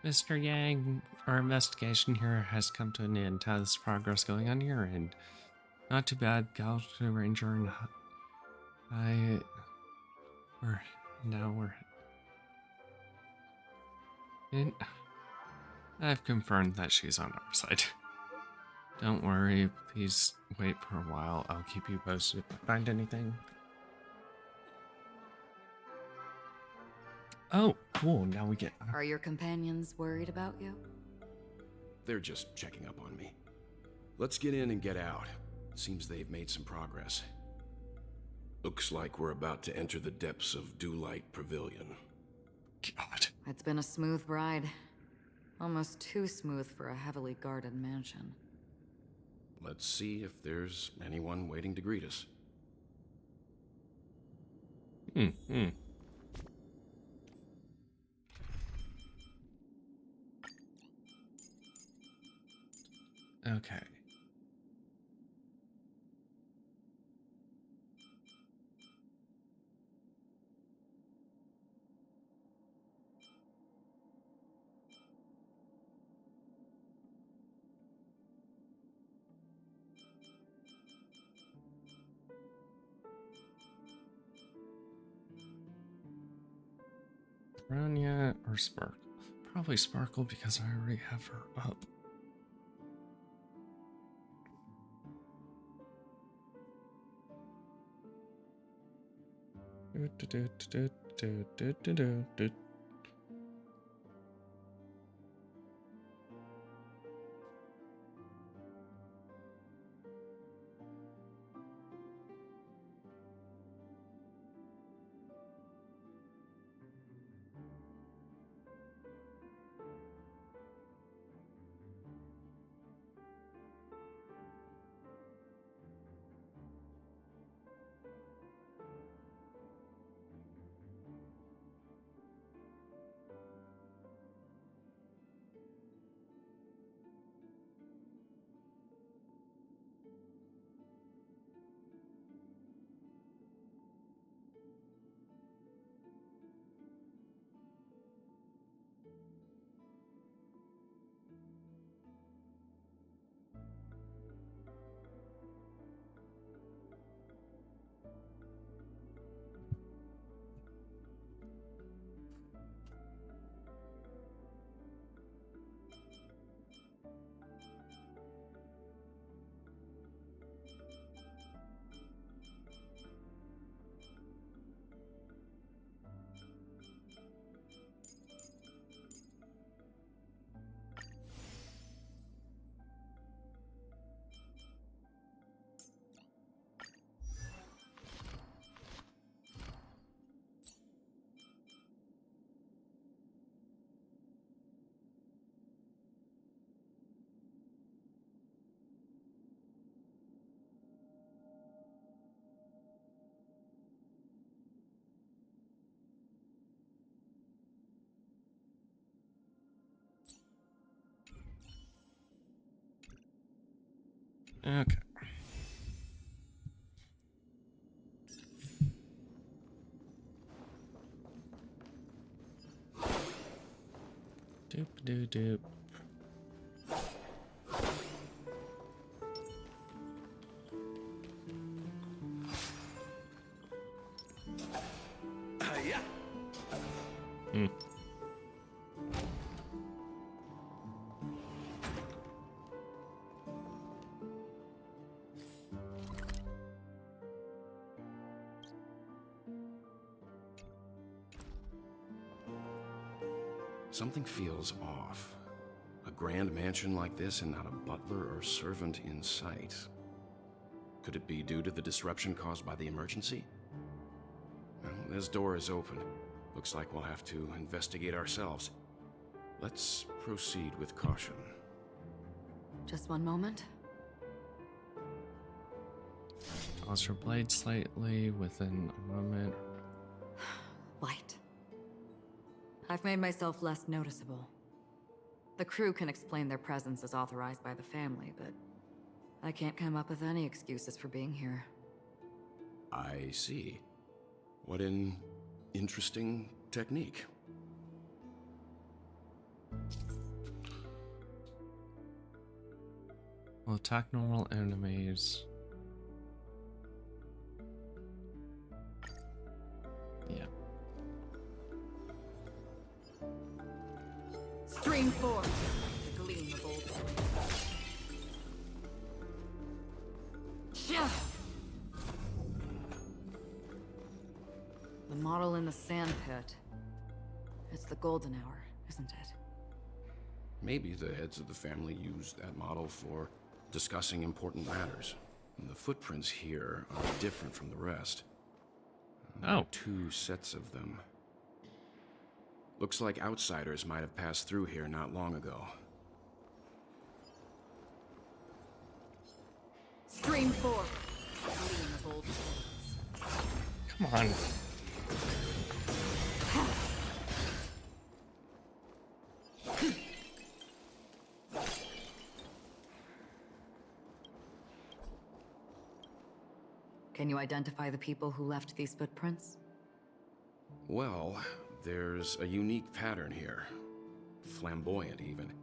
Mr. Yang, our investigation here has come to an end. How's progress going on your end? Not too bad. Galaxy Ranger and I've confirmed that she's on our side. Don't worry, please wait for a while. I'll keep you posted if I find anything. Oh, cool. Now we get... Are your companions worried about you? They're just checking up on me. Let's get in and get out. Seems they've made some progress. Looks like we're about to enter the depths of Dewlight Pavilion. God. It's been a smooth ride. Almost too smooth for a heavily guarded mansion. Let's see if there's anyone waiting to greet us. Okay. Rania or Sparkle? Probably Sparkle because I already have her up. Okay. Doop doo doop. Yeah. Something feels off. A grand mansion like this and not a butler or servant in sight. Could it be due to the disruption caused by the emergency? Well, this door is open. Looks like we'll have to investigate ourselves. Let's proceed with caution. Just one moment. Toss her blade slightly within a moment. Light. I've made myself less noticeable. The crew can explain their presence as authorized by the family, but I can't come up with any excuses for being here. I see. What an interesting technique. Will attack normal enemies. Yeah. Stream forth. The gleam of old The model in the sand pit. It's the golden hour, isn't it? Maybe the heads of the family used that model for discussing important matters. And the footprints here are different from the rest. Oh. 2 sets of them. Looks like outsiders might have passed through here not long ago. Stream forth. The gleam of old blades. Come on. Can you identify the people who left these footprints? Well, there's a unique pattern here. Flamboyant, even.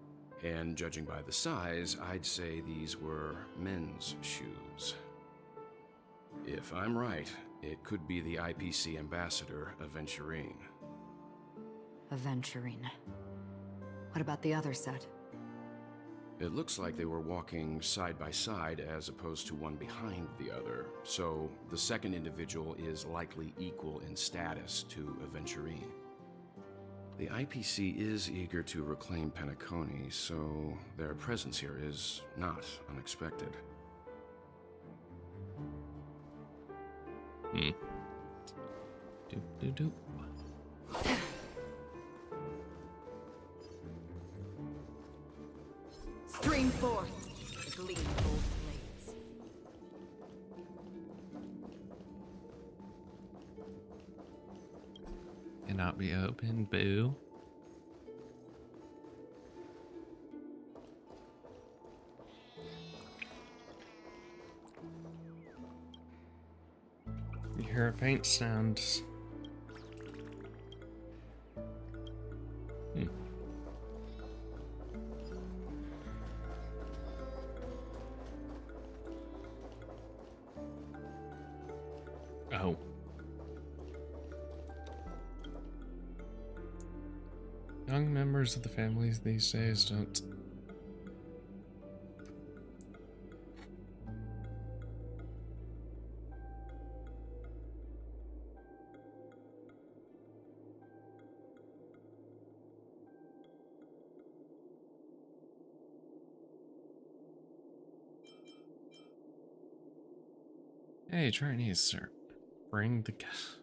And judging by the size, I'd say these were men's shoes. If I'm right, it could be the IPC ambassador, Aventurine. Aventurine. What about the other set? It looks like they were walking side by side as opposed to one behind the other, so the second individual is likely equal in status to Aventurine. The IPC is eager to reclaim Penacony, so their presence here is not unexpected. Doop doop doop. Stream forth. The gleam of old blades. Cannot be open, boo. You hear a faint sound. Oh. Young members of the families these days don't. Hey, Chinese, sir. Bring the gas.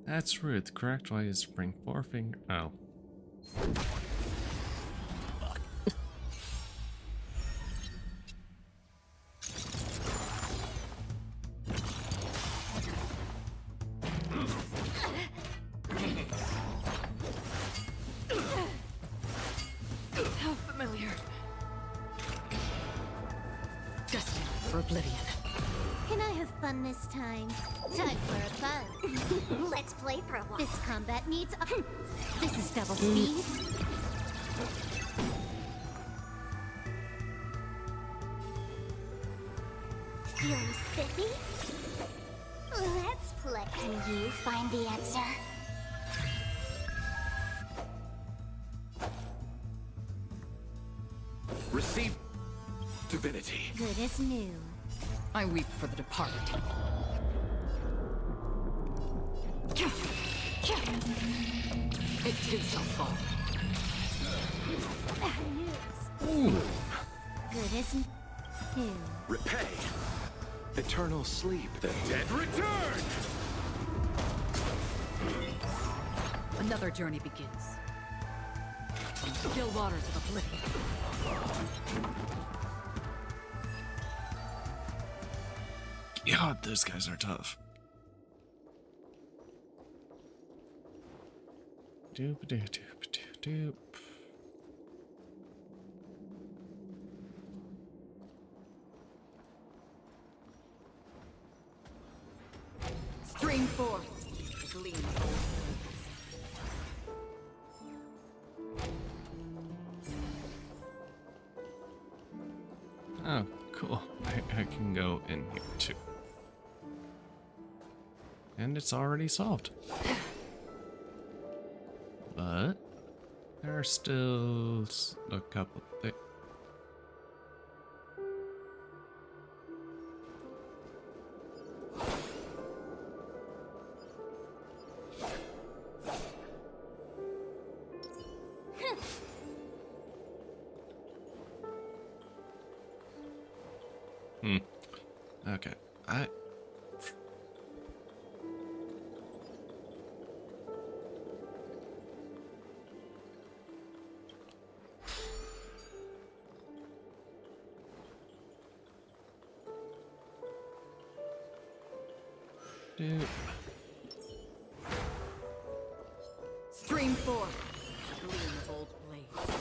That's rude. The correct way is to bring forefinger. Oh. How familiar. Destined for oblivion. Can I have fun this time? Time for a buzz. Let's play for a while. This combat needs a... This is double speed. Feeling spiffy? Let's play. Can you find the answer? Receive divinity. Good as new. I weep for the departed. It too shall fall. News. Good as new. Repay. Eternal sleep. The dead return! Another journey begins. From the still waters of oblivion. God, those guys are tough. Doop doop doop doop doop. Stream forth. The gleam of old Cool. I can go in here too. And it's already solved. But there are still a couple things. Okay. Dude. Stream 4. Gleam of old blades.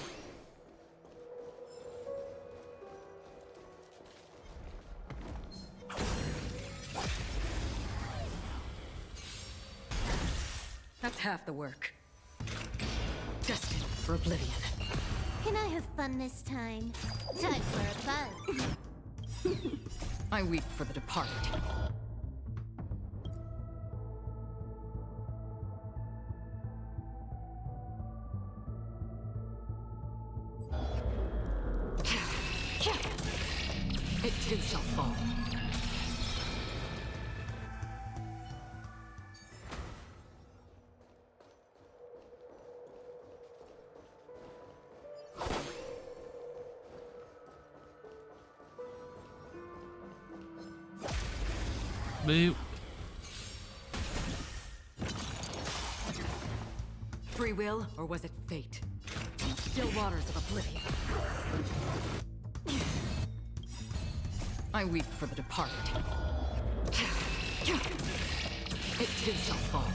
That's half the work. Destined for oblivion. Can I have fun this time? Time for a buzz. I weep for the departed. It too shall fall. Boop. Free will, or was it fate? Still waters of oblivion. I weep for the departed. It too shall fall.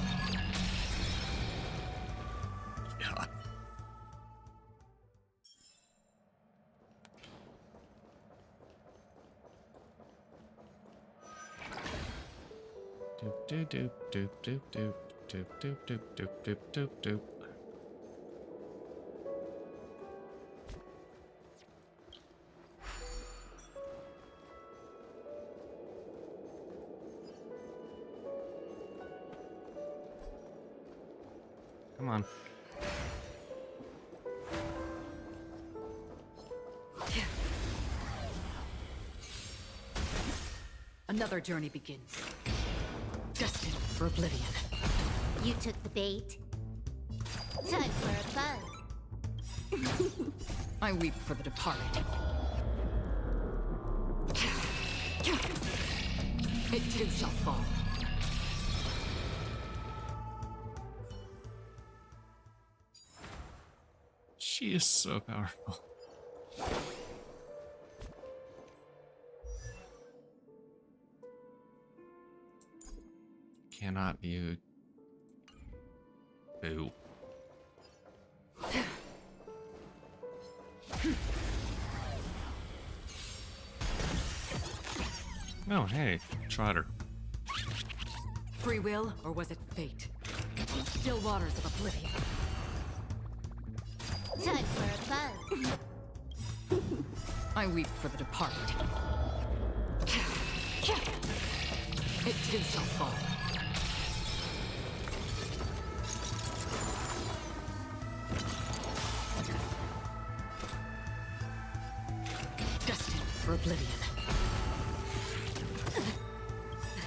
God. Doop doop doop doop doop doop doop doop doop doop doop doop. Come on. Another journey begins. Destined for oblivion. You took the bait. Time for a buzz. I weep for the departed. It too shall fall. She is so powerful. Cannot be. Boo. Oh, hey, Trotter. Free will, or was it fate? Still waters of oblivion. Time for a buzz. I weep for the departed. It too shall fall. Destined for oblivion.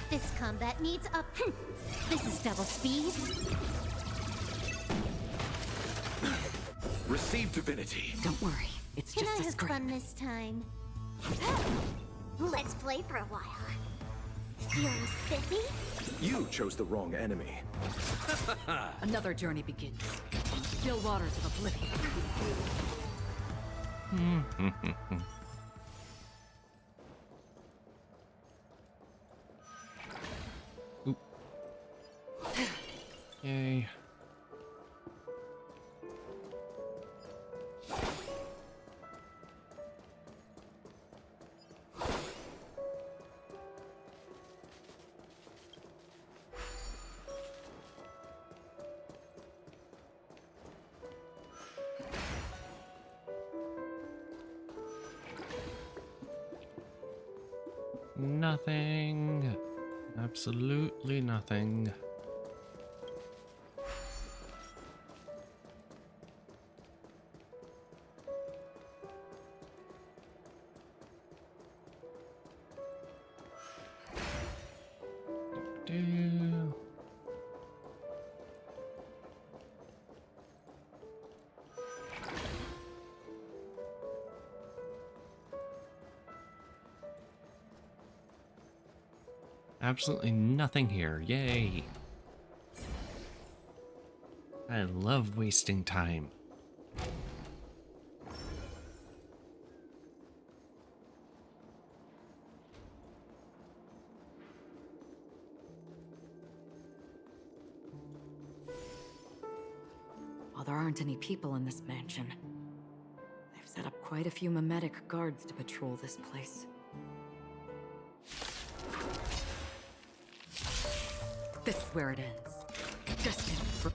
This combat needs up. This is double speed. Receive divinity. Don't worry, it's Can just I a have scrape. fun this time? Let's play for a while. Feeling spiffy? You chose the wrong enemy. Another journey begins. Still waters of oblivion. Oop. Yay. Nothing. Absolutely nothing. Do. Absolutely nothing here. Yay. I love wasting time. While there aren't any people in this mansion, they've set up quite a few mimetic guards to patrol this place. This is where it ends. Destined for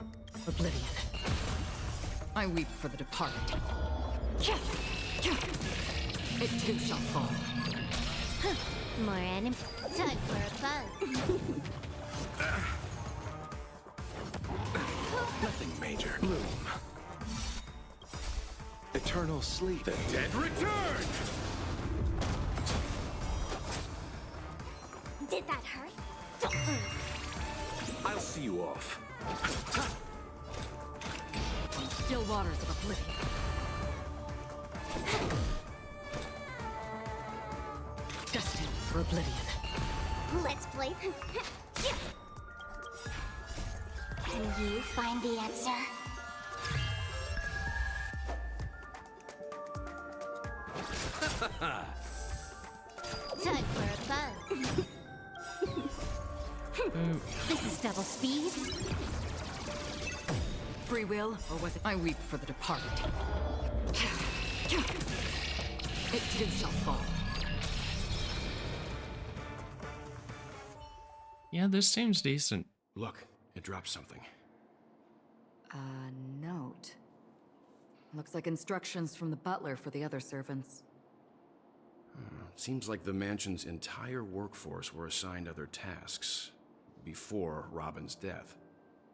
oblivion. I weep for the departed. It too shall fall. More enemies. Time for a buzz. Nothing major. Bloom. Eternal sleep. The dead return! Did that hurt? I'll see you off. On still waters of oblivion. Destined for oblivion. Let's play. Can you find the answer? Time for a buzz. This is double speed. Free will, or was it I weep for the departed? It too shall fall. Yeah, this seems decent. Look, it dropped something. A note. Looks like instructions from the butler for the other servants. Seems like the mansion's entire workforce were assigned other tasks before Robin's death.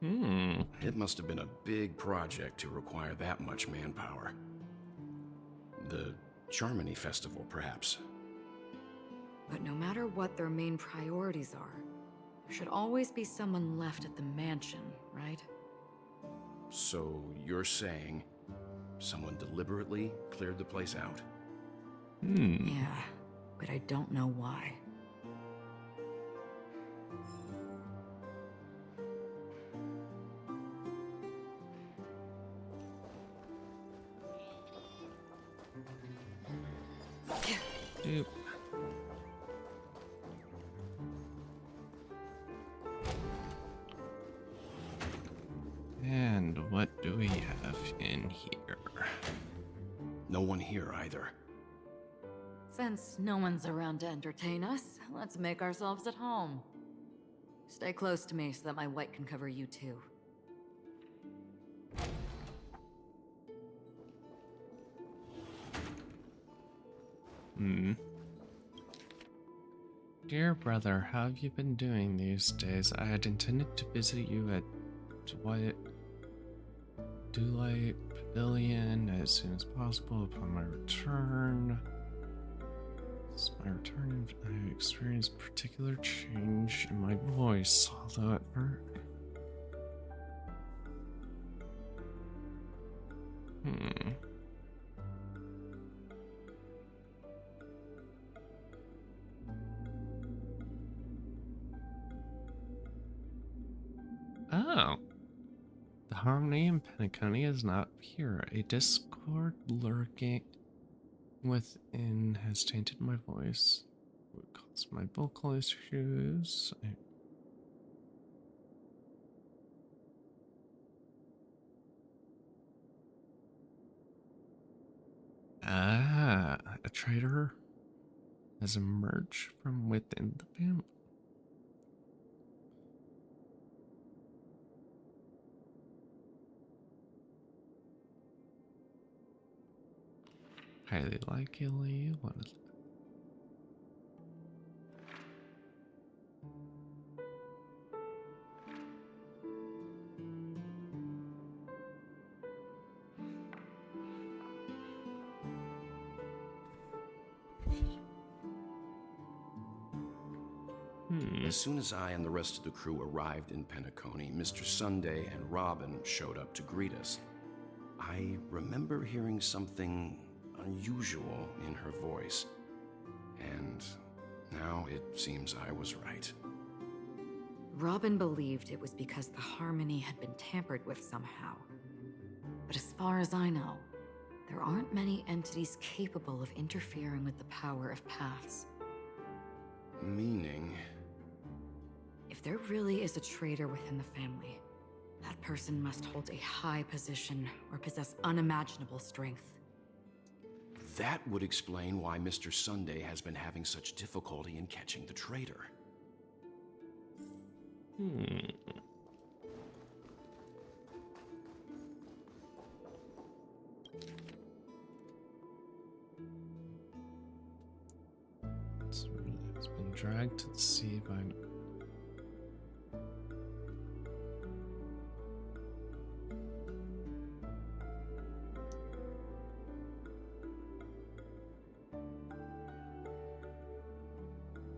It must have been a big project to require that much manpower. The Charmony Festival, perhaps. But no matter what their main priorities are, there should always be someone left at the mansion, right? So you're saying someone deliberately cleared the place out? Yeah, but I don't know why. Dude. And what do we have in here? No one here either. Since no one's around to entertain us, let's make ourselves at home. Stay close to me so that my white can cover you too. Dear brother, how have you been doing these days? I had intended to visit you at Dewlight Pavilion as soon as possible upon my return. Since my return, I experienced a particular change in my voice, although at first... Oh. The harmony in Penacony is not pure. A discord lurking within has tainted my voice. It would cause my vocal issues. A traitor has emerged from within the family. Highly likely. What is it? As soon as I and the rest of the crew arrived in Penacony, Mr. Sunday and Robin showed up to greet us. I remember hearing something unusual in her voice, and now it seems I was right. Robin believed it was because the harmony had been tampered with somehow. But as far as I know, there aren't many entities capable of interfering with the power of paths. Meaning? If there really is a traitor within the family, that person must hold a high position or possess unimaginable strength. That would explain why Mr. Sunday has been having such difficulty in catching the traitor. It's been dragged to the sea by...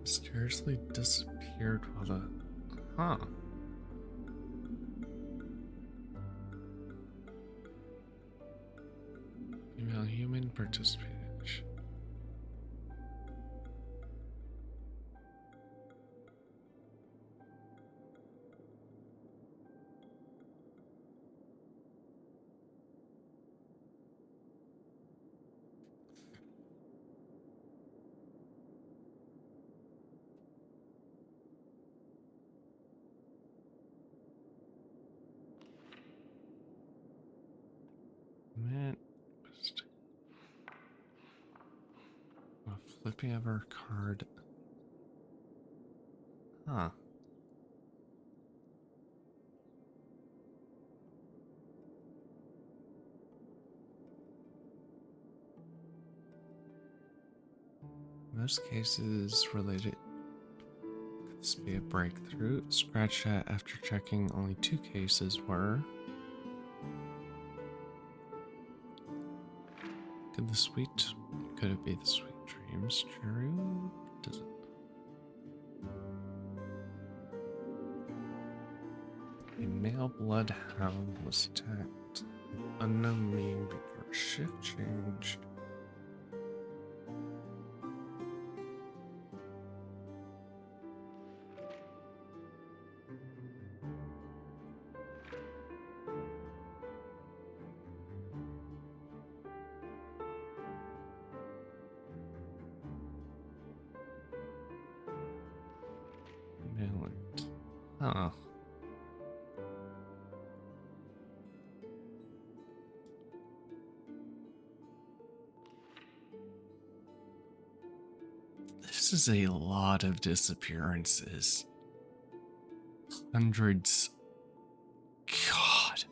mysteriously disappeared while the... Huh. Female human participation. Man, flipping of our card. Huh. Most cases related. Could this be a breakthrough? Scratch that after checking only 2 cases were. Could it be the sweet dreams true? Does it? A male bloodhound was attacked. Unknown mean before shift change. Huh. This is a lot of disappearances. Hundreds. God.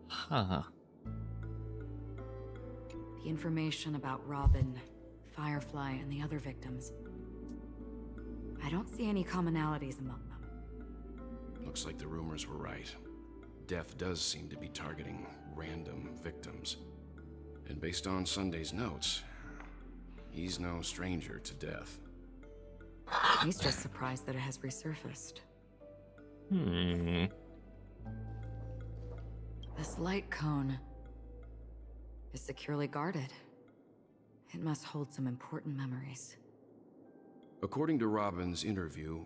Huh. The information about Robin, Firefly, and the other victims. I don't see any commonalities among them. Looks like the rumors were right. Death does seem to be targeting random victims. And based on Sunday's notes, he's no stranger to death. He's just surprised that it has resurfaced. This light cone is securely guarded. It must hold some important memories. According to Robin's interview,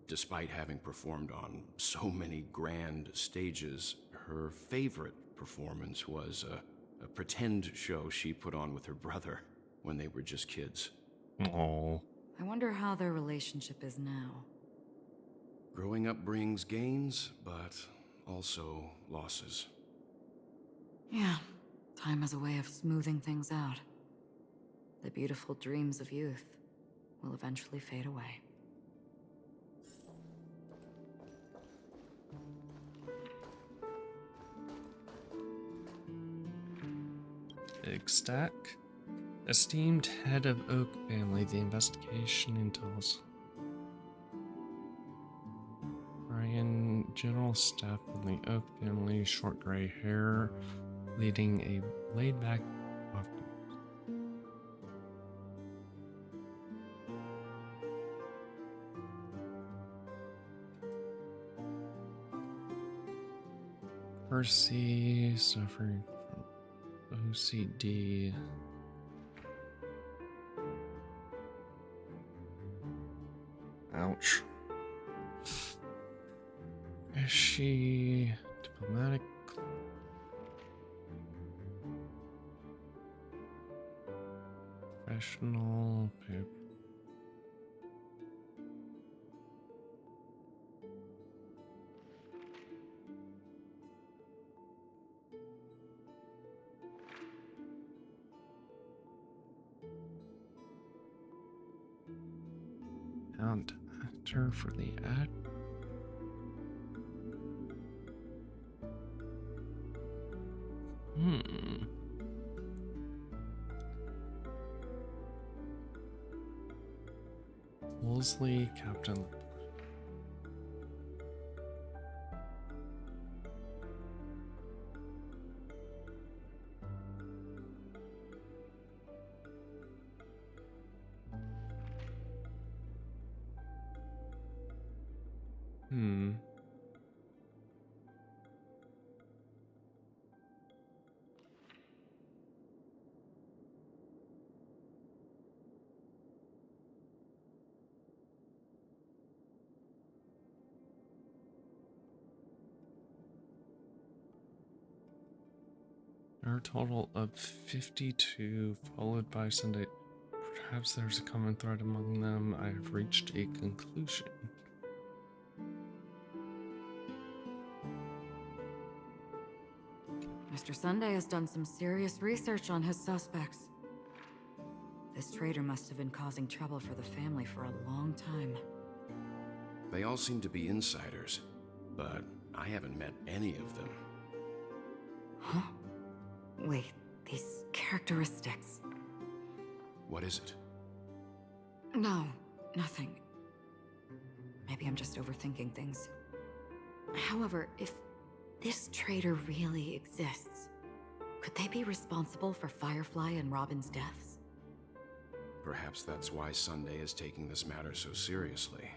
despite having performed on so many grand stages, her favorite performance was a pretend show she put on with her brother when they were just kids. Oh. I wonder how their relationship is now. Growing up brings gains, but also losses. Yeah, time has a way of smoothing things out. The beautiful dreams of youth will eventually fade away. Big stack. Esteemed head of Oak family, the investigation entails Ryan, general staff from the Oak family, short gray hair, leading a laid-back Percy suffering from OCD. Ouch. Is she diplomatic? Professional? And actor for the ad. Wolseley, Captain. Our total of 52, followed by Sunday. Perhaps there's a common thread among them. I have reached a conclusion. Mr. Sunday has done some serious research on his suspects. This traitor must have been causing trouble for the family for a long time. They all seem to be insiders, but I haven't met any of them. Huh? Wait, these characteristics. What is it? No, nothing. Maybe I'm just overthinking things. However, if this traitor really exists, could they be responsible for Firefly and Robin's deaths? Perhaps that's why Sunday is taking this matter so seriously.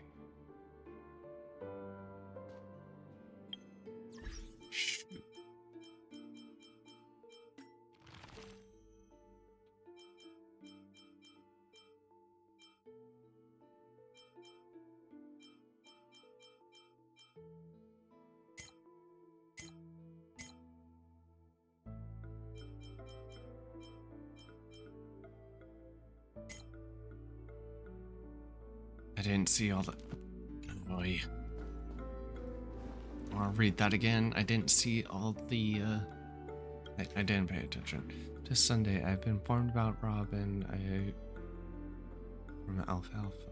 I didn't see all the... Oh boy. I'll read that again. I didn't see all the... I didn't pay attention. To Sunday, I've been informed about Robin. From Alfalfa.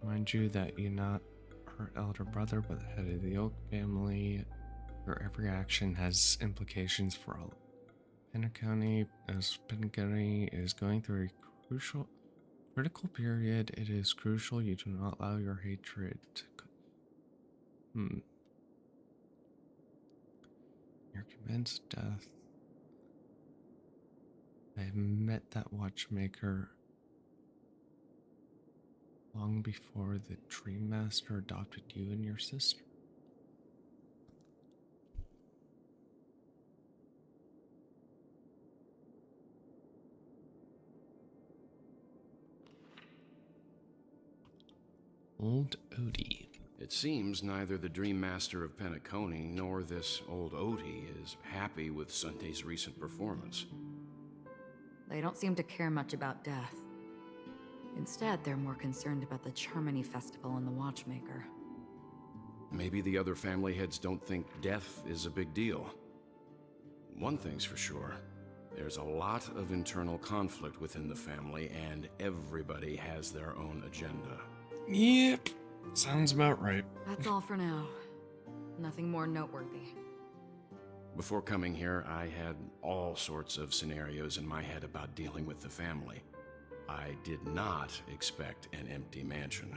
Mind you that you're not her elder brother, but the head of the Oak family. Your every action has implications for all. Pinner County, as Pinner is going through a critical period, it is crucial you do not allow your hatred to... Your commenced death. I met that watchmaker long before the Dream Master adopted you and your sister. Old Odie. It seems neither the Dream Master of Penacony nor this old Odie is happy with Sunday's recent performance. They don't seem to care much about death. Instead, they're more concerned about the Charmony Festival and the Watchmaker. Maybe the other family heads don't think death is a big deal. One thing's for sure. There's a lot of internal conflict within the family, and everybody has their own agenda. Yep, sounds about right. That's all for now. Nothing more noteworthy. Before coming here, I had all sorts of scenarios in my head about dealing with the family. I did not expect an empty mansion.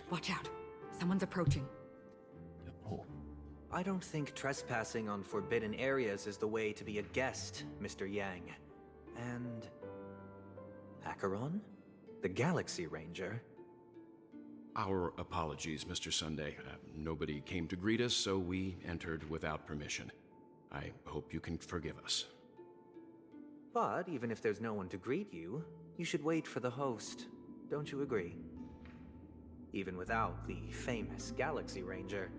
Watch out. Someone's approaching. I don't think trespassing on forbidden areas is the way to be a guest, Mr. Yang. And... Acheron? The Galaxy Ranger? Our apologies, Mr. Sunday. Nobody came to greet us, so we entered without permission. I hope you can forgive us. But even if there's no one to greet you, you should wait for the host. Don't you agree? Even without the famous Galaxy Ranger.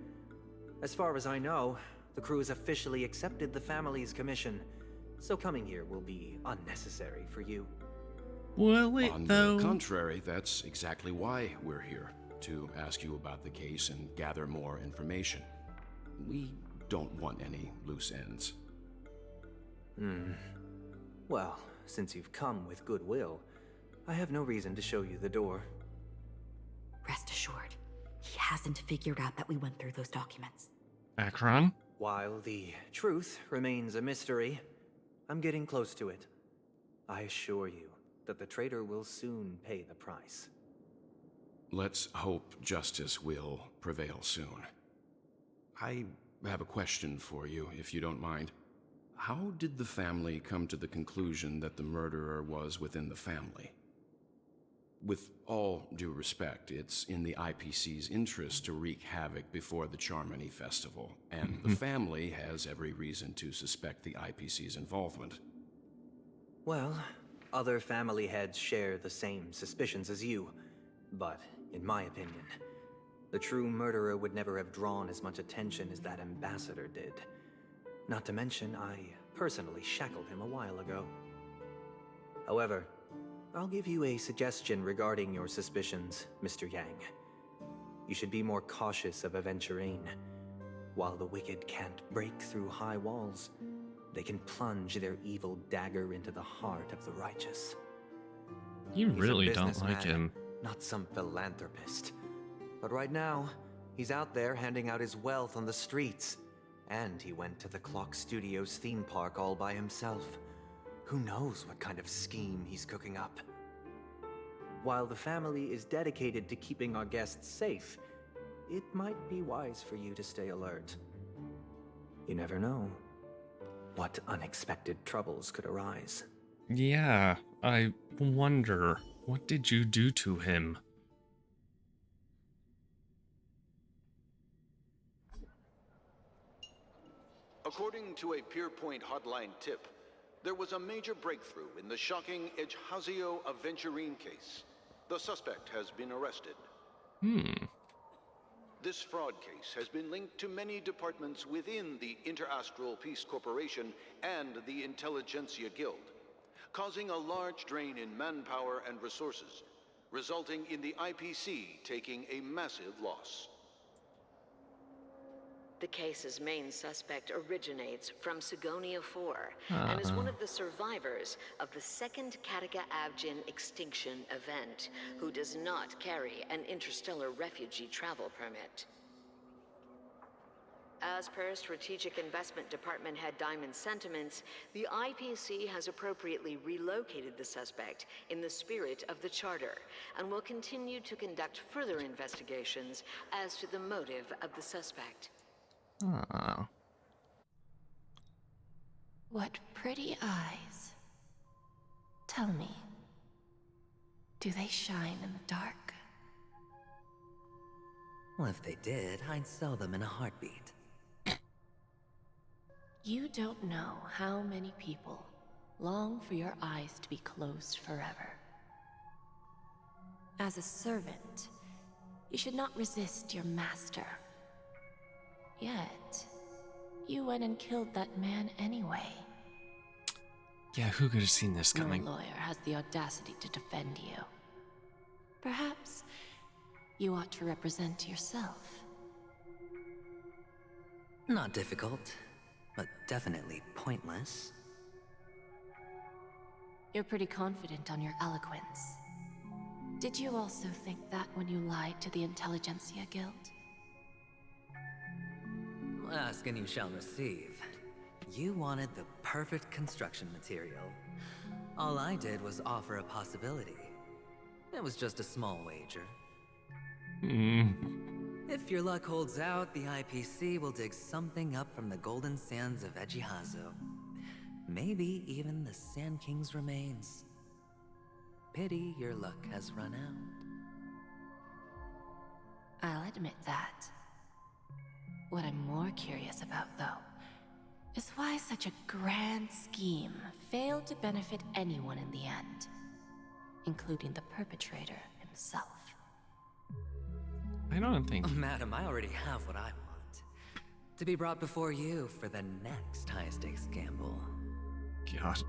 As far as I know, the crew has officially accepted the family's commission, so coming here will be unnecessary for you. Will it, On though? the contrary, that's exactly why we're here, to ask you about the case and gather more information. We don't want any loose ends. Well, since you've come with goodwill, I have no reason to show you the door. Rest assured, he hasn't figured out that we went through those documents. Akron? While the truth remains a mystery, I'm getting close to it. I assure you that the traitor will soon pay the price. Let's hope justice will prevail soon. I have a question for you, if you don't mind. How did the family come to the conclusion that the murderer was within the family? With all due respect, it's in the IPC's interest to wreak havoc before the Charmony Festival, and the family has every reason to suspect the IPC's involvement. Well, other family heads share the same suspicions as you, but in my opinion, the true murderer would never have drawn as much attention as that ambassador did. Not to mention, I personally shackled him a while ago. However, I'll give you a suggestion regarding your suspicions, Mr. Yang. You should be more cautious of Aventurine. While the wicked can't break through high walls, they can plunge their evil dagger into the heart of the righteous. You He's a really don't like businessman, him. Not some philanthropist. But right now, he's out there handing out his wealth on the streets. And he went to the Clock Studios theme park all by himself. Who knows what kind of scheme he's cooking up? While the family is dedicated to keeping our guests safe, it might be wise for you to stay alert. You never know what unexpected troubles could arise. Yeah, I wonder, what did you do to him? According to a Pierpoint hotline tip, there was a major breakthrough in the shocking Ejhazio Aventurine case. The suspect has been arrested. This fraud case has been linked to many departments within the Interastral Peace Corporation and the Intelligentsia Guild, causing a large drain in manpower and resources, resulting in the IPC taking a massive loss. The case's main suspect originates from Sigonia 4 and is one of the survivors of the second Kataka Avgin extinction event, who does not carry an interstellar refugee travel permit. As per Strategic Investment Department head Diamond's sentiments, the IPC has appropriately relocated the suspect in the spirit of the Charter and will continue to conduct further investigations as to the motive of the suspect. Oh. What pretty eyes. Tell me, do they shine in the dark? Well, if they did, I'd sell them in a heartbeat. You don't know how many people long for your eyes to be closed forever. As a servant, you should not resist your master. Yet, you went and killed that man anyway. Yeah, who could have seen this coming? No lawyer has the audacity to defend you. Perhaps you ought to represent yourself. Not difficult, but definitely pointless. You're pretty confident on your eloquence. Did you also think that when you lied to the Intelligentsia Guild? Ask and you shall receive. You wanted the perfect construction material. All I did was offer a possibility. It was just a small wager. If your luck holds out, the IPC will dig something up from the golden sands of Ejhazio. Maybe even the Sand King's remains. Pity your luck has run out. I'll admit that. What I'm more curious about, though, is why such a grand scheme failed to benefit anyone in the end, including the perpetrator himself. I don't think... Madam, I already have what I want. To be brought before you for the next high-stakes gamble. God.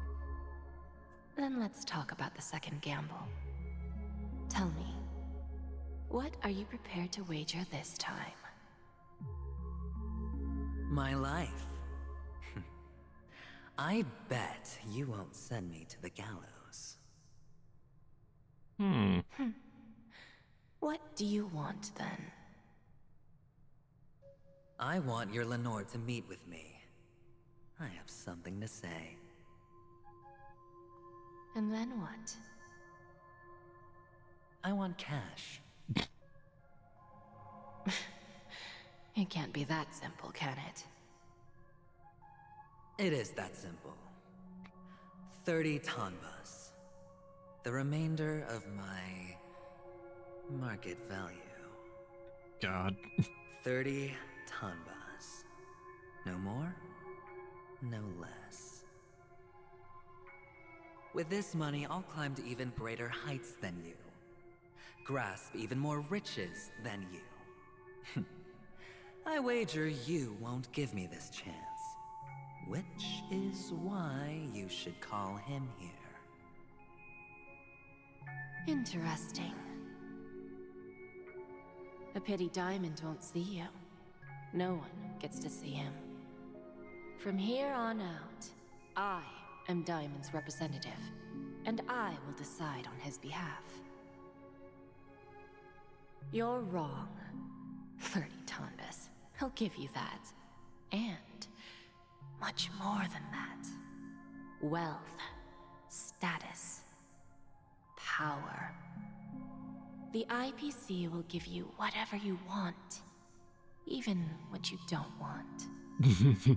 Then let's talk about the second gamble. Tell me, what are you prepared to wager this time? My life. I bet you won't send me to the gallows. What do you want, then? I want your Lenore to meet with me. I have something to say. And then what? I want cash. It can't be that simple, can it? It is that simple. 30 tanbas. The remainder of my market value. God. 30 tanbas. No more, no less. With this money, I'll climb to even greater heights than you. Grasp even more riches than you. I wager you won't give me this chance. Which is why you should call him here. Interesting. A pity Diamond won't see you. No one gets to see him. From here on out, I am Diamond's representative, and I will decide on his behalf. You're wrong. 30 tanbas. I'll give you that. And much more than that. Wealth, status, power. The IPC will give you whatever you want, even what you don't want.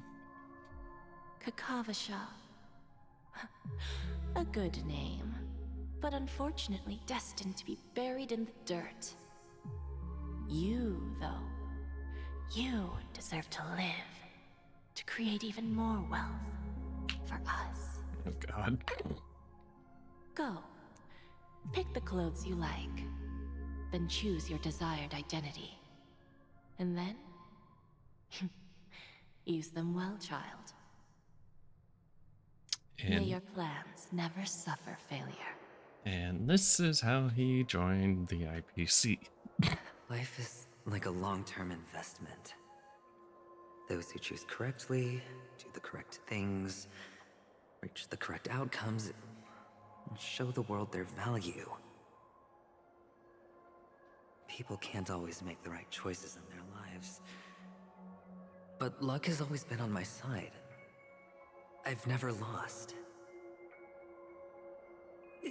Kakavasha. A good name, but unfortunately destined to be buried in the dirt. You, though, you deserve to live, to create even more wealth for us. Oh, God. Go. Pick the clothes you like, then choose your desired identity. And then, use them well, child. May your plans never suffer failure. And this is how he joined the IPC. Life is like a long-term investment. Those who choose correctly, do the correct things, reach the correct outcomes, and show the world their value. People can't always make the right choices in their lives. But luck has always been on my side. I've never lost.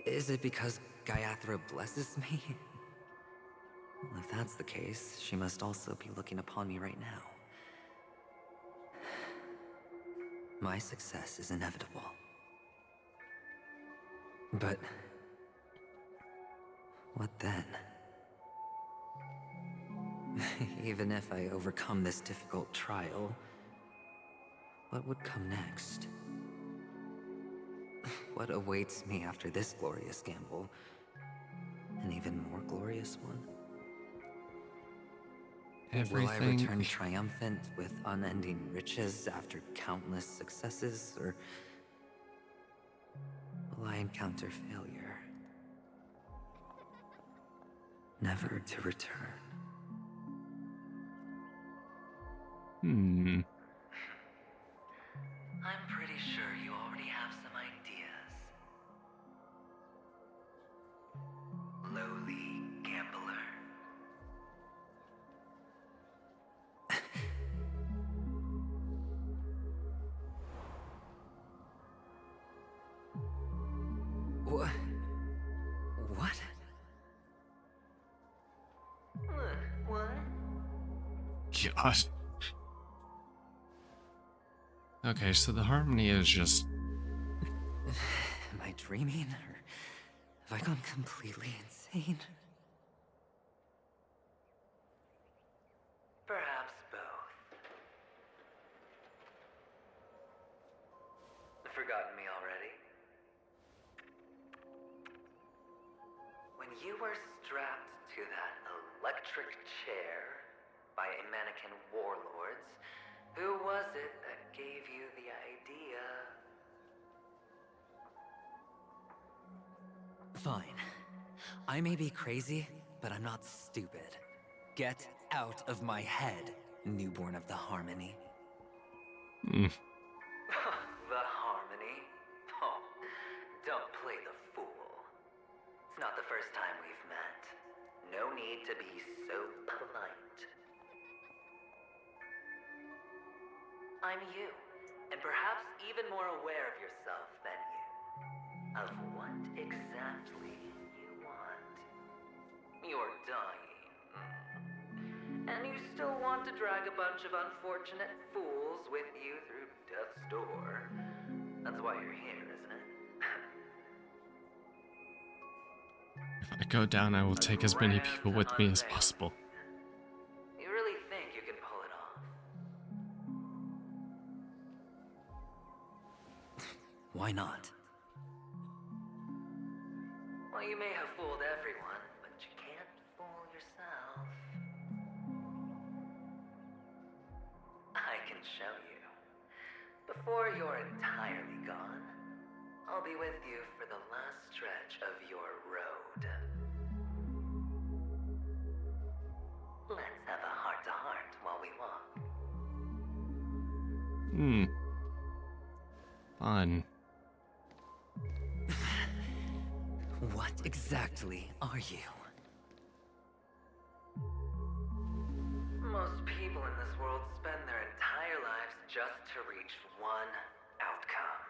Is it because Gaiathra blesses me? Well, if that's the case, she must also be looking upon me right now. My success is inevitable. But what then? Even if I overcome this difficult trial, what would come next? What awaits me after this glorious gamble? An even more glorious one? Will I return triumphant with unending riches after countless successes, or will I encounter failure? Never to return. I'm pretty sure you already have some ideas. Lowly gambler. What? What? What? God. Okay, so the harmony is just... Am I dreaming, or have I gone completely insane? Perhaps both. Forgotten me already? When you were strapped to that electric chair by a mannequin warlords, who was it that gave you the idea? Fine. I may be crazy, but I'm not stupid. Get out of my head, newborn of the Harmony. Hmm. The Harmony? Oh, don't play the fool. It's not the first time we've met. No need to be so polite. I'm you, and perhaps even more aware of yourself than you. Of what exactly you want. You're dying. And you still want to drag a bunch of unfortunate fools with you through death's door. That's why you're here, isn't it? If I go down, I will take as many people with me as possible. You really think you can pull it off? Why not? Well, you may have fooled everyone, but you can't fool yourself. I can show you. Before you're entirely gone, I'll be with you for the last stretch of your road. Let's have a heart-to-heart while we walk. Fun. What exactly are you? Most people in this world spend their entire lives just to reach one outcome.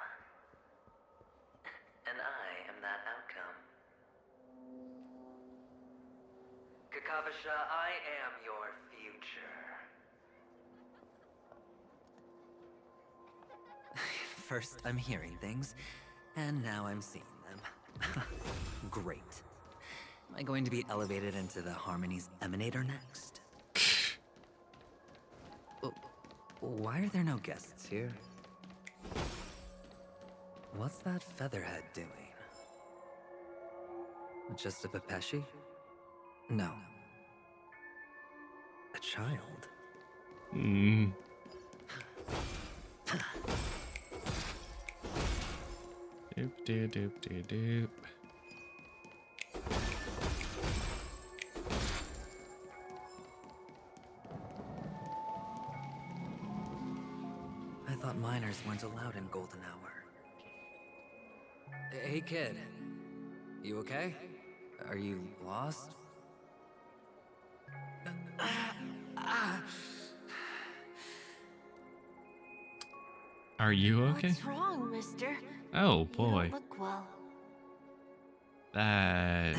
And I am that outcome. Kakavasha, I am your future. First, I'm hearing things, and now I'm seeing them. Great. Am I going to be elevated into the Harmony's Emanator next? Why are there no guests here? What's that featherhead doing? Just a Pepeshi? No. A child? Doop doop doop doop doop. I thought minors weren't allowed in Golden Hour. Hey kid, you okay? Are you lost? Are you okay? What's wrong, mister? Oh You boy. don't look well. That.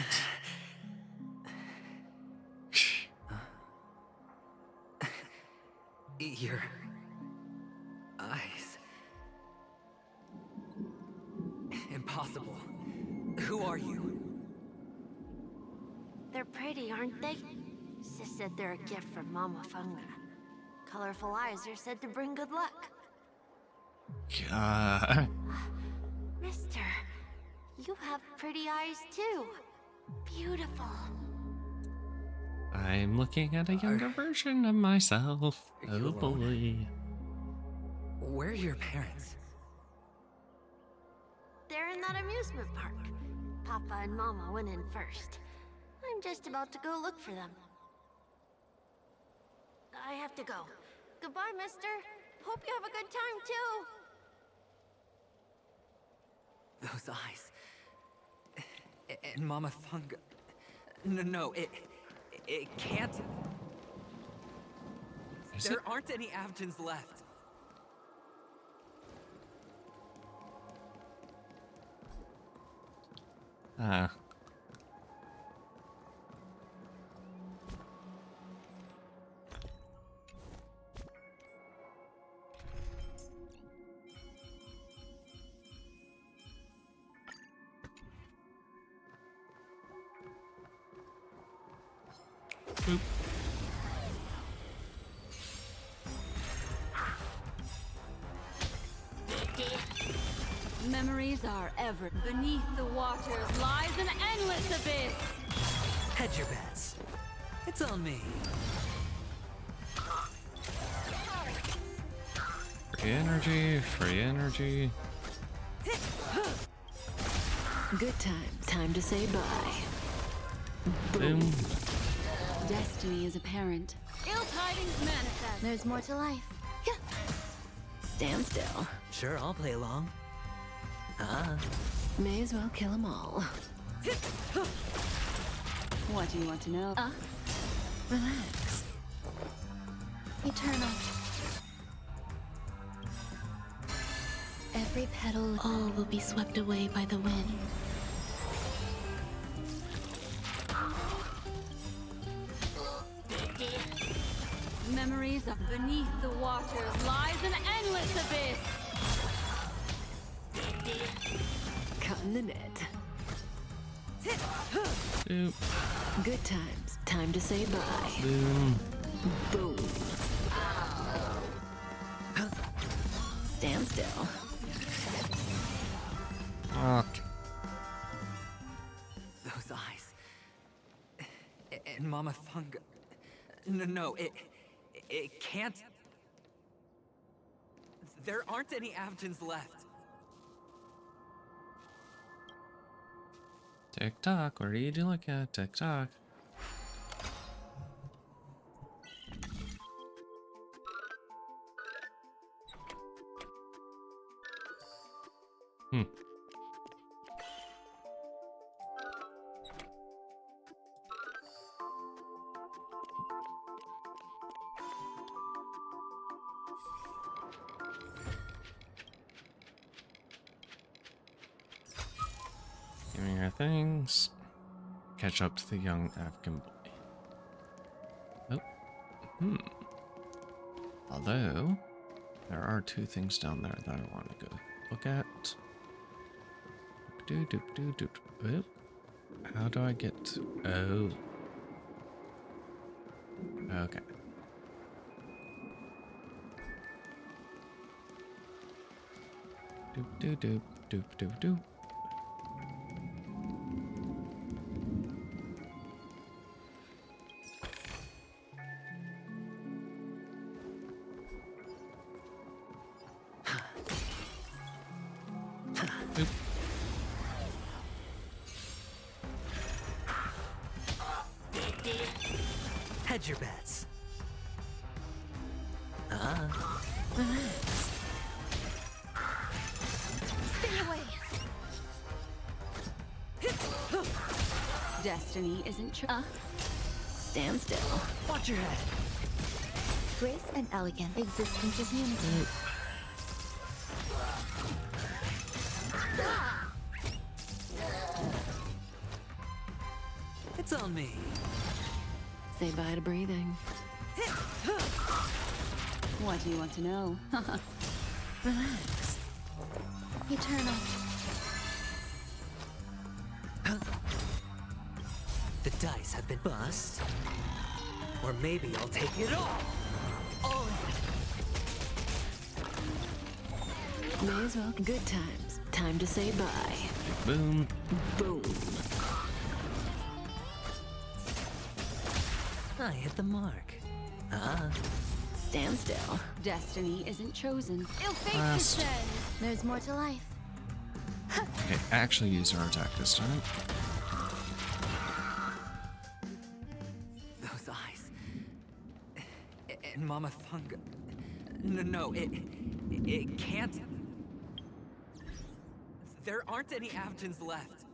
Your eyes. Impossible. Who are you? They're pretty, aren't they? Sis said they're a gift from Mama Funga. Colorful eyes are said to bring good luck. Mister, you have pretty eyes too. Beautiful. I'm looking at a younger version of myself. Oh boy. Where are your parents? They're in that amusement park. Papa and Mama went in first. I'm just about to go look for them. I have to go. Goodbye, mister. Hope you have a good time, too. Those eyes. And Mama Funga. No, it can't. There aren't any Avgens left. Boop. Memories are ever beneath the waters lies an endless abyss. Hedge your bets. It's on me. Free energy, free energy. Good times. Time to say bye. Boom. Destiny is apparent. Ill tidings manifest. There's more to life. Stand still. Sure, I'll play along. May as well kill them all. What do you want to know? Relax. Eternal. Every petal, all will be swept away by the wind. Memories of beneath the waters lies an endless abyss. Cutting the net. Boop. Good times. Time to say bye. Boom. Boom. Stand still. Okay. Those eyes. And Mama Funga. No, it can't. There aren't any Avgins left. Tick tock, what are you looking at? Tick tock. Give me your things. Catch up to the young Afghan boy. Oh. Although, there are two things down there that I want to go look at. Oh. How do I get to... Oh. Okay. Doop. Hedge your bets. Relax. Stay away. Destiny isn't stand still. Watch your head. Grace and elegance. Existence is unity. It's on me. Say bye to breathing. What do you want to know? Relax. Eternal. The dice have been bust. Or maybe I'll take it all. All in. May as well. Good times. Time to say bye. Boom. Boom. I hit the mark. Stand still. Destiny isn't chosen. Ill fate Last. descends. There's more to life. Okay, actually use our attack this time. Those eyes. And Mama Funga. No, it can't. There aren't any Avgins left.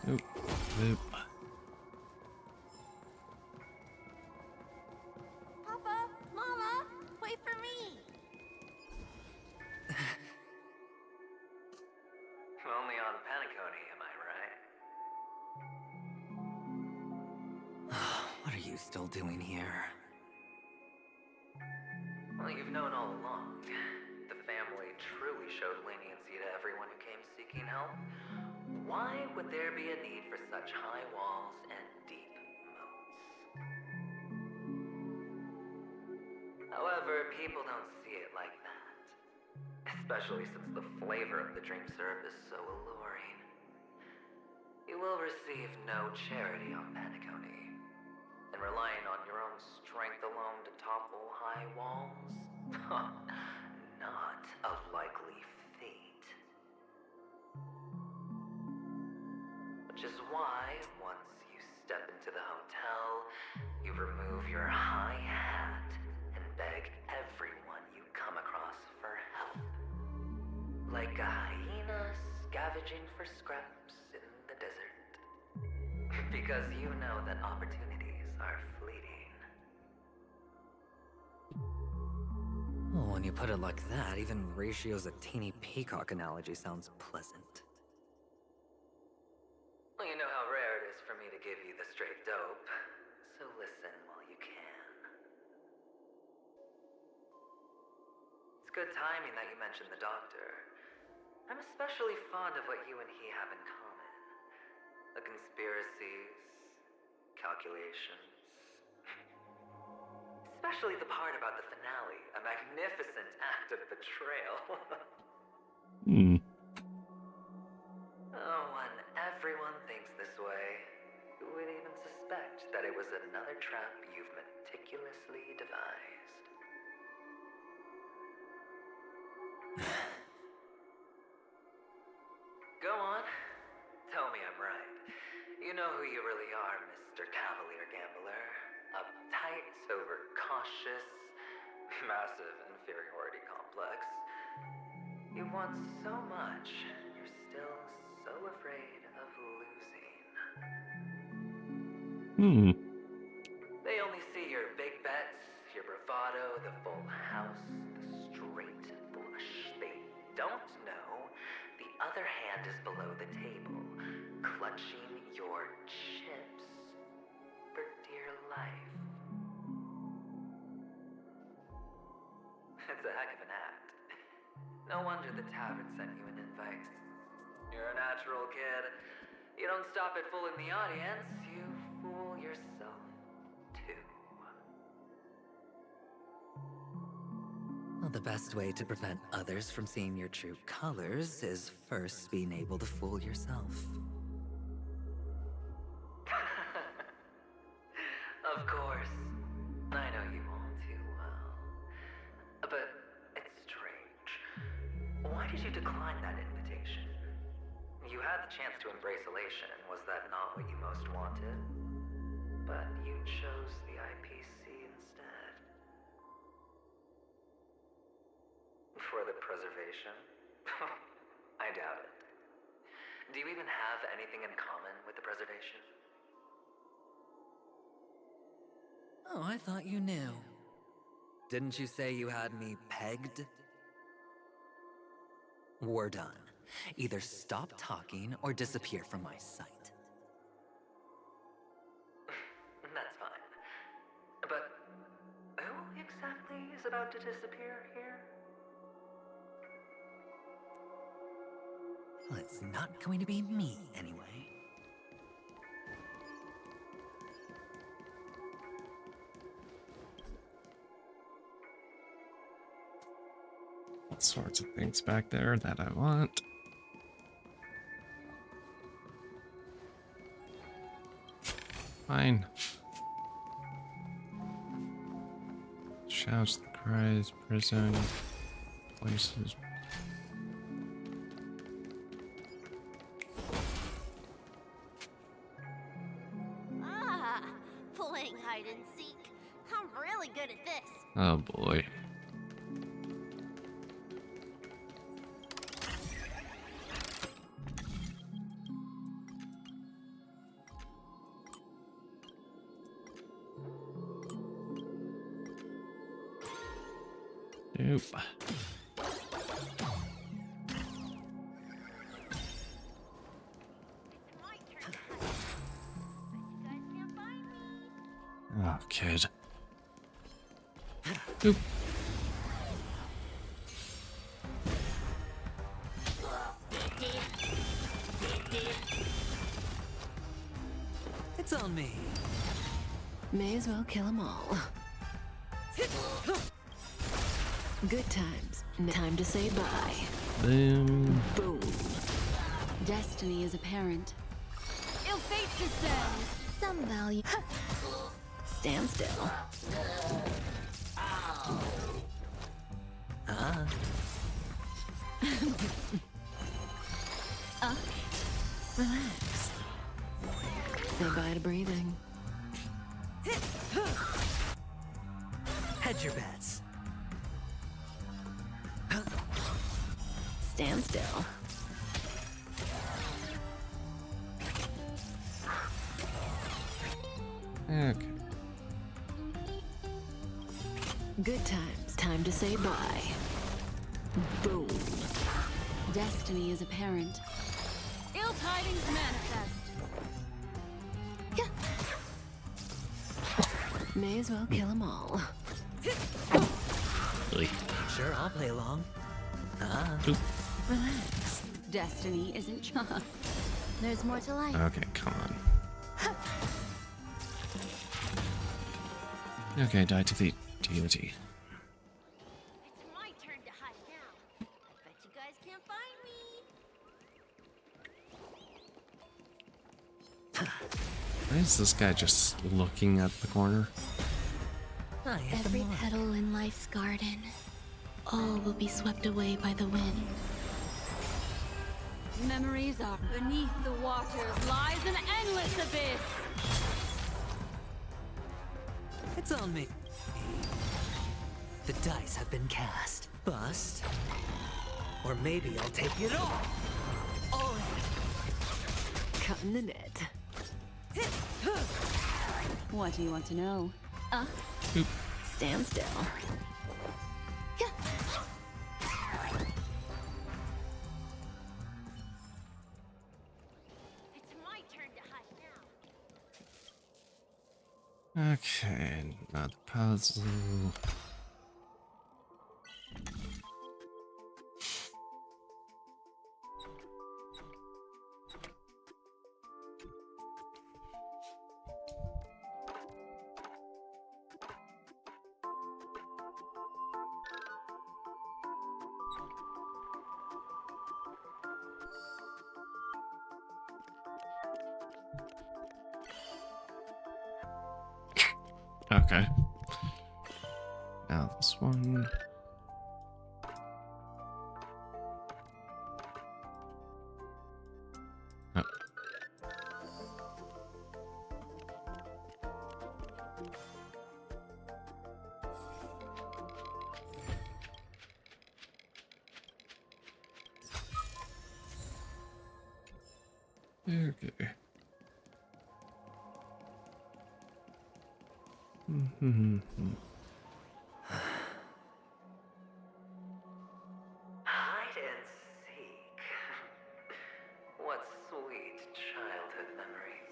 Oop. Oop. Papa, Mama, wait for me. Only on Penacony, am I right? you still doing here? Well, you've known all along. The family truly showed leniency to everyone who came seeking help. Why would there be a need for such high walls and deep moats? However, people don't see it like that. Especially since the flavor of the dream syrup is so alluring. You will receive no charity on Pentagonii. And relying on your own strength alone to topple high walls? Not a likely fate. Which is why, once you step into the hotel, you remove your high hat and beg everyone you come across for help. Like a hyena scavenging for scraps in the desert. Because you know that opportunities are fleeting. Well, when you put it like that, even Ratio's a teeny peacock analogy sounds pleasant. Well, you know how rare it is for me to give you the straight dope, so listen while you can. It's good timing that you mentioned the doctor. I'm especially fond of what you and he have in common. The conspiracies, calculations. Especially the part about the finale, a magnificent act of betrayal. Oh, when everyone thinks this way, who would even suspect that it was another trap you've meticulously devised? Go on. Tell me I'm right. You know who you really are, Mr. Cavalier Gambler. Uptight, overcautious, massive inferiority complex. You want so much, you're still so afraid of losing. They only see your big bets, your bravado, the full house, the straight flush. They don't know the other hand is below the table, clutching your chips for dear life. It's a heck of an act. No wonder the tavern sent you an invite. You're a natural kid. You don't stop at fooling the audience, you fool yourself too. Well, the best way to prevent others from seeing your true colors is first being able to fool yourself. Of course. I know you all too well. But it's strange. Why did you decline that invitation? You had the chance to embrace elation. Was that not what you most wanted? But you chose the IPC instead. For the preservation? I doubt it. Do you even have anything in common with the preservation? Oh, I thought you knew. Didn't you say you had me pegged? We're done. Either stop talking or disappear from my sight. That's fine. But who exactly is about to disappear here? Well, it's not going to be me, anyway. All sorts of things back there that I want. Fine. Shouts, the cries, prison, places. Ah, playing hide and seek. I'm really good at this. Oh boy. Nope. Ah. Oh, kid. Oop. It's on me. May as well kill them all. Good times. Time to say bye. Boom. Boom. Destiny is apparent. Ill fate descends. Some value. Stand still. Relax. Say bye to breathing. Hedge your bets. Stand still. Okay. Good times. Time to say bye. Boom. Destiny is apparent. Ill tidings manifest. May as well kill them all. Really? Sure, I'll play along. Relax. Destiny isn't charmed. There's more to life. Okay, come on. Okay, die to the deity. It's my turn to hide now. Bet you guys can't find me. Why is this guy just looking at the corner? Every petal in life's garden, all will be swept away by the wind. Memories are beneath the waters lies an endless abyss. It's on me. The dice have been cast. Bust. Or maybe I'll take it all. All in. Cutting the net. What do you want to know? Oop. Stand still. It's my turn to hide now. Okay, not the puzzle. Okay. Now this one. Oh. Okay. Hide and seek. What sweet childhood memories.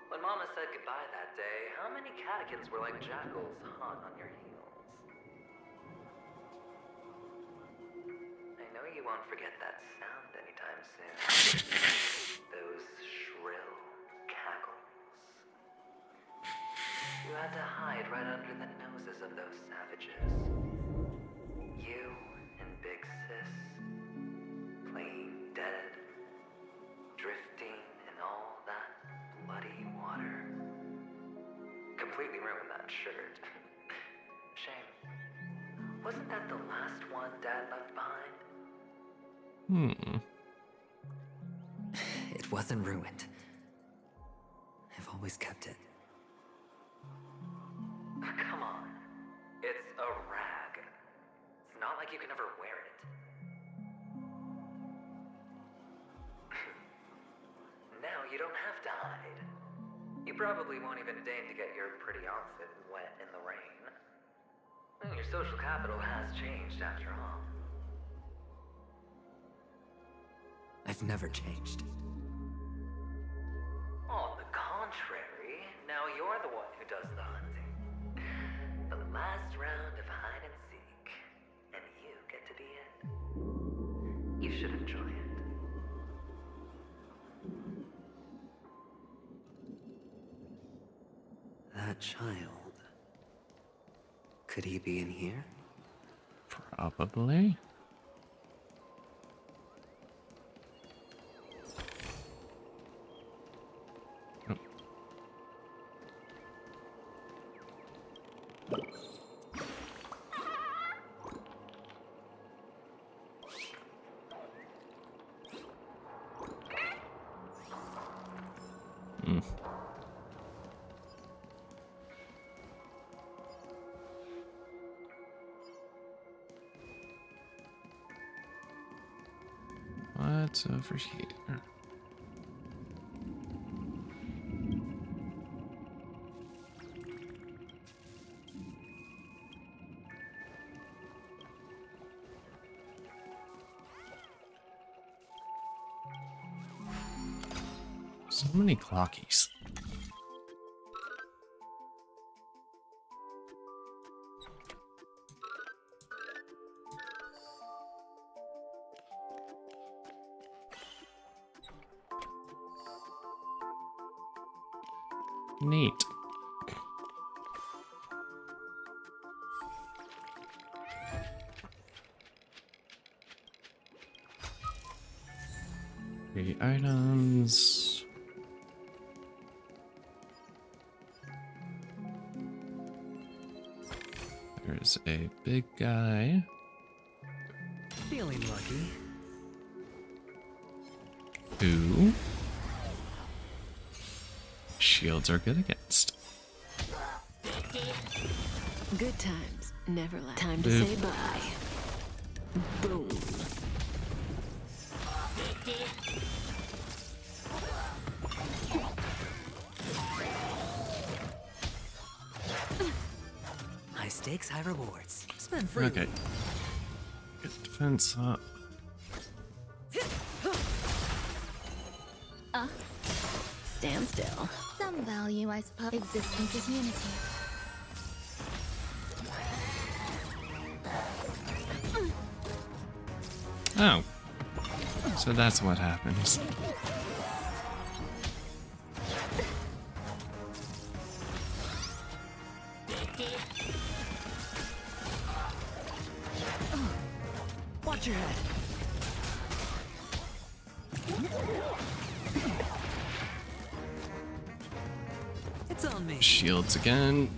When Mama said goodbye that day, how many catechins were like jackals hot on your heels? I know you won't forget that sound anytime soon. Those shrill cackles. You had to hide right under the noses of those savages. You and Big Sis, playing dead, drifting in all that bloody water. Completely ruined that shirt. Shame. Wasn't that the last one Dad left behind? It wasn't ruined. I've always kept it. Come on. It's a rag. It's not like you can ever wear it. Now you don't have to hide. You probably won't even deign to get your pretty outfit wet in the rain. Your social capital has changed after all. I've never changed. On the contrary. does the hunting. The last round of hide and seek, and you get to be it. You should enjoy it. That child. Could he be in here? Probably. Oh. Hmm. What's over here? So many clockies. Neat. Three items. There's a big guy. Feeling lucky. Who shields are good against. Good times never last. Time to Boop. say bye. Boom. High stakes, high rewards. Spend freely. Okay. Get defense up. Stand still. Some value, I suppose. Existence is unity. Oh. So that's what happens. Watch your head. It's on me. Shields again.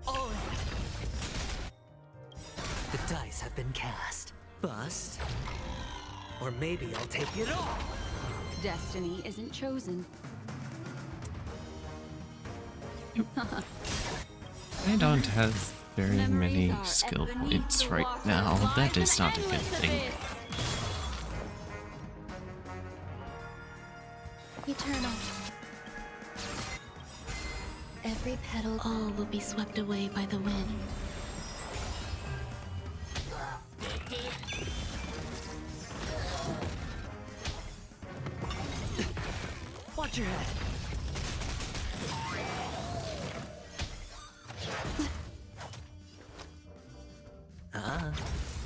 Oh. The dice have been cast. Bust. Or maybe I'll take it all. Destiny isn't chosen. I don't have very many Memories are skill beneath points the right water, now. That lies is an not a good endless thing. abyss. Eternal. Every petal. All will be swept away by the wind. Watch your head.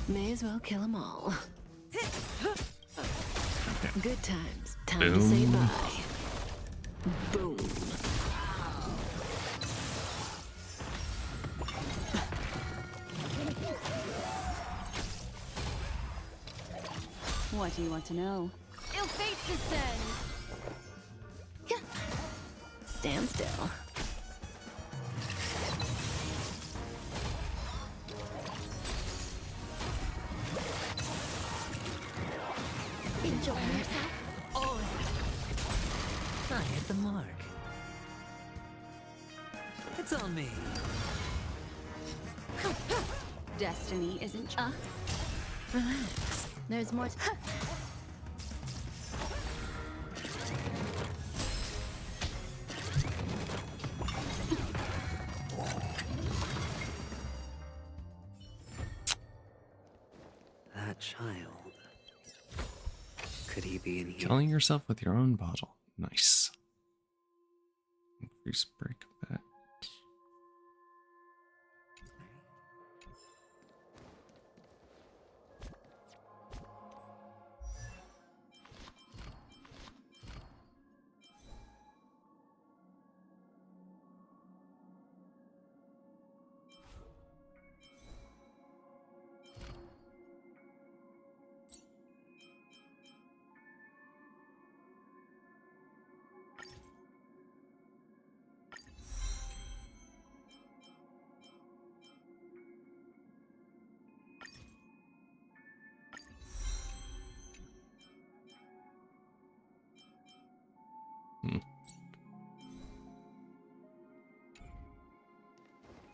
May as well kill them all. Good times. Time to Boom. say bye. Boom. What do you want to know? Ill fate descends! Stand still. Enjoying yourself? Oh. I hit the mark. It's on me. Destiny isn't Relax. There's more to... That child. could he be in here? Killing yourself with your own bottle. Nice. Increase break effect.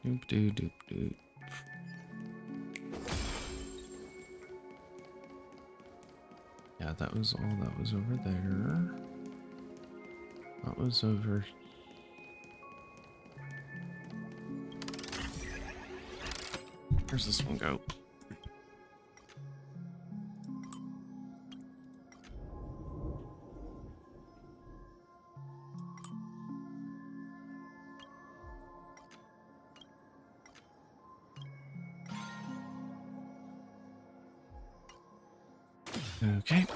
Doop doop doop doop. Yeah, that was all that was over there. That was over. Where's this one go? Okay.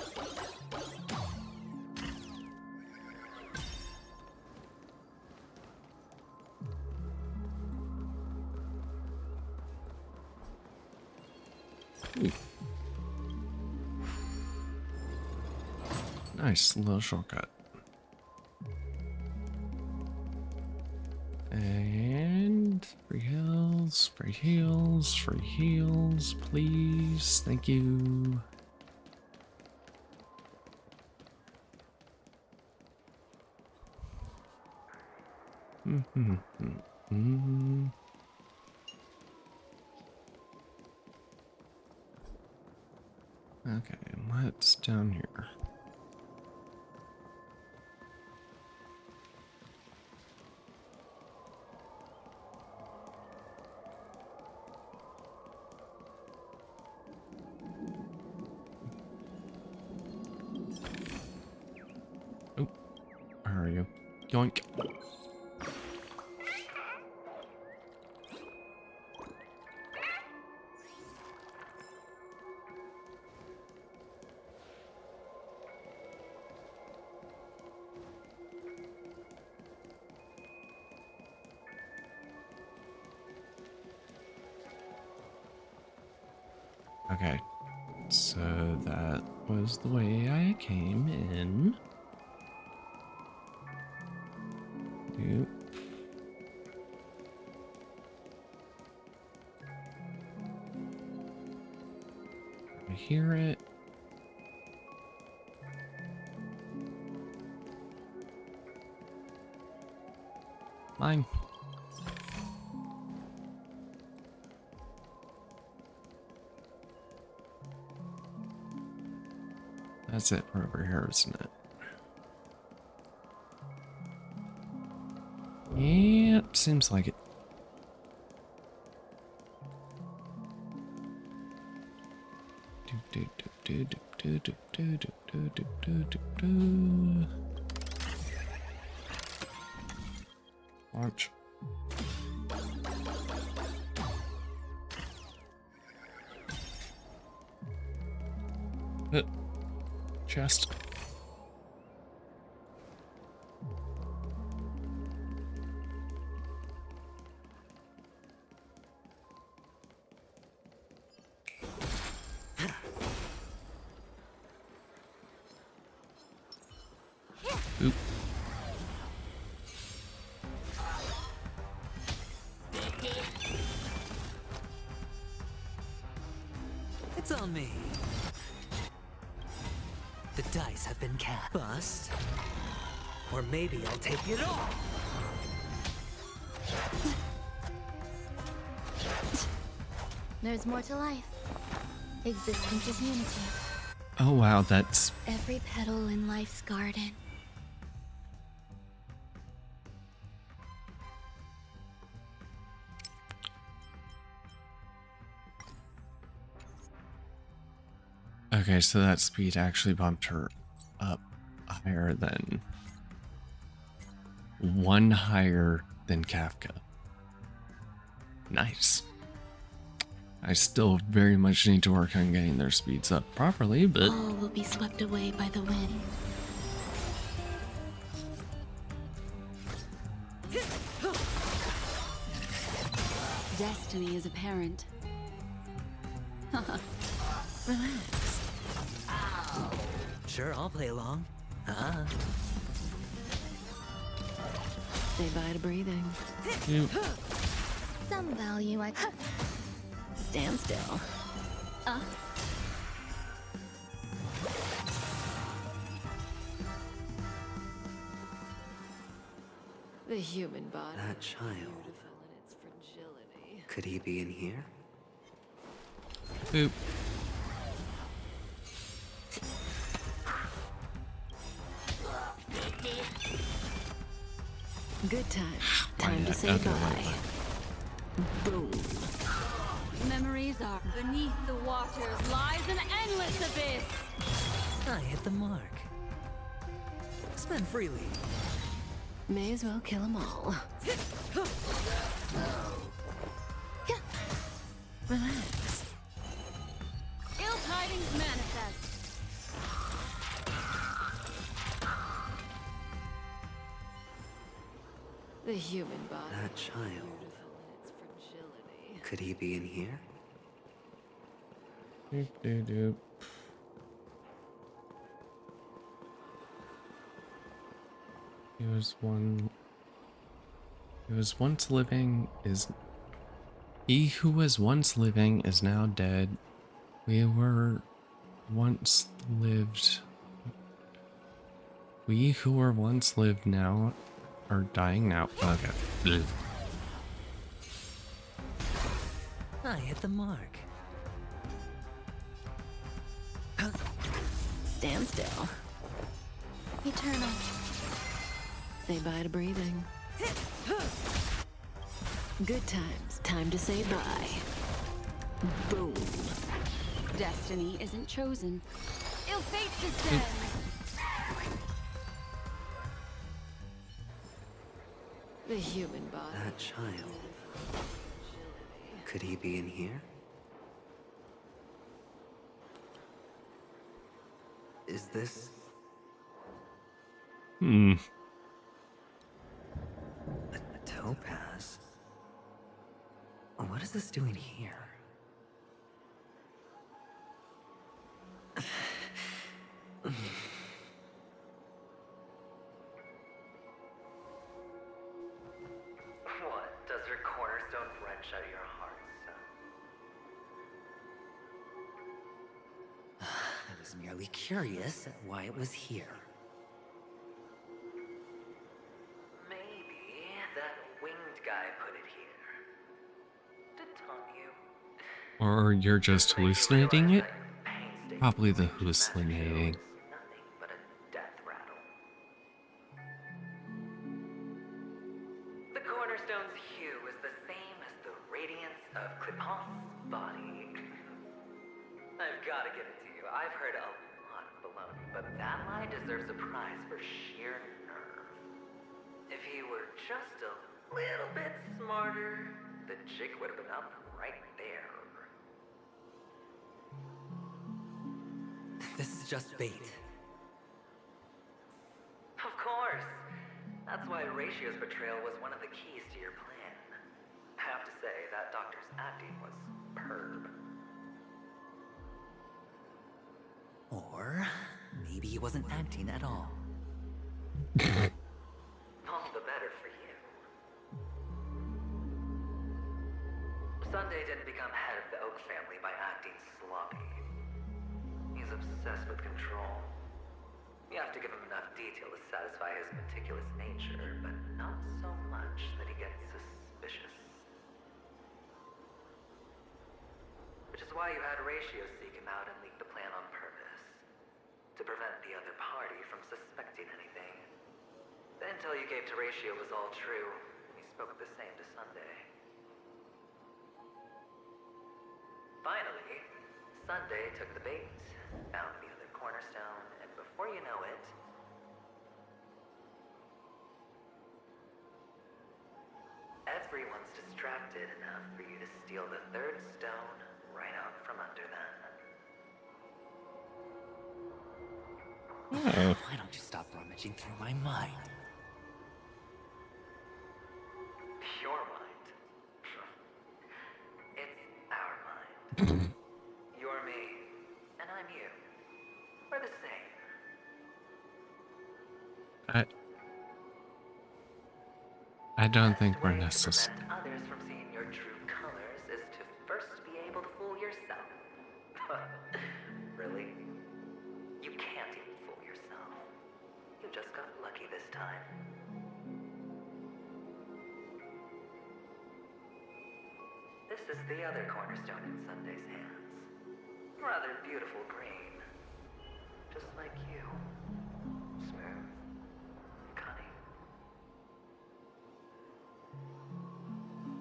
Ooh. Nice little shortcut. And free heals, free heals, free heals, please. Thank you. Okay, what's down here? Oh, where are you? Yoink. Okay, so that was the way I came in. Yep. I hear it. Mine. That's it for over here, isn't it? Yep, seems like it. Launch. Chest. Oop. It's on me. The dice have been cast. Bust. Or maybe I'll take it all. There's more to life. Existence is unity. Oh wow, that's Every petal in life's garden. Okay, so that speed actually bumped her up higher than... one higher than Kafka. Nice. I still very much need to work on getting their speeds up properly, but... All will be swept away by the wind. Destiny is apparent. Relax. Sure, I'll play along. Say bye to breathing. Some value I... Stand still. The human body. That child. Beautiful in its fragility. Could he be in here? Boop. Good time. Why Time did to I say go the bye. right way? Boom. Memories are beneath the waters lies an endless abyss. I hit the mark. Spend freely. May as well kill them all. Relax. Ill tidings manifest. The human body. That child. Beautiful in its fragility. Could he be in here? Doop, doop, doop. He was once living is... He who was once living is now dead. We were once lived... We who were once lived now are dying now. Okay. Blech. I hit the mark. Stand still. Eternal. Say bye to breathing. Good times. Time to say bye. Boom. Destiny isn't chosen. Ill fate descends. The human body. That child. Could he be in here? Is this... Hmm. A topaz? What is this doing here? What? Does your cornerstone wrench out your heart, son? I was merely curious at why it was here. Maybe that winged guy put it here. To taunt you. Or you're just hallucinating it? Probably the hallucinating. Nothing but a death rattle. The cornerstone's hue is the same as the radiance of Clipant's body. I've got to give it to you. I've heard a lot of baloney, but that lie deserves a prize for sheer nerve. If he were just a little bit smarter, the jig would have been up right there. This is just bait. Of course. That's why Ratio's betrayal was one of the keys to your plan. I have to say, that doctor's acting was superb. Or maybe he wasn't acting at all. All the better for you. Sunday didn't become head of the Oak family by acting sloppy. He's obsessed with control. You have to give him enough detail to satisfy his meticulous nature, but not so much that he gets suspicious. Which is why you had Ratio seek him out and leak the plan on purpose. To prevent the other party from suspecting anything. The intel you gave to Ratio was all true. He spoke the same to Sunday. Finally, Sunday took the bait found the other cornerstone, and before you know it, everyone's distracted enough for you to steal the third stone right out from under them. Oh. Why don't you stop rummaging through my mind? Your mind. It's our mind. You're me, and I'm you. We're the same. I don't think we're necessary. Prevent others from seeing your true colors is to first be able to fool yourself. Really? You can't even fool yourself. You just got lucky this time. This is the other cornerstone in Sunday's hands. Rather beautiful green. Just like you. Smooth. Cunning.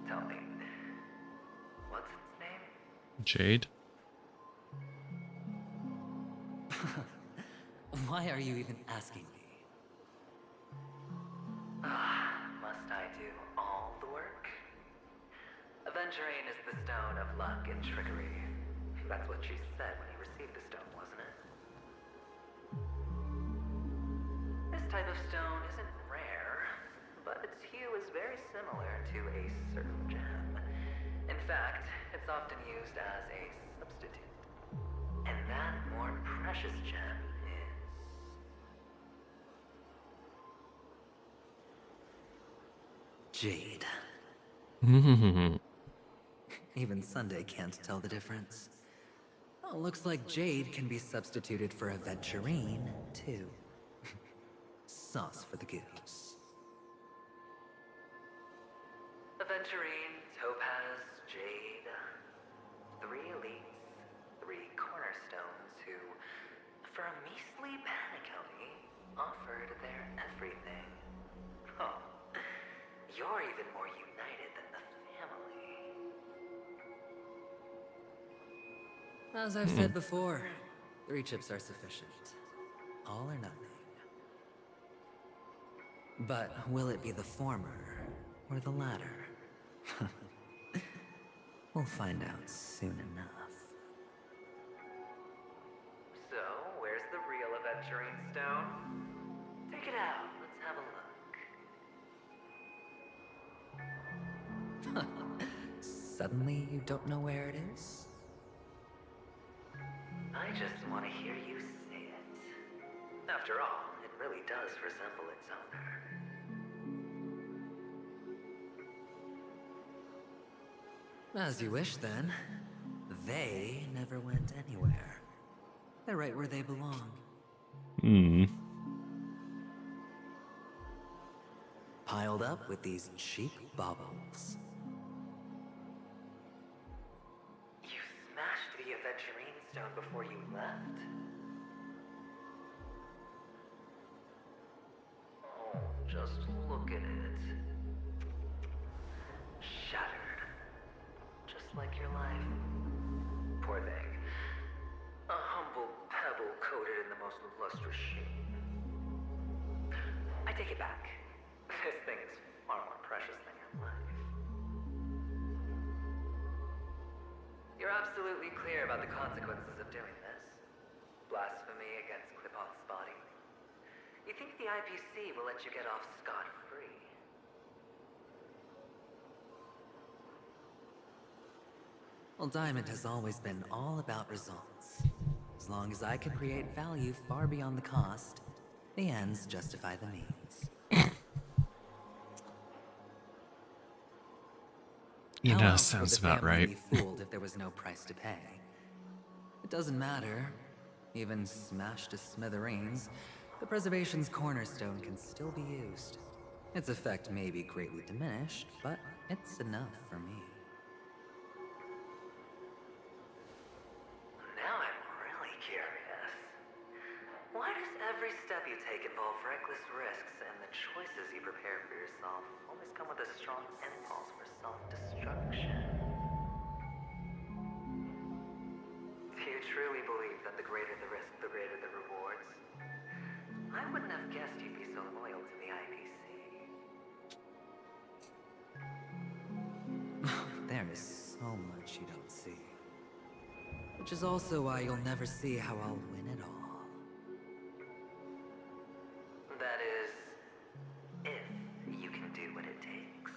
Tell me, what's its name? Jade? Why are you even asking me? Must I do all the work? Aventurine is the stone of luck and trickery. That's what she said when you received the stone, wasn't it? This type of stone isn't rare, but its hue is very similar to a certain gem. In fact, it's often used as a substitute. And that more precious gem is... Jade. Even Sunday can't tell the difference. Oh, looks like Jade can be substituted for Aventurine, too. Sauce for the goose. Aventurine, Topaz, Jade. 3 elites, 3 cornerstones who, for a measly penny, offered their everything. Oh, you're even more united than the family. As I've said before, 3 chips are sufficient. All or nothing. But will it be the former or the latter? We'll find out soon enough. So, where's the real Aventurine stone? Take it out. Let's have a look. Suddenly, you don't know where it is? I just want to hear you say it. After all, it really does resemble its owner. As you wish, then. They never went anywhere. They're right where they belong. Piled up with these cheap baubles. You smashed the Aventurine stone before you left? Oh, just look at it. Shattered. Just like your life. Poor thing. A humble pebble coated in the most lustrous sheen. I take it back. This thing is far more precious than your life. You're absolutely clear about the consequences of doing this. Blasphemy against Qlipoth's body. You think the IPC will let you get off scot-free? Well, Diamond has always been all about results. As long as I can create value far beyond the cost, the ends justify the means. You How know, else would sounds the about family right. be fooled if there was no price to pay? It doesn't matter. Even smashed to smithereens, the preservation's cornerstone can still be used. Its effect may be greatly diminished, but it's enough for me. Now I'm really curious. Why does every step you take involve reckless risks, and the choices you prepare for yourself always come with a strong impulse for self-destruction? Do you truly believe that the greater the risk, the greater the rewards. I wouldn't have guessed you'd be so loyal to the IPC. There is so much you don't see. Which is also why you'll never see how I'll win it all. That is, if you can do what it takes.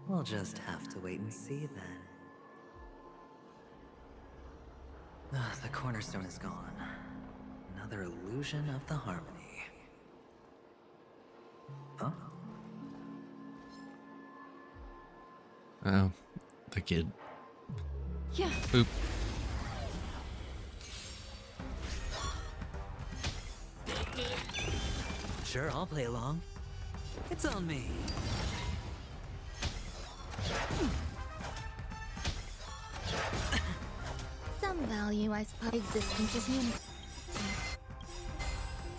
We'll just have to wait and see then. The cornerstone is gone. Another illusion of the harmony. Huh? Oh, the kid. Yeah. Boop. Sure, I'll play along. It's on me. Some value, I suppose, existence is human.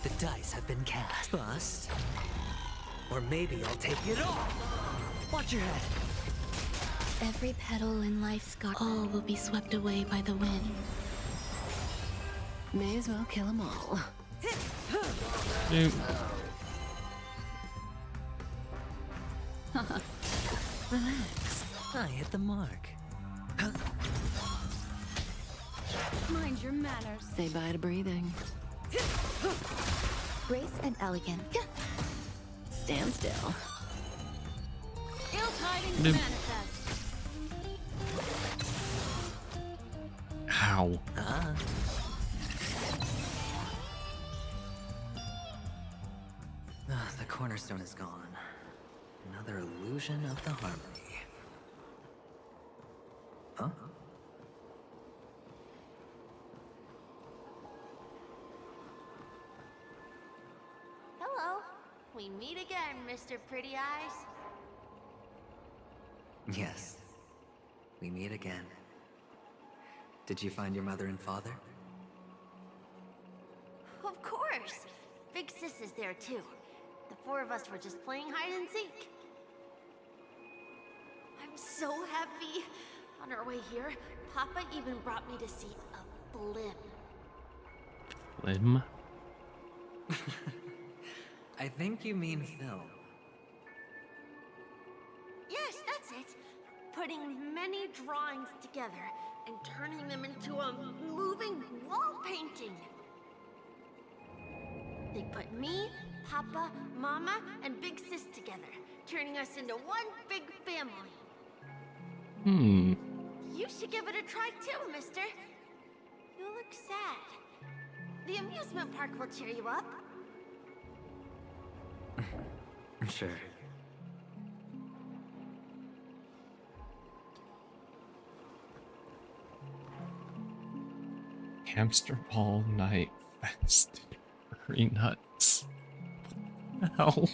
The dice have been cast. Bust. Or maybe I'll take it all. Watch your head. Every petal in life's garden. All will be swept away by the wind. May as well kill them all. Nope. Relax. I hit the mark. Mind your manners. Say bye to breathing. Grace and elegance. Stand still. Ill tidings Nope. manifest. Ow. The cornerstone is gone. Another illusion of the harmony. Huh? Hello. We meet again, Mr. Pretty Eyes. Yes. We meet again. Did you find your mother and father? Of course. Big Sis is there too. The four of us were just playing hide and seek. I'm so happy. On our way here, Papa even brought me to see a blimp. Lim. I think you mean film. Yes, that's it. Putting many drawings together and turning them into a moving wall painting. They put me, Papa, Mama, and Big Sis together, turning us into one big family. Hmm. You should give it a try too, mister. You look sad. The amusement park will cheer you up. Sure. Hamster ball night fest. Furry nuts. Ow.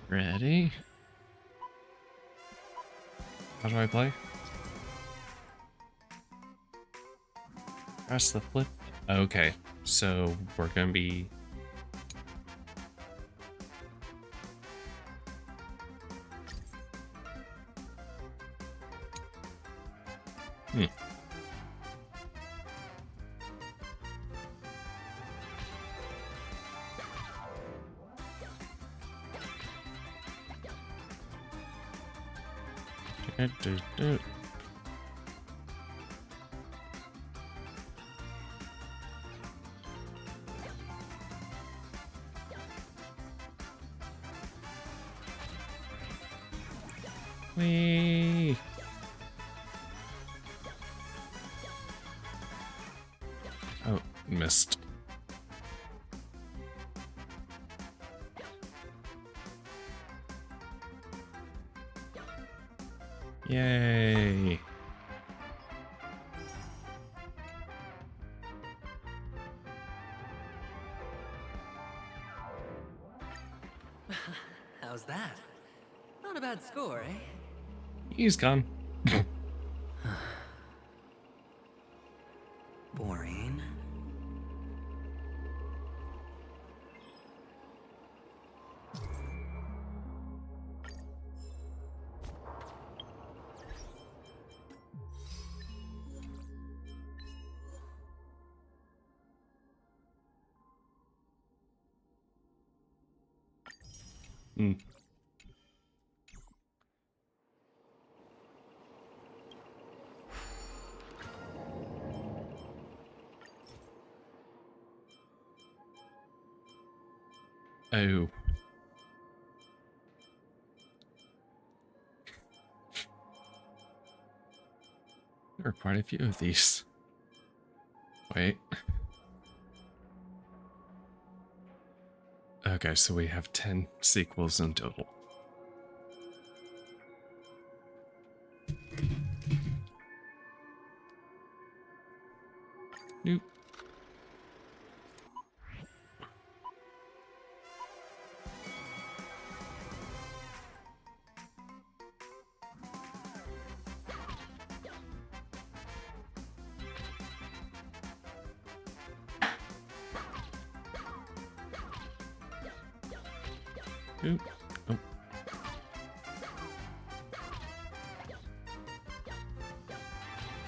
Ready? How do I play? Press the flip. Okay, so we're gonna be. Hmm. Do. Whee! Oh, missed. Yay! How's that? Not a bad score, eh? He's gone. Boring. Hmm. Oh. There are quite a few of these. Wait. Okay, so we have 10 sequels in total. Nope. Nope. Oh.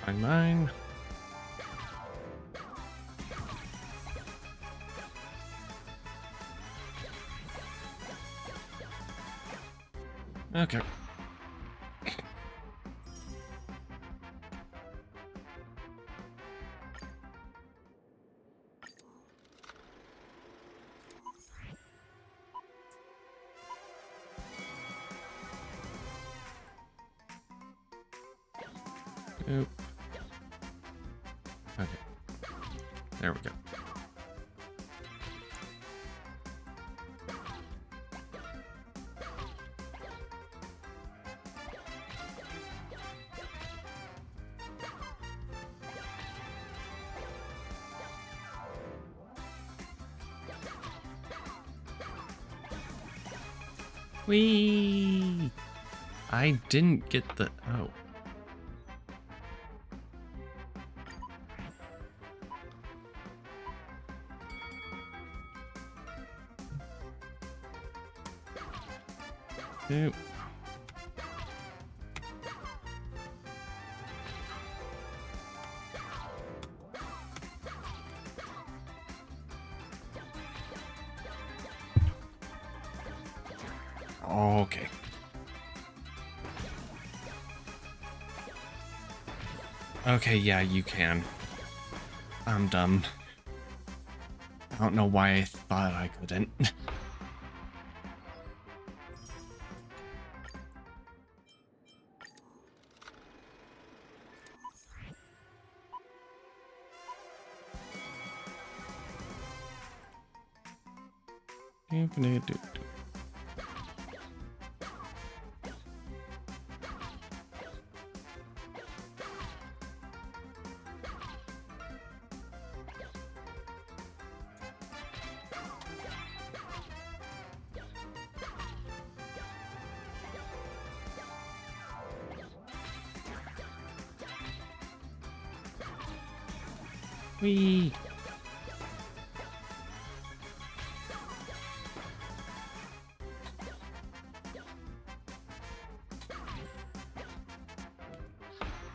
Find mine. Okay. Nope. Okay. There we go. Whee! I didn't get the... Oh. Nope. Okay. Okay, yeah, you can. I'm dumb. I don't know why I thought I couldn't. Whee!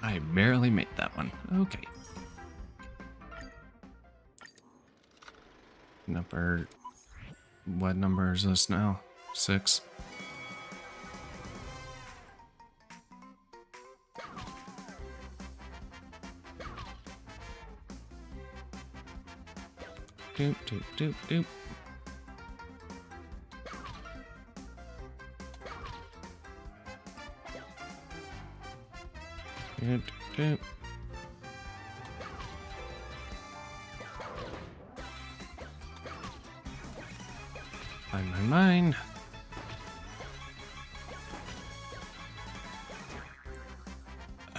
I barely made that one. Okay. Number... What number is this now? 6? Doop, doop, doop, doop. Doop, doop. Find mine.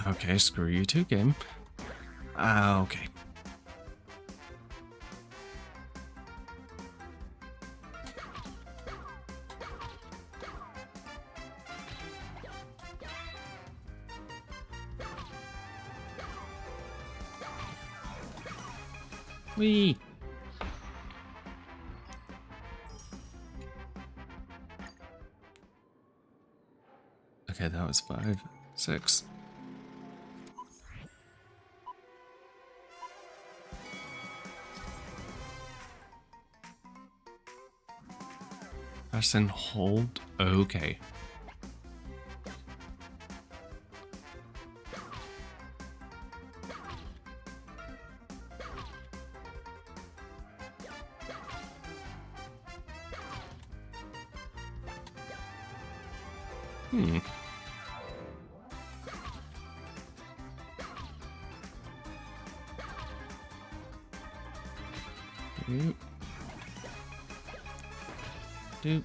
Okay, screw you too, game. Okay. Whee! Okay, that was 5, 6. Press and hold. Okay. Hmm. Doop. Doop.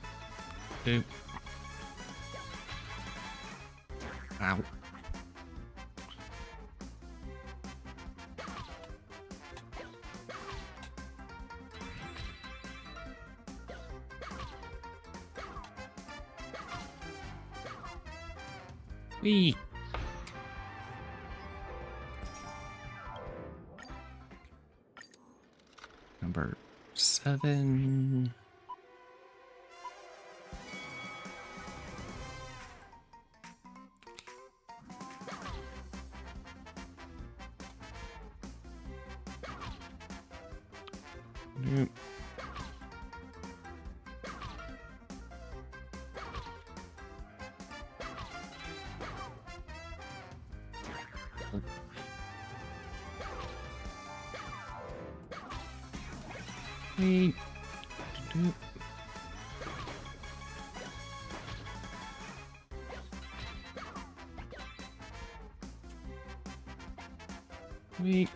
Doop. Ow. Wee. Number 7. Nope. Wait. Doop. Wait.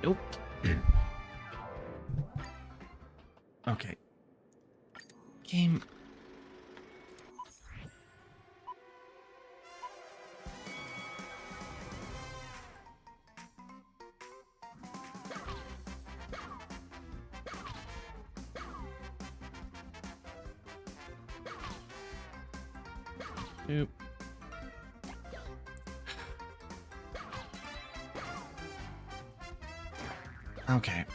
Nope. Okay. Game. Nope. Okay.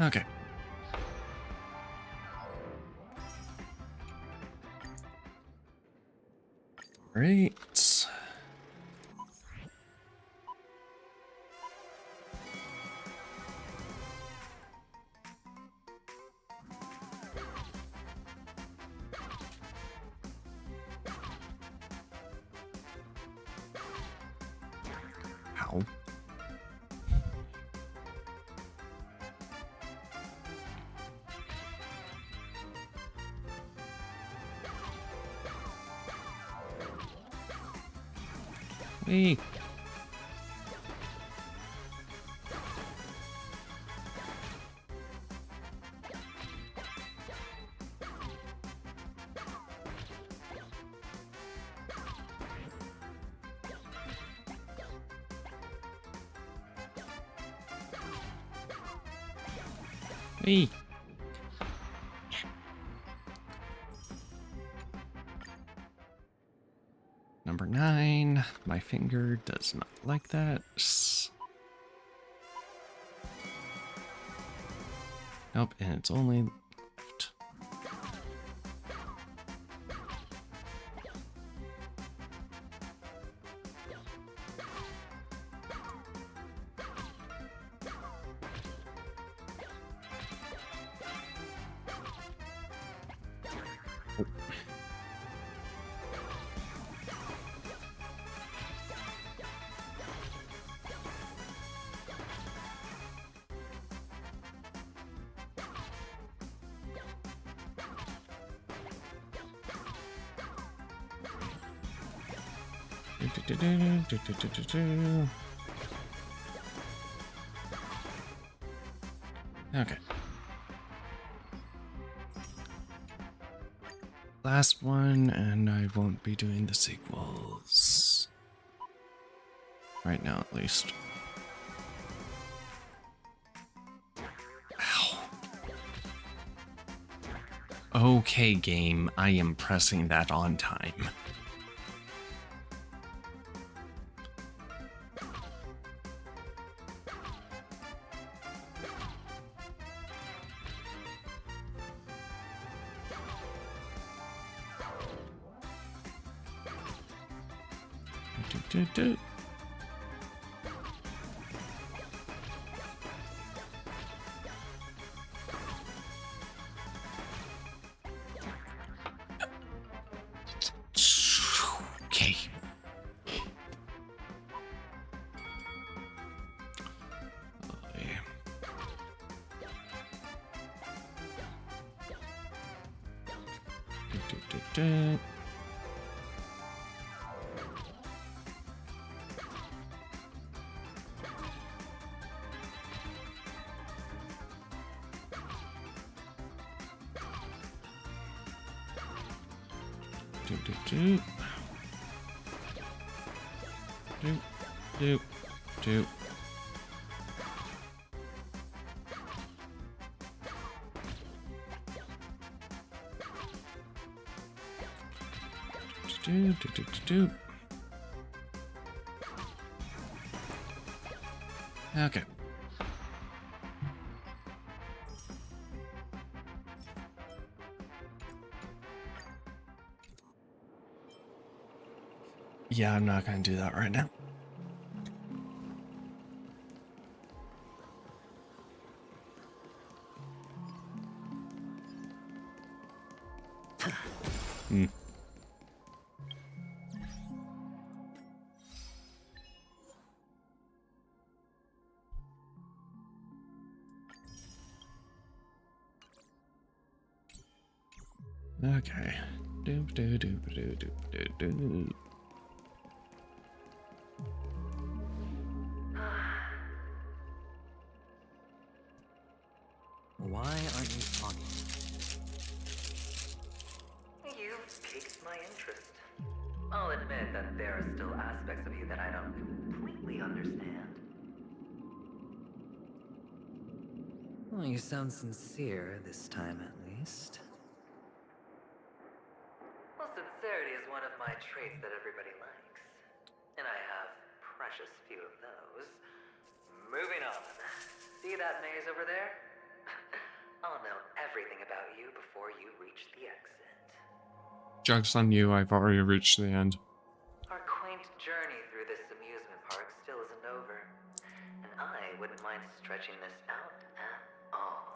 Okay. Great. Ow. Wait. Wait. Number 9. My finger does not like that. Nope, and it's only left. Oh. Okay. Last one, and I won't be doing the sequels. Right now, at least. Okay, game, I am pressing that on time. Do. Okay. Oh, yeah. Do. Okay. Yeah, I'm not gonna do that right now. Hmm. Okay. Why aren't you talking? You've piqued my interest. I'll admit that there are still aspects of you that I don't completely understand. Well, you sound sincere this time, at least. Well, sincerity is one of my traits that everybody likes. And I have precious few of those. Moving on. See that maze over there? I'll know everything about you before you reach the exit. Joke's on you, I've already reached the end. Our quaint journey through this amusement park still isn't over. And I wouldn't mind stretching this out at all.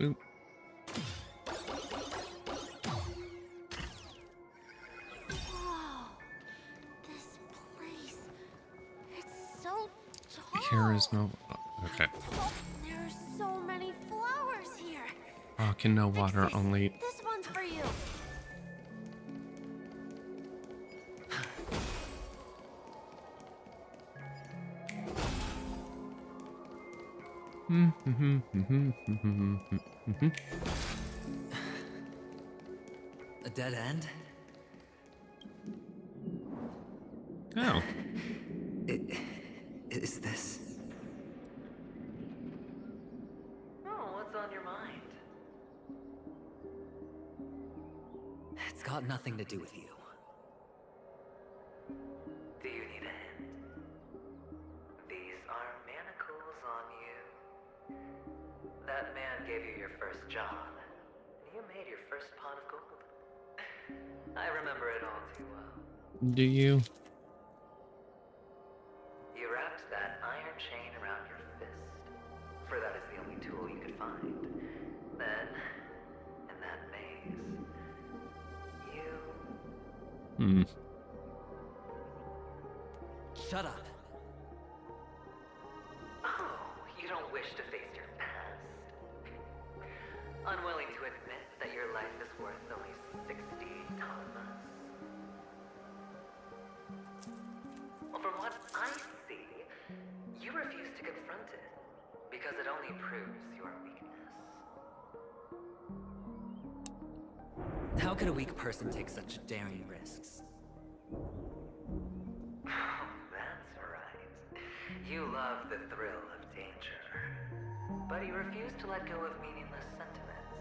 Oop. Here is no... Okay. There's so many flowers here. Can no water, only... This one's for you. A dead end? Oh. Is this... Oh, what's on your mind? It's got nothing to do with you. Do you need a hint? These are manacles on you. That man gave you your first job, and you made your first pot of gold. I remember it all too well. Do you? You wrapped that iron chain around your fist, for that is the only tool you could find. Then, in that maze, you... Shut up. Oh, you don't wish to face your past? Unwilling to admit that your life is worth only 60 Thomas? Well, from what I see, you refuse to confront it, because it only proves your weakness. How could a weak person take such daring risks? You love the thrill of danger, but you refuse to let go of meaningless sentiments.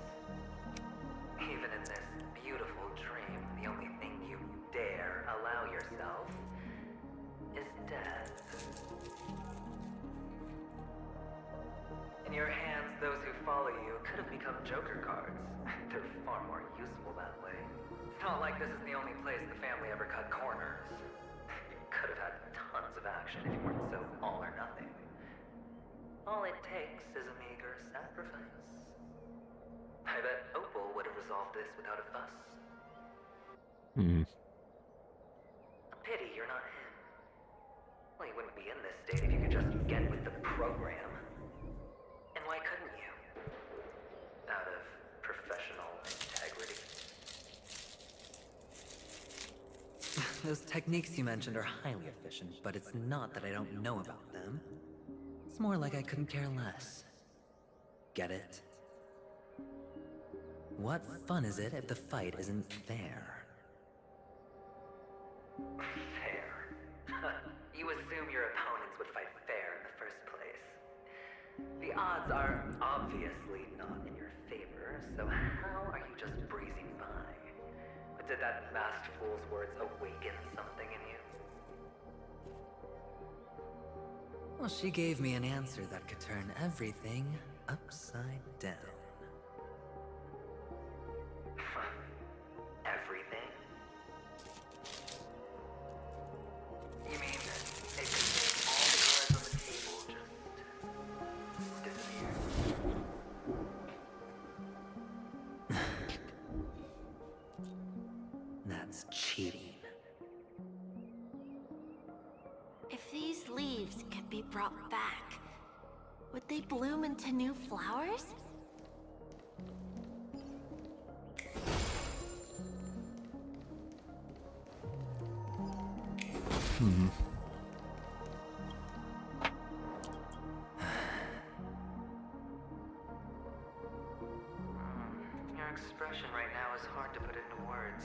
Even in this beautiful dream, the only thing you dare allow yourself is death. In your hands, those who follow you could have become Joker cards. They're far more useful that way. It's not like this is the only place the family ever cut corners. You could have had tons of action if you weren't so all or nothing. All it takes is a meager sacrifice. I bet Opal would have resolved this without a fuss. A pity you're not him. Well, you wouldn't be in this state if you could just get with the program. And why couldn't you? Out of professional integrity. Those techniques you mentioned are highly efficient, but it's not that I don't know about them. It's more like I couldn't care less. Get it? What fun is it if the fight isn't fair? Fair? You assume your opponents would fight fair in the first place. The odds are obviously not in your favor, so how are you just breezing by? But did that masked fool's words awaken something in you? Well, she gave me an answer that could turn everything upside down. Everything? You mean it could make all the cards on the table just disappear? That's cheating. If these leaves could be brought back, would they bloom into new flowers? Your expression right now is hard to put into words.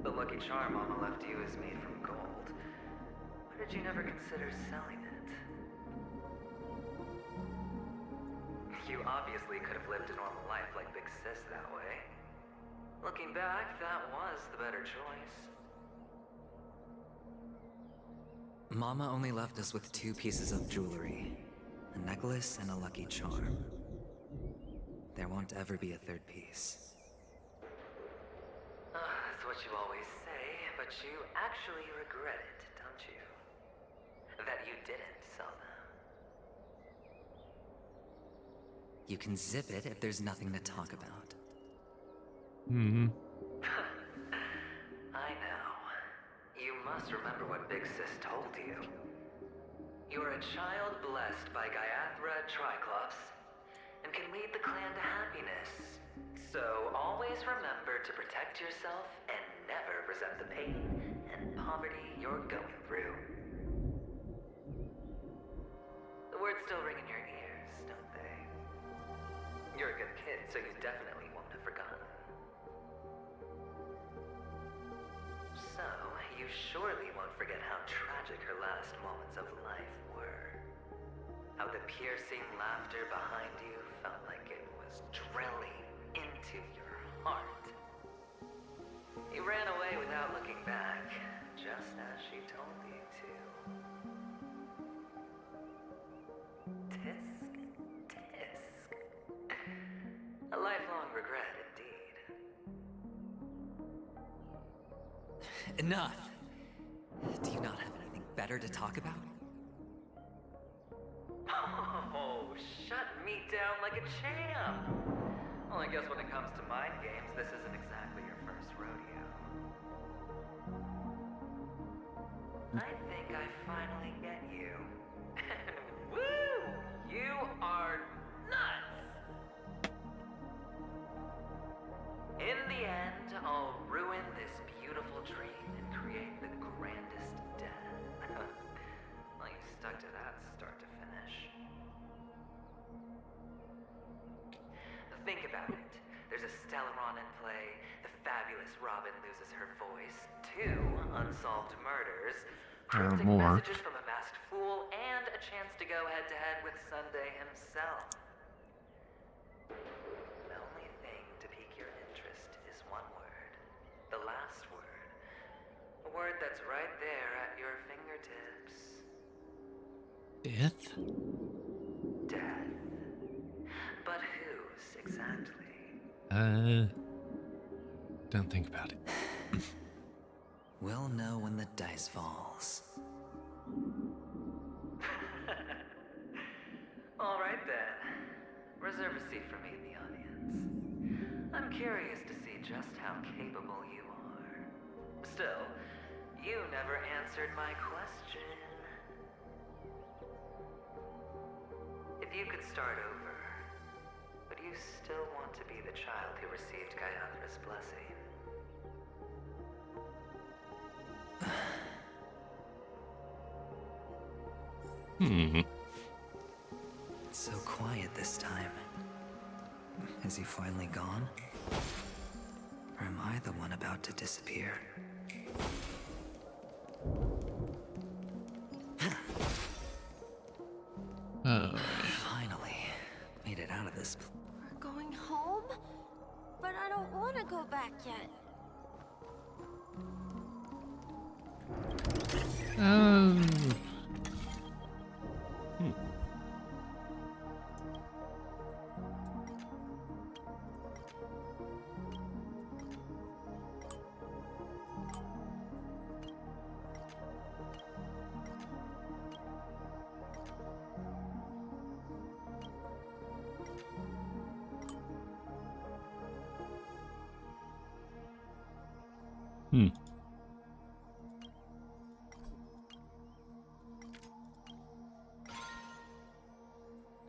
The lucky charm Mama left you is made from gold. Why did you never consider selling it? You obviously could have lived a normal life like Big Sis that way. Looking back, that was the better choice. Mama only left us with 2 pieces of jewelry. A necklace and a lucky charm. There won't ever be a 3rd piece. That's what you always say, but you actually regret it, don't you? That you didn't sell them. You can zip it if there's nothing to talk about. I know. You must remember what Big Sis told you. You're a child blessed by Gaiathra Triclops and can lead the clan to happiness. So always remember to protect yourself and never resent the pain and poverty you're going through. The words still ring in your ears, don't they? You're a good kid, so you definitely won't have forgotten. So, you surely won't forget how tragic her last moments of life were. How the piercing laughter behind you felt like it was drilling into your heart. You ran away without looking back, just as she told you to. Tisk, tisk. A lifelong regret indeed. Enough! Do you not have anything better to talk about? Oh, shut me down like a champ! Well, I guess when it comes to mind games, this isn't exactly your first rodeo. I think I finally get you. Woo! You are nuts! In the end, I'll ruin this beautiful dream and create the grandest death. Well, you stuck to that start to finish. Think about it. There's a Stellaron in play, the fabulous Robin loses her voice, 2 unsolved murders, cryptic more. messages from a masked fool, and go head-to-head with Sunday himself. The only thing to pique your interest is one word. The last word. A word that's right there at your fingertips. Death? Death. But whose exactly? Don't think about it. We'll know when the dice falls. All right then. Reserve a seat for me in the audience. I'm curious to see just how capable you are. Still, you never answered my question. If you could start over, would you still want to be the child who received Gayathra's blessing? It's so quiet this time. Has he finally gone? Or am I the one about to disappear? Finally, made it out of this. We're going home? But I don't want to go back yet.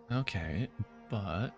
Okay, but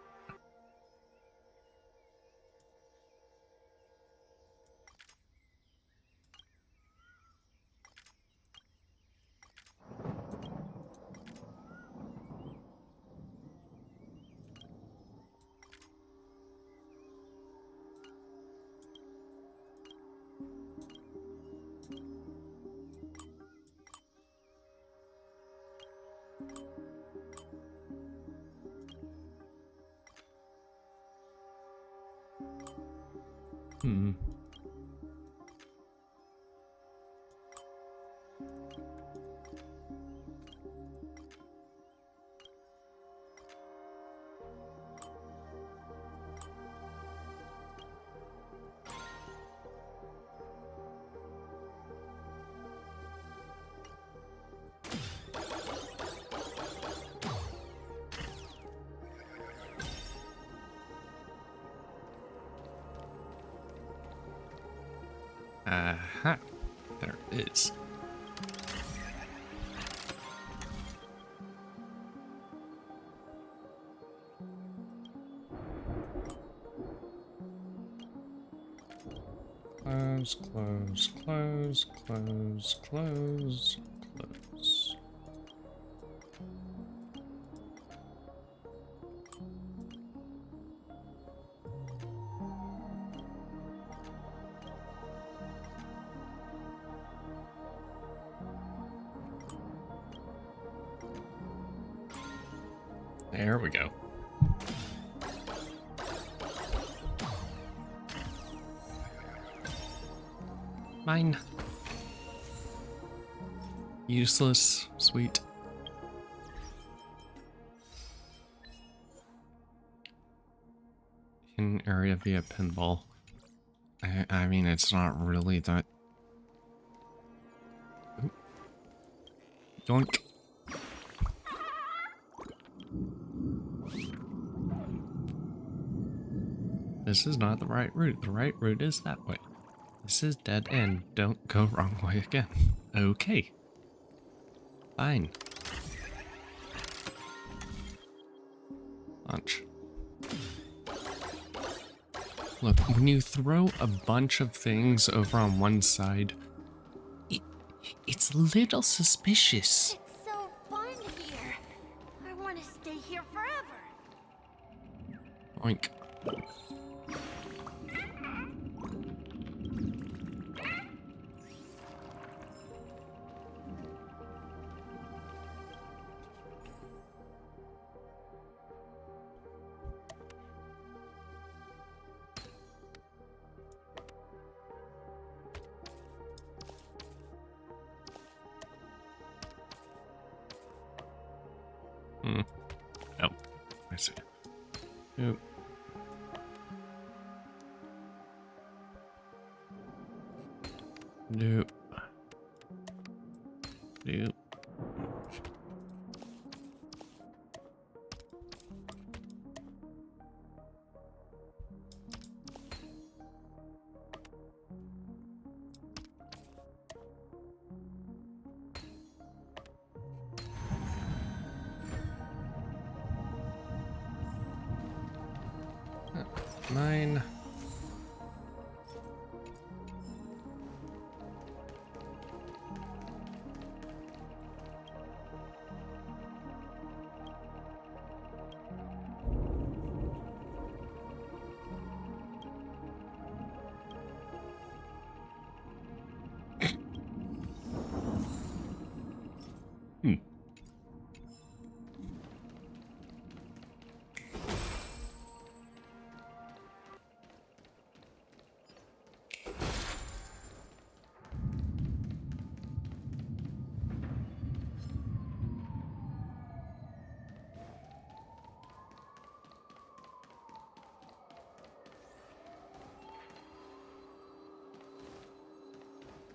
aha, there it is. Close, close, close, close, close, close. There we go. Mine. Useless. Sweet. In area via pinball. I mean, it's not really that. Oop. Yoink. This is not the right route. The right route is that way. This is dead end. Don't go wrong way again. Okay. Fine. Launch. Look, when you throw a bunch of things over on one side, it's a little suspicious. It's so fun here. I want to stay here forever. Oink. Hmm. Oh, I see. Oop. Nope. Nope. Mine.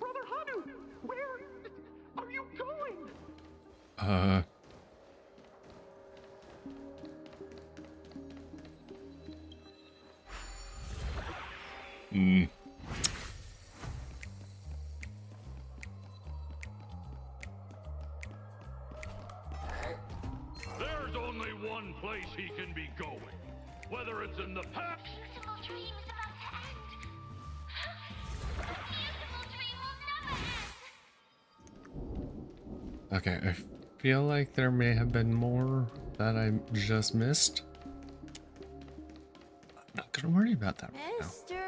Brother Hanu, where are you going? There's only one place he can be going. Whether it's in the past. Okay, I feel like there may have been more that I just missed. I'm not gonna worry about that right now. Mister,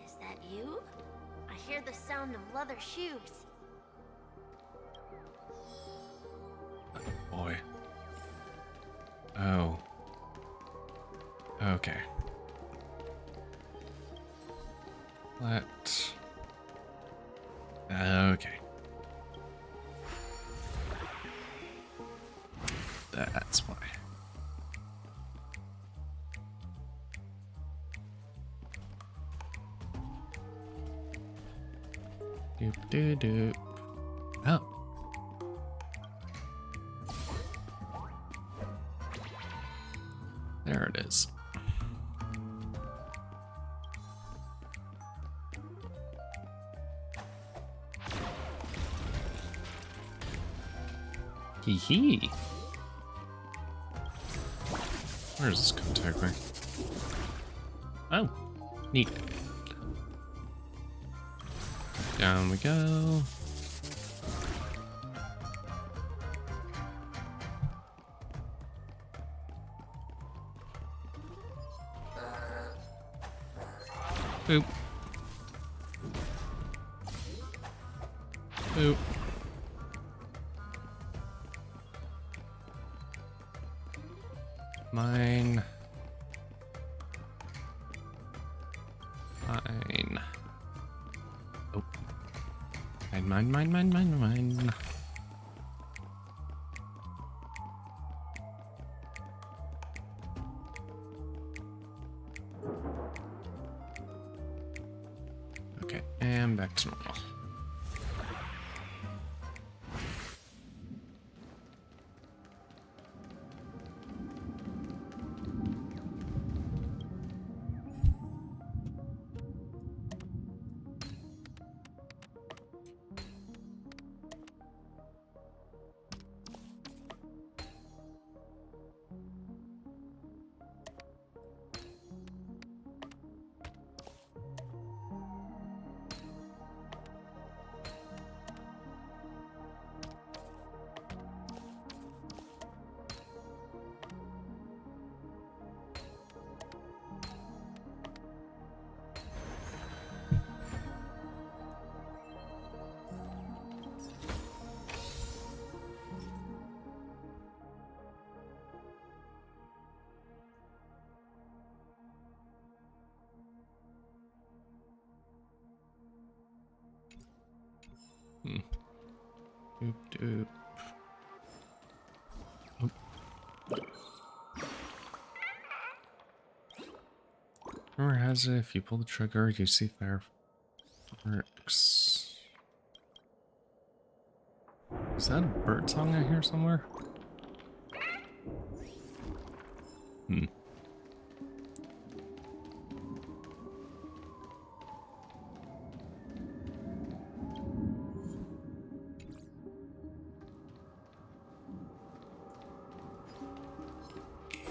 is that you? I hear the sound of leather shoes. Boy. Oh. Okay. Okay. That's why. Doop doo doop. Oh. There it is. Hee hee. Where does this come take me? Oh, neat. Down we go. Boop. Boop. Mine. Mine. Oh. Mine. Okay, and back to normal. Doop doop. Oh. Rumor has it if you pull the trigger, you see fireworks. Is that a bird song I hear somewhere? Hmm.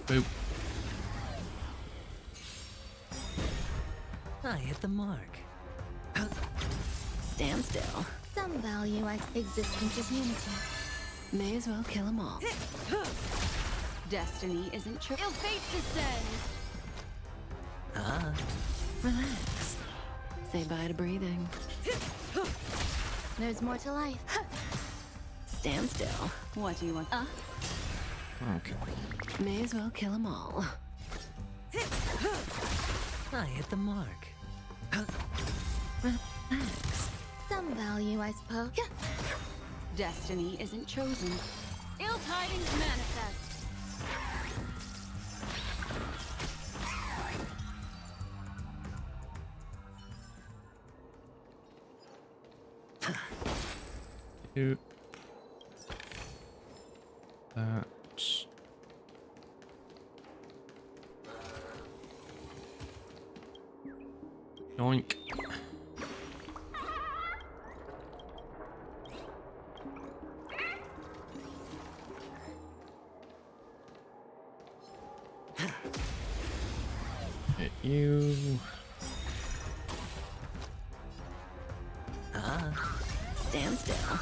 Boop. I hit the mark. Stand still. Some value as existence is unity. May as well kill them all. Destiny isn't true. Ill fate descends. Ah. Relax. Say bye to breathing. There's more to life. Stand still. What do you want? Okay. May as well kill them all. I hit the mark. Relax. Some value, I suppose. Destiny isn't chosen. Ill tidings manifest. Cute. That. Yoink. Hit you. Stand still.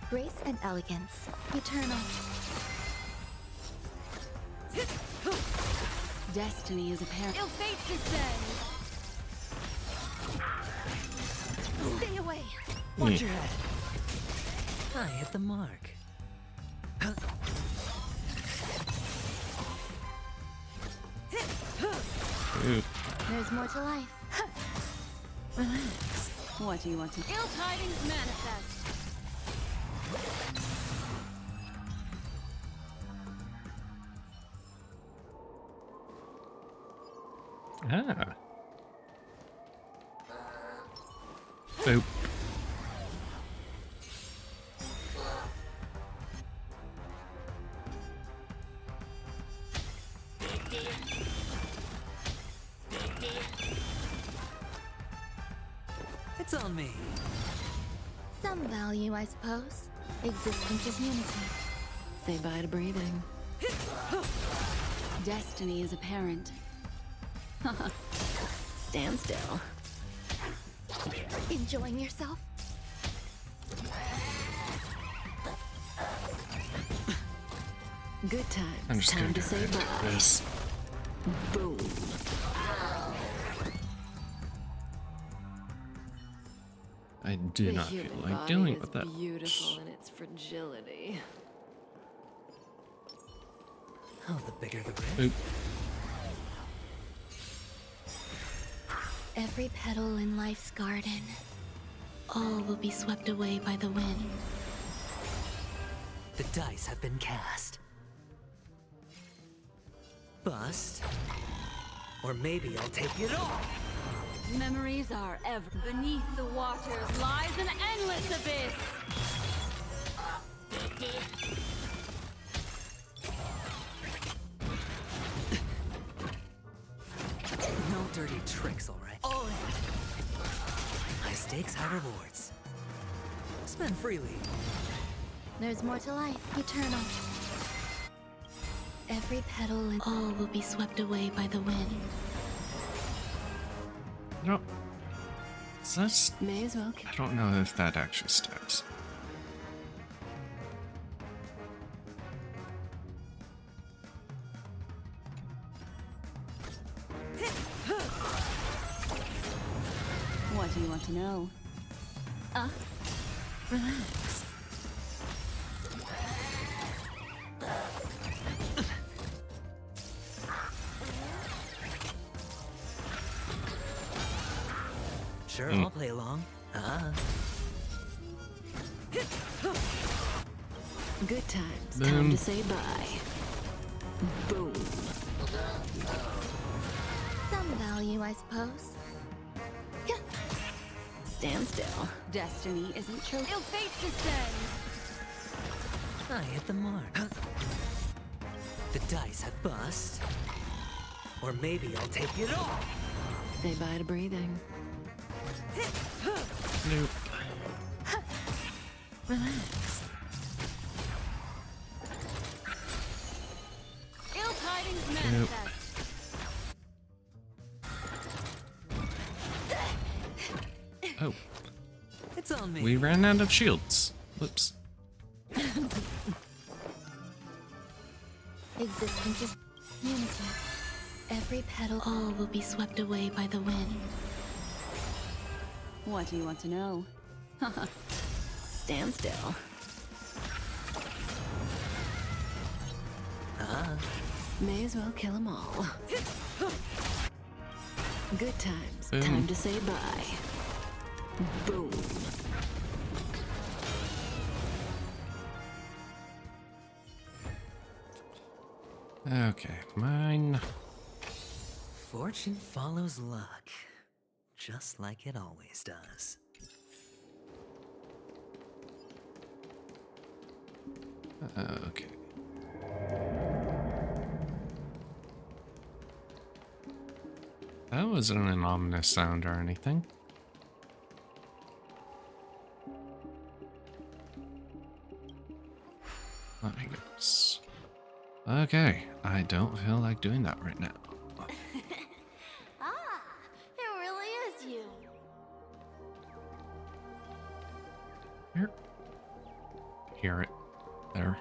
Grace and elegance. Eternal. Destiny is apparent. Ill fate descends. Stay away. Watch your head. I hit the mark. Ooh. There's more to life. Relax. What do you want to? Ill tidings manifest. Ah. Boop. It's on me. Some value, I suppose. Existence is unity. Say bye to breathing. Destiny is apparent. Stand still. Enjoying yourself? Good times. I'm just Time gonna to say do bye. this. Boom. I do The not feel human like body dealing is with that. Beautiful in its fragility. Oh, the bigger the risk. Boop. Every petal in life's garden. All will be swept away by the wind. The dice have been cast. Bust. Or maybe I'll take it all. Memories are ever. Beneath the waters lies an endless abyss. No dirty tricks, all right? All in. High stakes, high rewards. Spend freely. There's more to life. Eternal. Every petal and all will be swept away by the wind. No. Is that May as well. I don't know if that actually stacks. What do you want to know? Relax. Sure, I'll play along. Good times. Boom. Time to say bye. Boom. Some value, I suppose. Stand still. Destiny isn't true. Ill fate descends. I hit the mark. The dice have bust. Or maybe I'll take it all. Say bye to breathing. Nope. Relax. Ill tidings manifest. Oh. It's on me. We ran out of shields. Whoops. Existence is unity. Every petal, all will be swept away by the wind. What do you want to know? Stand still. May as well kill them all. Good times. Boom. Time to say bye. Boom. Okay, mine. Fortune follows luck, just like it always does. Okay. That wasn't an ominous sound or anything. Let me guess. Okay, I don't feel like doing that right now. Ah, it really is you. Hear it. There.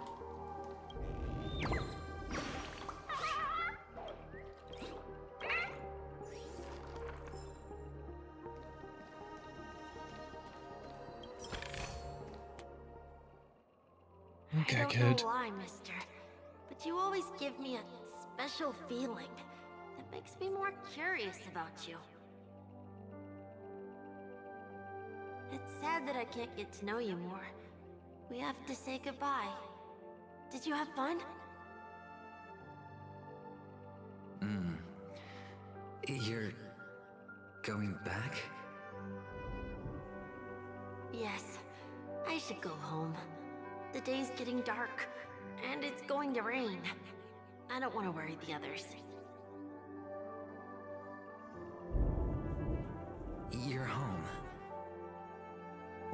Okay, I don't kid. know why, mister, but you always give me a special feeling that makes me more curious about you. It's sad that I can't get to know you more. We have to say goodbye. Did you have fun? You're going back? Yes, I should go home. The day's getting dark, and it's going to rain. I don't want to worry the others. You're home.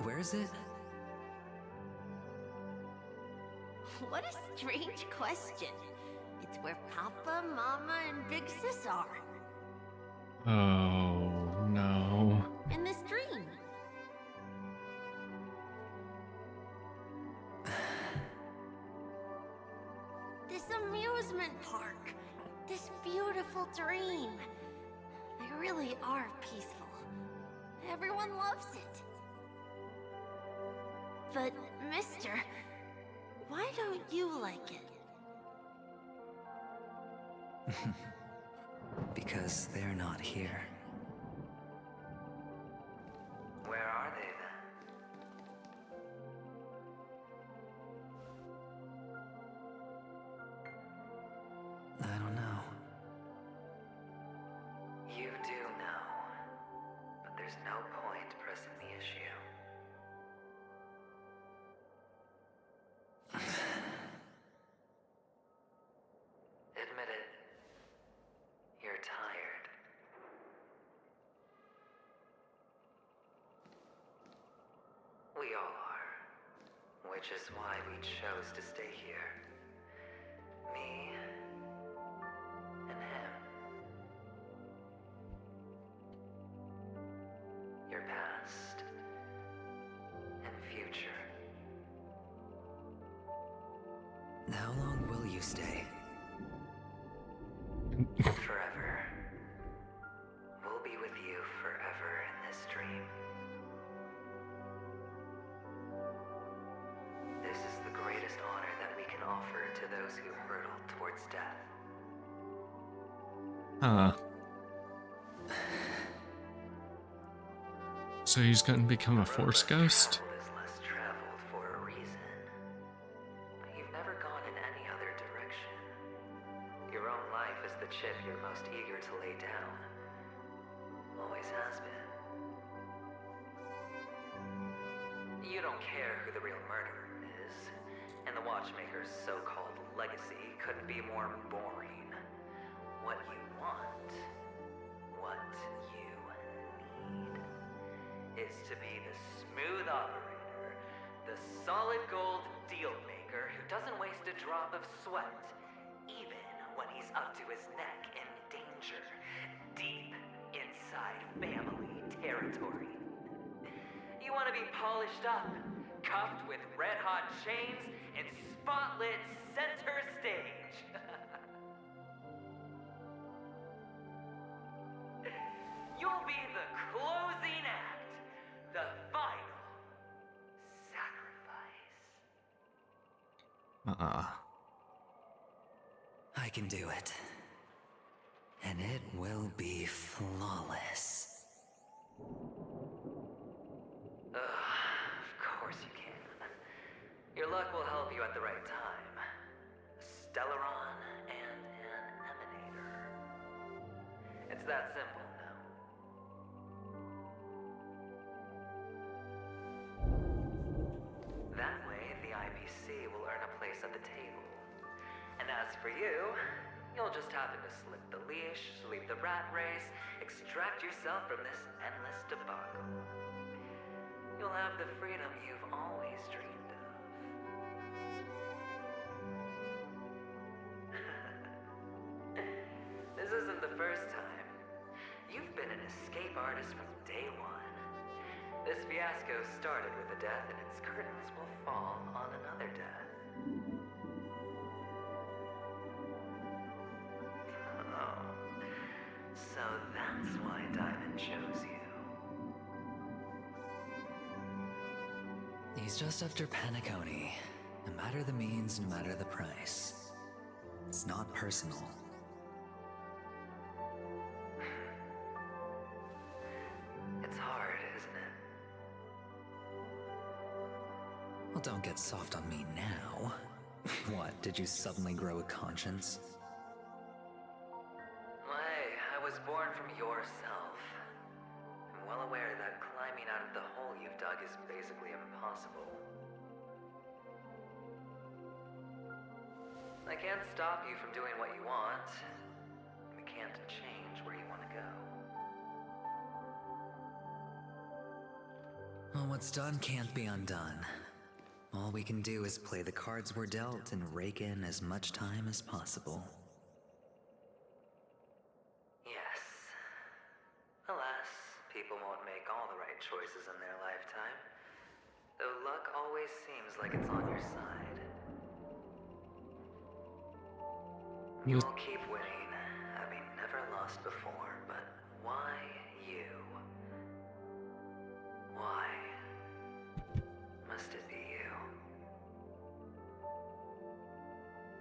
Where is it? What a strange question. It's where Papa, Mama, and Big Sis are. Oh, no. In this dream. This amusement park. This beautiful dream. They really are peaceful. Everyone loves it. But, mister, why don't you like it? Because they're not here. Where are they then? I don't know. You do know. But there's no point pressing the issue. Admit it. You're tired. We all are. Which is why we chose to stay here. Me and him. Your past and future. How long will you stay? Forever. We'll be with you forever in this dream. This is the greatest honor that we can offer to those who hurtle towards death. Huh. So he's gonna become a force ghost? Travel is less traveled for a reason. But you've never gone in any other direction. You don't care who the real murderer is, and the Watchmaker's so-called legacy couldn't be more boring. What you want, what you need, is to be the smooth operator, the solid gold deal maker who doesn't waste a drop of sweat, even when he's up to his neck in danger, deep inside family territory. You want to be polished up, cuffed with red-hot chains, and spotlit center stage. You'll be the closing act, the final sacrifice. I can do it. And it will be flawless. Of course you can. Your luck will help you at the right time. A Stellaron and an Emanator. It's that simple now. That way, the IPC will earn a place at the table. And as for you, you'll just happen to slip the leash, sweep the rat race, extract yourself from this endless debacle. You'll have the freedom you've always dreamed of. This isn't the first time. You've been an escape artist from day one. This fiasco started with a death, and its curtains will fall on another death. Oh. So that's why Diamond chose you. He's just after Penacony. No matter the means, no matter the price. It's not personal. It's hard, isn't it? Well, don't get soft on me now. What, did you suddenly grow a conscience? I was born from yourself. I'm well aware that climbing out of the hole you've dug is basically impossible. I can't stop you from doing what you want. We can't change where you want to go. Well, what's done can't be undone. All we can do is play the cards we're dealt and rake in as much time as possible. Yes. Alas, people won't make all the right choices in their lifetime. Though luck always seems like it's on your side. You'll keep winning, having never lost before, but why you? Why must it be you?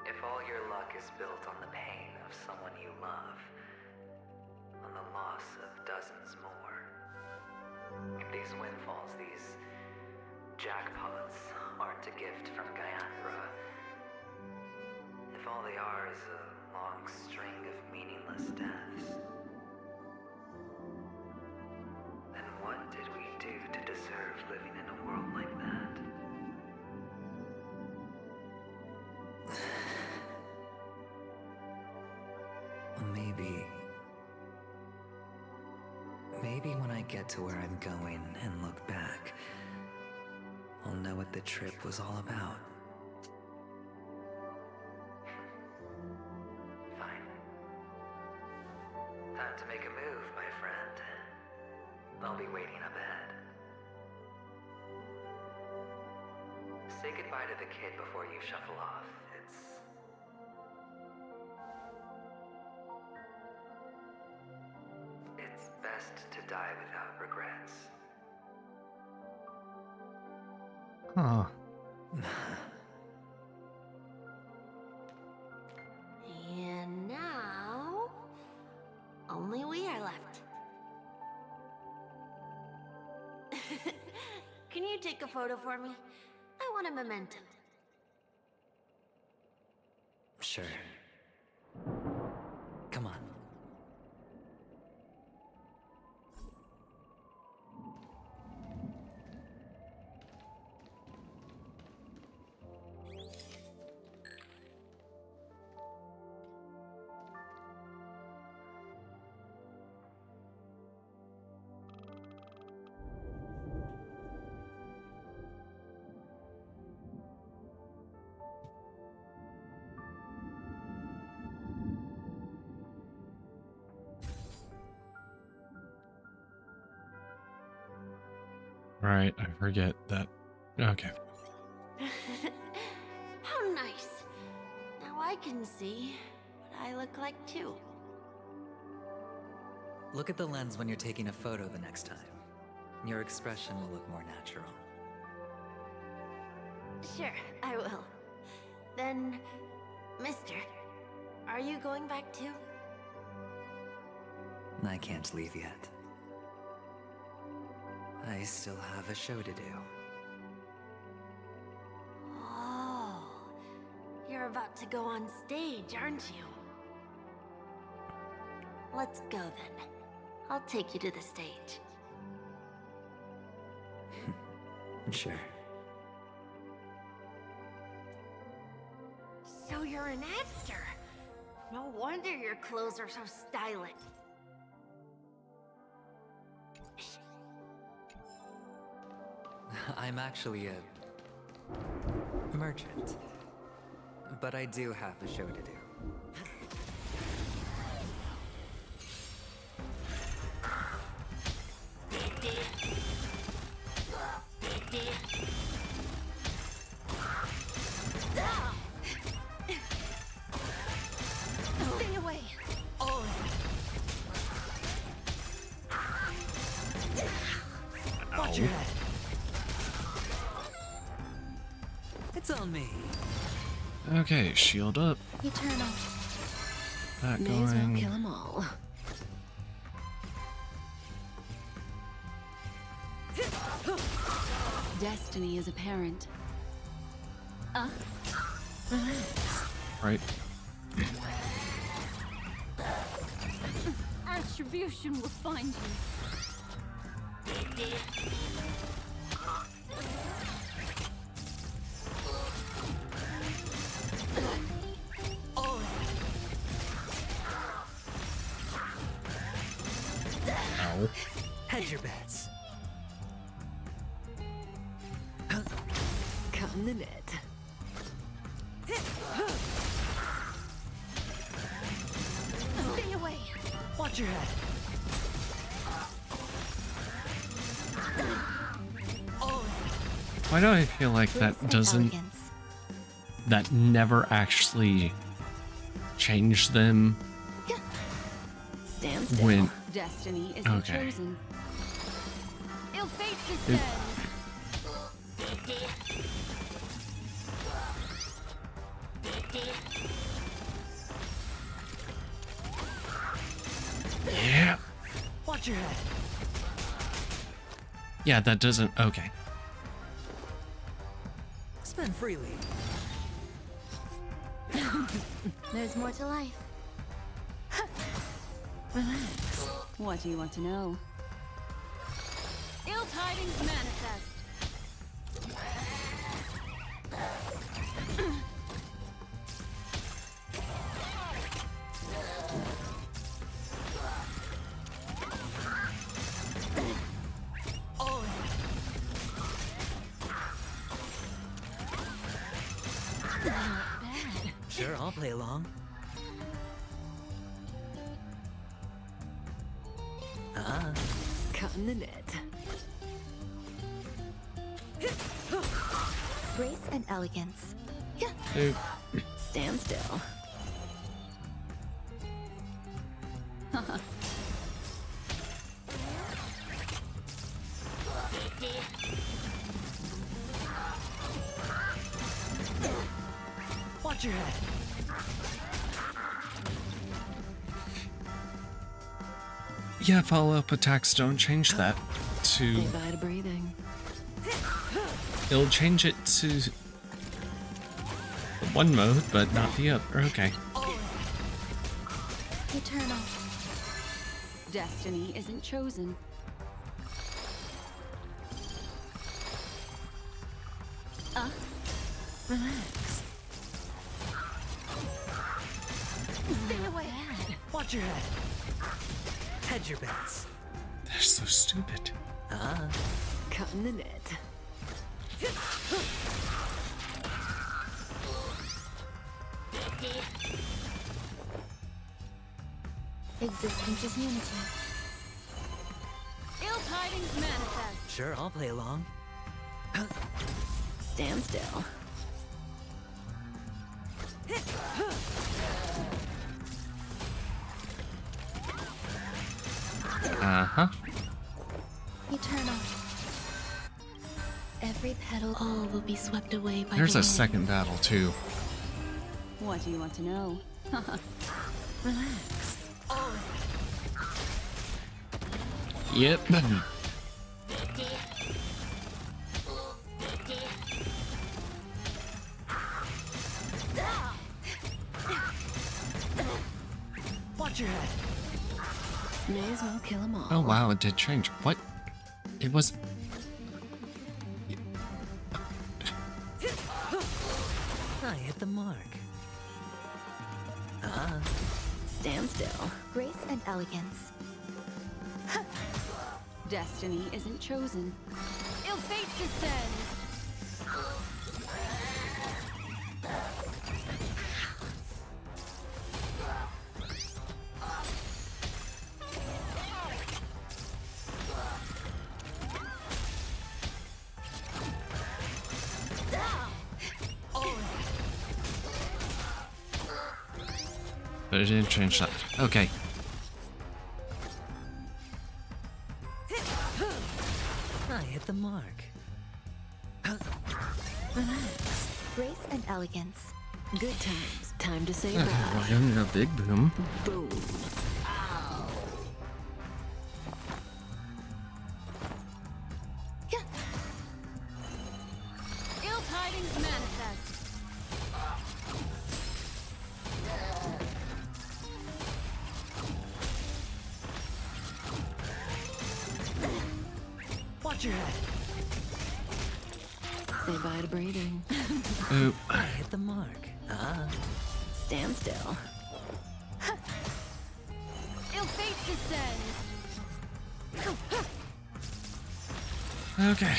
If all your luck is built on the pain of someone you love, on the loss of dozens more, if these windfalls, these jackpots, aren't a gift from Gaiathra, if all they are is a long string of meaningless deaths, then what did we do to deserve living in a world like that? Maybe when I get to where I'm going and look back, I'll know what the trip was all about. Fine. Time to make a move, my friend. I'll be waiting up ahead. Say goodbye to the kid before you shuffle off. It's best to die without regrets. Huh. And now, only we are left. Can you take a photo for me? I want a memento. Sure. Come on. Right, I forget that. Okay. How nice. Now I can see what I look like too. Look at the lens when you're taking a photo the next time. Your expression will look more natural. Sure, I will. Then, mister, are you going back too? I can't leave yet. I still have a show to do. Oh, you're about to go on stage, aren't you? Let's go then. I'll take you to the stage. Sure. So you're an actor. No wonder your clothes are so stylish. I'm actually a merchant. But I do have a show to do. Stay away. Oh. Watch your head. It's on me. Okay, shield up. Eternal. That May as well going. kill them all. Destiny is apparent. Relax. Right. Attribution will find you. Ow. Hedge your bets. Caught the net. Stay away. Watch your head. Why do I feel like that doesn't... That never actually changed them Stand still. when... Destiny isn't Okay. chosen. Ill fate It- descends. Yeah. Watch your head. Yeah, that doesn't... Okay. Spend freely. There's more to life. Relax. What do you want to know? Ill tidings manifest. Sure, I'll play along. Caught in the net. Grace and elegance. Dude. Stand still. Watch your head. Yeah, follow-up attacks don't change that to... Say bye to breathing. It'll change it to the one mode, but not the other. Okay. Eternal. Destiny isn't chosen. Relax. Stay away. Watch your head. Hedge your bets. They're so stupid. Caught in the net. Existence is unity. Ill tidings manifest. Sure, I'll play along. Stand still. Uh-huh. Eternal. Every petal, all will be swept away by There's the a wind. second battle, too. What do you want to know? Relax. Yep. Watch your head. May as well kill them all. Oh wow, it did change. What? It was... I hit the mark. Stand still. Grace and elegance. Destiny isn't chosen. Ill fate descends. But it didn't change that. Okay. I hit the mark. Relax. Grace and elegance. Good times. Time to say Okay, bye. we're getting a big boom. Boom. Ill tidings manifest. Watch your head. Say bye to breathing. Oop. I hit the mark. Stand still. Ill fate descends. Okay.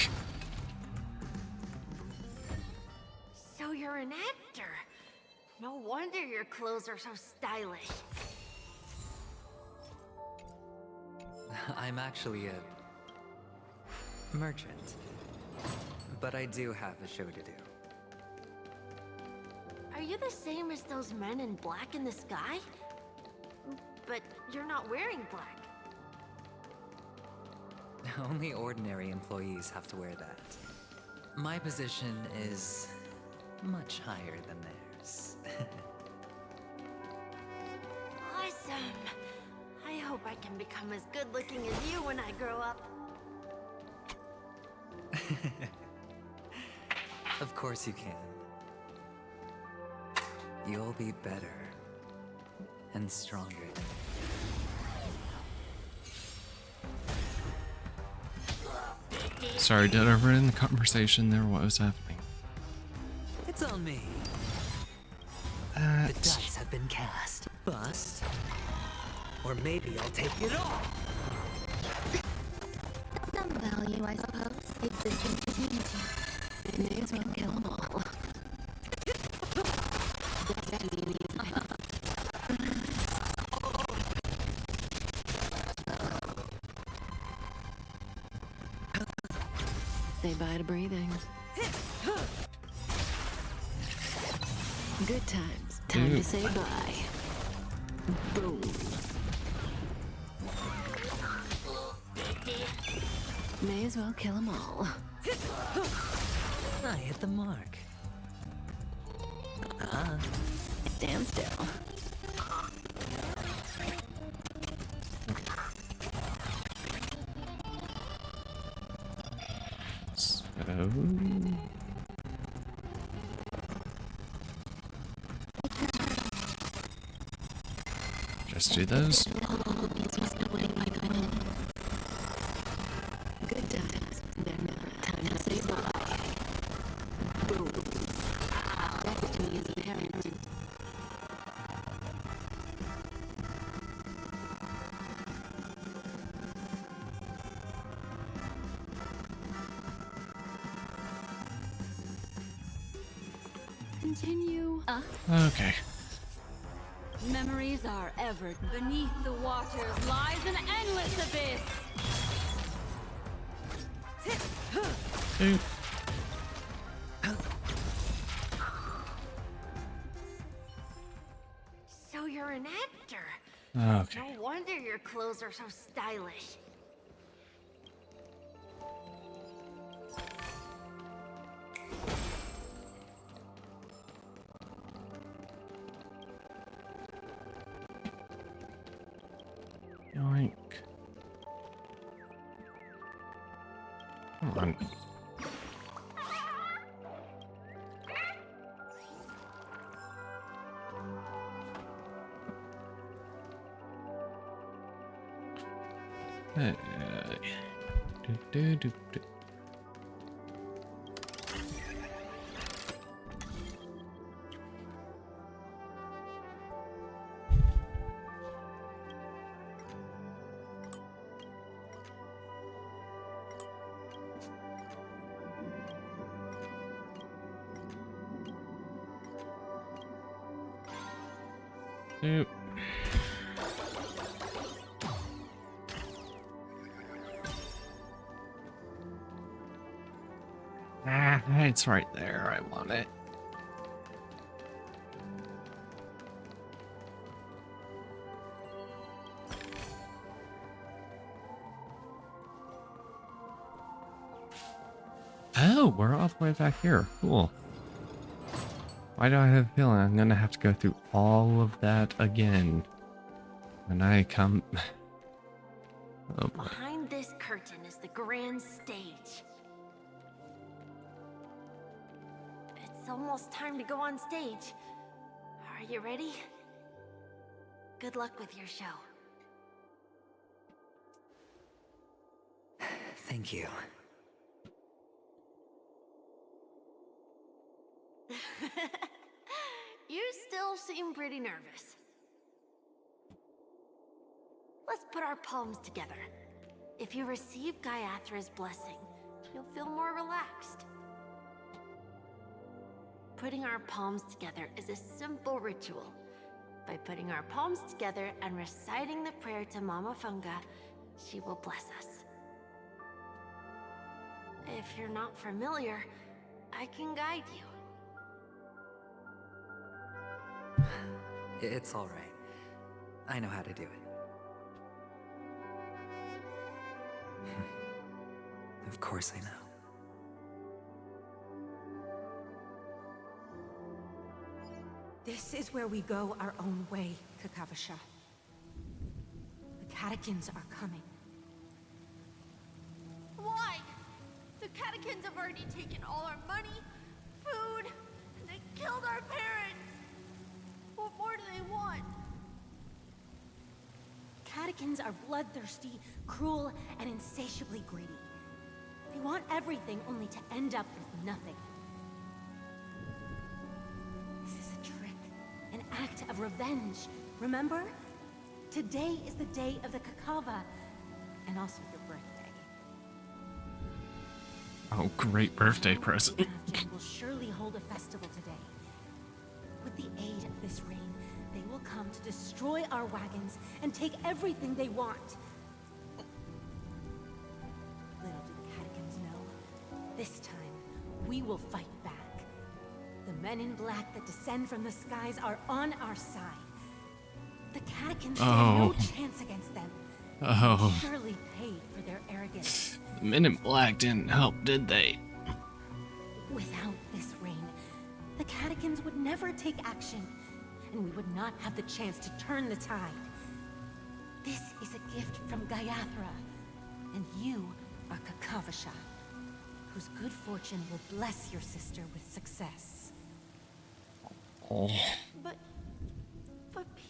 So you're an actor. No wonder your clothes are so stylish. I'm actually a merchant. But I do have a show to do. Are you the same as those men in black in the sky? But you're not wearing black. Only ordinary employees have to wear that. My position is much higher than theirs. Awesome. I hope I can become as good looking as you when I grow up. Of course you can. You'll be better and stronger than Sorry, did I ruin the conversation there? What was happening? It's on me. The dice have been cast. Bust. Or maybe I'll take it all. Some value, I suppose, exists in community. May as well kill them all. Say bye to breathing. Good times. Time Ew. to say bye. Boom. May as well kill them all. I hit the mark. Stand still. So... Just do those. All will be swept away by the wind. Good times. Time to say bye. Boom. Destiny is apparent. Continue. Okay. Memories are ever beneath the waters lies an endless abyss. Dude. So you're an actor. Okay. No wonder your clothes are so stylish. Yoink. Come on. Do. Doop. Ah, it's right there. I want it. Oh, we're all the way back here. Cool. Why do I have a feeling I'm gonna have to go through all of that again when I come? Oh boy. Behind this curtain is the grand stage. It's almost time to go on stage. Are you ready? Good luck with your show. Thank you. You still seem pretty nervous. Let's put our palms together. If you receive Gaiathra's blessing, you'll feel more relaxed. Putting our palms together is a simple ritual. By putting our palms together and reciting the prayer to Mama Funga, she will bless us. If you're not familiar, I can guide you. It's all right. I know how to do it. Of course I know. This is where we go our own way, Kakavasha. The catechins are coming. Why? The catechins have already taken all our money, food, and they killed our parents. What more do they want? Catechins are bloodthirsty, cruel, and insatiably greedy. They want everything only to end up with nothing. This is a trick, an act of revenge. Remember? Today is the day of the Kakava, and also your birthday. Oh, great birthday present. Avgin will surely hold a festival today. With the aid of this rain, they will come to destroy our wagons and take everything they want. Little do the catechins know, this time we will fight back. The men in black that descend from the skies are on our side. The catechins stand no chance against them. Oh. They surely paid for their arrogance. The men in black didn't help, did they? Without this rain, the catechins would never take action, and we would not have the chance to turn the tide. This is a gift from Gaiathra, and you are Kakavasha, whose good fortune will bless your sister with success. Oh. But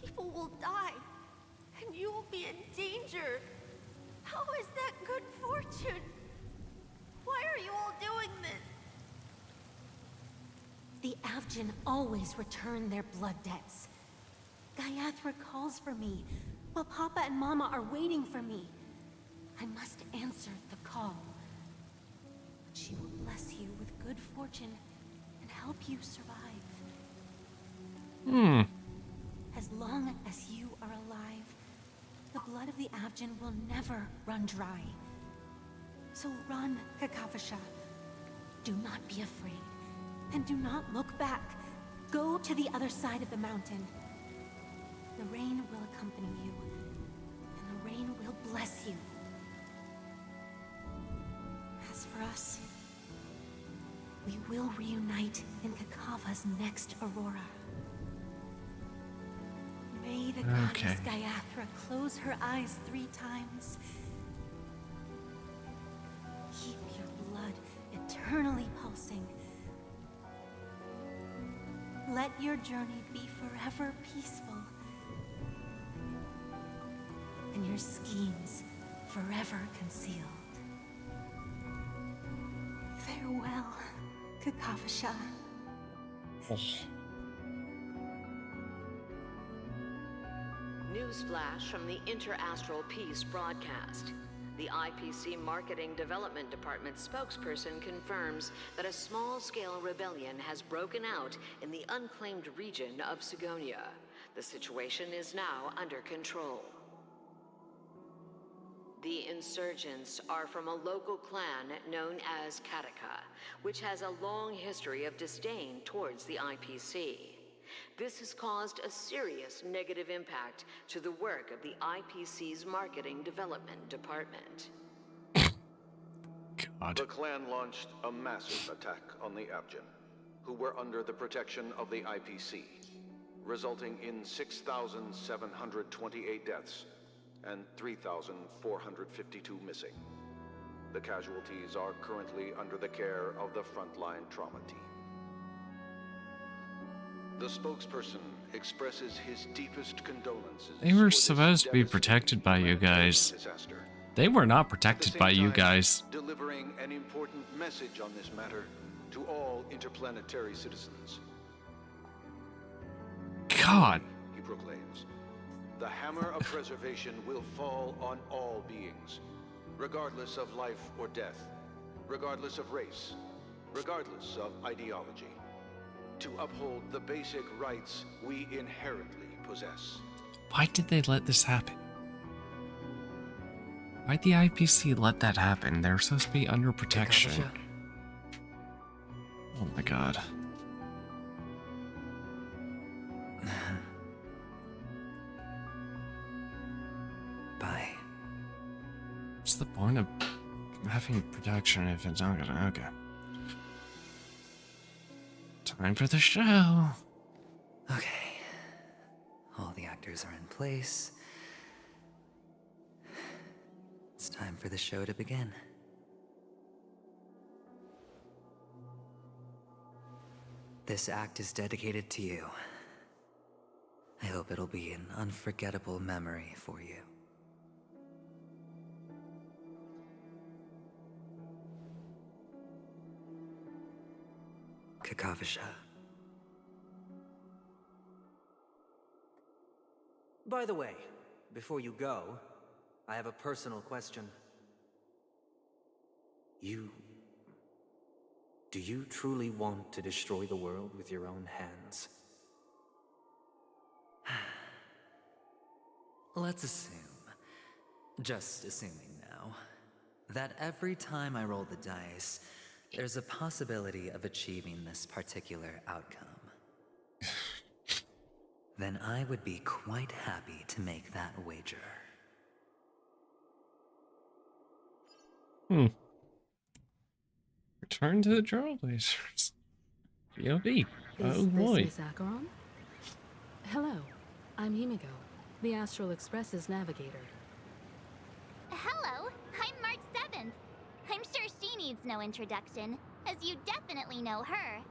people will die, and you will be in danger. How is that good fortune? Why are you all doing this? The Avgin always return their blood debts. Gaiathra calls for me, while Papa and Mama are waiting for me. I must answer the call. She will bless you with good fortune and help you survive. As long as you are alive, the blood of the Avgin will never run dry. So run, Kakavasha. Do not be afraid. And do not look back. Go to the other side of the mountain. The rain will accompany you. And the rain will bless you. As for us, we will reunite in Kakava's next aurora. May the goddess Gaiathra close her eyes 3 times. Keep your blood eternally pulsing. Let your journey be forever peaceful. And your schemes forever concealed. Farewell, Kakavasha. Newsflash from the Interastral Peace broadcast. The IPC Marketing Development Department spokesperson confirms that a small-scale rebellion has broken out in the unclaimed region of Sigonia. The situation is now under control. The insurgents are from a local clan known as Kataka, which has a long history of disdain towards the IPC. This has caused a serious negative impact to the work of the IPC's Marketing Development Department. God. The clan launched a massive attack on the Abjin, who were under the protection of the IPC, resulting in 6,728 deaths and 3,452 missing. The casualties are currently under the care of the frontline trauma team. The spokesperson expresses his deepest condolences. They were supposed to be protected by you guys. They were not protected by you guys. Delivering an important message on this matter to all interplanetary citizens. God. He proclaims, the hammer of preservation will fall on all beings, regardless of life or death, regardless of race, regardless of ideology, to uphold the basic rights we inherently possess. Why did they let this happen? Why'd the IPC let that happen? They're supposed to be under protection. Oh my god. Bye. What's the point of having protection if it's not gonna... Okay. Time for the show. Okay. All the actors are in place. It's time for the show to begin. This act is dedicated to you. I hope it'll be an unforgettable memory for you. Kakavasha. By the way, before you go, I have a personal question. Do you truly want to destroy the world with your own hands? Let's assume, just assuming now, that every time I roll the dice, there's a possibility of achieving this particular outcome. Then I would be quite happy to make that wager. Return to the Trailblazers. POV. Oh Is boy. this Miss Acheron? Hello, I'm Himiko, the Astral Express's navigator. Hello, I'm March 7th. I'm sure she needs no introduction, as you definitely know her.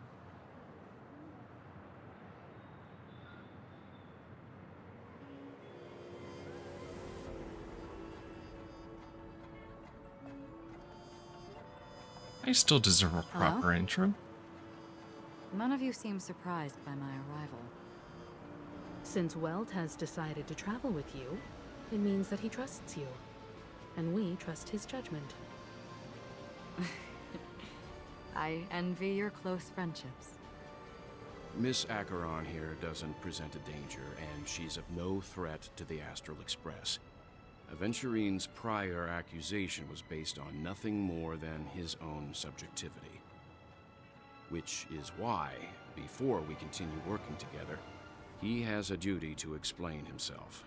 I still deserve a proper intro. None of you seem surprised by my arrival. Since Welt has decided to travel with you, it means that he trusts you. And we trust his judgment. I envy your close friendships. Miss Acheron here doesn't present a danger, and she's of no threat to the Astral Express. Aventurine's prior accusation was based on nothing more than his own subjectivity. which is why, before we continue working together, he has a duty to explain himself.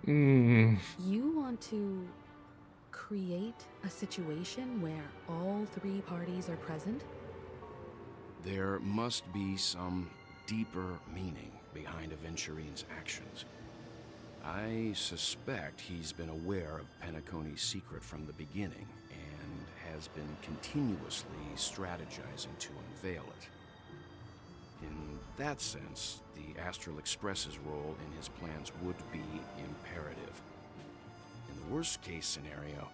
You want to create a situation where all three parties are present? There must be some deeper meaning behind Aventurine's actions. I suspect he's been aware of Penacony's secret from the beginning and has been continuously strategizing to unveil it. In that sense, the Astral Express's role in his plans would be imperative. In the worst-case scenario,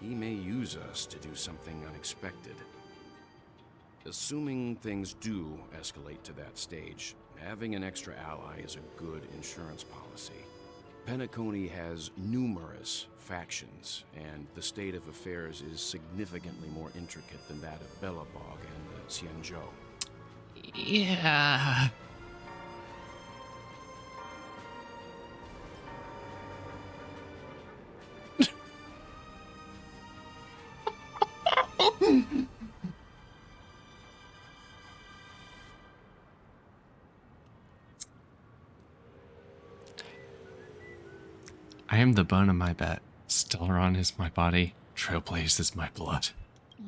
he may use us to do something unexpected. Assuming things do escalate to that stage, having an extra ally is a good insurance policy. Penacony has numerous factions, and the state of affairs is significantly more intricate than that of Belobog and the Xianzhou. Yeah. I am the bone of my bet. Stellaron is my body. Trailblaze is my blood.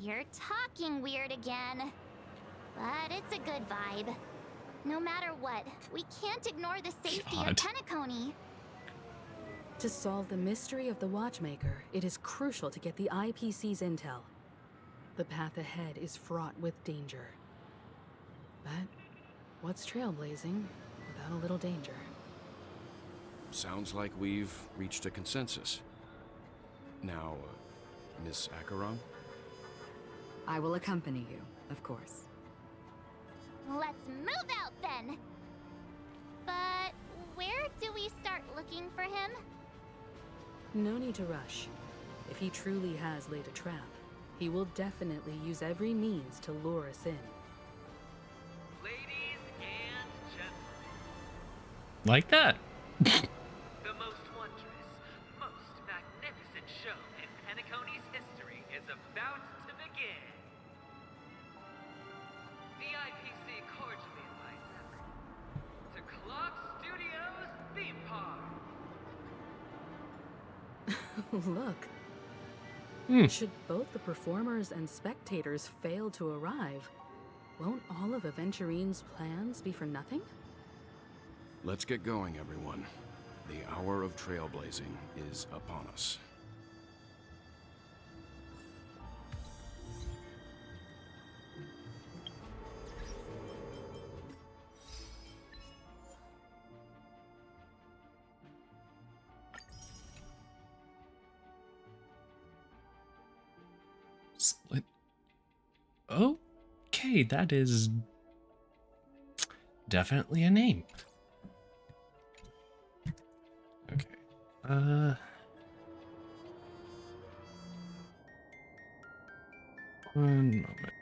You're talking weird again. But it's a good vibe. No matter what, we can't ignore the safety of Penacony. To solve the mystery of the Watchmaker, it is crucial to get the IPC's intel. The path ahead is fraught with danger. But what's trailblazing without a little danger? Sounds like we've reached a consensus. Now, Miss Acheron? I will accompany you, of course. Let's move out then! But where do we start looking for him? No need to rush. If he truly has laid a trap, he will definitely use every means to lure us in. Ladies and gentlemen. Like that. The most wondrous, most magnificent show in Penacony's history is about to begin. The IPC cordially invites everyone to Clock Studios Theme Park. Look. Should both the performers and spectators fail to arrive, won't all of Aventurine's plans be for nothing? Let's get going, everyone. The hour of trailblazing is upon us. Split. Okay, that is definitely a name. Okay. One moment.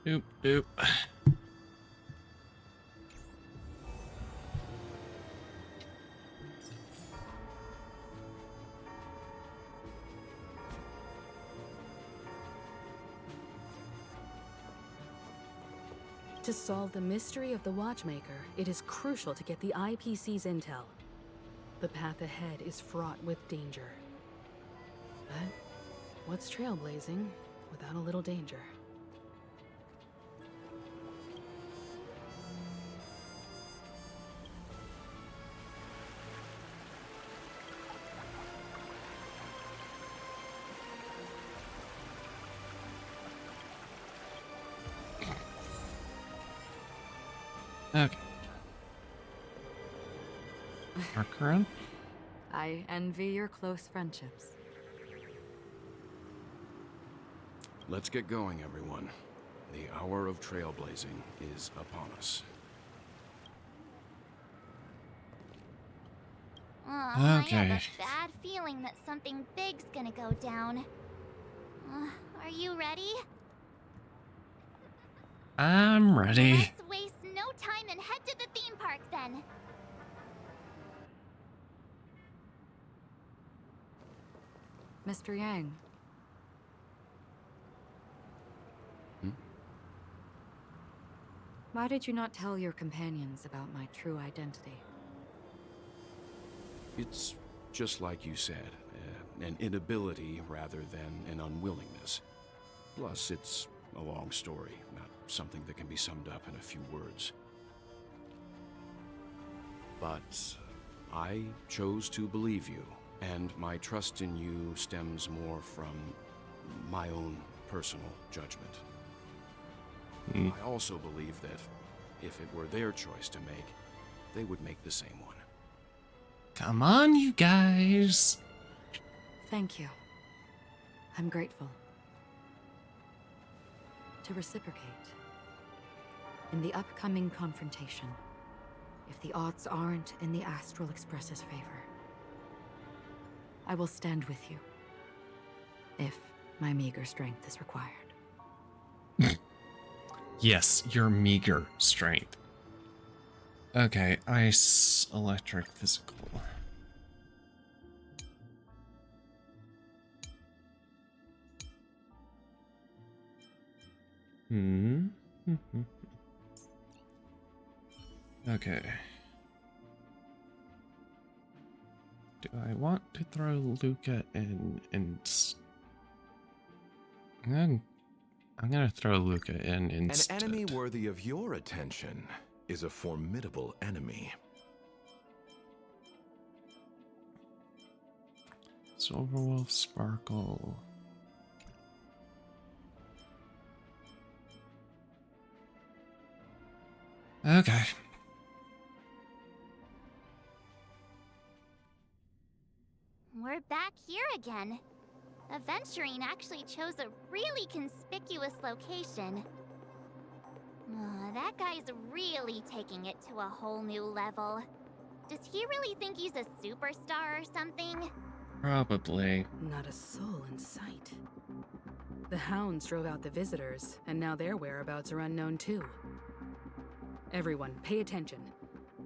Doop doop. To solve the mystery of the Watchmaker, it is crucial to get the IPC's intel. The path ahead is fraught with danger. But what's trailblazing without a little danger? Okay. Arkurin? I envy your close friendships. Let's get going, everyone. The hour of trailblazing is upon us. I Okay. have a bad feeling that something big's gonna go down. Are you ready? I'm ready. Let's waste no time and head to the theme park then. Mr. Yang. Why did you not tell your companions about my true identity? It's just like you said, an inability rather than an unwillingness. Plus, it's a long story, not something that can be summed up in a few words. But I chose to believe you, and my trust in you stems more from my own personal judgment. I also believe that if it were their choice to make, they would make the same one. Come on, you guys. Thank you. I'm grateful. To reciprocate, in the upcoming confrontation, if the odds aren't in the Astral Express's favor, I will stand with you, if my meager strength is required. Yes, your meager strength. Okay, ice, electric, physical. Okay. Do I want to throw Luca in and... I'm gonna throw Luca in instead. An enemy worthy of your attention is a formidable enemy. Silverwolf, Sparkle. Okay. We're back here again. Aventurine actually chose a really conspicuous location. That guy's really taking it to a whole new level. Does he really think he's a superstar or something? Probably. Not a soul in sight. The hounds drove out the visitors, and now their whereabouts are unknown too. Everyone, pay attention.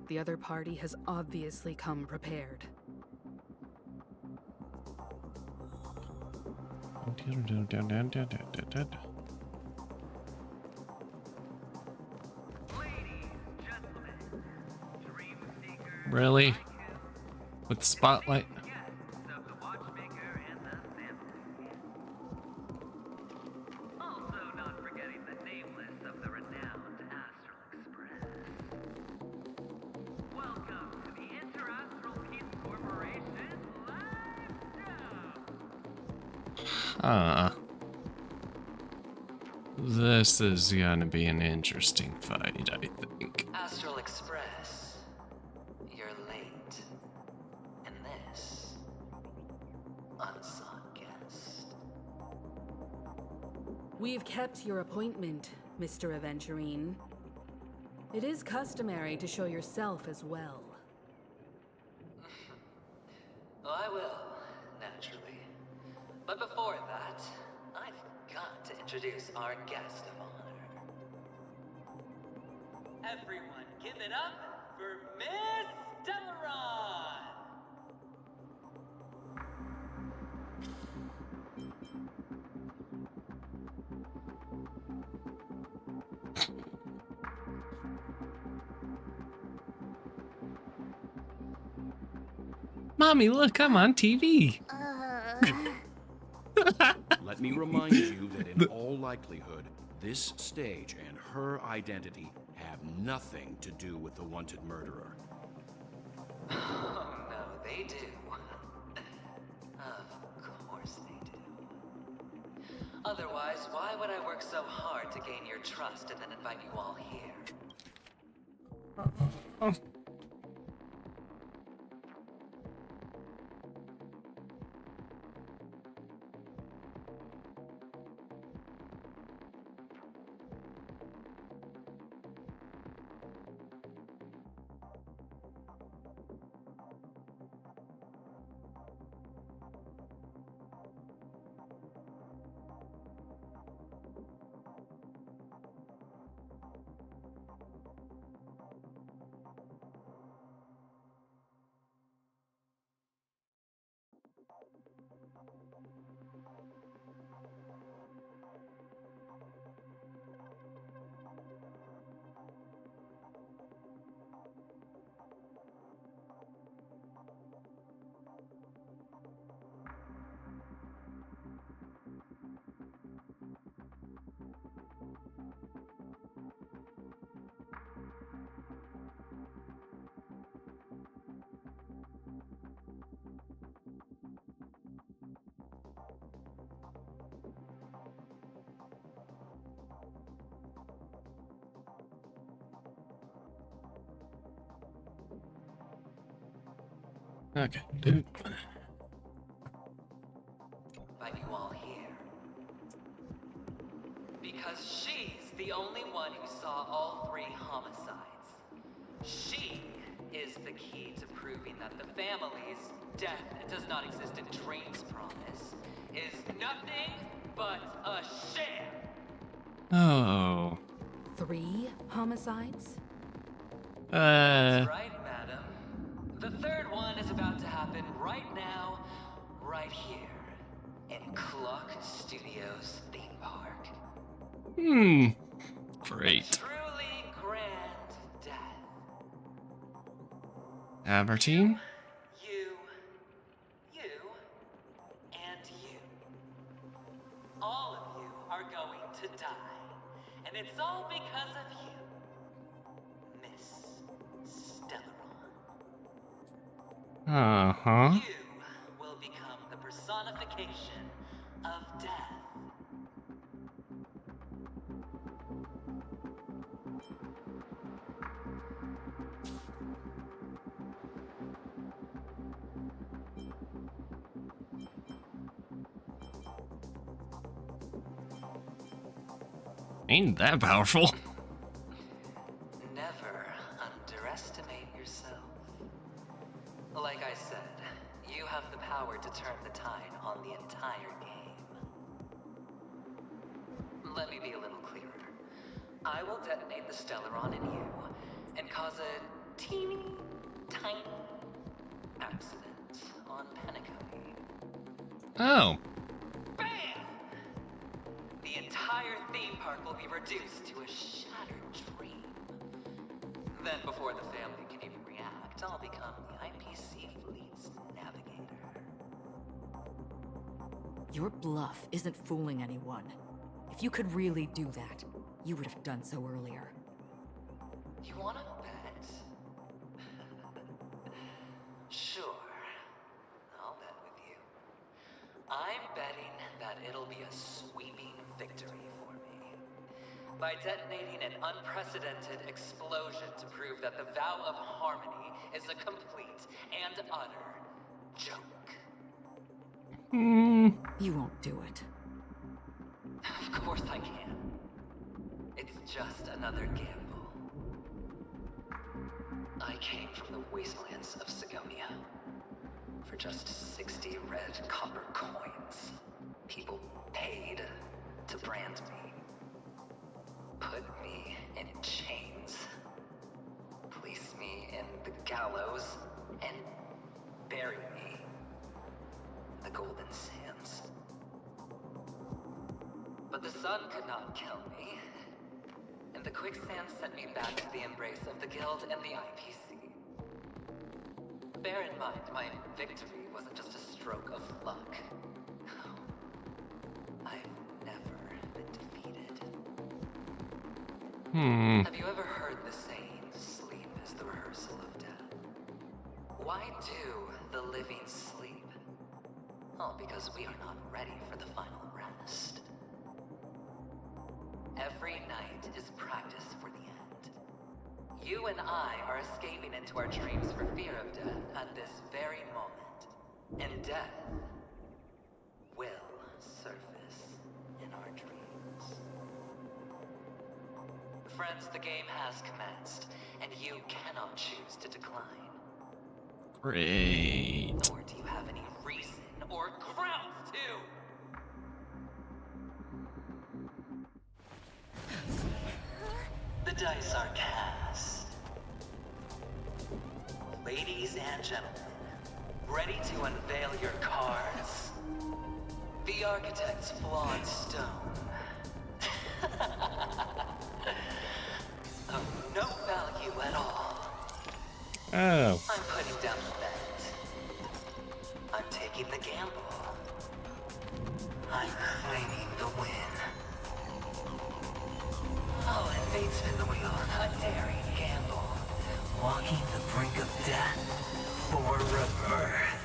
The other party has obviously come prepared. Really? With the spotlight? This is gonna be an interesting fight, I think. Astral Express, you're late. And this, unsought guest. We've kept your appointment, Mr. Aventurine. It is customary to show yourself as well. I will, naturally. But before that, I've got to introduce our guest of honor. Everyone, give it up for Miss Stellaron! Mommy, look, I'm on TV. Let me remind you that in all likelihood, this stage and her identity have nothing to do with the wanted murderer. Oh no, they do. Of course they do. Otherwise, why would I work so hard to gain your trust and then invite you all here? Oh. Okay, dude. Invite you all here. Because she's the only one who saw all 3 homicides. She is the key to proving that the family's death does not exist in Drain's promise, is nothing but a sham. Oh. 3 homicides? That's right, madam. The 3rd one is about to happen right now, right here, in Clock Studios theme park. Great. Truly grand death. Albertine? You, and you. All of you are going to die. And it's all because of you, Miss Stellaron. Uh-huh. You will become the personification of death. Ain't that powerful. Never underestimate yourself. Like I said, you have the power to turn the tide on the entire game. Let me be a little clearer. I will detonate the Stellaron in you and cause a teeny, tiny accident on Penacony. Oh. Bam! The entire theme park will be reduced to a shattered dream. Then before the family can even react, I'll become the IPC fleet's navigator. Your bluff isn't fooling anyone. If you could really do that, you would have done so earlier. You wanna bet? Sure. I'll bet with you. I'm betting that it'll be a sweeping victory for me. By detonating an unprecedented explosion to prove that the vow of harmony is a complete and utter joke. You won't do it. Of course I can. It's just another gamble. I came from the wastelands of Sigonia. For just 60 red copper coins, people paid to brand me. Put me in chains Hallows and bury me in the Golden Sands. But the sun could not kill me, and the quicksand sent me back to the embrace of the Guild and the IPC. Bear in mind, my victory wasn't just a stroke of luck. I've never been defeated. Have you ever heard the saying, sleep is the rehearsal of death? Why do the living sleep? Oh, because we are not ready for the final rest. Every night is practice for the end. You and I are escaping into our dreams for fear of death at this very moment. And death will surface in our dreams. Friends, the game has commenced, and you cannot choose to decline. Great. Nor do you have any reason or grounds to. The dice are cast. Ladies and gentlemen, ready to unveil your cards? The Architect's flawed stone. Of no value at all. Oh. I'm putting down the bet. I'm taking the gamble. I'm claiming the win. Oh, and fate spin the wheel. A daring gamble. Walking the brink of death for rebirth.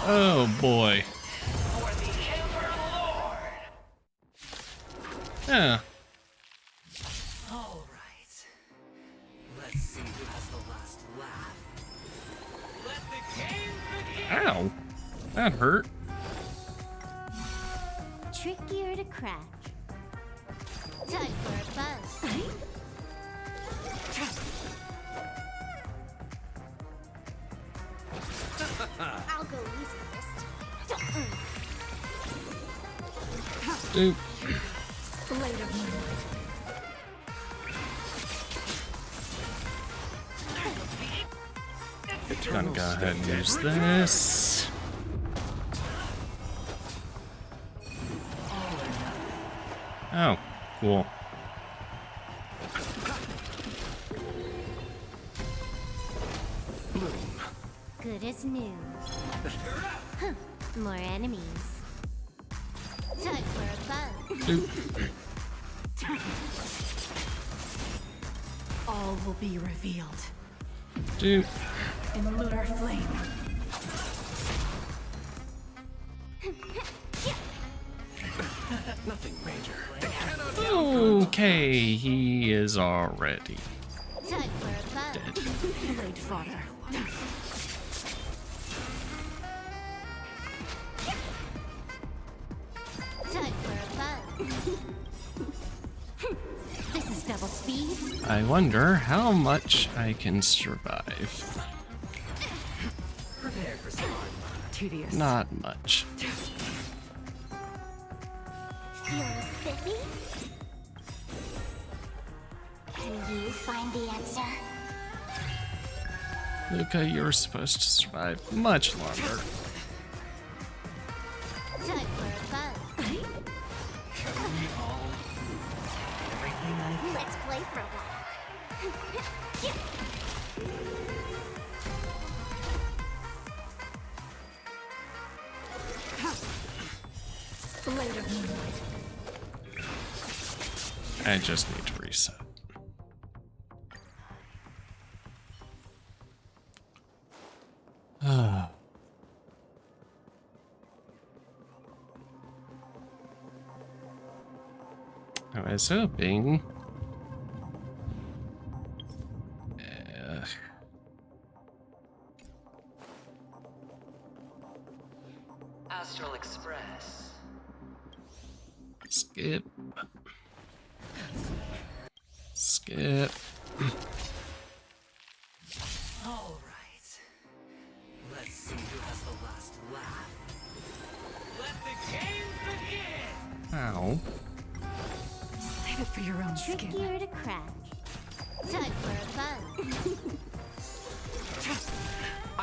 Oh boy. For the Emperor Lord. Yeah. All right. Let's see who has the last laugh. Let the game begin. Ow. That hurt. Trickier to crack. Time for a buzz. I'll go easy this time. Dude. Later. Gonna go ahead and use this. Oh, cool. Good as new. Huh. More enemies. Time for a buzz. Dude. All will be revealed. Dude. In lunar flame. Nothing major. Okay, he is already Time for a buzz. dead. Blade fodder. Time for a buzz. This is double speed. I wonder how much I can survive. Prepare for some tedious. Not much. Feeling spiffy? Can you find the answer? Luca, you're supposed to survive much longer. Time for a buzz. Let's play for a while. Later. I just need to reset. I was hoping. Astral Express. Skip. Skip. All right. Let's see who has the last laugh. Let the game begin. Ow. Save it for your own skin. Trickier to crack. Time for a buzz.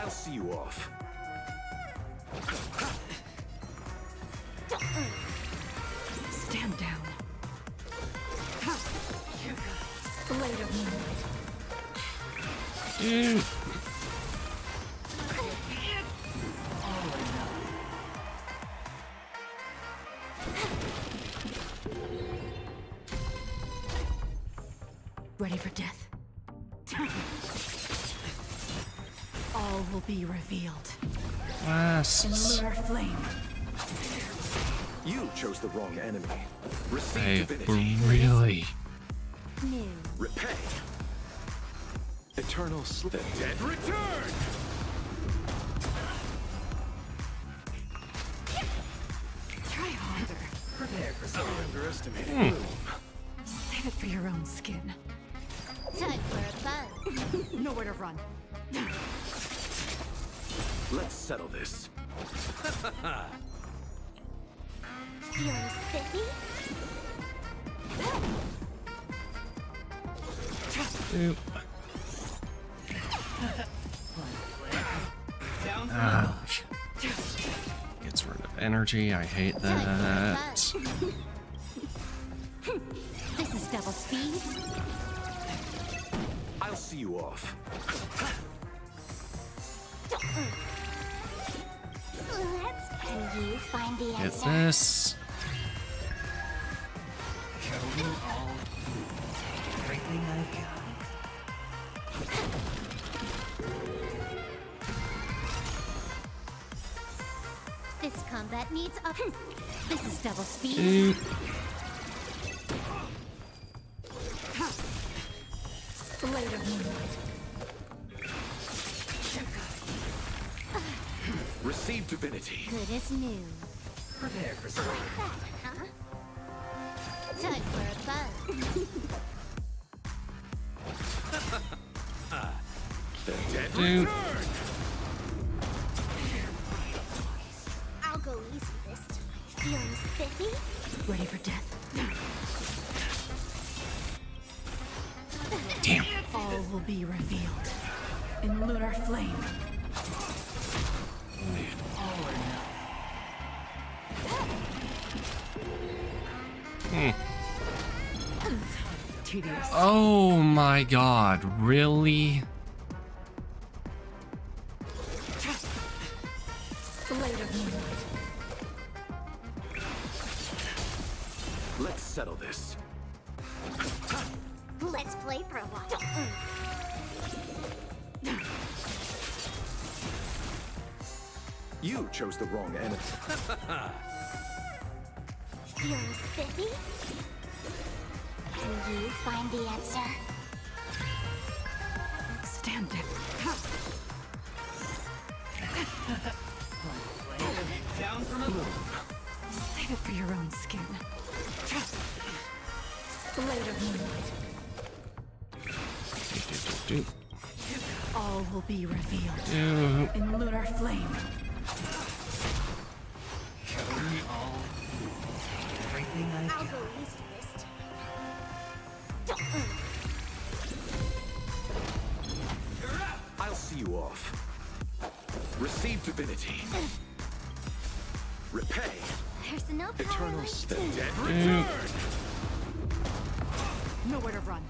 I'll see you off. Stand down. Blade of moonlight. Dude. Ready for death? All will be revealed. Wasps. In lunar flame. You chose the wrong enemy. Receive Hey, divinity. really? New. Repay. Eternal slip. The dead return! Try harder. Prepare for something. Underestimated. Save it for your own skin. Time for a buzz. Nowhere to run. Let's settle this. Feeling spiffy? Dude. Ouch. Gets rid of energy. I hate that. This is double speed. I'll see you off. Can you find the Get answer? this. Show me all. Everything I've got. This combat needs up. This is double speed. Dude. Blade of moonlight. Receive divinity. Good as new. Prepare for something. Huh? Time for a buzz. The dead Dude. return! I'll go easy this time. Feeling spiffy? Ready for death? Damn. All will be revealed. In lunar flame. Tedious. Oh my god, really? Blade of moonlight. Let's settle this. Let's play for a while. You chose the wrong enemy. Feeling spiffy? Can you find the answer? Stand down. Down from above. Save it for your own skin. Blade of moonlight. Dude. All will be revealed. Dude. In lunar flame. Show me all. Everything I've I'll got. go easy this time. I'll see you off. Receive divinity. Repay. There's no power Eternal like step. two. Dead Dude. return! Nowhere to run.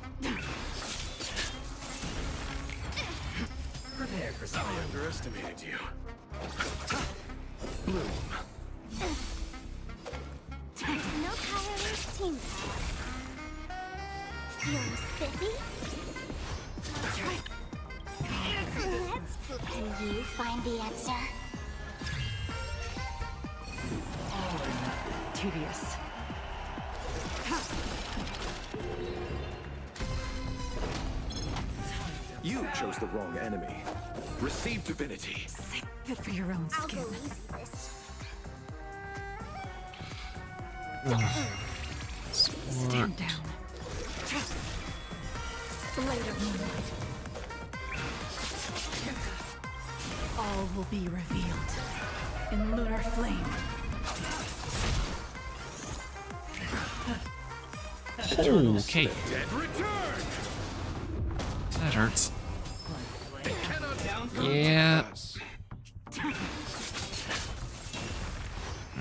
Prepare for something. I underestimated you. Bloom. There's no power like team power. Feeling spiffy? Let's. Can you find the answer? Tedious. You chose the wrong enemy. Receive divinity. Save it for your own I'll skin. go easy this Stand down. Blade of moonlight. All will be revealed. In lunar flame. Okay. Dead return! That hurts. Down Yeah.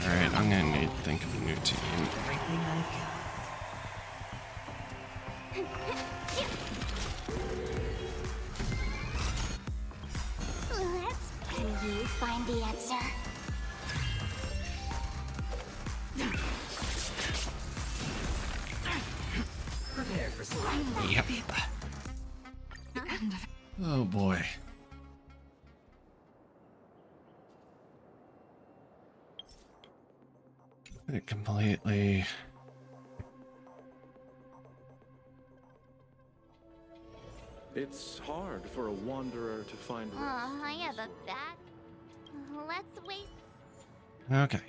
Alright, I'm gonna need to think of a new team. Everything I've got. Can you find the answer? Prepare for slime. Yep. Oh boy. It completely. It's hard for a wanderer to find rest. I have a bat. Let's wait. Okay.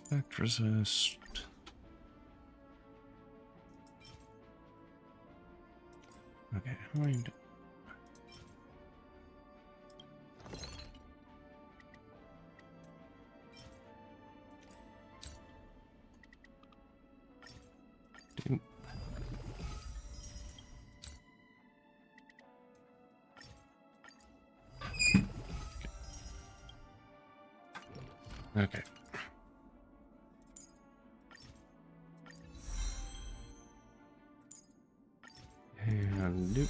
Effect resist. Okay, how are you doing? Okay. And loop.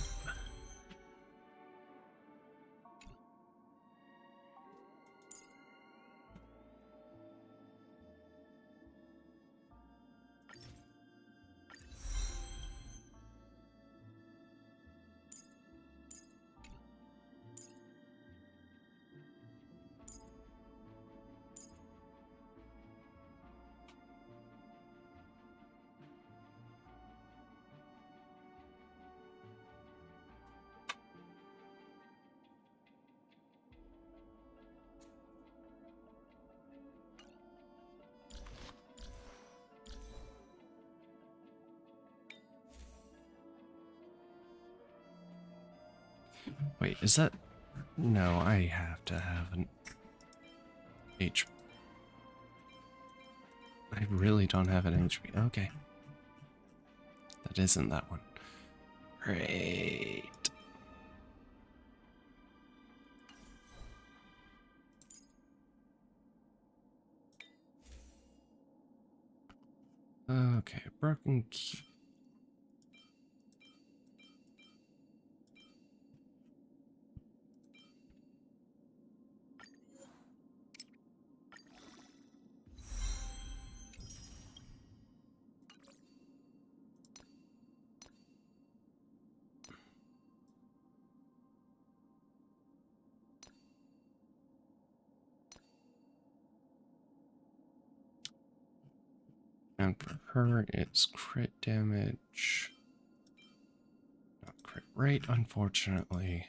Wait, is that... No, I have to have an H... I really don't have an HP. Okay. That isn't that one. Great. Okay, broken key. And for her, it's crit damage. Not crit rate, unfortunately.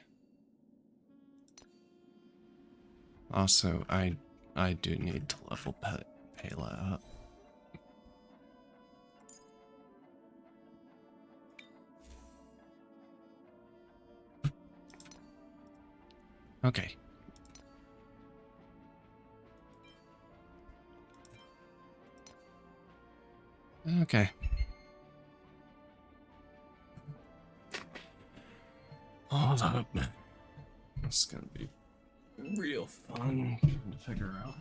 Also, I do need to level Pela up. Okay. Okay. Hold up. This is gonna be real fun to figure out.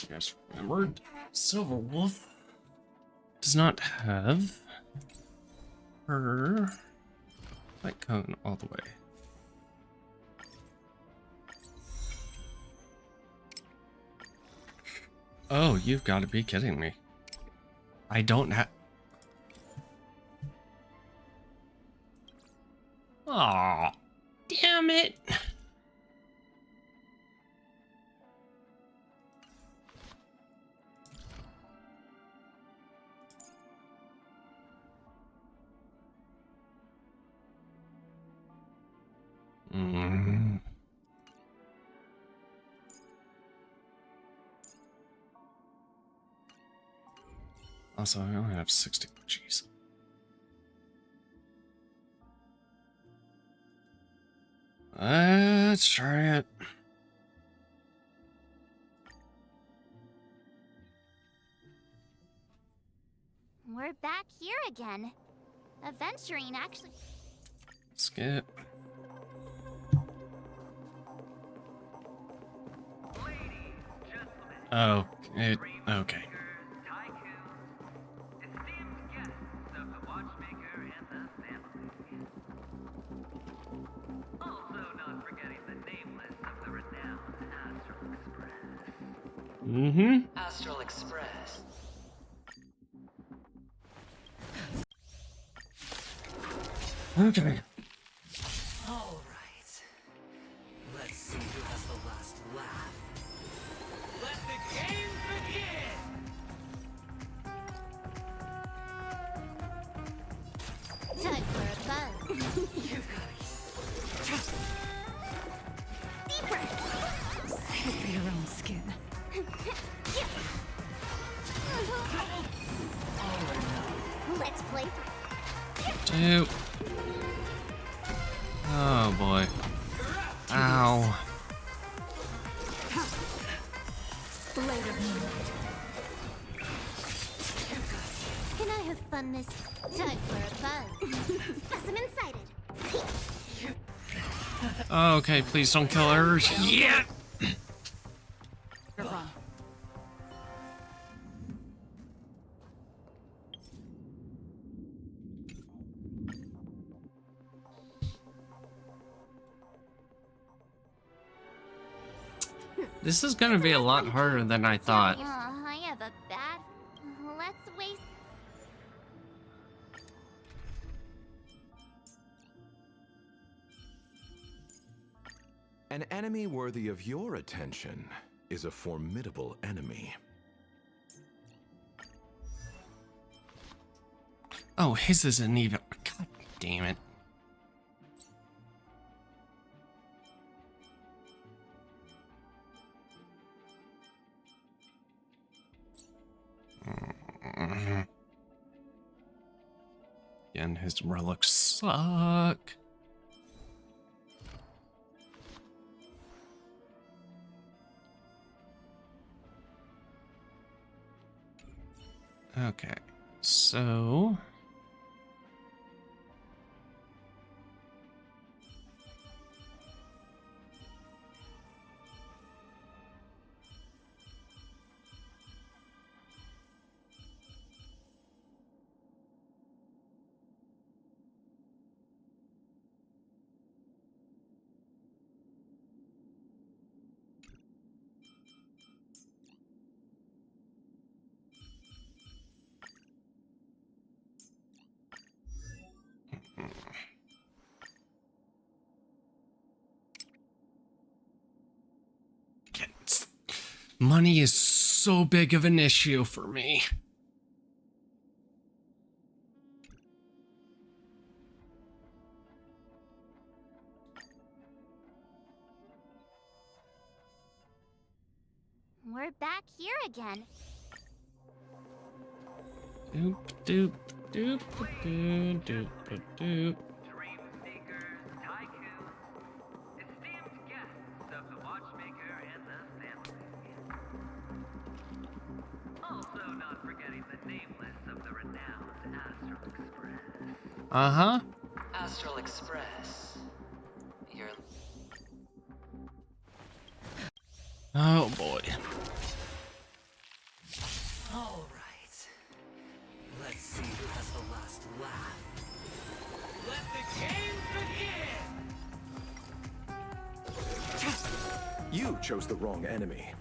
Yes, remembered. Silver Wolf does not have her light cone all the way. Oh, you've got to be kidding me. I don't have... Aw, damn it. Also, I only have 60. Jeez. Let's try it. We're back here again. Adventuring actually. Skip. Oh, okay. Astral Express. Okay. All right. Let's see who has the last laugh. Let the games begin! Time for a buzz. You've got Deeper. Save for your own skin. Let's play. Two. Oh boy. Ow. Blade of moonlight. Can I have fun this time for a buzz? Specimen sighted. Okay, please don't kill her. Yeah. This is gonna be a lot harder than I thought. I have a bad. Let's waste. An enemy worthy of your attention is a formidable enemy. Oh, his isn't even. God damn it. Again, his relics suck. Okay, so money is so big of an issue for me. We're back here again. Doop doop doop doop doop doop. Also not forgetting the nameless of the renowned Astral Express. Uh-huh. Astral Express. Oh boy. chose the wrong enemy.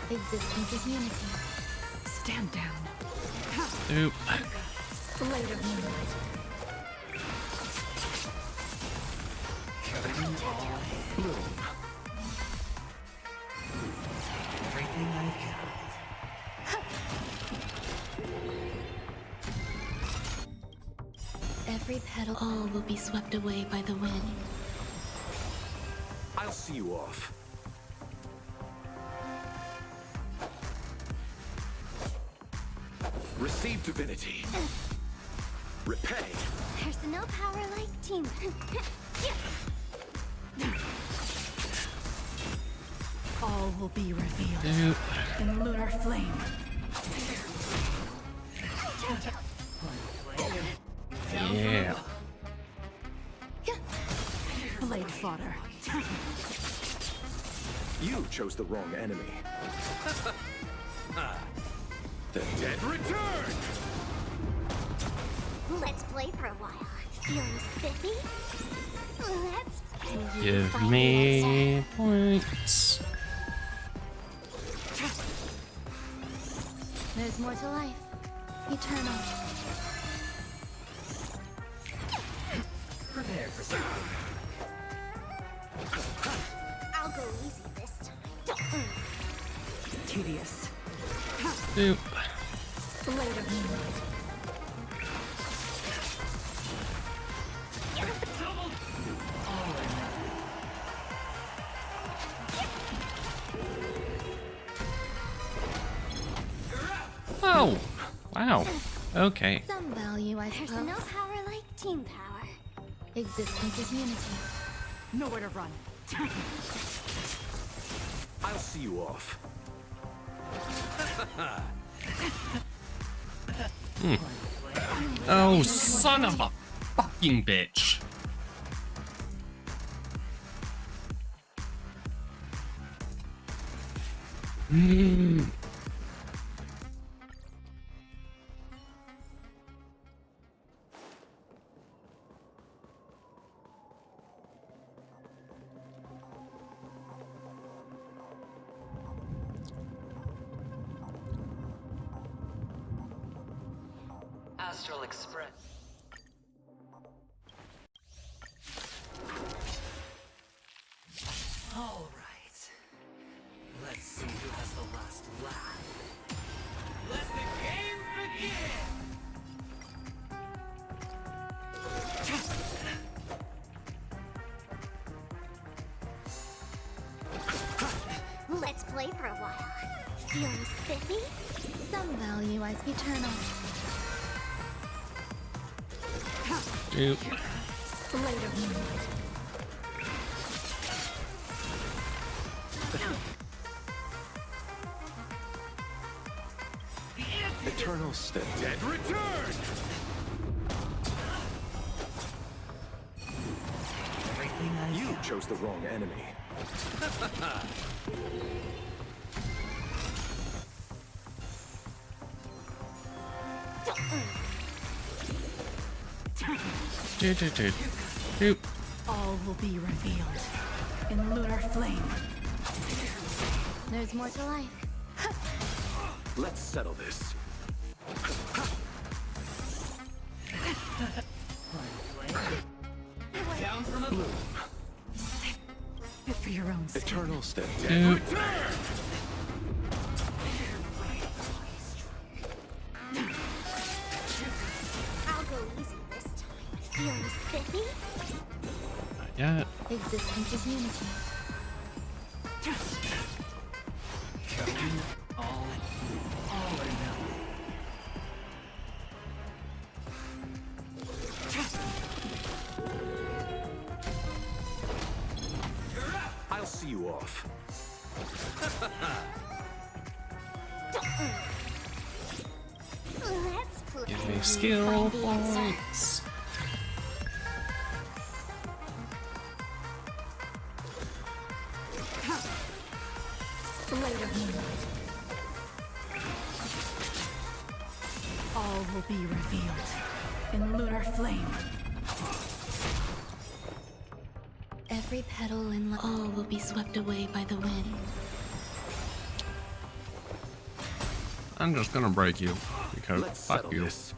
Existence is unity. Stand down. Oop. Blade of moonlight. Everything I've got. Every petal, all will be swept away by the wind. I'll see you off. Receive divinity. Repay. There's no power like team. All will be revealed Oop. in lunar flame. Yeah. Blade fodder. You chose the wrong enemy. The dead return! Let's play for a while. Feeling spiffy? Let's Give me points. There's more to life. Eternal. Prepare for something. I'll go easy this time. Tedious. Oop. Blade of moonlight. Oh, wow. Okay. Some value, I There's suppose. no power like team power. Existence is unity. Nowhere to run. I'll see you off. Oh, son of a fucking bitch. Astral Express. All right. Let's see who has the last laugh. Let the game begin! Let's play for a while. Feeling spiffy? Some value as eternal. Oop. Blade of moonlight. Eternal step. Dead return! Everything I've You got. chose the wrong enemy. Dude. Oop. All will be revealed in lunar flame. There's more to life. Let's settle this. Down from above. For your own sake. Eternal step. Dead Oop. return! I'll go easy this time. Feeling spiffy? Not yet. Existence is unity. All or nothing. I'll see you off. Let's play. Give me skill points. Blade of moonlight. All will be revealed in lunar flame. Every petal in all will be swept away by the wind. I'm just gonna break you because Let's fuck settle you. this.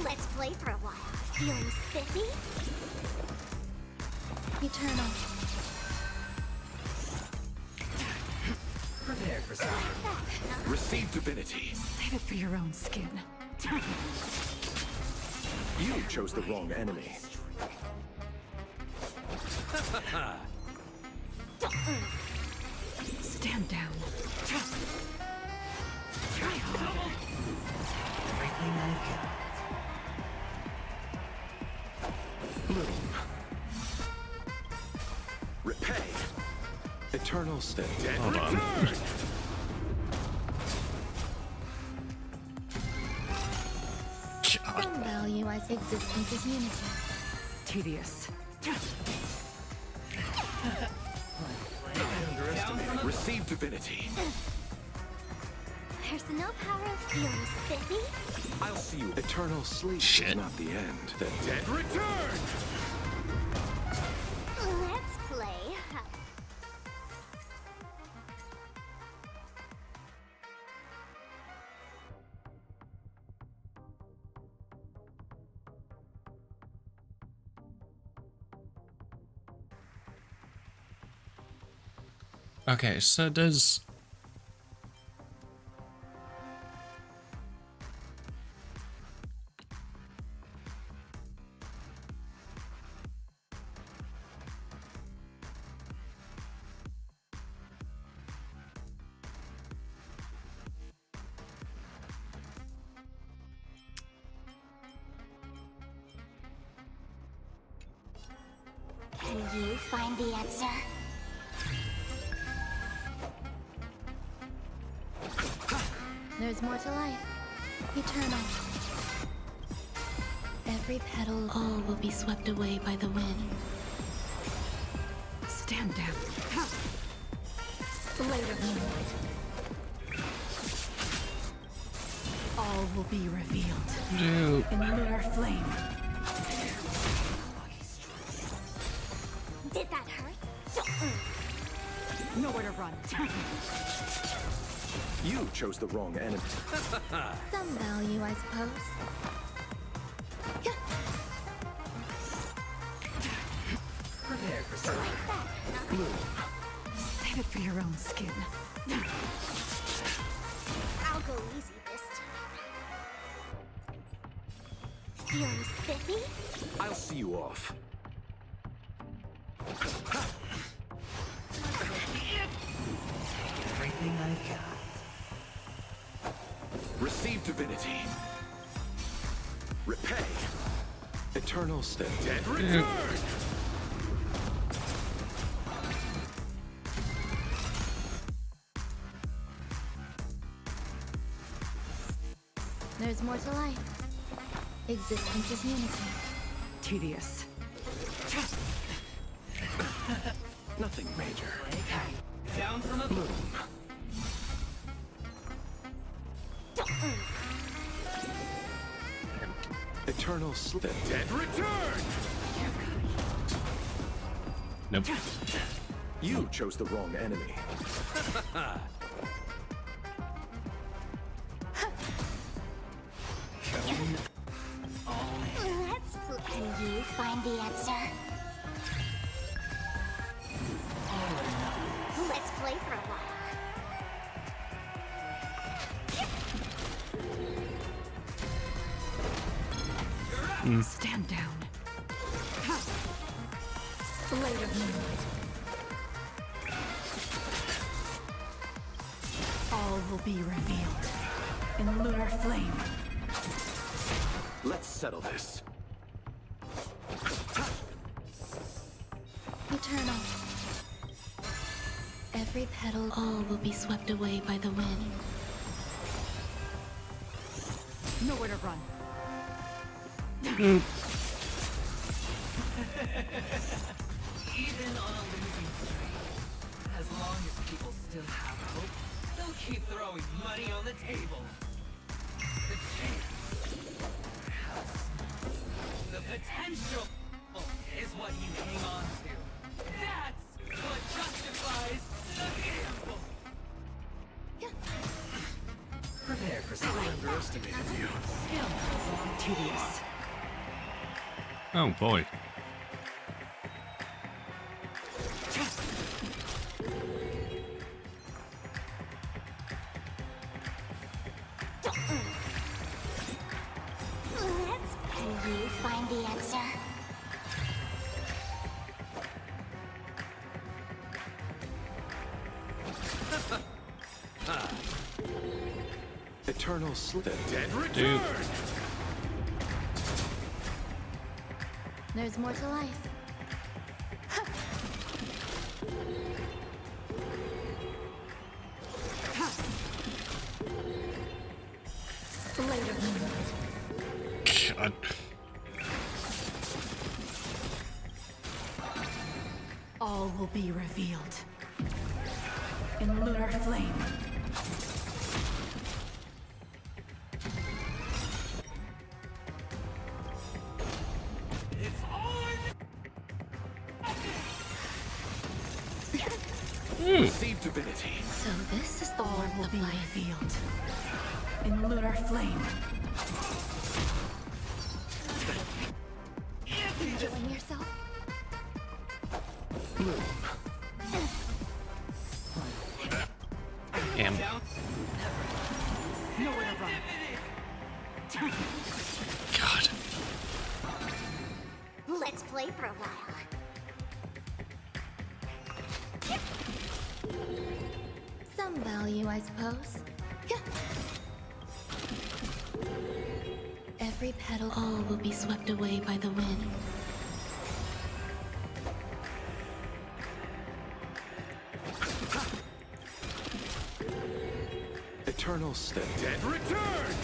Let's play for a while. Feeling spiffy? Eternal. Prepare for something. Receive divinity. Save it for your own skin. You chose the wrong enemy. Stand down. Try harder. Everything I've got. Bloom. Repay. Eternal state. Hold on. Some value as existence is unity. Tedious. Receive divinity. There's no power of feeling spiffy? I'll see you. Eternal sleep is not the end. The dead return! Let's play. Okay, so does Can you find the answer? There's more to life. Eternal. Every petal, all will be swept away by the wind. Stand down. Blade of moonlight. All will be revealed Dude. in lunar flame. Did that hurt? Nowhere to run. You chose the wrong enemy. Some value, I suppose. Prepare for something. Bloom. Save it for your own skin. I'll go easy this time. Feeling spiffy? I'll see you off. Everything I've got. Receive divinity. Repay. Eternal state. Dead return! There's more to life. Existence is unity. Tedious. Nothing major. Down from a Bloom. Eternal sleep. Dead return! Nope. You chose the wrong enemy. Let's play. Can you find the answer? Let's play for a while. Stand down. Blade of moonlight. All will be revealed in lunar flame. Let's settle this. Eternal. Every petal, all will be swept away by the wind. Nowhere to run. Even on a losing streak, As long as people still have hope, they'll keep throwing money on the table. The chance, the potential is what you hang on to. That's what justifies the gamble. Prepare for something. Underestimated you. Tedious. Oh boy. Can you find the answer? Eternal sleep. The dead Dude. There's more to life. Later. God. All will be revealed. In lunar flame. Receive divinity. So this is the All warmth will of be life. revealed. In lunar flame. Enjoying yourself? Damn. Nowhere to run. God. Let's play for a while. Some value, I suppose. Every petal, all will be swept away by the wind. Eternal sleep. The dead return.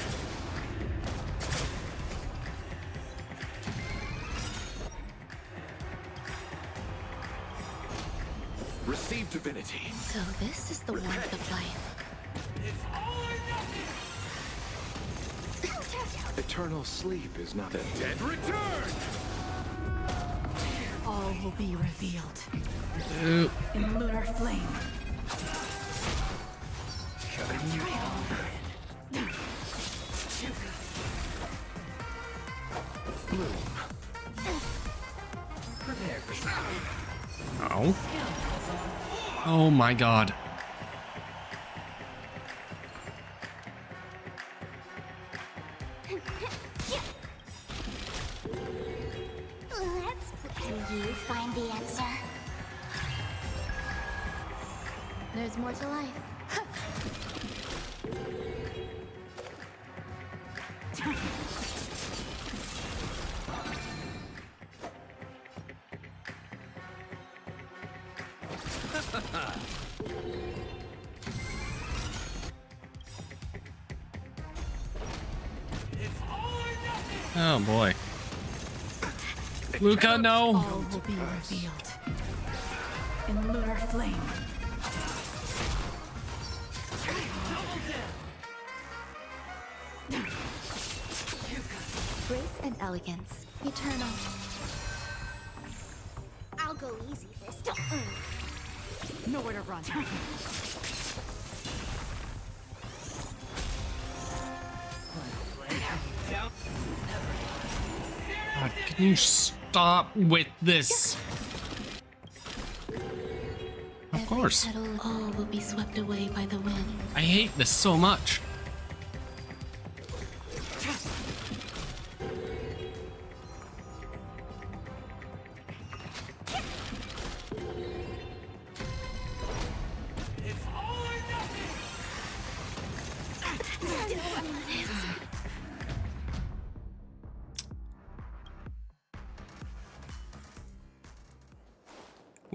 Receive divinity. So this is the warmth of life. Eternal sleep is not the dead return. All will be revealed. Ew. In lunar flame. Prepare for something. Oh. Oh my God. Can you find the answer? There's more to life. Oh boy. Luca, no. All will be revealed. In lunar flame. Grace and elegance. Eternal. I'll go easy this time. Nowhere to run. God, can you stop with this? Of course. Every petal, all will be swept away by the wind. I hate this so much.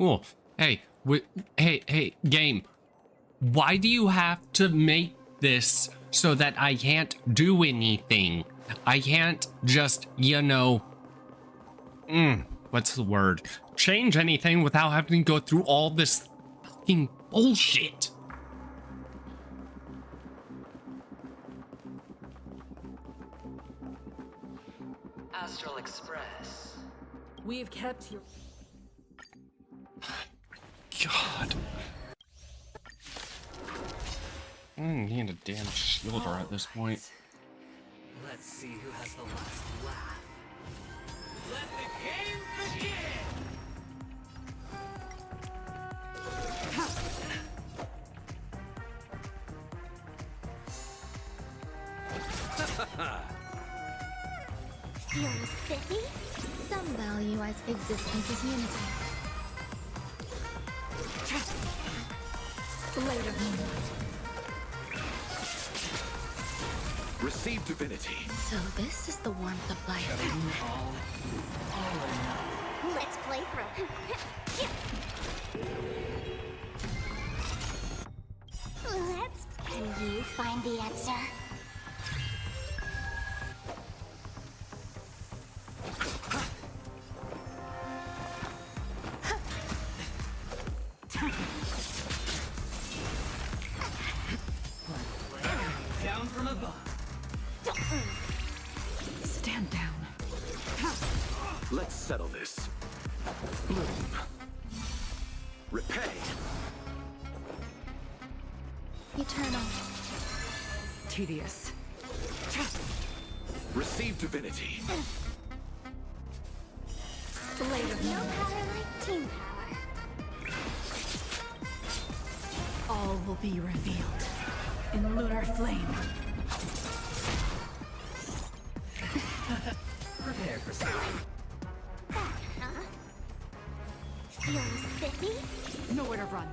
Oh, hey, hey, game. Why do you have to make this so that I can't do anything? I can't just, you know, what's the word? Change anything without having to go through all this fucking bullshit. Astral Express. We've kept your... God. I don't need a damn shielder at this point. Let's see who has the last laugh. Let the game begin! You're spiffy? Some value as existence is unity. Blade of Moonlight. Receive divinity. So this is the warmth of life. Let's play for Let's... Can you find the answer? Down from above. Stand down. Let's settle this. Bloom. Repay. Eternal. Tedious. Receive divinity. Blade of No Moonlight. power like team power. All will be revealed in lunar flame. Prepare for something. Huh? You're spiffy? Nowhere to run.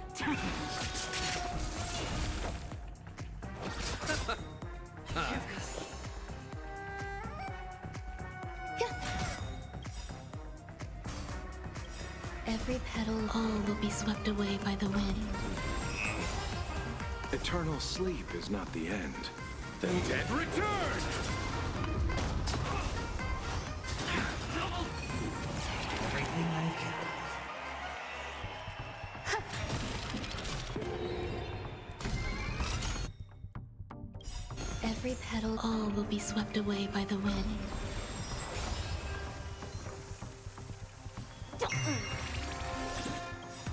Every petal, all will be swept away by the wind. Eternal sleep is not the end. The dead return! Everything I've kept. Every petal, all will be swept away by the wind.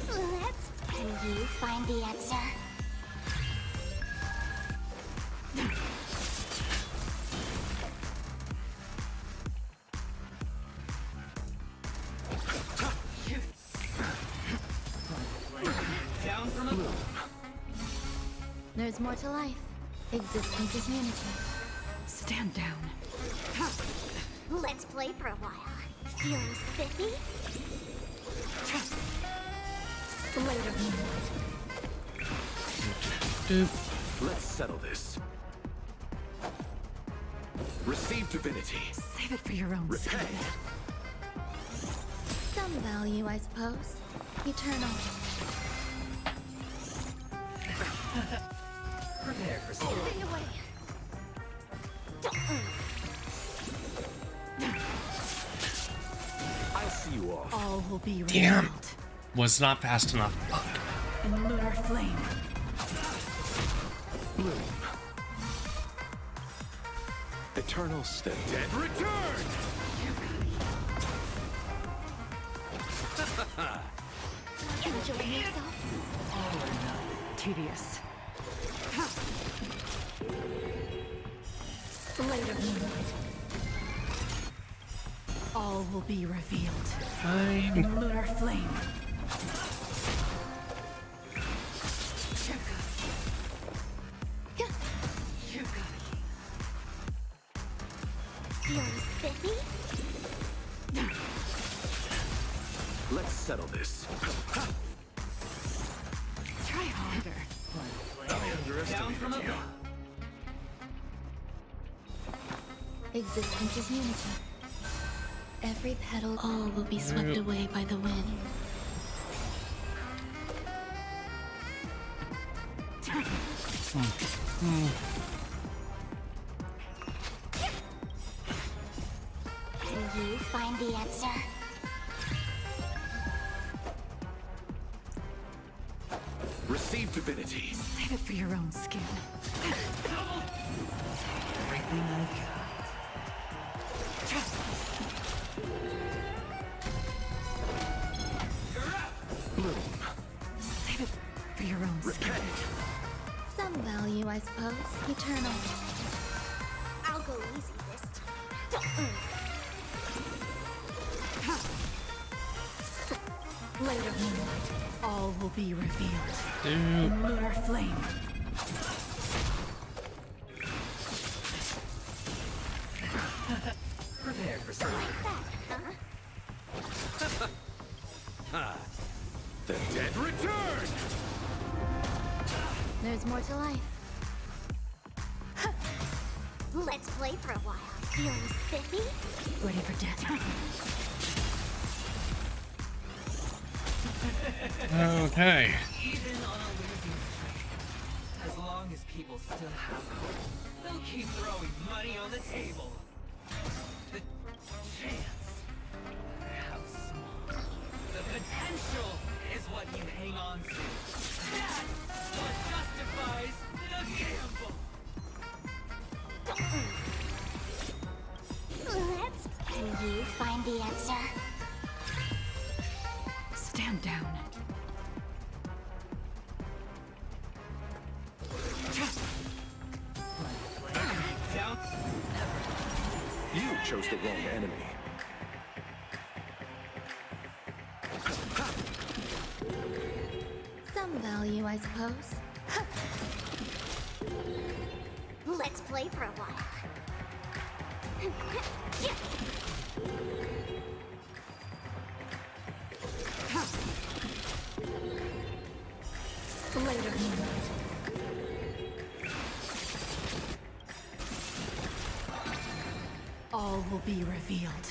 Let's... Can you find the answer? Down from above. There's more to life. Existence is unity. Stand down. Let's play for a while. You're spiffy? Blade of Moonlight. Let's settle this. Receive divinity. Save it for your own Repay. sake. Some value, I suppose. Eternal. Prepare for something. Stay away. I'll see you off. All will be revealed Damn. Was not fast enough. Fuck. in lunar flame. Bloom. Eternal step. Dead return! Enjoying yourself? All or none. Tedious. Blade of Moonlight. All will be revealed in lunar flame. You're spiffy? Let's settle this. Try harder. I underestimated you. Existence is unity. Every petal, all will be swept away by the wind. Can you find the answer? perceived divinity. Save it for your own skin. Everything I've got. Bloom. Save it for your own skin. Some value, I suppose. Eternal. I'll go easy this time. Later moonlight, all will be revealed. Dude. In lunar flame. Prepare for something. The dead return! There's more to life. Let's play for a while. Feeling spiffy? Ready for death. Okay. Even on a losing streak, as long as people still have hope, they'll keep throwing money on the table. The chance, how small. The potential is what you hang on to. That's what justifies the gamble. Can you find the answer? Stand down. You chose the wrong enemy. Some value, I suppose. Let's play for a while. Later moonlight. All will be revealed.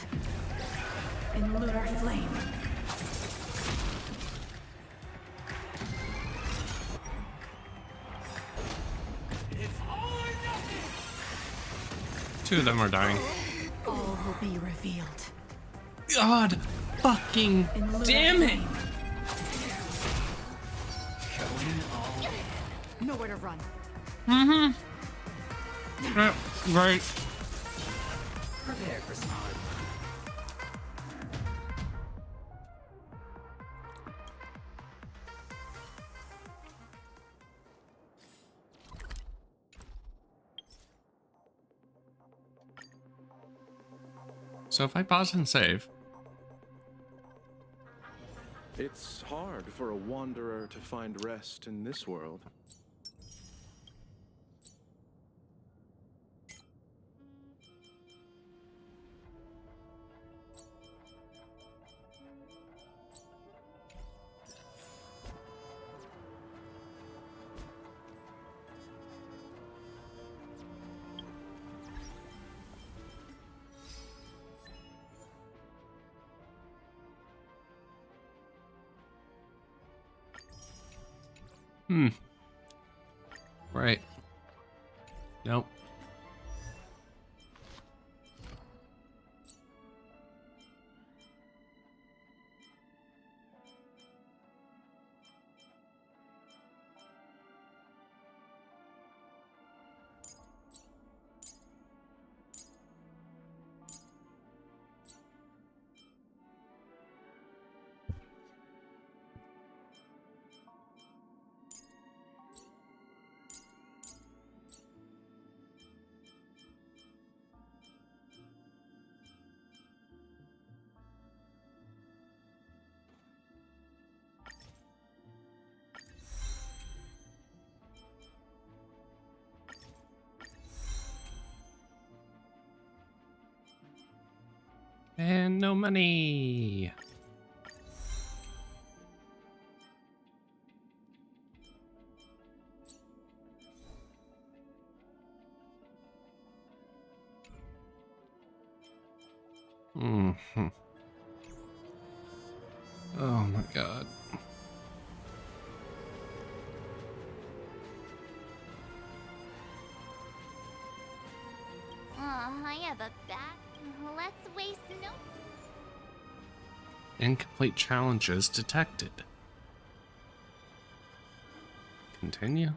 In lunar flame. It's all or nothing. Two of them are dying. All will be revealed. God fucking damn it! Nowhere to run. Mm-hmm. Right. Prepare for some. So if I pause and save. It's hard for a wanderer to find rest in this world. Right. Nope. And no money. Mm-hmm. Oh my god. I have a bat. Let's waste no. Incomplete challenges detected. continue?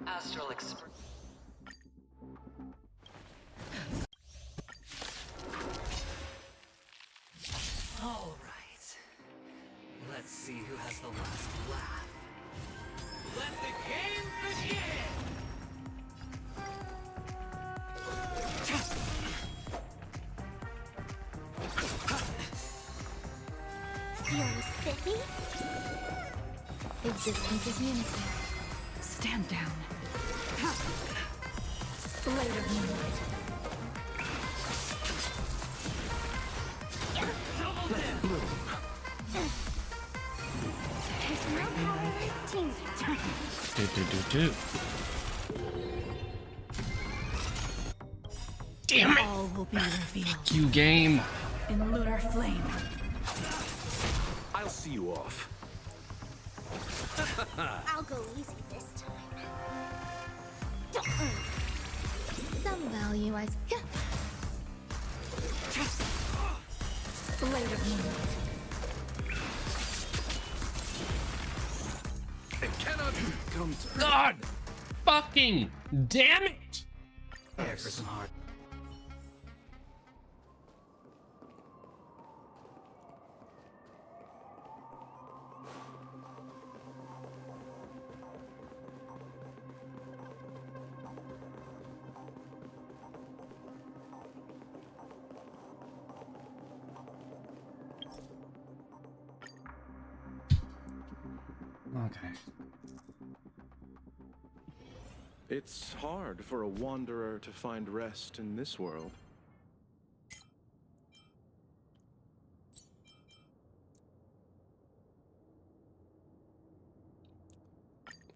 Astral Express. All right. Let's see who has the last laugh. Let the game begin! Feeling spiffy? Existence is unity. Stand down. Blade of moonlight. There's no power like team power. Do. Damn it! All will be revealed You game. in lunar flame. I'll see you off. I'll go easy this time. Some value I... Blade of moonlight. It cannot come to... God! Fucking damn it! There for some hard. Okay. It's hard for a wanderer to find rest in this world.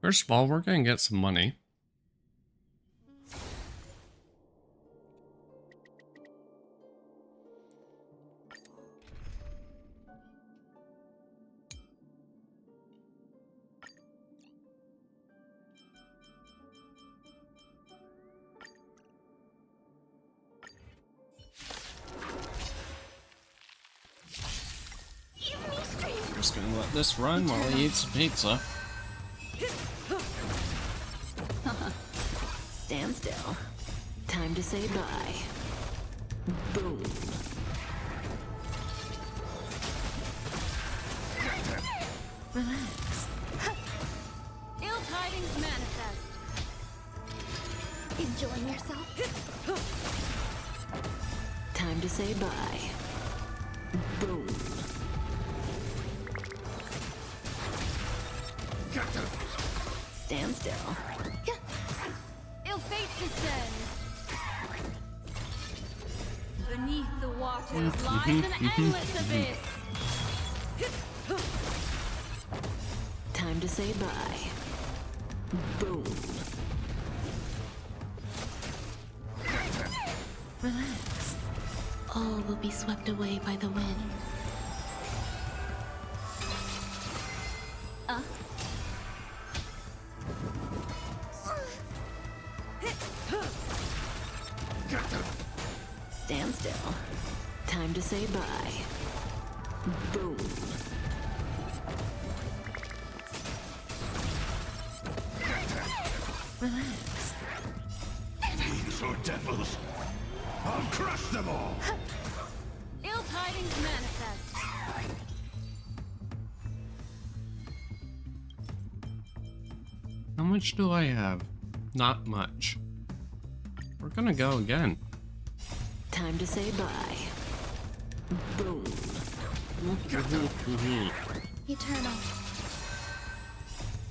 First of all, we're gonna get some money. Just gonna let this run while he eats some pizza. Stand still. Time to say bye. Boom. Relax. Ill tidings manifest. Enjoying yourself? Time to say bye. Boom. Stand still. Ill fate descends. Beneath the waters lies an endless abyss. Time to say bye. Boom. Relax. All will be swept away by the wind. Stand still. Time to say bye. Boom. Relax. Fiends or devils, I'll crush them all! Ill tidings manifest. How much do I have? Not much. We're gonna go again. Time to say bye. Boom. Eternal.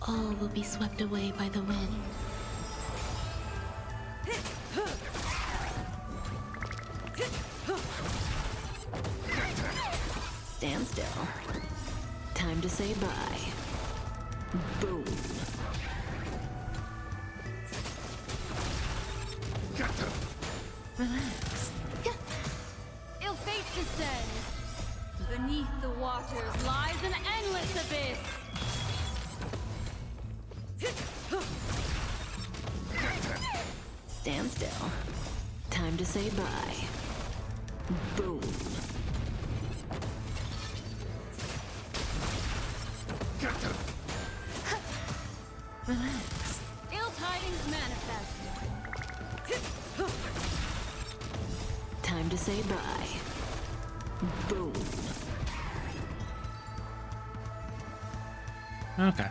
All will be swept away by the wind. Stand still. Time to say bye. Boom. Relax. Ill fate descends. beneath the waters lies an endless abyss. Stand still. Time to say bye. Boom. Relax. Ill tidings manifest. Time to say bye. Boom. Okay.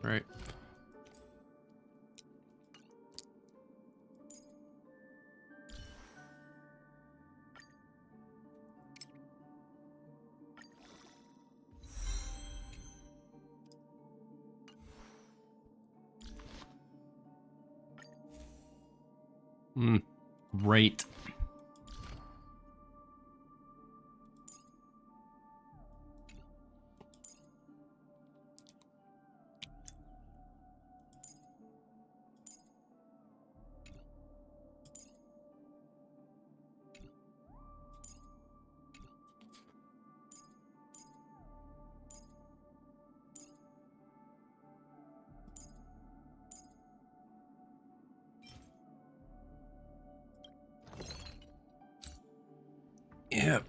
Right. Great. Yep.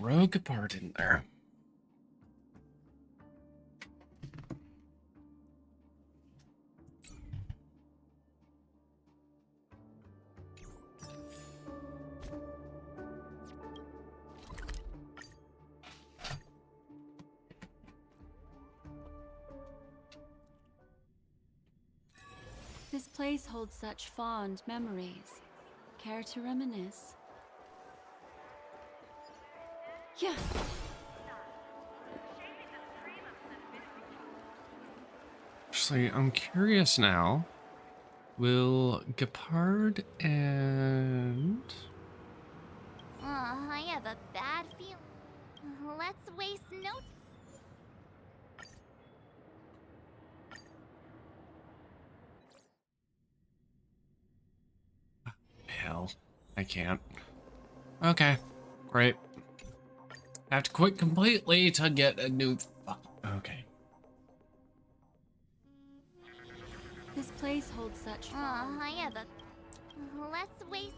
throw Gepard in there. This place holds such fond memories. Care to reminisce? Yeah. Actually, I'm curious now. Will Gepard and... I have a bad feeling. Let's waste no time. Hell, I can't. Okay, great. I have to quit completely to get a new... Okay. This place holds such I have a... Let's waste...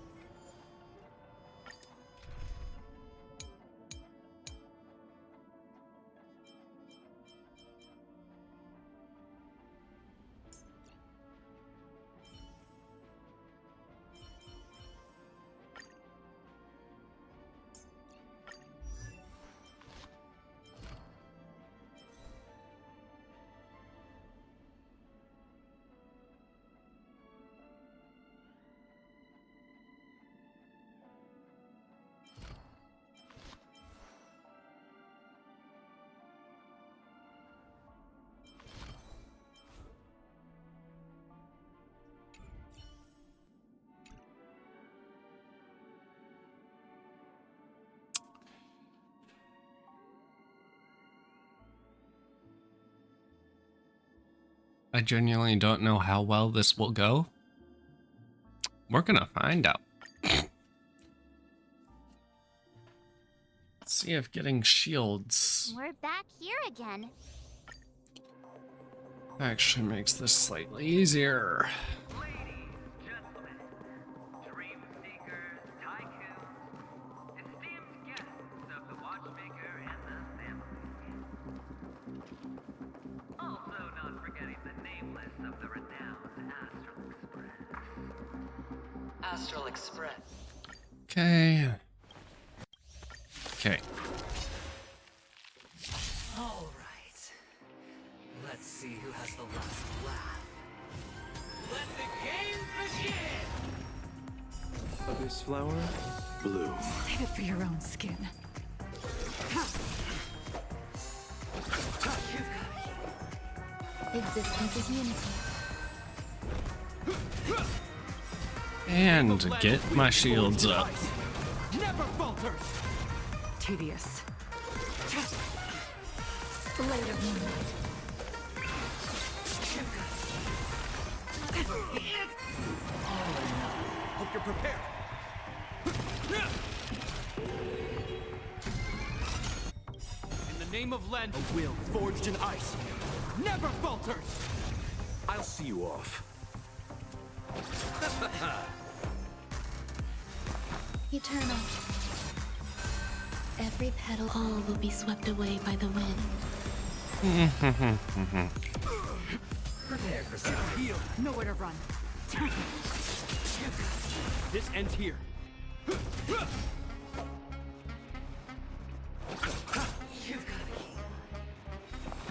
I genuinely don't know how well this will go. We're gonna find out. Let's see if getting shields We're back here again. actually makes this slightly easier. Astral Express. Okay. Okay. All right. Let's see who has the last laugh. Let the game begin! Abyss flower, blue. Save it for your own skin. Existence is unity. And get my shields up. Never falter! Tedious. Blade of moonlight. Hope you're prepared. In the name of Len, a will forged in ice never falters! I'll see you off. Eternal. Every petal, all will be swept away by the wind. Prepare for some heal. Nowhere to run. This ends here.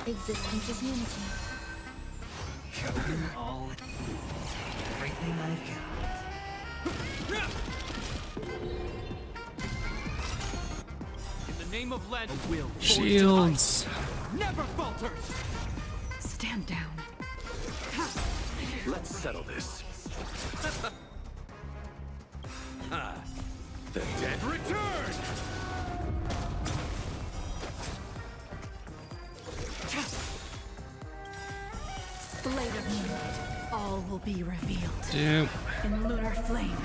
Existence is unity. All everything I've got. In the name of Len, a will forged in Shields. ice never falters! Stand down. Let's settle this. The dead return! Blade of moonlight. All will be revealed. Dude. In lunar flame.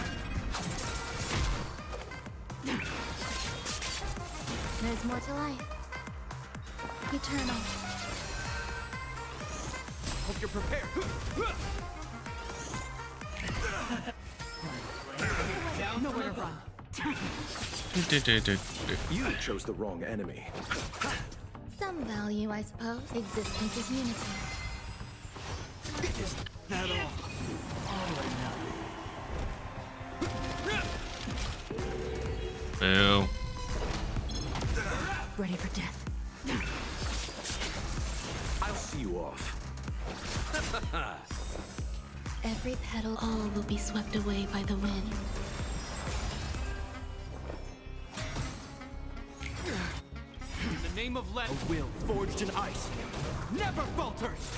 There's more to life. Eternal. Hope you're prepared. Nowhere to run. You chose the wrong enemy. Some value, I suppose. Existence is unity. Is that all or nothing? Boo. Ready for death. I'll see you off. Every petal, all will be swept away by the wind. In the name of Len, a will forged in ice never falters.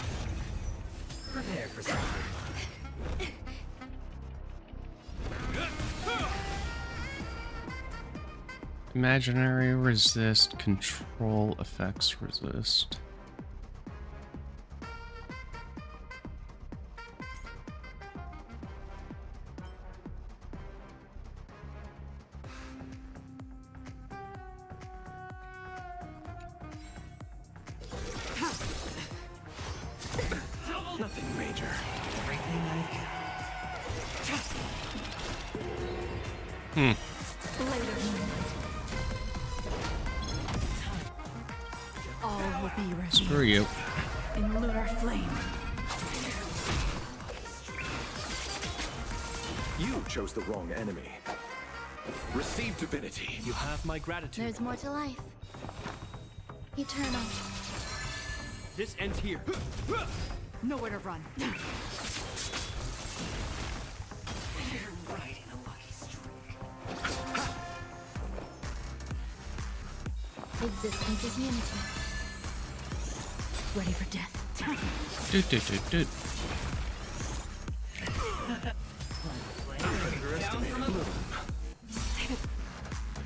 Prepare for something. Imaginary resist, control effects resist. Nothing major. Everything I've got. All will be revealed. Screw you. In lunar flame. You chose the wrong enemy. Receive divinity. You have my gratitude. There's more to life. Eternal. This ends here. Nowhere to run. You're riding a lucky streak. Existence is unity. Ready for death. Save it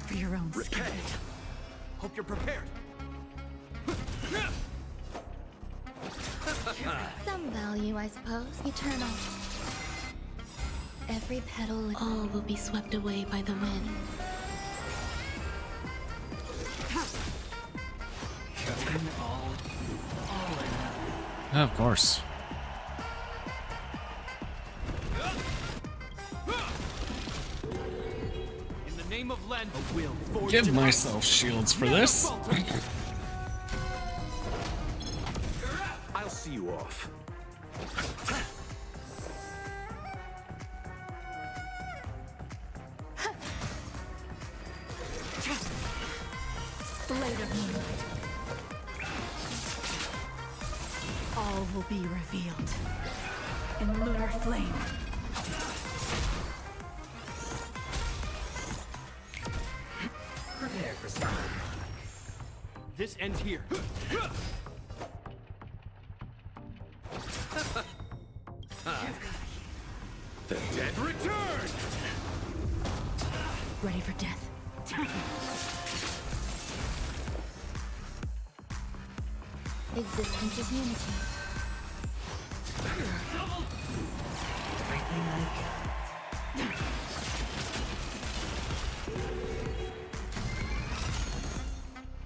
for your own skin. Hope you're prepared. Some value, I suppose. Eternal. Every petal, all will be swept away by the wind. Of course. In the name of Len, a will forged Give in myself shields for this. I'll see you off. Blade of moonlight. All will be revealed. In lunar flame. Prepare for something. This ends here. The dead return! Ready for death. Existence is unity. Everything I've got.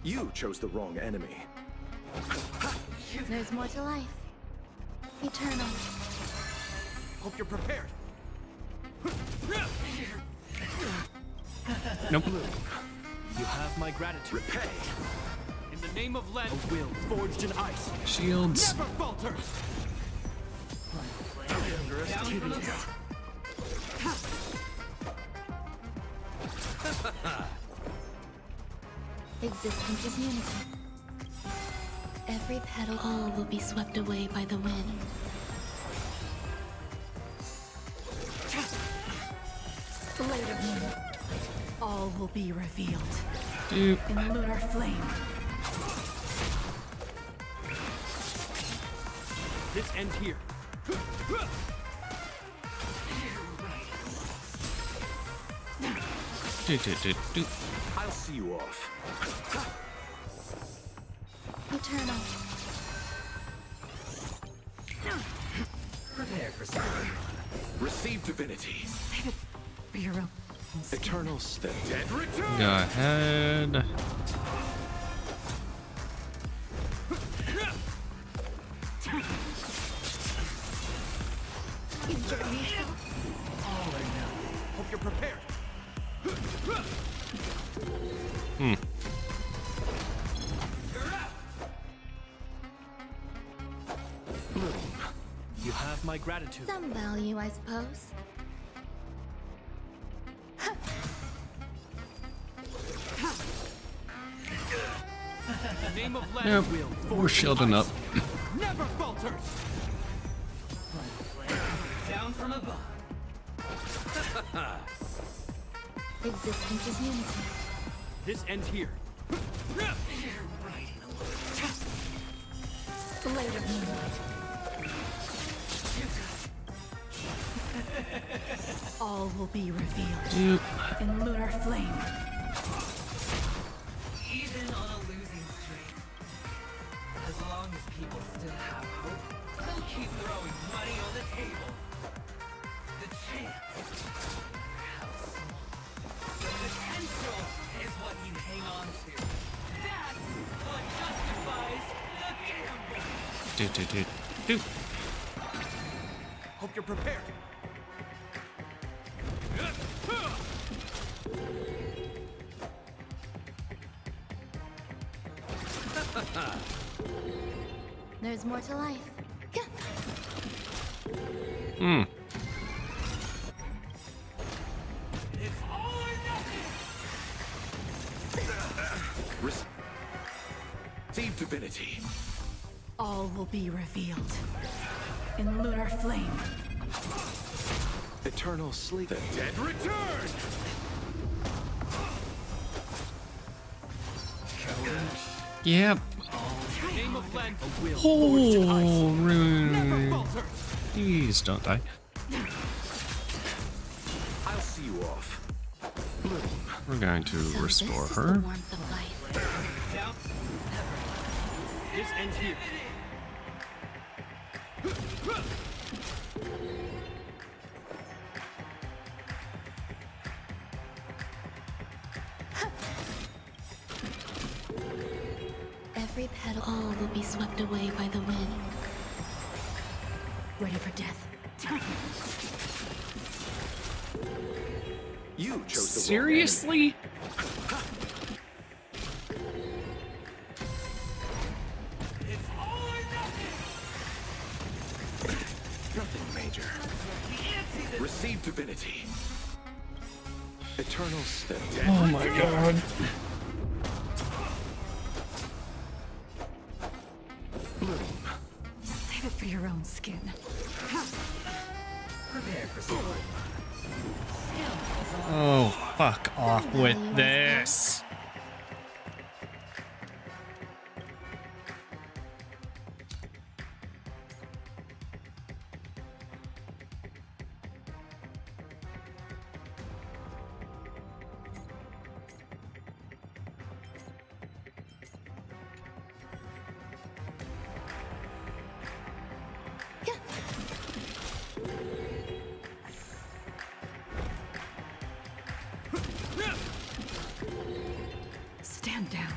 You chose the wrong enemy. There's more to life. Eternal. Hope you're prepared. Nope. You have my gratitude. Repay. In the name of Len, a will forged in ice Shields. never falters. I underestimated you. Existence is unity. Every petal, all will be swept away by the wind. Blade of moonlight. All will be revealed. Dude. In lunar flame. This ends here. I'll see you off. Eternal. Prepare for something. Receive divinity. Save it for your own. Eternals, the dead return! Go ahead. All or nothing. Hope you're prepared. have my gratitude. Some value, I suppose. The name of Yep, Landwill, we're shielding up. never falters. Down from above. Existence is unity. This ends here. Blade of moonlight. All will be revealed Yep. in lunar flame. Even on a losing streak, as long as people still have hope, they'll keep throwing money on the table. The chance, how small, the potential is what you hang on to. That's what justifies the gamble. Do. Hope you're prepared. There's more to life. Hmm. It's all or nothing. Receive divinity. All will be revealed in lunar flame. Eternal sleep. The dead return! Yep. Name of Landwill, Oh, really? Please don't die. I'll see you off. We're going to So restore this is her. the warmth of life. Down. This ends here. Every petal, all will be swept away by the wind. Ready for death. You chose the wrong Seriously? It's all or nothing. Nothing major. Receive divinity. Eternal step. Oh my god. Save it for your own skin. Prepare for sword. Oh, fuck off with this. Stand down.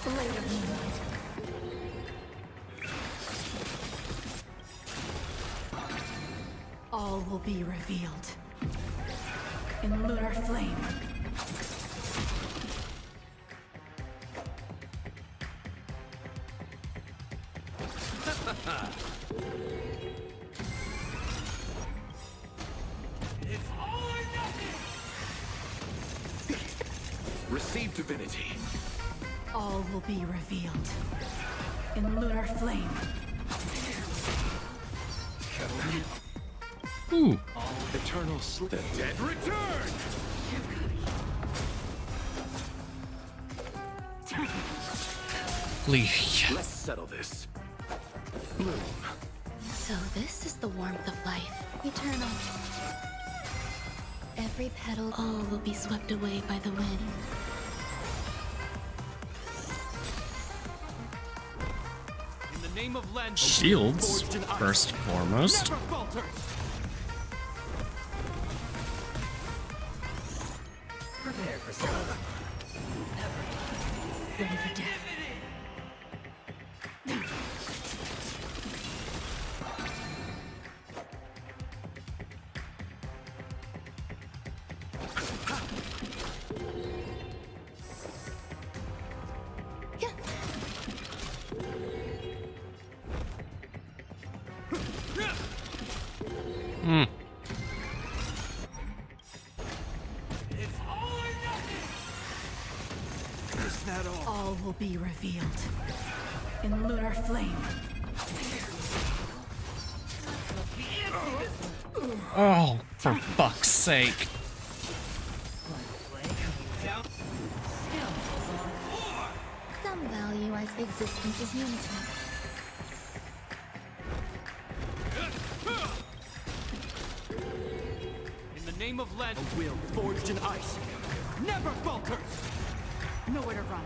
Blade of moonlight. All will be revealed in lunar flame. It's all or nothing. Receive divinity. All will be revealed in lunar flame. Ooh. Eternal sleep. The dead return! Please. Let's settle this. Bloom. So this is the warmth of life. Eternal. Every petal, all will be swept away by the wind. In the name of Landwill, Shields, forged in ice, first and foremost. never falters. Prepare for sword. Ready for death. All will be revealed in lunar flame. Oh, for fuck's sake. Some value as existence is unity. In the name of Len, a will forged in ice never falters. Nowhere to run.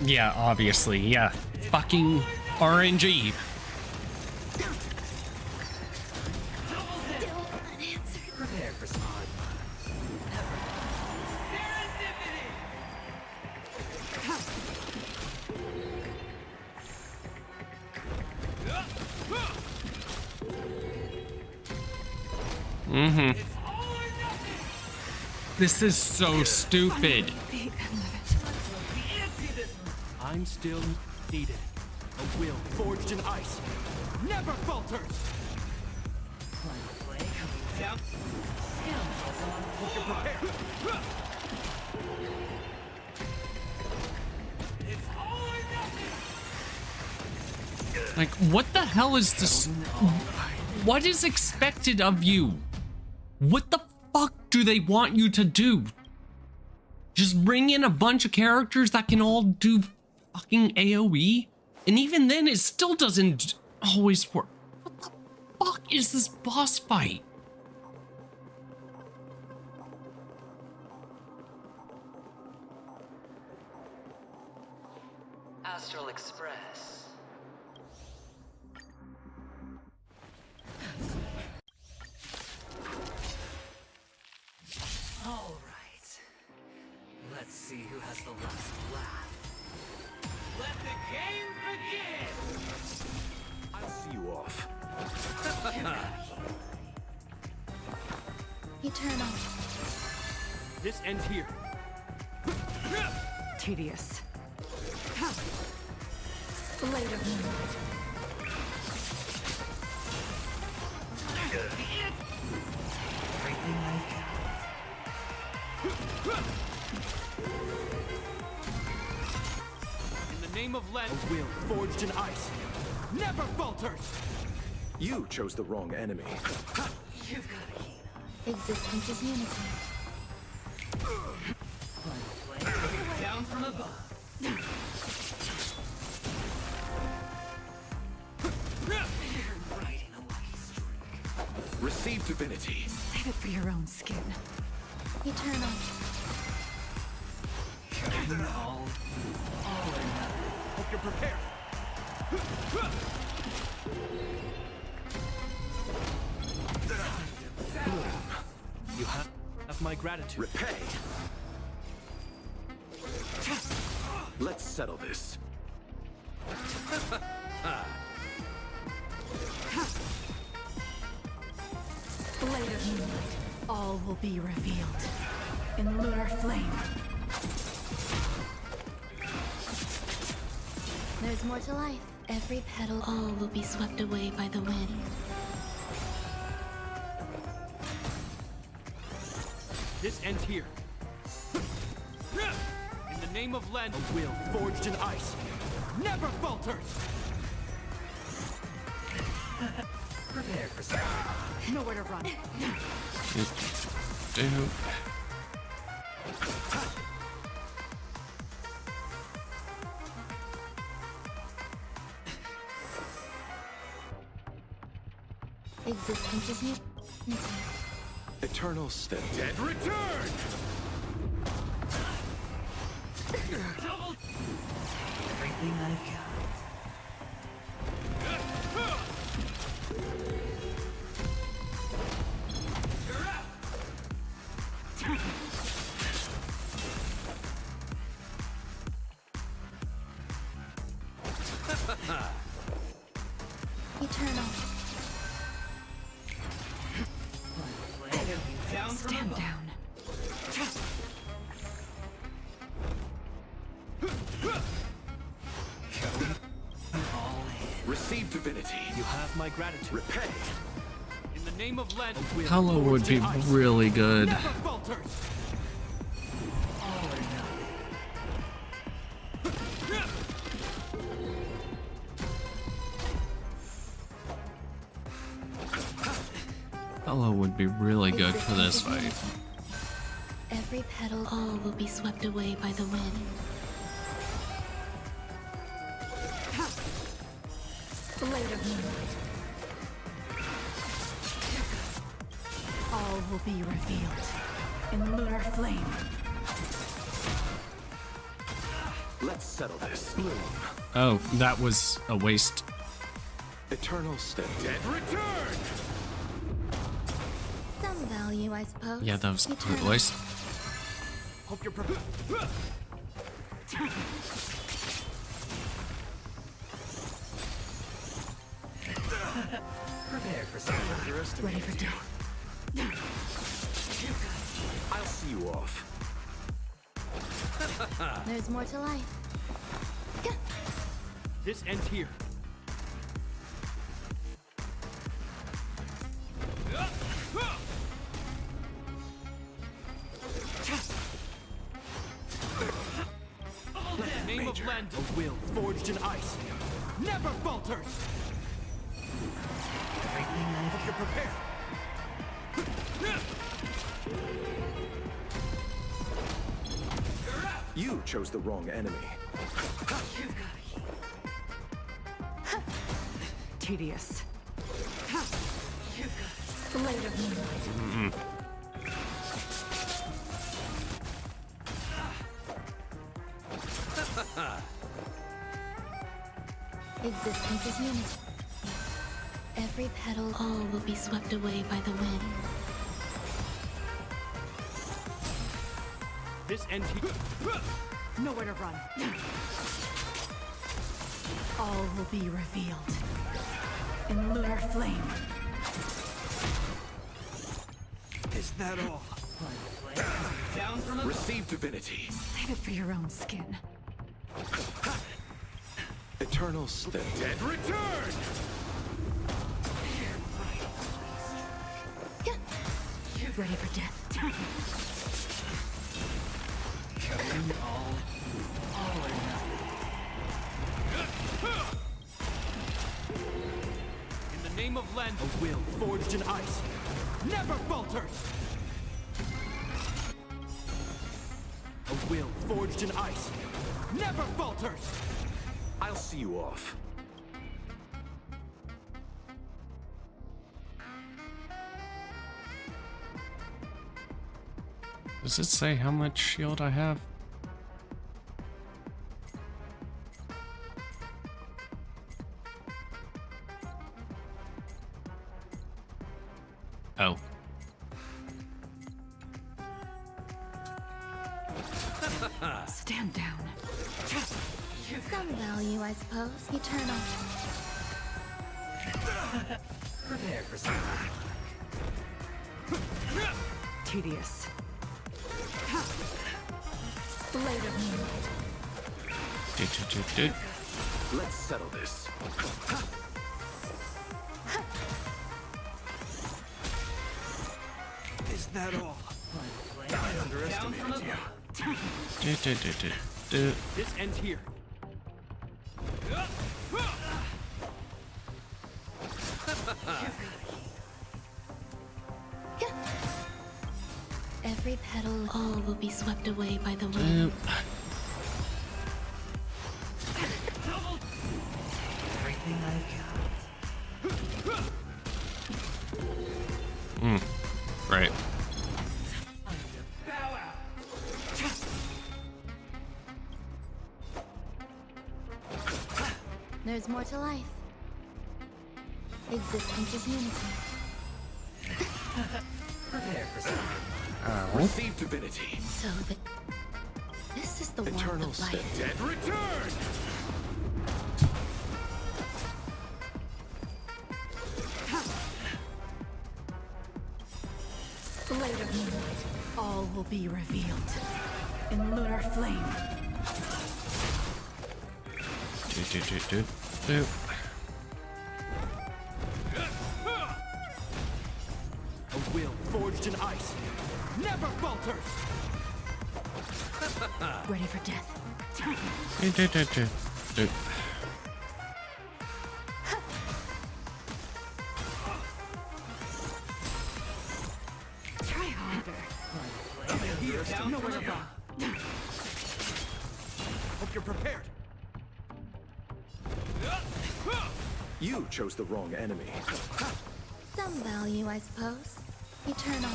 Yeah, obviously, yeah. Fucking RNG. Prepare for some hard Mm-hmm. This is so stupid. I'm still needed. A will forged in ice never falters. Coming down. Prepare. Like, what the hell is this? What is expected of you? What the fuck do they want you to do? Just bring in a bunch of characters that can all do fucking AoE? And even then, it still doesn't always work. What the fuck is this boss fight? Astral Express. All right. Let's see who has the last laugh. Let the game begin. I'll see you off. Eternal. This ends here. Tedious. Blade of moonlight. Everything I've In the name of Len, a will forged in ice never falters. You chose the wrong enemy. You've got a heat. Existence is unity. Down from above. Riding a lucky streak. Receive divinity. Save it for your own skin. Eternal. All or nothing. Hope you're prepared. You have my gratitude. Repay. Let's settle this. Blade of moonlight. All will be revealed in lunar flame. There's more to life. Every petal, all will be swept away by the wind. This ends here. In the name of Len, a will forged in ice never falters. Prepare for something. Nowhere to run. Dude. Existence is unity. Eternal step. Dead return! Everything I've got. Eternal. Stand down. Receive divinity. You have my gratitude. Repay. In the name of Len, a will Hello would forged be in ice really good. never falters. would be really good for this fight. Every petal, all will be swept away by the wind. Blade of moonlight. All will be revealed in lunar flame. Let's settle this. Bloom. Oh, that was a waste. Eternal step. Dead return! Some value, I suppose. Yeah, that was a complete Eternal. waste. Hope you're prepared. Prepare for something. Ready for death. I'll see you off. There's more to life. This ends here. The name of land, a will forged in ice, never falters. Hope you're prepared. You chose the wrong enemy. Tedious. Blade of moonlight. Existence is unity. Every petal, all will be swept away by the wind. This ends here. Nowhere to run. All will be revealed in lunar flame. Is that all? Down from above. Receive divinity. Save it for your own skin. Eternal step. Dead return! Ready for death. Killing all or nothing. In the name of land, a will forged in ice, never falters. A will forged in ice, never falters. I'll see you off. Does it say how much shield I have? Oh. Stand down. Some value, I suppose. Eternal. Prepare for something. Tedious. Blade of moonlight. Let's settle this. Is that all? I underestimated you. This ends here. Every petal, all will be swept away by the wind. Everything I've got. Right. There's more to life. Existence is unity. Prepare for something. Receive divinity. So this is the Eternal warmth of step. life. Dead Return! Blade of moonlight. All will be revealed in lunar flame. A will forged in ice, never falters. Ready for death. water. Nowhere to run. Hope you're prepared. You chose the wrong enemy. Some value, I suppose. Eternal.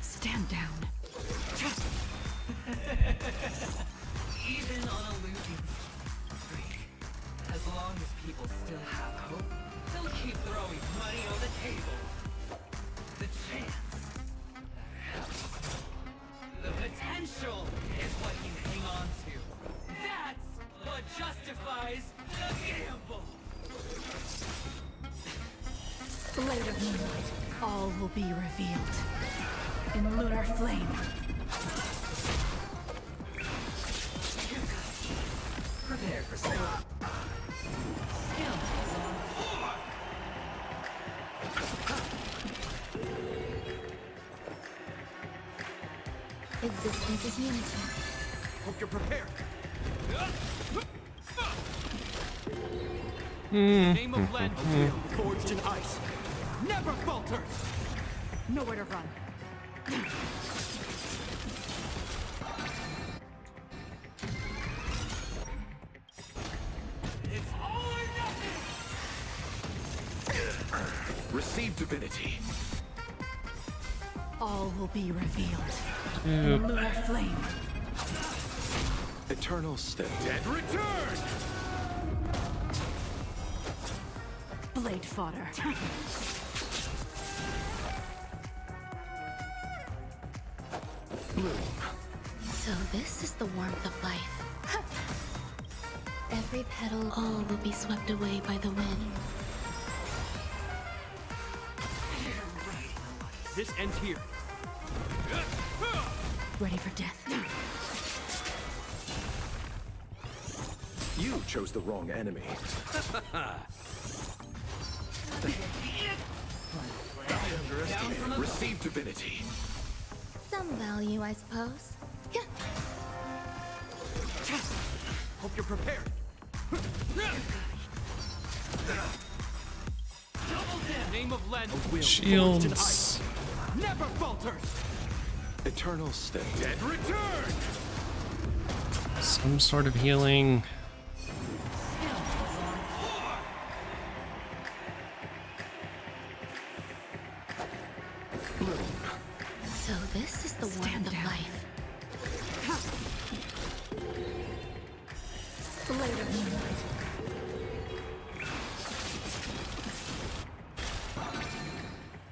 Stand down. Even on a losing streak, as long as people still have hope, they'll keep throwing money on the table. The chance, the potential is what you hang on to. That's what justifies the gamble. Blade of Moonlight, all will be revealed. In lunar flame. Prepare for something. Existence is unity. Hope you're prepared. Name of land, forged in ice. Never falters. Nowhere to run. It's all or nothing. Receive divinity. All will be revealed. Dude. In lunar flame. Eternal step. Dead return! Blade fodder. Bloom. So this is the warmth of life. Every petal, all will be swept away by the wind. This ends here. Ready for death. You chose the wrong enemy. Receive divinity. Some value, I suppose. Hope you're prepared. Name of land, Shields. never falters. Eternal step. Dead return! Some sort of healing. Bloom. So this is the warmth of life. Blade of Moonlight.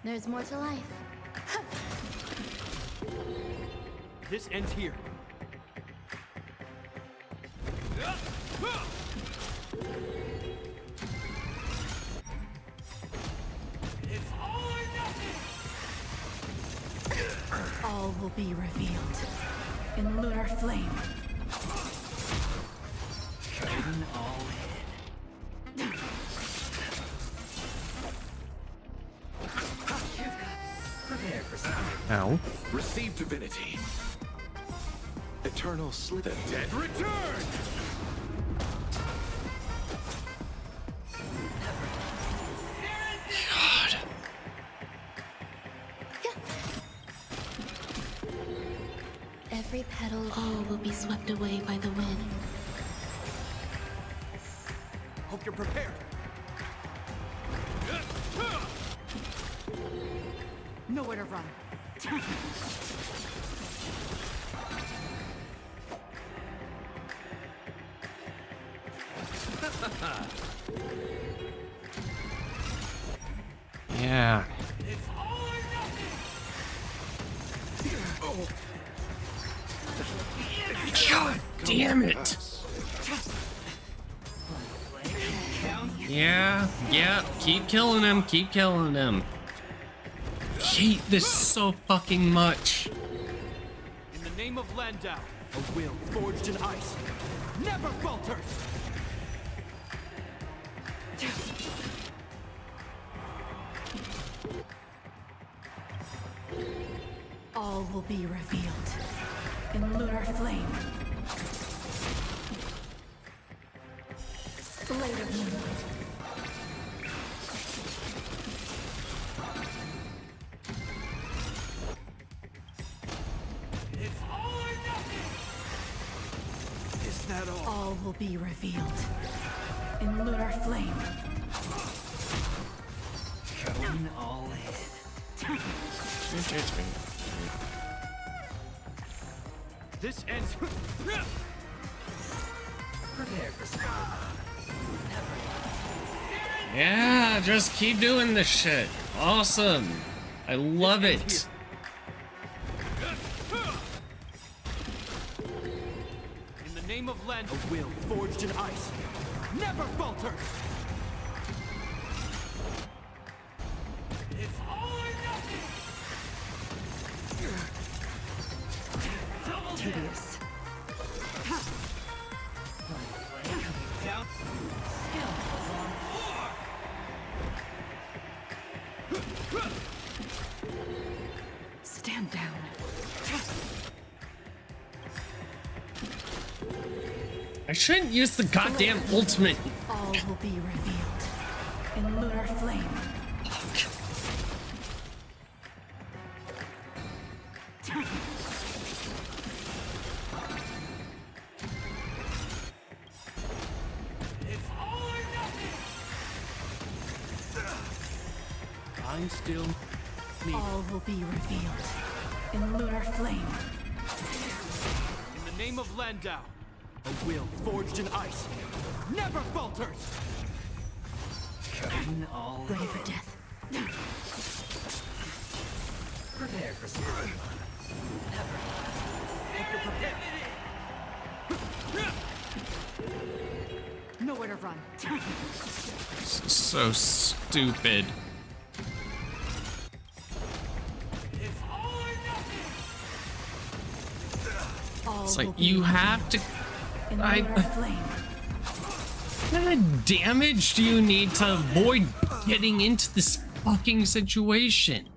There's more to life. This ends here. It's all or nothing. All will be revealed. In lunar flame. Curtain all in. Prepare for something. Ow. Receive divinity. Eternal slip. Dead return! God. Every petal, all will be swept away by the wind. Hope you're prepared. Nowhere to run. Yeah. It's all or nothing. God damn it. Yeah, keep killing him, keep killing him. Hate this so fucking much. In the name of Landau, a will forged in ice, never falters. All will be revealed. In lunar flame. Blade of Moonlight. that all? All will be revealed in lunar flame. Going all in. This ends. Prepare for something. Yeah, just keep doing this shit. Awesome. I love it. In the name of Len, a will forged in ice never falters. It's all or nothing. Tedious. Down. Stand down. I shouldn't use the goddamn ultimate. All will be revealed in lunar flame. It's all or nothing. I'm still. All will be revealed in lunar flame. In the name of Landau, a will forged in ice never falters. Going all Ready for death. Prepare for something. Nowhere to run. So stupid. It's like you have to. What kind of damage do you need to avoid getting into this fucking situation?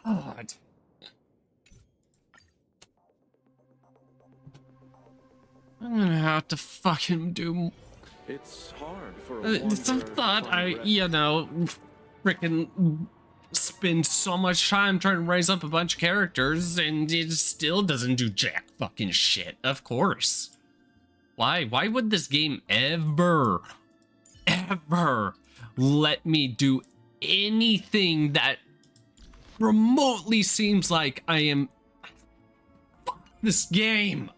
God. I'm gonna have to fucking do. It's hard for a It's a thought you know, freaking spend so much time trying to raise up a bunch of characters and it still doesn't do jack fucking shit. Of course. Why would this game ever let me do anything that remotely seems like I am. Fuck this game.